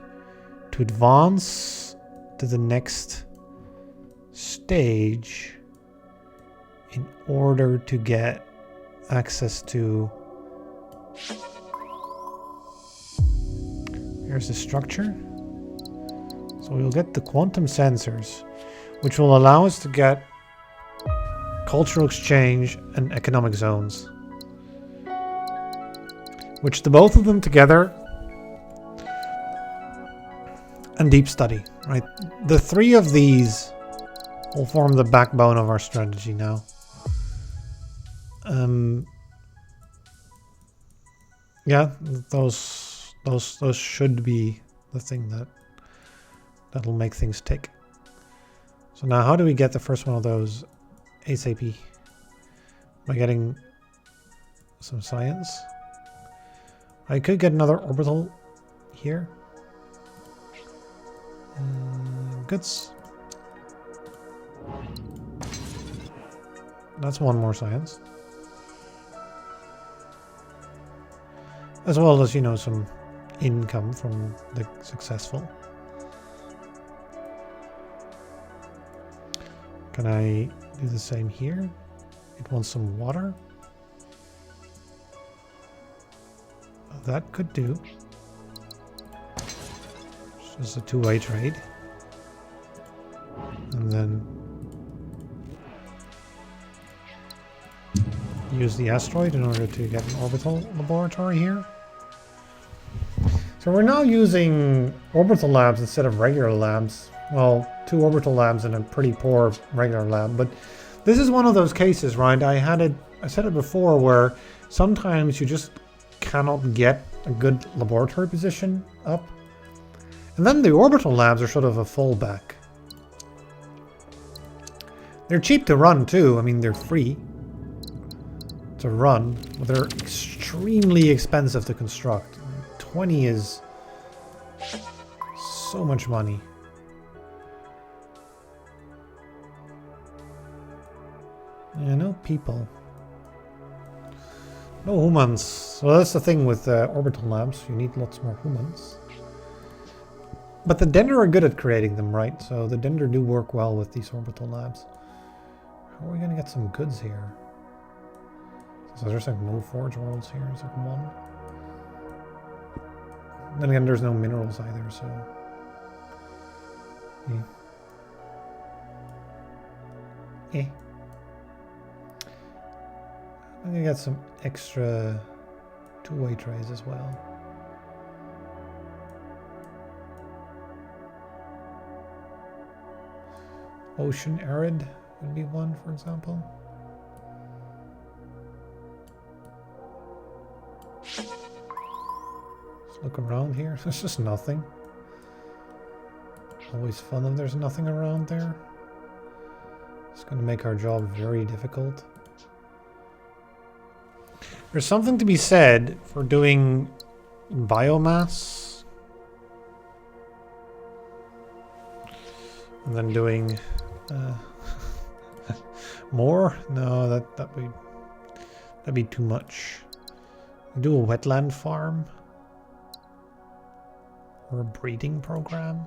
to advance to the next stage in order to get access to... Here's the structure. So we'll get the quantum sensors, which will allow us to get cultural exchange and economic zones. Which the both of them together, and deep study, right? The 3 of these will form the backbone of our strategy now. Yeah, those should be the thing that'll make things tick. So now, how do we get the first one of those ASAP? By getting some science. I could get another orbital here. Goods. That's one more science. As well as, you know, some income from the successful. Can I do the same here? It wants some water. That could do. It's just a 2-way trade. And then use the asteroid in order to get an orbital laboratory here. So we're now using orbital labs instead of regular labs. Well, 2 orbital labs and a pretty poor regular lab, but this is one of those cases, right? I said it before, where sometimes you just cannot get a good laboratory position up. And then the orbital labs are sort of a fallback. They're cheap to run too. I mean, they're free to run, but they're extremely expensive to construct. 20 is so much money. Yeah, no people. No humans. So that's the thing with orbital labs. You need lots more humans. But the Dender are good at creating them, right? So the Dender do work well with these orbital labs. How are we going to get some goods here? So there's like no forge worlds here. There's like one. Then again, there's no minerals either, so... Eh. I'm gonna get some extra two-way trays as well. Ocean arid would be one, for example. Let's look around here. There's just nothing. Always fun if there's nothing around there. It's going to make our job very difficult. There's something to be said for doing biomass and then doing more. No, that'd be too much. Do a wetland farm or a breeding program.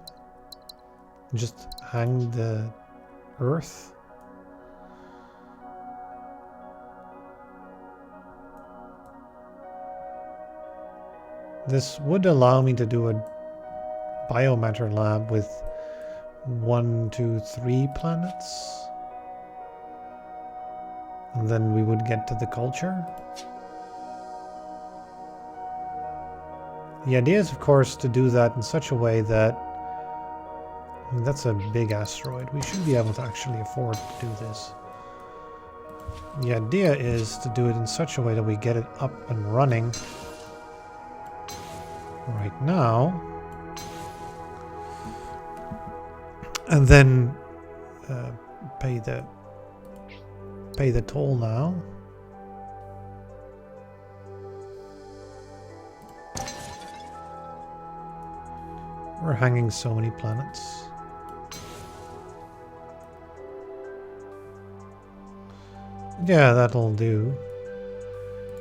Just hang the earth. This would allow me to do a biomatter lab with 1, 2, 3 planets. And then we would get to the culture. The idea is, of course, to do that in such a way that... I mean, that's a big asteroid. We should be able to actually afford to do this. The idea is to do it in such a way that we get it up and running right now, and then pay the toll now. We're hanging so many planets. Yeah, that'll do.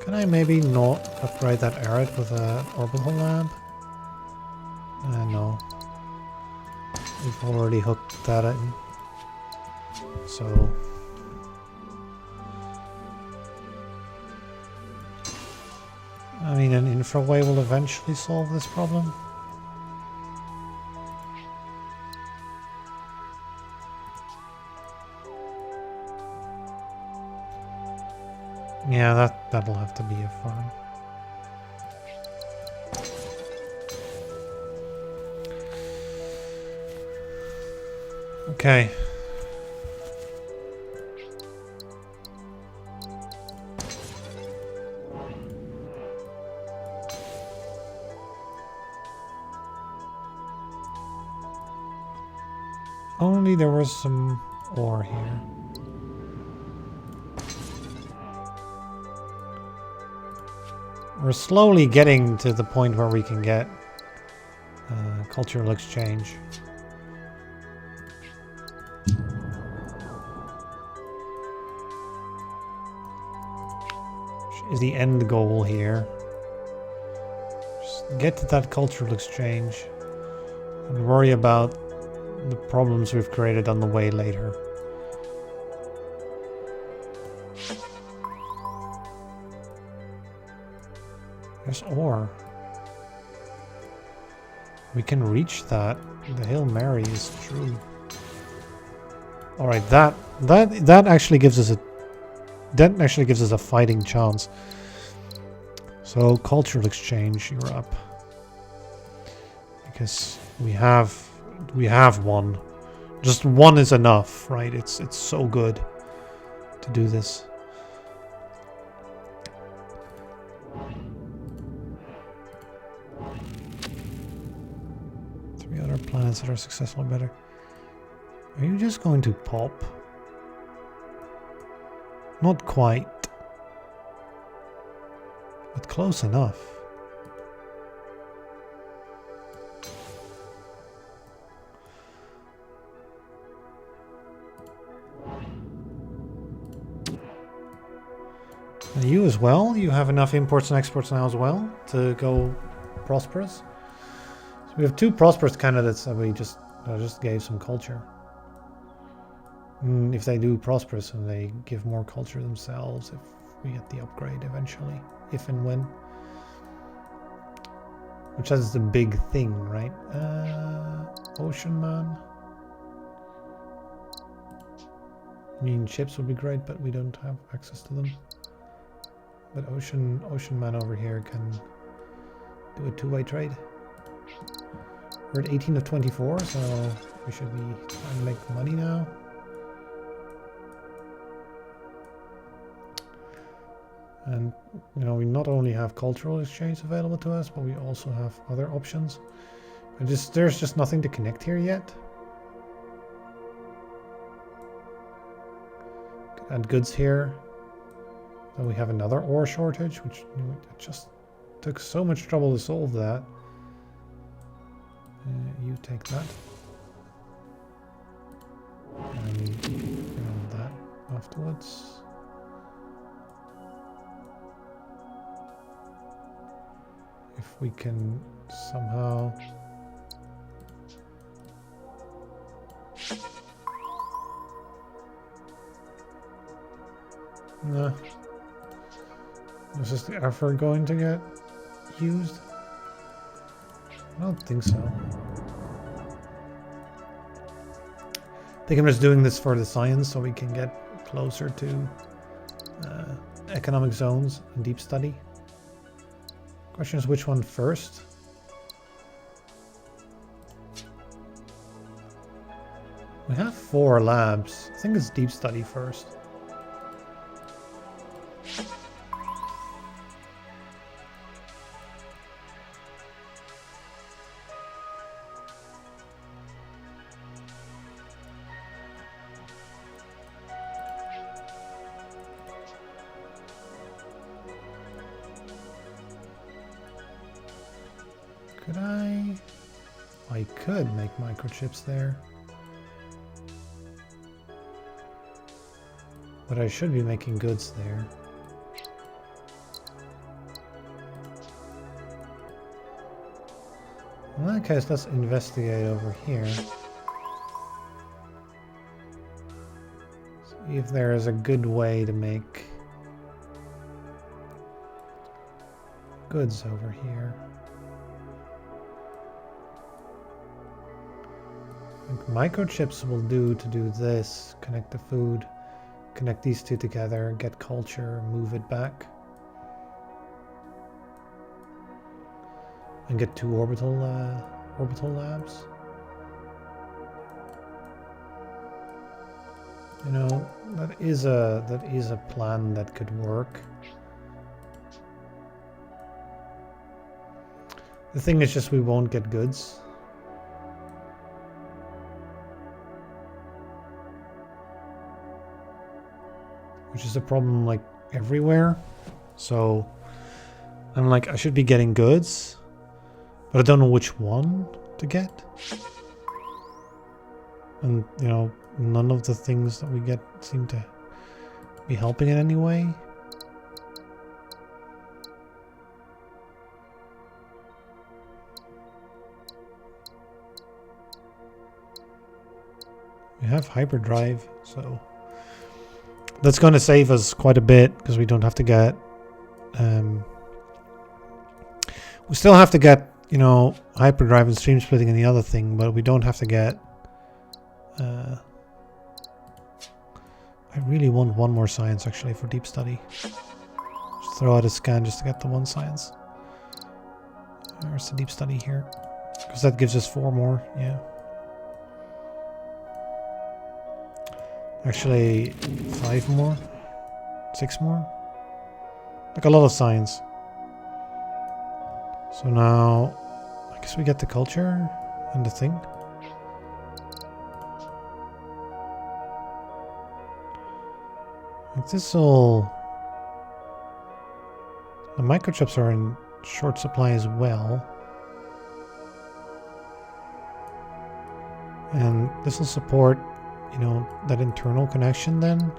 Can I maybe not upgrade that arid with an orbital lab? No. We've already hooked that in. So... I mean, an infraway will eventually solve this problem. Yeah, that'll have to be a farm. Okay. Only there was some ore here. We're slowly getting to the point where we can get cultural exchange. Which is the end goal here. Just get to that cultural exchange and worry about the problems we've created on the way later. There's ore. We can reach that. The Hail Mary is true. Alright, that actually gives us That actually gives us a fighting chance. So cultural exchange, you're up. Because we have one. Just one is enough, right? It's so good to do this. Three other planets that are successful better. Are you just going to pop? Not quite. But close enough. And you as well? You have enough imports and exports now as well to go prosperous? So we have two prosperous candidates that we just gave some culture. If they do prosperous and they give more culture themselves, if we get the upgrade eventually, if and when. Which is the big thing, right? Ocean Man. I mean, ships would be great, but we don't have access to them. But Ocean Man over here can do a two-way trade. We're at 18 of 24, so we should be trying to make money now. And, you know, we not only have cultural exchange available to us, but we also have other options. There's just nothing to connect here yet. Could add goods here. Then we have another ore shortage, which it just took so much trouble to solve that. You take that. And that afterwards. If we can somehow... Nah. Is this the effort going to get used? I don't think so. I think I'm just doing this for the science so we can get closer to economic zones and deep study. Question is which one first? We have 4 labs. I think it's deep study first. Could I? I could make microchips there. But I should be making goods there. In that case, let's investigate over here. See if there is a good way to make goods over here. Microchips will do to do this, connect the food, connect these two together, get culture, move it back. And get 2 orbital labs. You know, that is a plan that could work. The thing is just we won't get goods. Which is a problem like everywhere. So I'm like, I should be getting goods, but I don't know which one to get. And you know, none of the things that we get seem to be helping in any way. We have hyperdrive, so that's going to save us quite a bit because we don't have to get we still have to get, you know, hyperdrive and stream splitting and the other thing, but we don't have to get I really want one more science actually for deep study. Just throw out a scan just to get the one science. There's the deep study here. Because that gives us 4 more, yeah. Actually, 5 more? 6 more? Like a lot of science. So now, I guess we get the culture and the thing. Like this all... The microchips are in short supply as well. And this will support, you know, that internal connection then.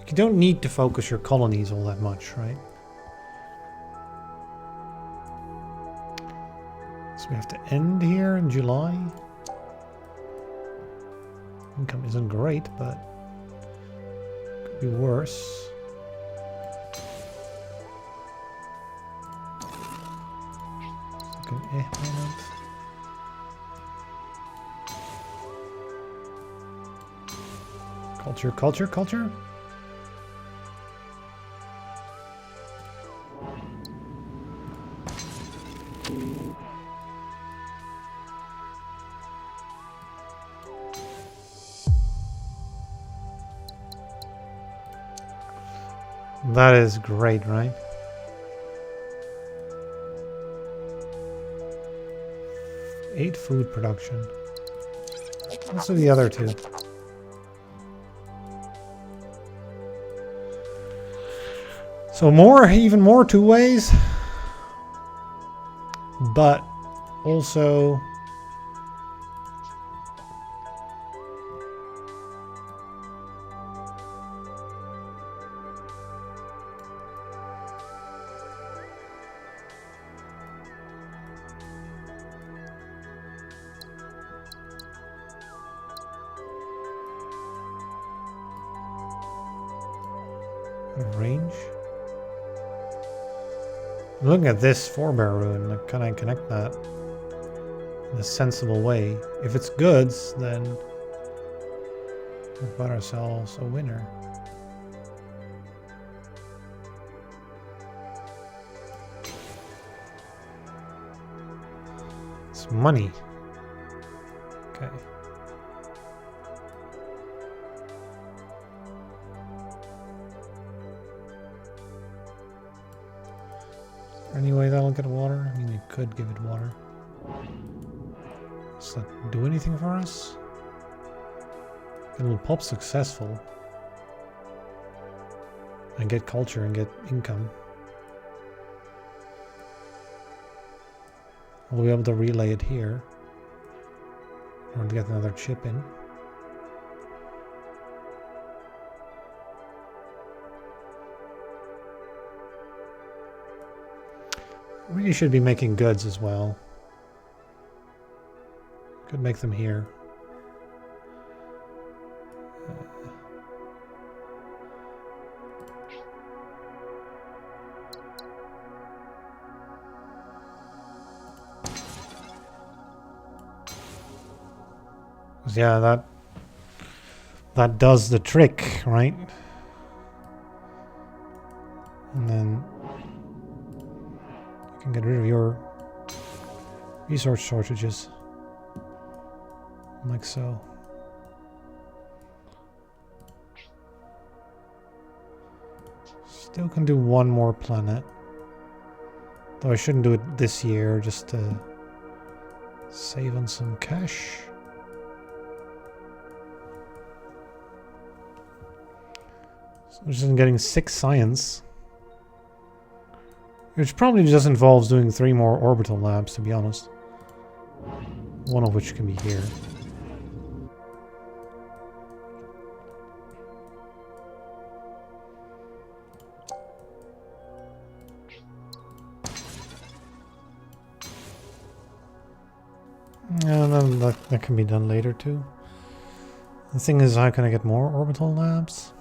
You don't need to focus your colonies all that much, right? So we have to end here in July. Income isn't great, but could be worse. Moment. Culture, culture, culture. That is great, right? Eight food production. Let's do the other 2. So more, even more 2 ways. But also range. Looking at this 4-bear ruin, like, can I connect that in a sensible way? If it's goods, then we've got ourselves a winner. It's money. Okay. Any way that'll get water? I mean, it could give it water. Does that do anything for us? It'll pop successful. And get culture and get income. We'll be able to relay it here. Or to get another chip in. Really should be making goods as well. Could make them here. Yeah, that does the trick, right? And then you can get rid of your resource shortages. Like so. Still can do one more planet. Though I shouldn't do it this year, just to save on some cash. So we're just getting 6 science. Which probably just involves doing 3 more orbital labs, to be honest. One of which can be here. And then that can be done later too. The thing is, how can I get more orbital labs?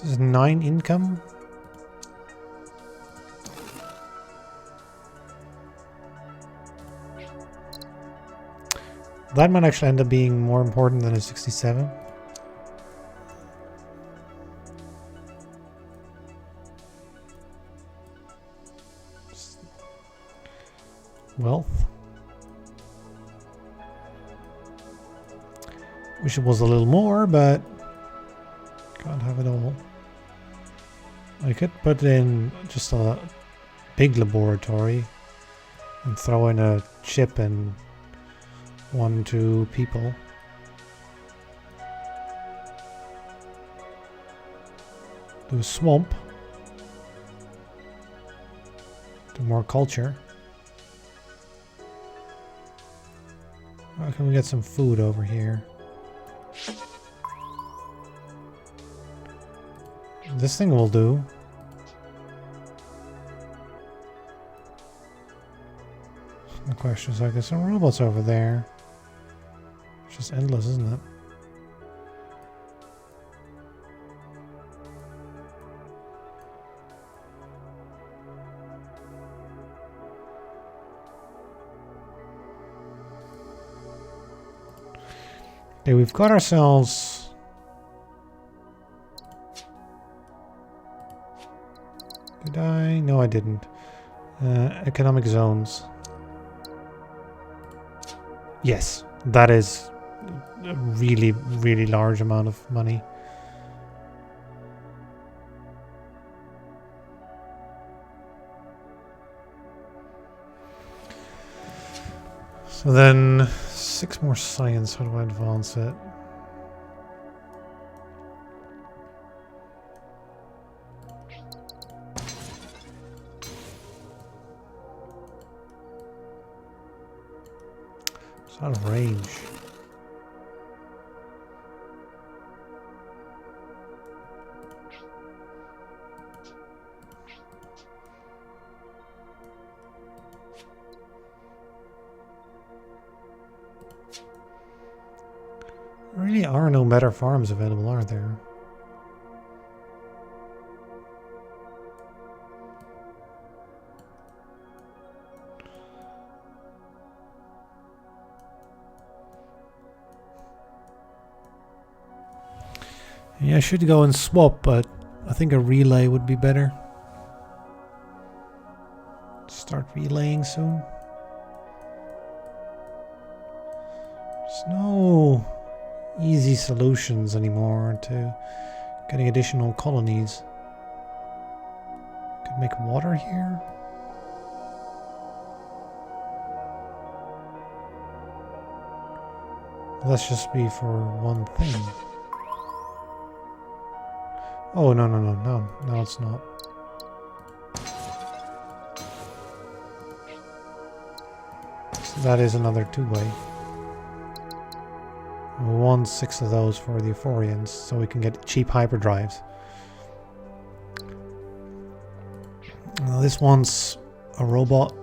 This is 9 income. That might actually end up being more important than a 67. Wealth. Wish it was a little more, but can't have it all. I could put in just a big laboratory and throw in a chip and 1-2 people. Do a swamp. Do more culture. How can we get some food over here? This thing will do. The question is, I guess some robots over there. It's just endless, isn't it? Okay, we've got ourselves... Did I? No, I didn't. Economic zones. Yes, that is a really, really large amount of money. So then 6 more science. How do I advance it? It's out of range. There really are no better farms available, are there? Yeah, I should go and swap, but I think a relay would be better. Start relaying soon. There's no easy solutions anymore to getting additional colonies. Could make water here. Let's just be for one thing. Oh, no, it's not. So that is another 2-way. 1/6 of those for the Euphorians, so we can get cheap hyperdrives. Now this one's a robot,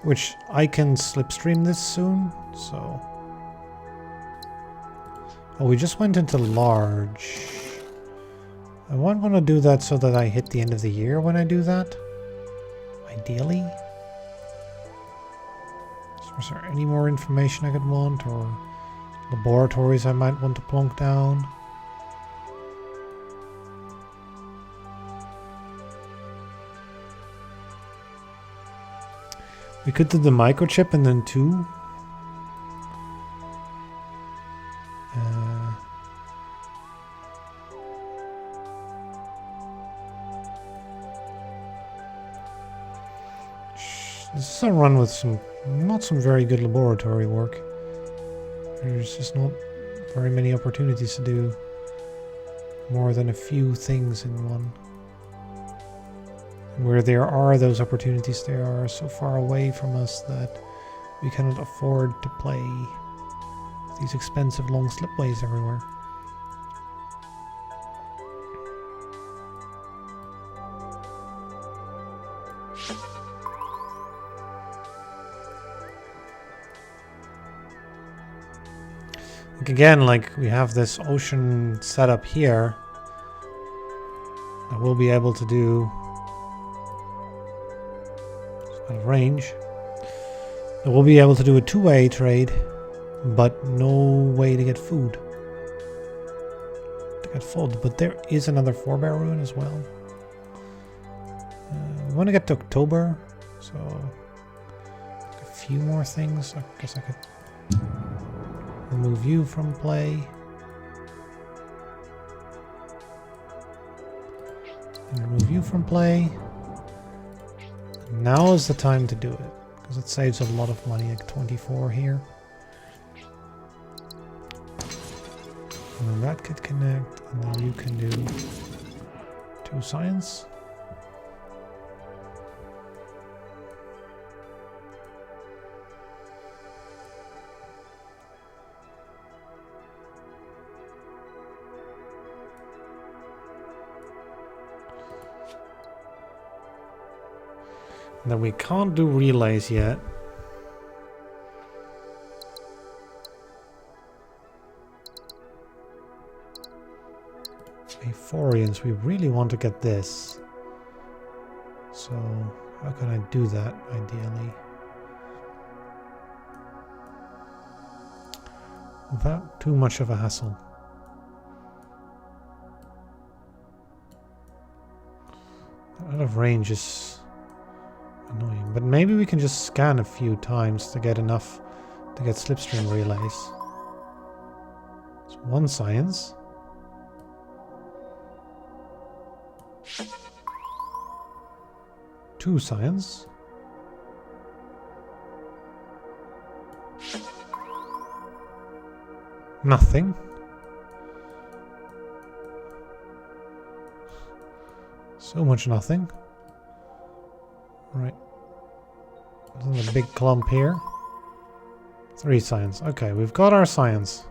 which I can slipstream this soon, so... Oh, we just went into large. I want to do that so that I hit the end of the year when I do that. Ideally. So is there any more information I could want, or laboratories I might want to plonk down? We could do the microchip and then 2. This is a run with not some very good laboratory work. There's just not very many opportunities to do more than a few things in one. And where there are those opportunities, they are so far away from us that we cannot afford to play these expensive long slipways everywhere. Again, like, we have this ocean set up here, I will be able to do out of range. I will be able to do a two-way trade, but no way to get food. To get food, but there is another 4-bear rune as well. We want to get to October, so a few more things. I guess I could remove you from play. And remove you from play. Now is the time to do it, because it saves a lot of money, like 24 here. And then that could connect, and then you can do 2 science. And then we can't do relays yet. Euphorians, we really want to get this. So how can I do that ideally? Without too much of a hassle. Out of range is annoying, but maybe we can just scan a few times to get enough to get slipstream relays. So 1 science. Two science. Nothing. So much nothing. Right. There's a big clump here. 3 science. Okay, we've got our science.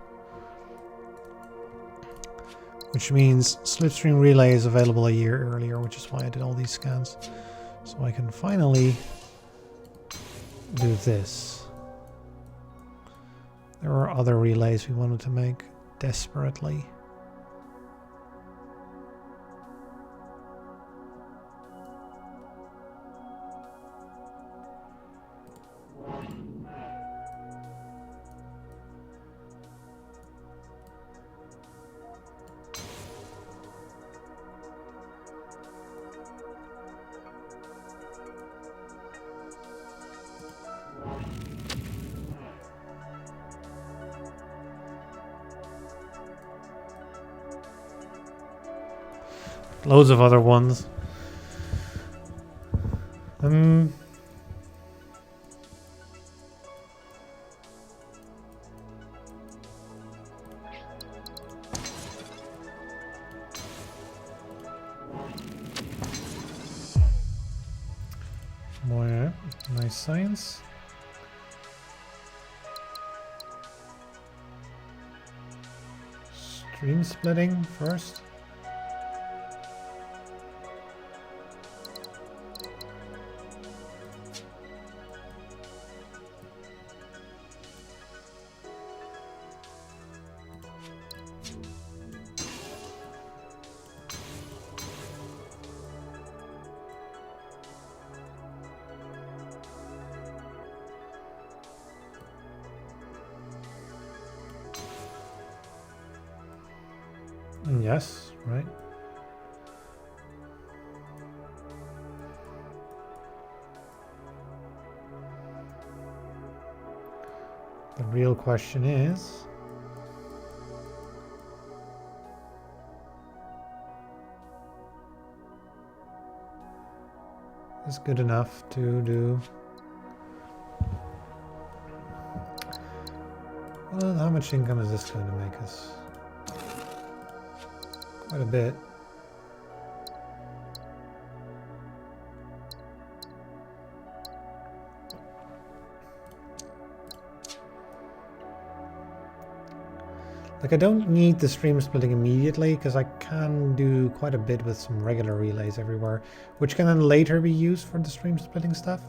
Which means slipstream relay is available a year earlier, which is why I did all these scans. So I can finally do this. There are other relays we wanted to make desperately. Loads of other ones. More nice science. Stream splitting first. Yes, right. The real question is, is good enough to do? Well, how much income is this going to make us? Quite a bit. Like, I don't need the stream splitting immediately because I can do quite a bit with some regular relays everywhere, which can then later be used for the stream splitting stuff.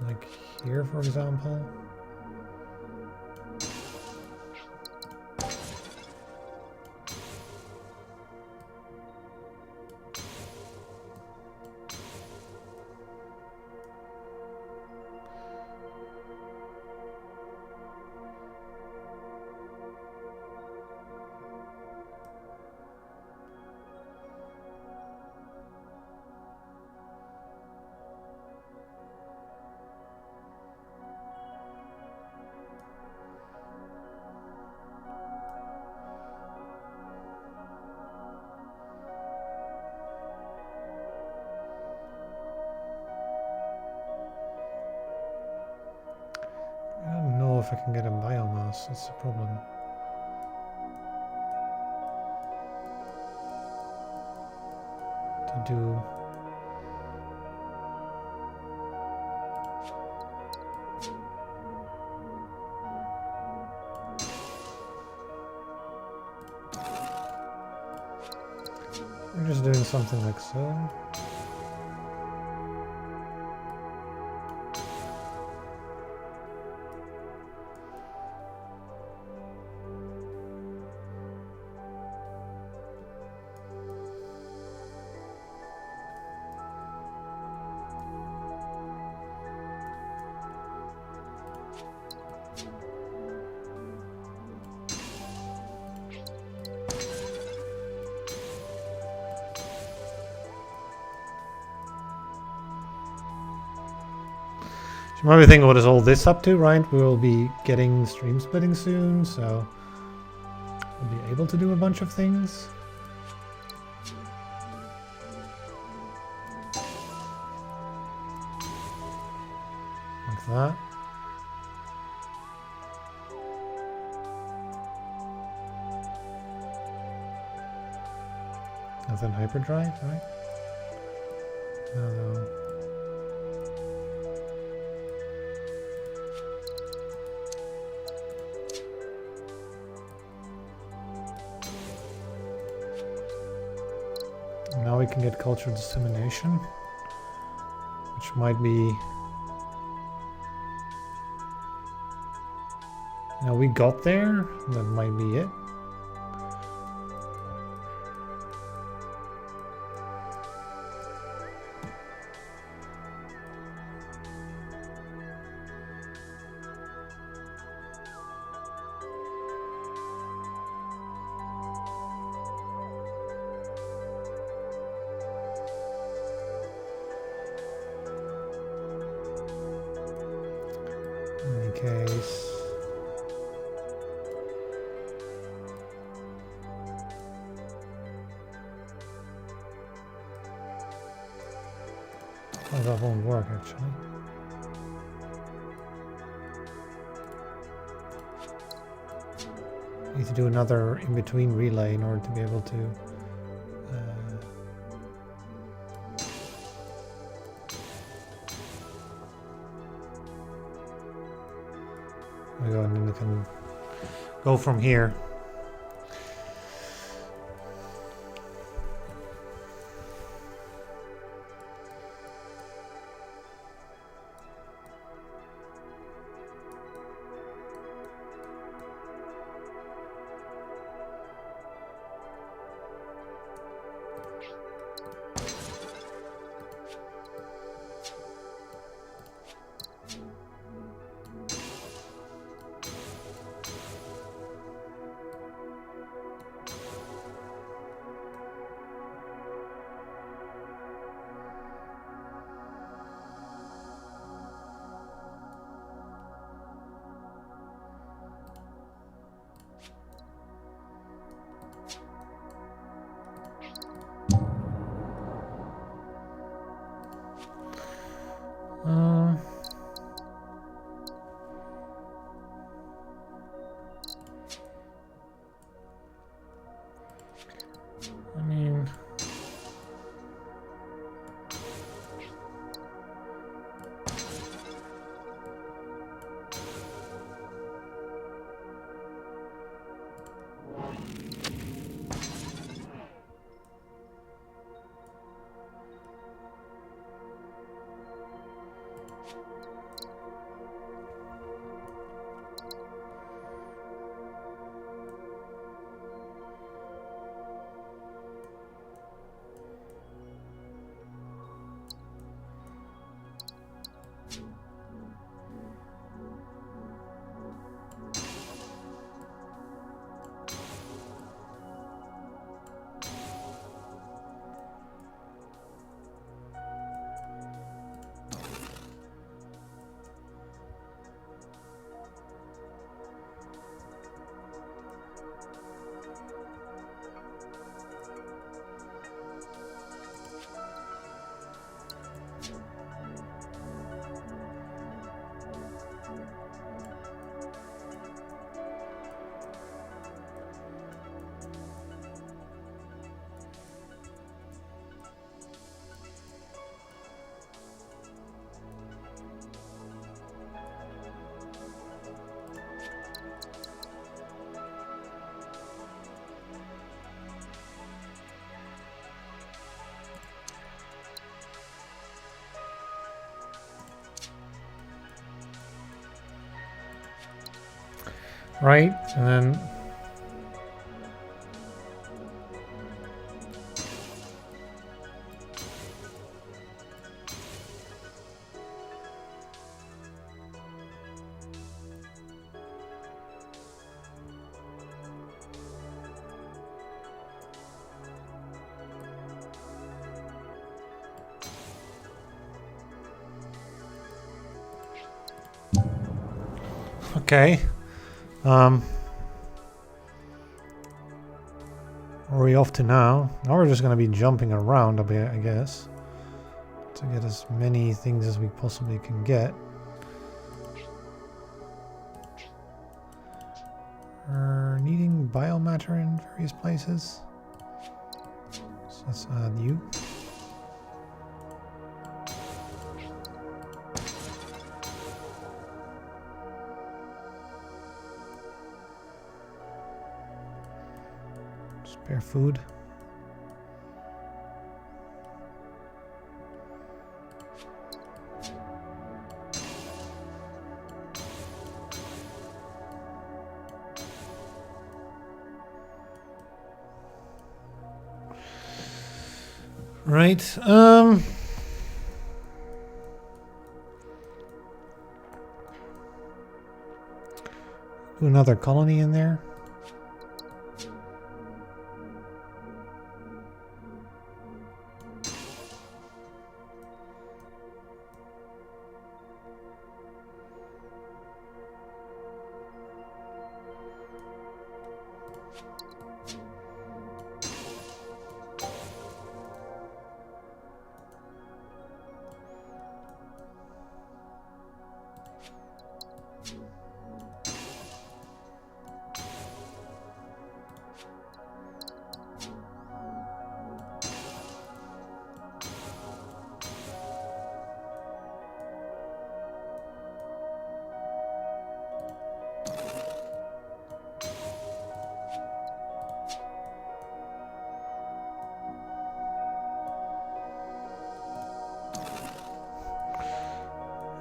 Like here, for example. if I can get a biomass. That's the problem. To do. We're just doing something like so. You might be thinking, what is all this up to, right? We will be getting stream splitting soon, so we'll be able to do a bunch of things. Like that. And then hyperdrive, right? No. Now we can get cultural dissemination, which might be... Now we got there, that might be it. In any case... Oh, that won't work actually. Need to do another in-between relay in order to be able to there we go, and then we can go from here. I mean... Right, and then okay. Where are we off to now? Now we're just going to be jumping around a bit, I guess, to get as many things as we possibly can get. We're needing biomatter in various places. So let's add you. Spare food. Right. Do another colony in there.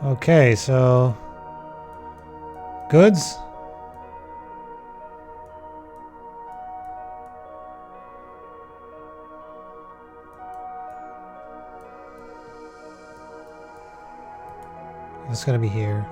Okay, so goods. It's gonna be here.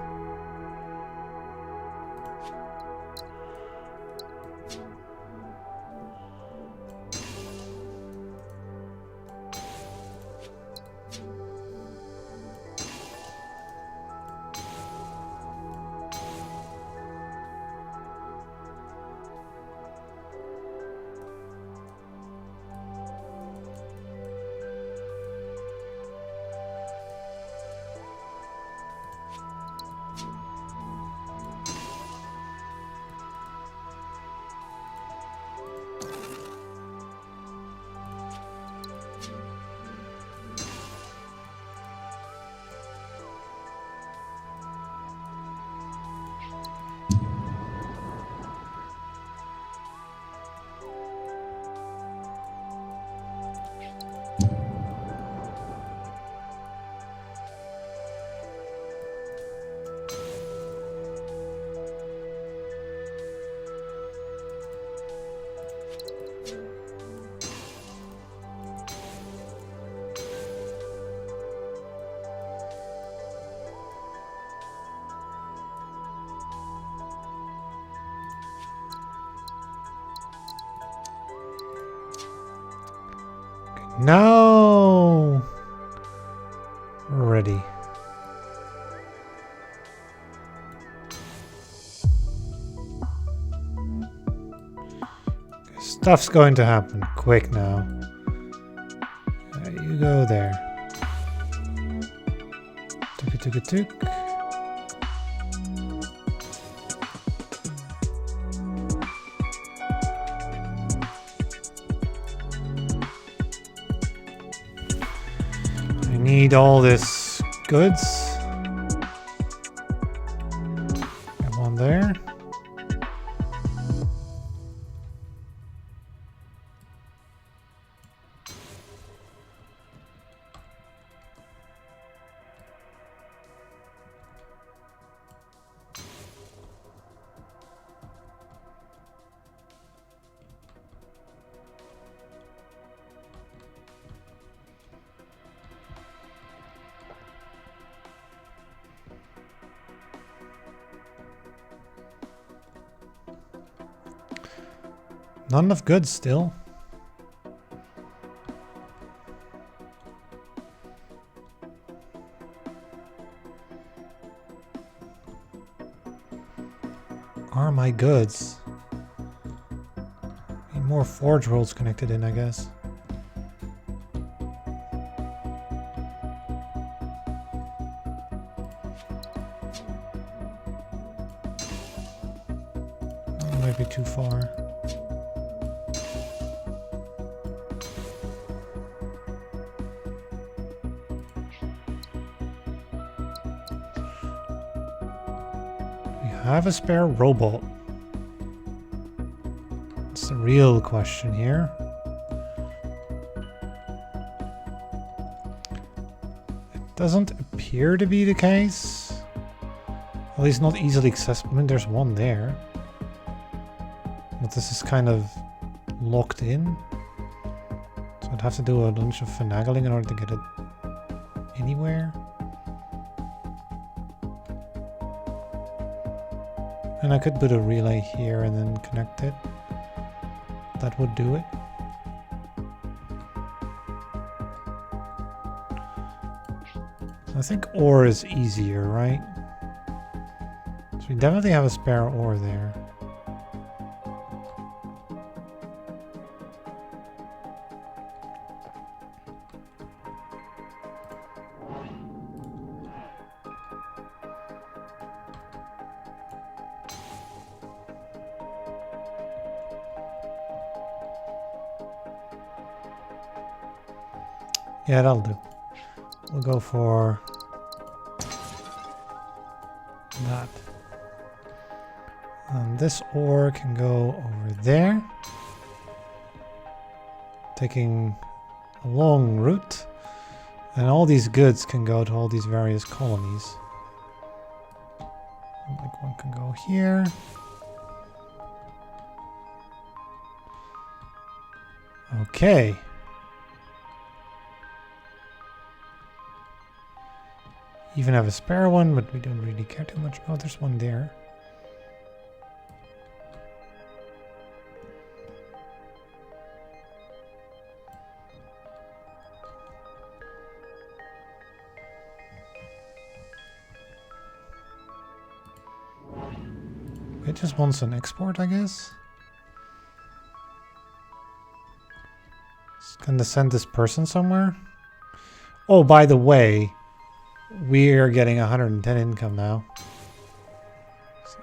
No! We're ready. Stuff's going to happen quick now. You go there. Tuk. I need all this goods. Got one there. Not enough goods still. Are my goods? Need more forge rolls connected in, I guess. That might be too far. I have a spare robot. That's the real question here. It doesn't appear to be the case. At least not easily accessible. I mean, there's one there. But this is kind of locked in. So I'd have to do a bunch of finagling in order to get it anywhere. And I could put a relay here and then connect it. That would do it. I think ore is easier, right? So we definitely have a spare ore there. Yeah, that'll do. We'll go for that. And this ore can go over there, taking a long route. And all these goods can go to all these various colonies. Like one can go here. Okay. Even have a spare one, but we don't really care too much. Oh, there's one there. It just wants an export, I guess. It's gonna send this person somewhere. Oh, by the way, we are getting 110 income now. So,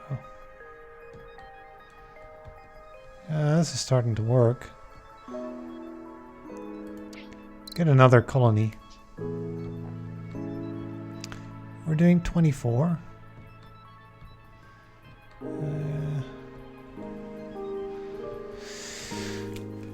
yeah, this is starting to work. Get another colony. We're doing 24.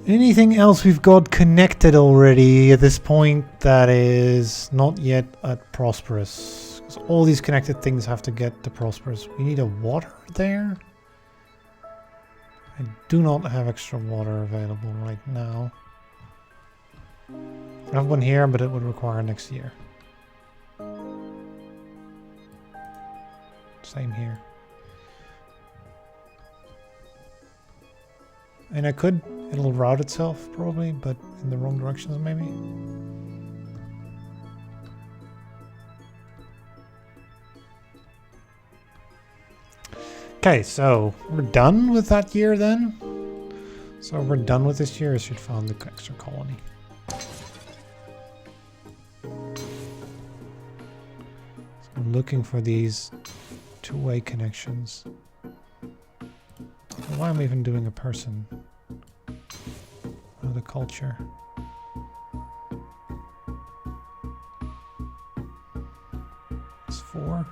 Anything else we've got connected already at this point that is not yet at prosperous? Because all these connected things have to get to prosperous. We need a water there. I do not have extra water available right now. I have one here, but it would require next year. Same here. And I could, it'll route itself probably, but in the wrong directions maybe. Okay, so we're done with that year then. So we're done with this year. I should found the extra colony. So I'm looking for these two-way connections. Why am I even doing a person? Oh, the culture. It's 4.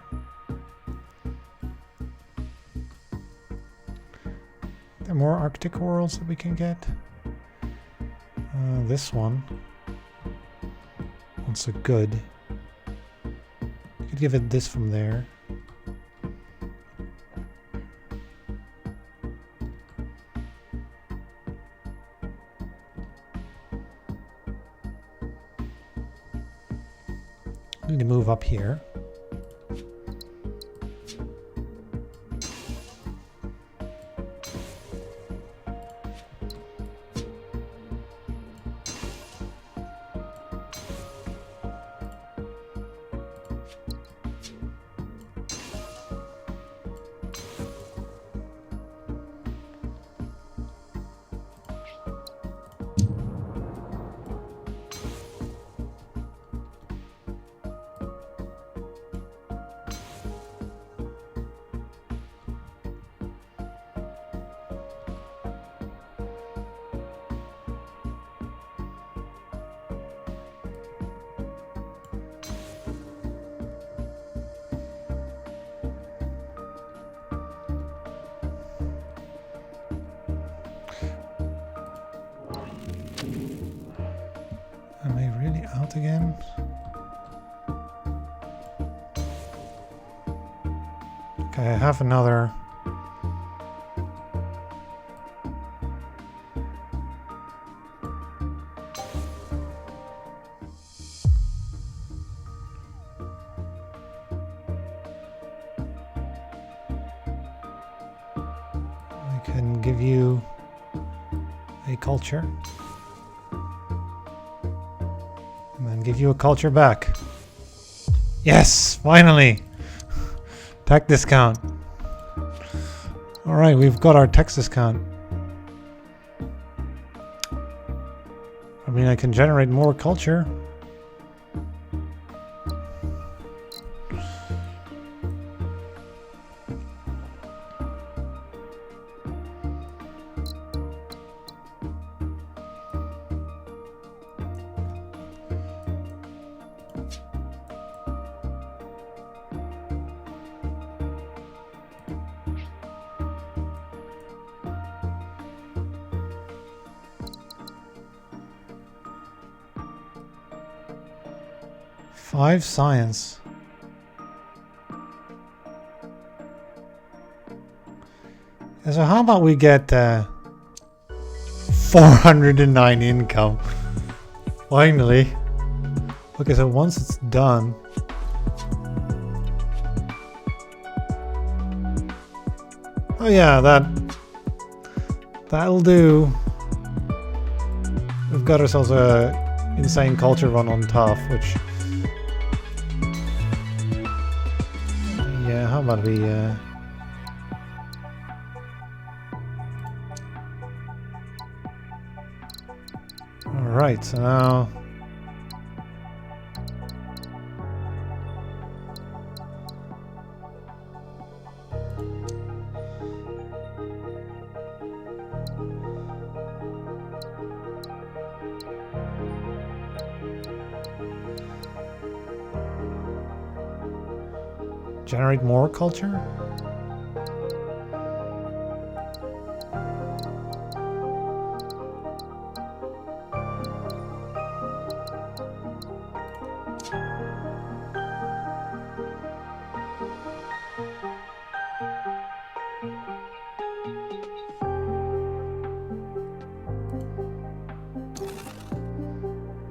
There are more Arctic worlds that we can get. This one wants a good. You could give it this from there. Need to move up here. default again. Okay, I have another. I can give you a culture. And then give you a culture back. Yes, finally! Tech discount. Alright, we've got our tech discount. I mean, I can generate more culture. Five science. So how about we get 409 income? Finally. Okay, so once it's done. Oh yeah, that'll do. We've got ourselves a insane culture run on top, which how about we alright, so now generate more culture?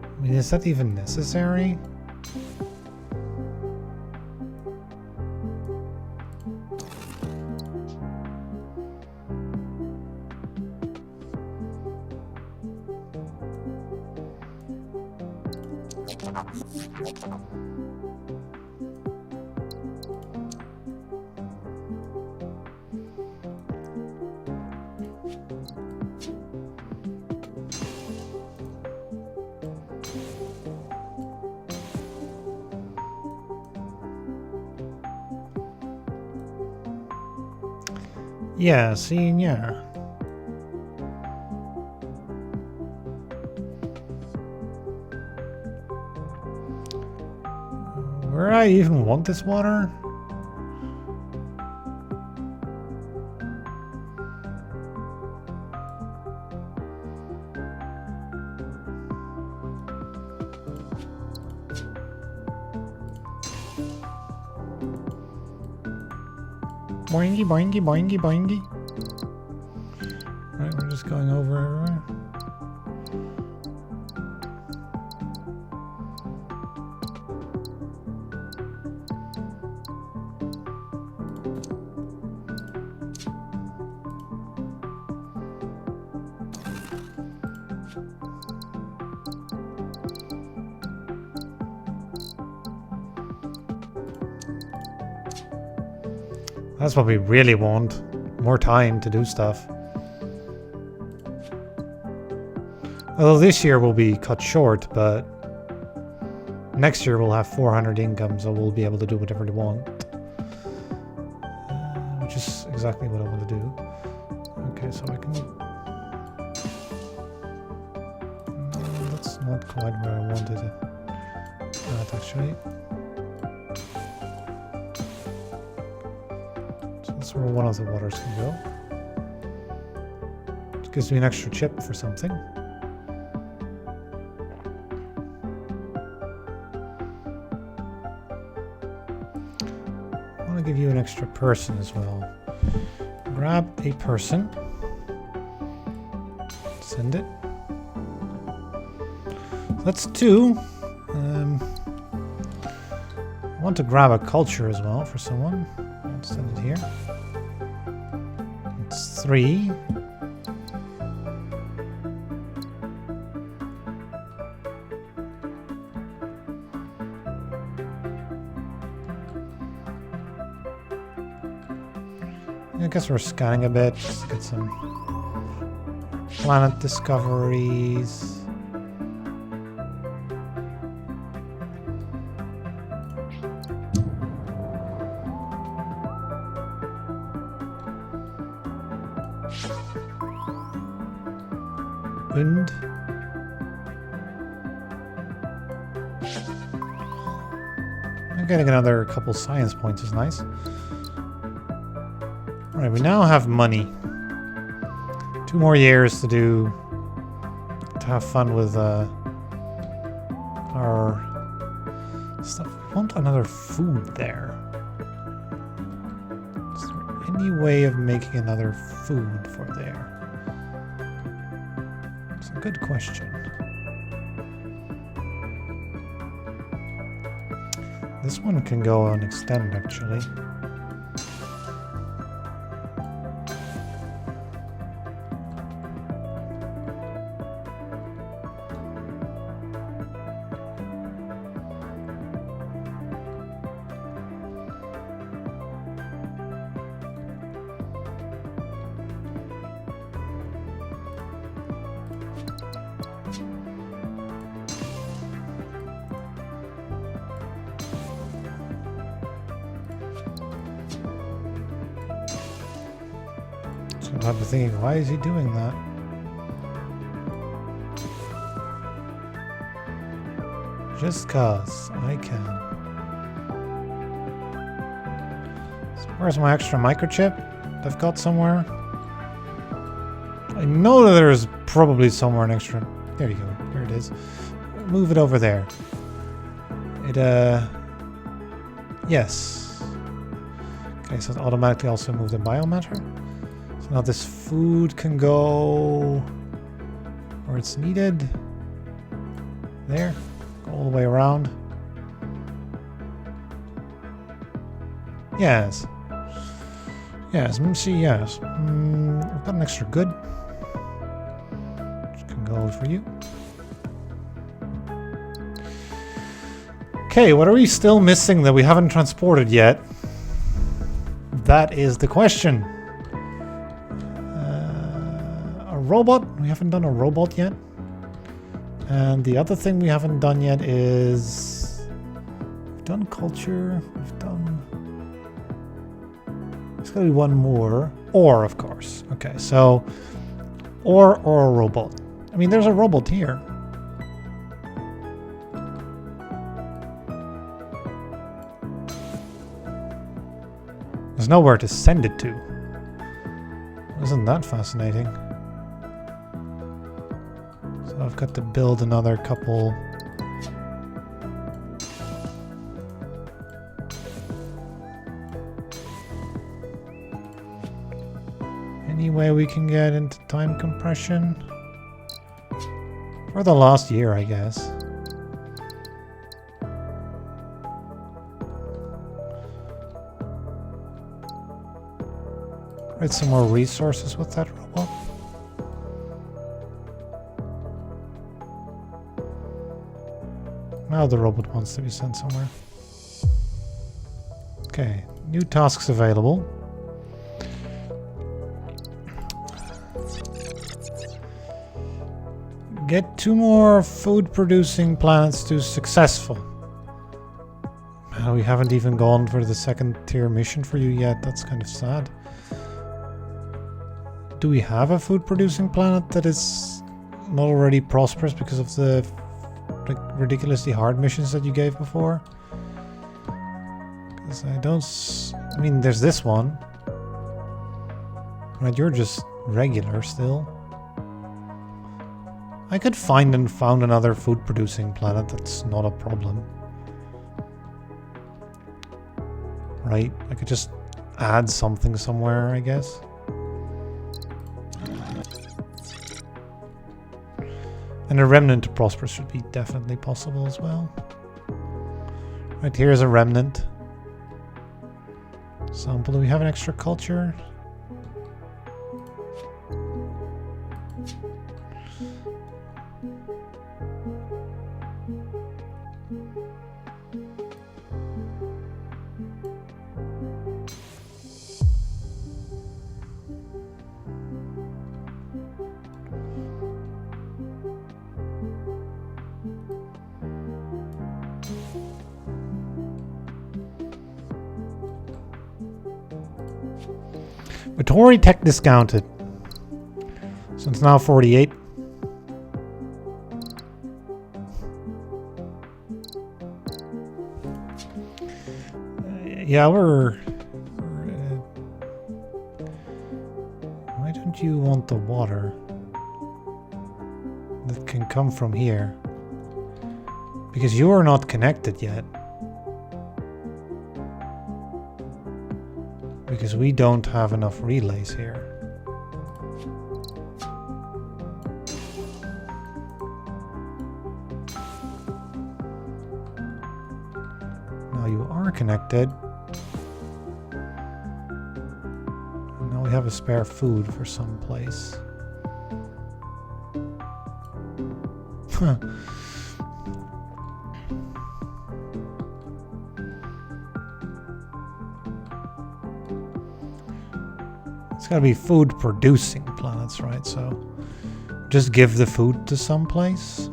I mean, is that even necessary? Yeah, see, yeah. Where do I even want this water? Boingy, boingy, boingy, boingy. Right, we're just going over everywhere. That's what we really want. More time to do stuff. Although this year will be cut short, but next year we'll have 400 income, so we'll be able to do whatever we want. Which is exactly what I want to do. Okay, so I can... that's not quite where I wanted it. Actually. That's where one of the waters can go. It gives me an extra chip for something. want to give you an extra person as well. Grab a person. Send it. That's 2. I want to grab a culture as well for someone. Let's send it here. It's 3. I guess we're scanning a bit, just to get some planet discoveries. And I'm getting another couple science points is nice. Alright, we now have money. 2 more years to have fun with our stuff. We want another food there. Is there any way of making another food for there? It's a good question. This one can go on extend actually. I've been thinking, why is he doing that? Just cause I can. So where's my extra microchip I've got somewhere? I know that there's probably somewhere an extra. There you go. Here it is. Move it over there. It yes. Okay, so it automatically also moved the biomatter. So now this food can go where it's needed. There. Go all the way around. Yes. Yes, see, yes. I've got an extra good. Which can go for you. Okay, what are we still missing that we haven't transported yet? That is the question. A robot? We haven't done a robot yet. And the other thing we haven't done yet is... We've done culture. We've done... There's got to be one more. Ore, of course. Okay, so... Ore or a robot. I mean, there's a robot here. There's nowhere to send it to. Isn't that fascinating? So I've got to build another couple. Any way we can get into time compression? For the last year, I guess. Create some more resources with that robot. Now the robot wants to be sent somewhere. Okay, new tasks available. Get 2 more food-producing planets to successful. We haven't even gone for the 2nd tier mission for you yet. That's kind of sad. Do we have a food-producing planet that is not already prosperous because of the ridiculously hard missions that you gave before? Because I don't... I mean, there's this one. Right, you're just regular still. I could found another food-producing planet. That's not a problem. right? I could just add something somewhere, I guess. And a remnant to prosper should be definitely possible as well. Right, here's a remnant sample. Do we have an extra culture? Tory tech discounted. So it's now 48. Yeah, why don't you want the water that can come from here? Because you are not connected yet. Because we don't have enough relays here. Now you are connected. And now we have a spare food for some place. Huh. It's gotta be food producing planets, right? So just give the food to some place.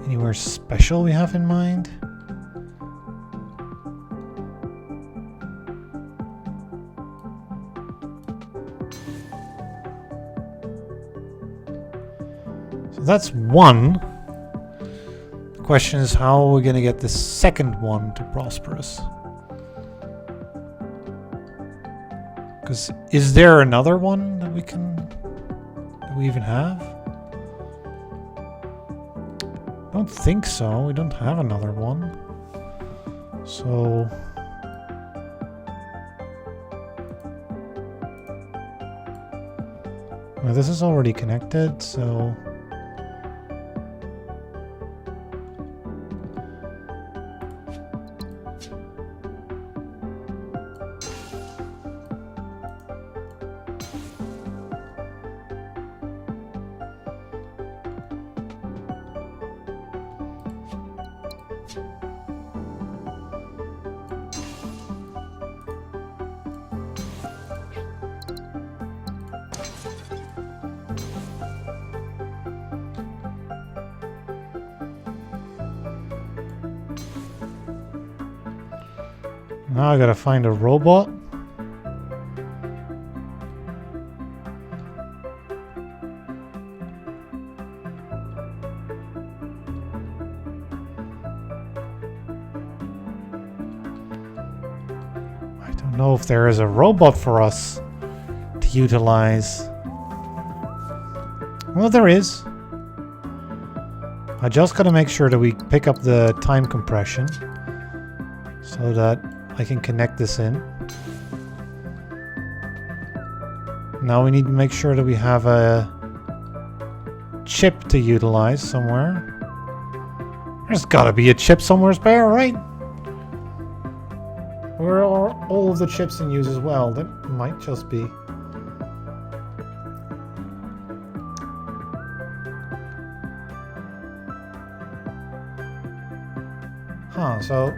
Anywhere special we have in mind? So that's one. The question is, how are we gonna get the second one to prosperous? Because is there another one that we even have? I don't think so. We don't have another one. So well, this is already connected, so now I gotta find a robot. I don't know if there is a robot for us to utilize. Well, there is. I just gotta make sure that we pick up the time compression so that I can connect this in. Now we need to make sure that we have a chip to utilize somewhere. There's gotta be a chip somewhere spare, right? Where are all of the chips in use as well? That might just be. Huh, so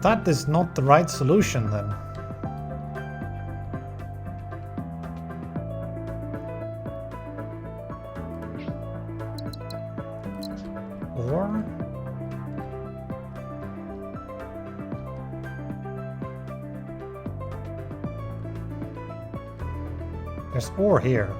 that is not the right solution then. Or there's ore here.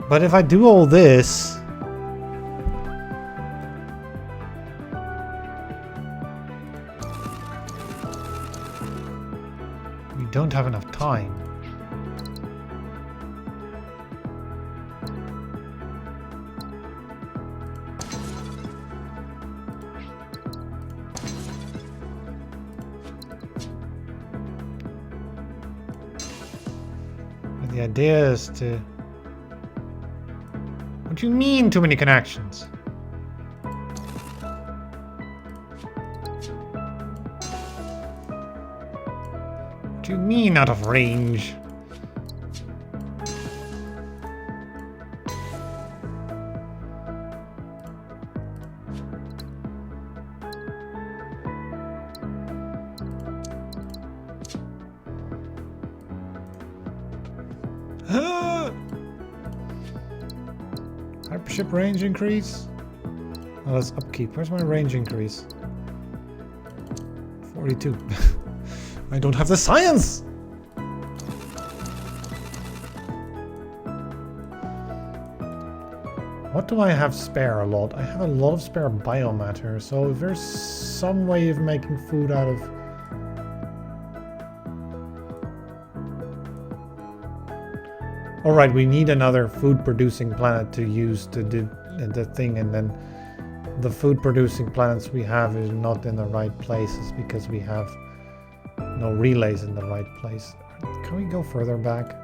But if I do all this... we don't have enough time. But the idea is to... What do you mean too many connections? What do you mean out of range? Hypership range increase? Oh, that's upkeep. Where's my range increase? 42. I don't have the science! What do I have spare a lot? I have a lot of spare biomatter, so if there's some way of making food out of... Alright, we need another food-producing planet to use to do the thing, and then the food-producing planets we have is not in the right places because we have no relays in the right place. Can we go further back?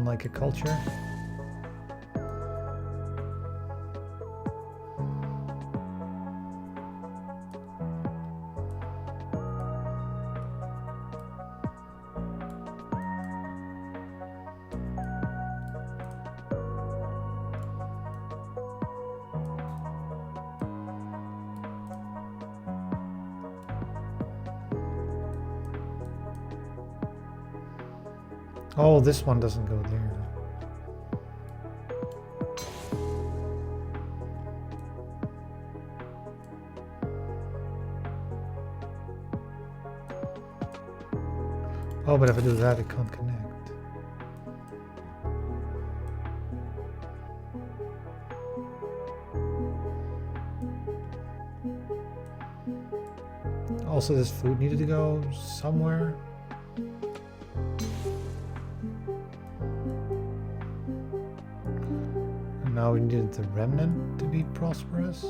Like a culture. Oh, this one doesn't go there. Oh, but if I do that, it can't connect. Also, this food needed to go somewhere. And now we needed the remnant to be prosperous.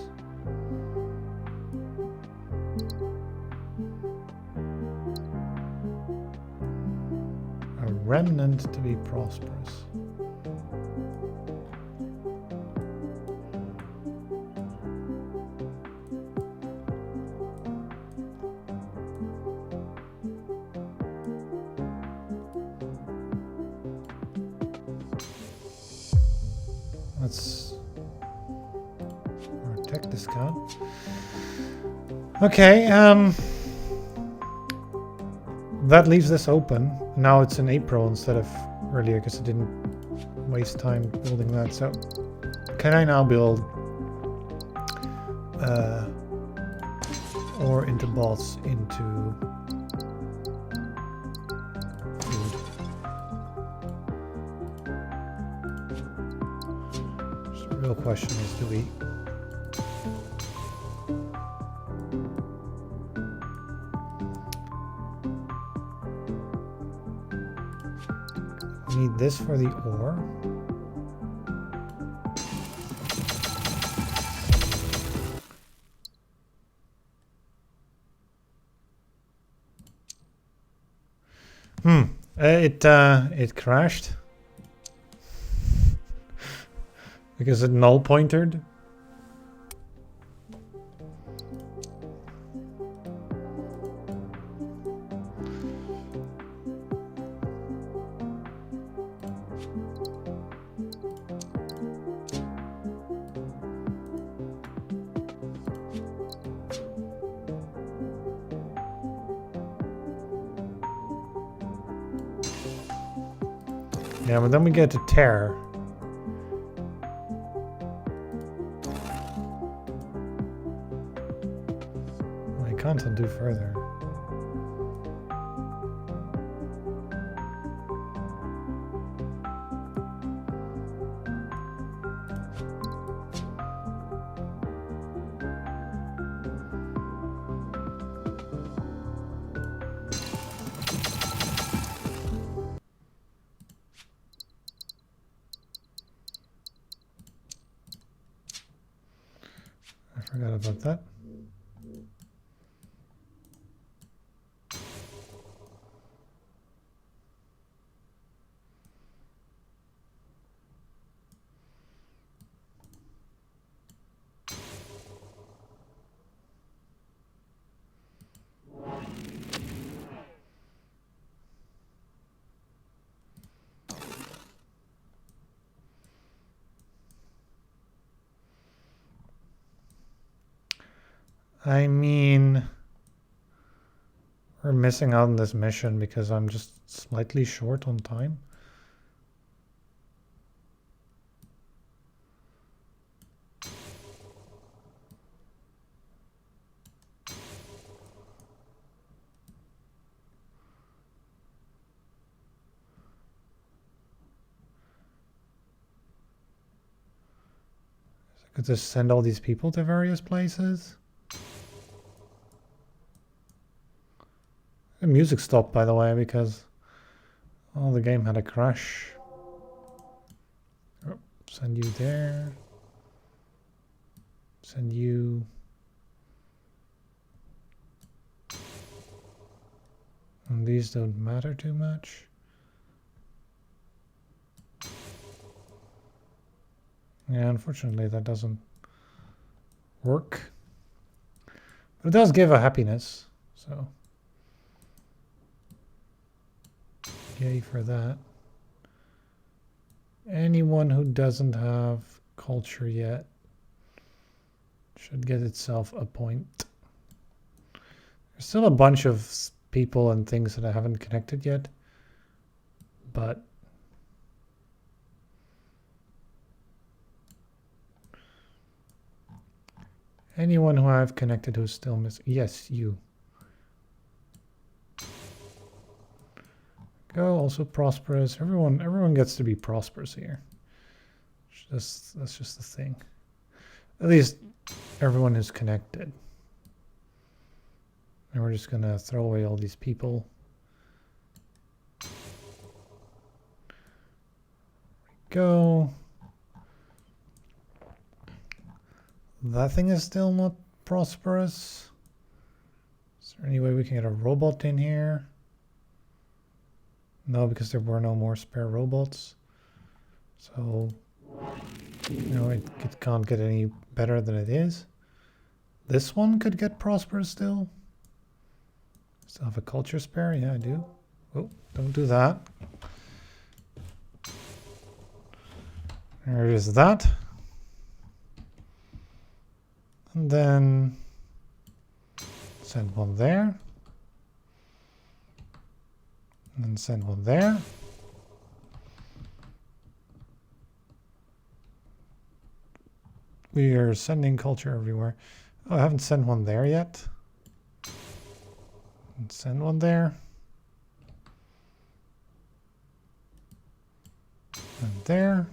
Remnant to be prosperous. Let's our tech discount. Okay, that leaves this open. Now it's in April instead of earlier because I didn't waste time building that. So can I now build ore into bots into food? So the real question is, do we need this for the ore? It crashed because it null pointered. Yeah, but then we get to tear. I can't undo further. I forgot about that. I mean, we're missing out on this mission because I'm just slightly short on time. I could just send all these people to various places. The music stopped, by the way, because the game had a crash. Oh, send you there. Send you. And these don't matter too much. Yeah, unfortunately that doesn't work. But it does give a happiness, so yay for that. Anyone who doesn't have culture yet should get itself a point. There's still a bunch of people and things that I haven't connected yet, but anyone who I've connected who's still missing. Yes, you. Go, also prosperous. Everyone gets to be prosperous here. That's just the thing. At least everyone who's connected. And we're just gonna throw away all these people. Go. That thing is still not prosperous. Is there any way we can get a robot in here? No, because there were no more spare robots. So, it can't get any better than it is. This one could get prosperous still. Still have a culture spare? Yeah, I do. Oh, don't do that. There is that. And then send one there. And then send one there. We are sending culture everywhere. Oh, I haven't sent one there yet. And send one there. And there.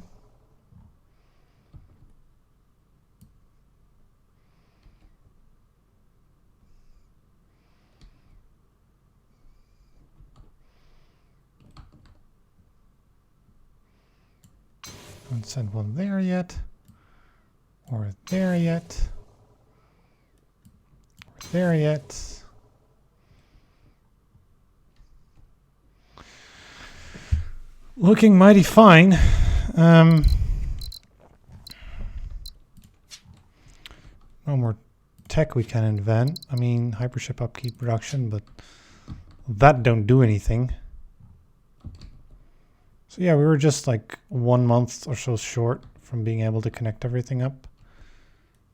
Haven't sent one there yet. Or there yet. Or there yet. Looking mighty fine. No more tech we can invent. I mean, hypership upkeep reduction, but that don't do anything. So yeah, we were just like 1 month or so short from being able to connect everything up.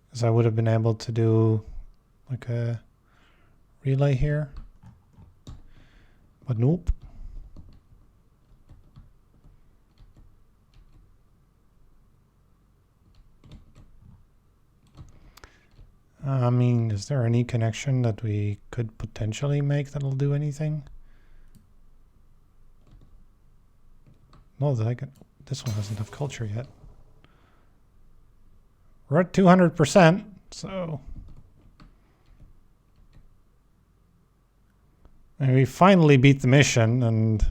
Because I would have been able to do like a relay here. But nope. I mean, is there any connection that we could potentially make that'll do anything? No, this one doesn't have culture yet. We're at 200%, so... And we finally beat the mission, and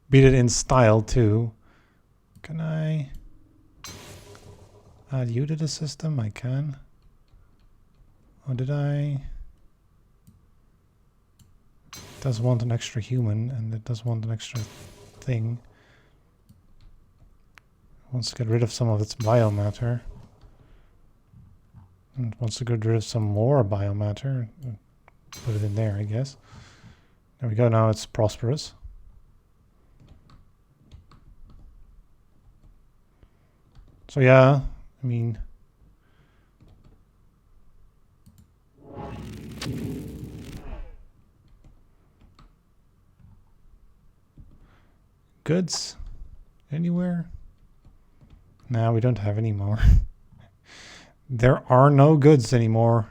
beat it in style, too. Can I add you to the system? I can. Oh, did I? It does want an extra human, and it does want an extra thing. It wants to get rid of some of its biomatter. And it wants to get rid of some more biomatter. Put it in there, I guess. There we go, now it's prosperous. So yeah, I mean... Goods? Anywhere? No, we don't have any more. There are no goods anymore.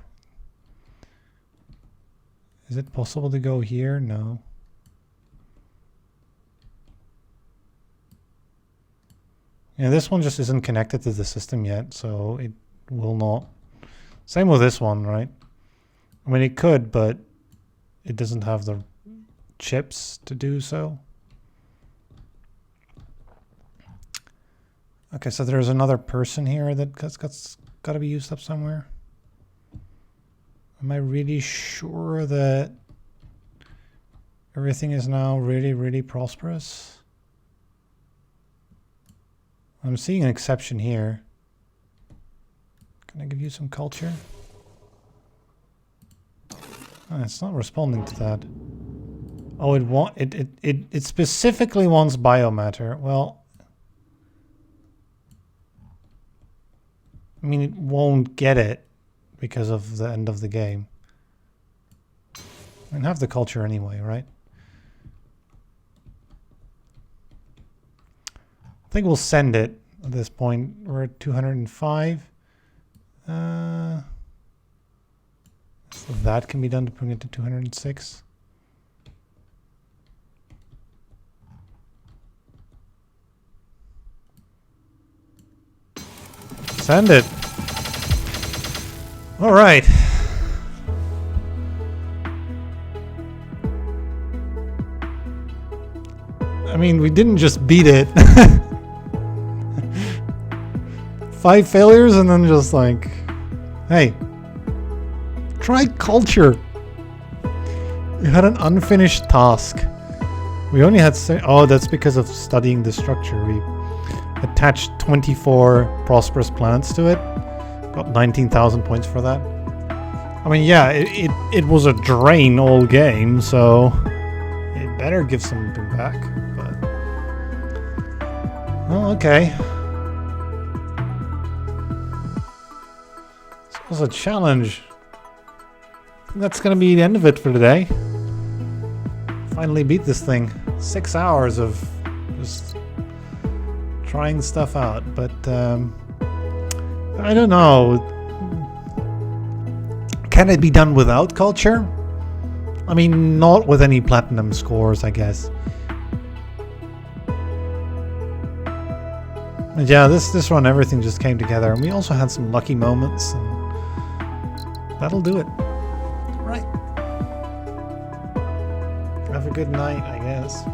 Is it possible to go here? No. Yeah, this one just isn't connected to the system yet, so it will not. Same with this one, right? I mean, it could, but it doesn't have the chips to do so. Okay, so there's another person here that's got to be used up somewhere. Am I really sure that everything is now really, really prosperous? I'm seeing an exception here. Can I give you some culture? Oh, it's not responding to that. Oh, it specifically wants biomatter. Well, I mean, it won't get it because of the end of the game. I mean, have the culture anyway, right? I think we'll send it at this point. We're at 205. So that can be done to bring it to 206. Send it. All right. I mean, we didn't just beat it. 5 failures and then just like, hey, try culture. You had an unfinished task. We only had, oh, that's because of studying the structure. We attached 24 prosperous planets to it. Got 19,000 points for that. I mean, yeah, it was a drain all game, so it better give something back. But well, okay. This was a challenge. I think that's gonna be the end of it for today. Finally beat this thing. 6 hours of just trying stuff out, but I don't know. Can it be done without culture? I mean, not with any platinum scores, I guess. And yeah, this run, everything just came together, and we also had some lucky moments, and that'll do it. Right. Have a good night, I guess.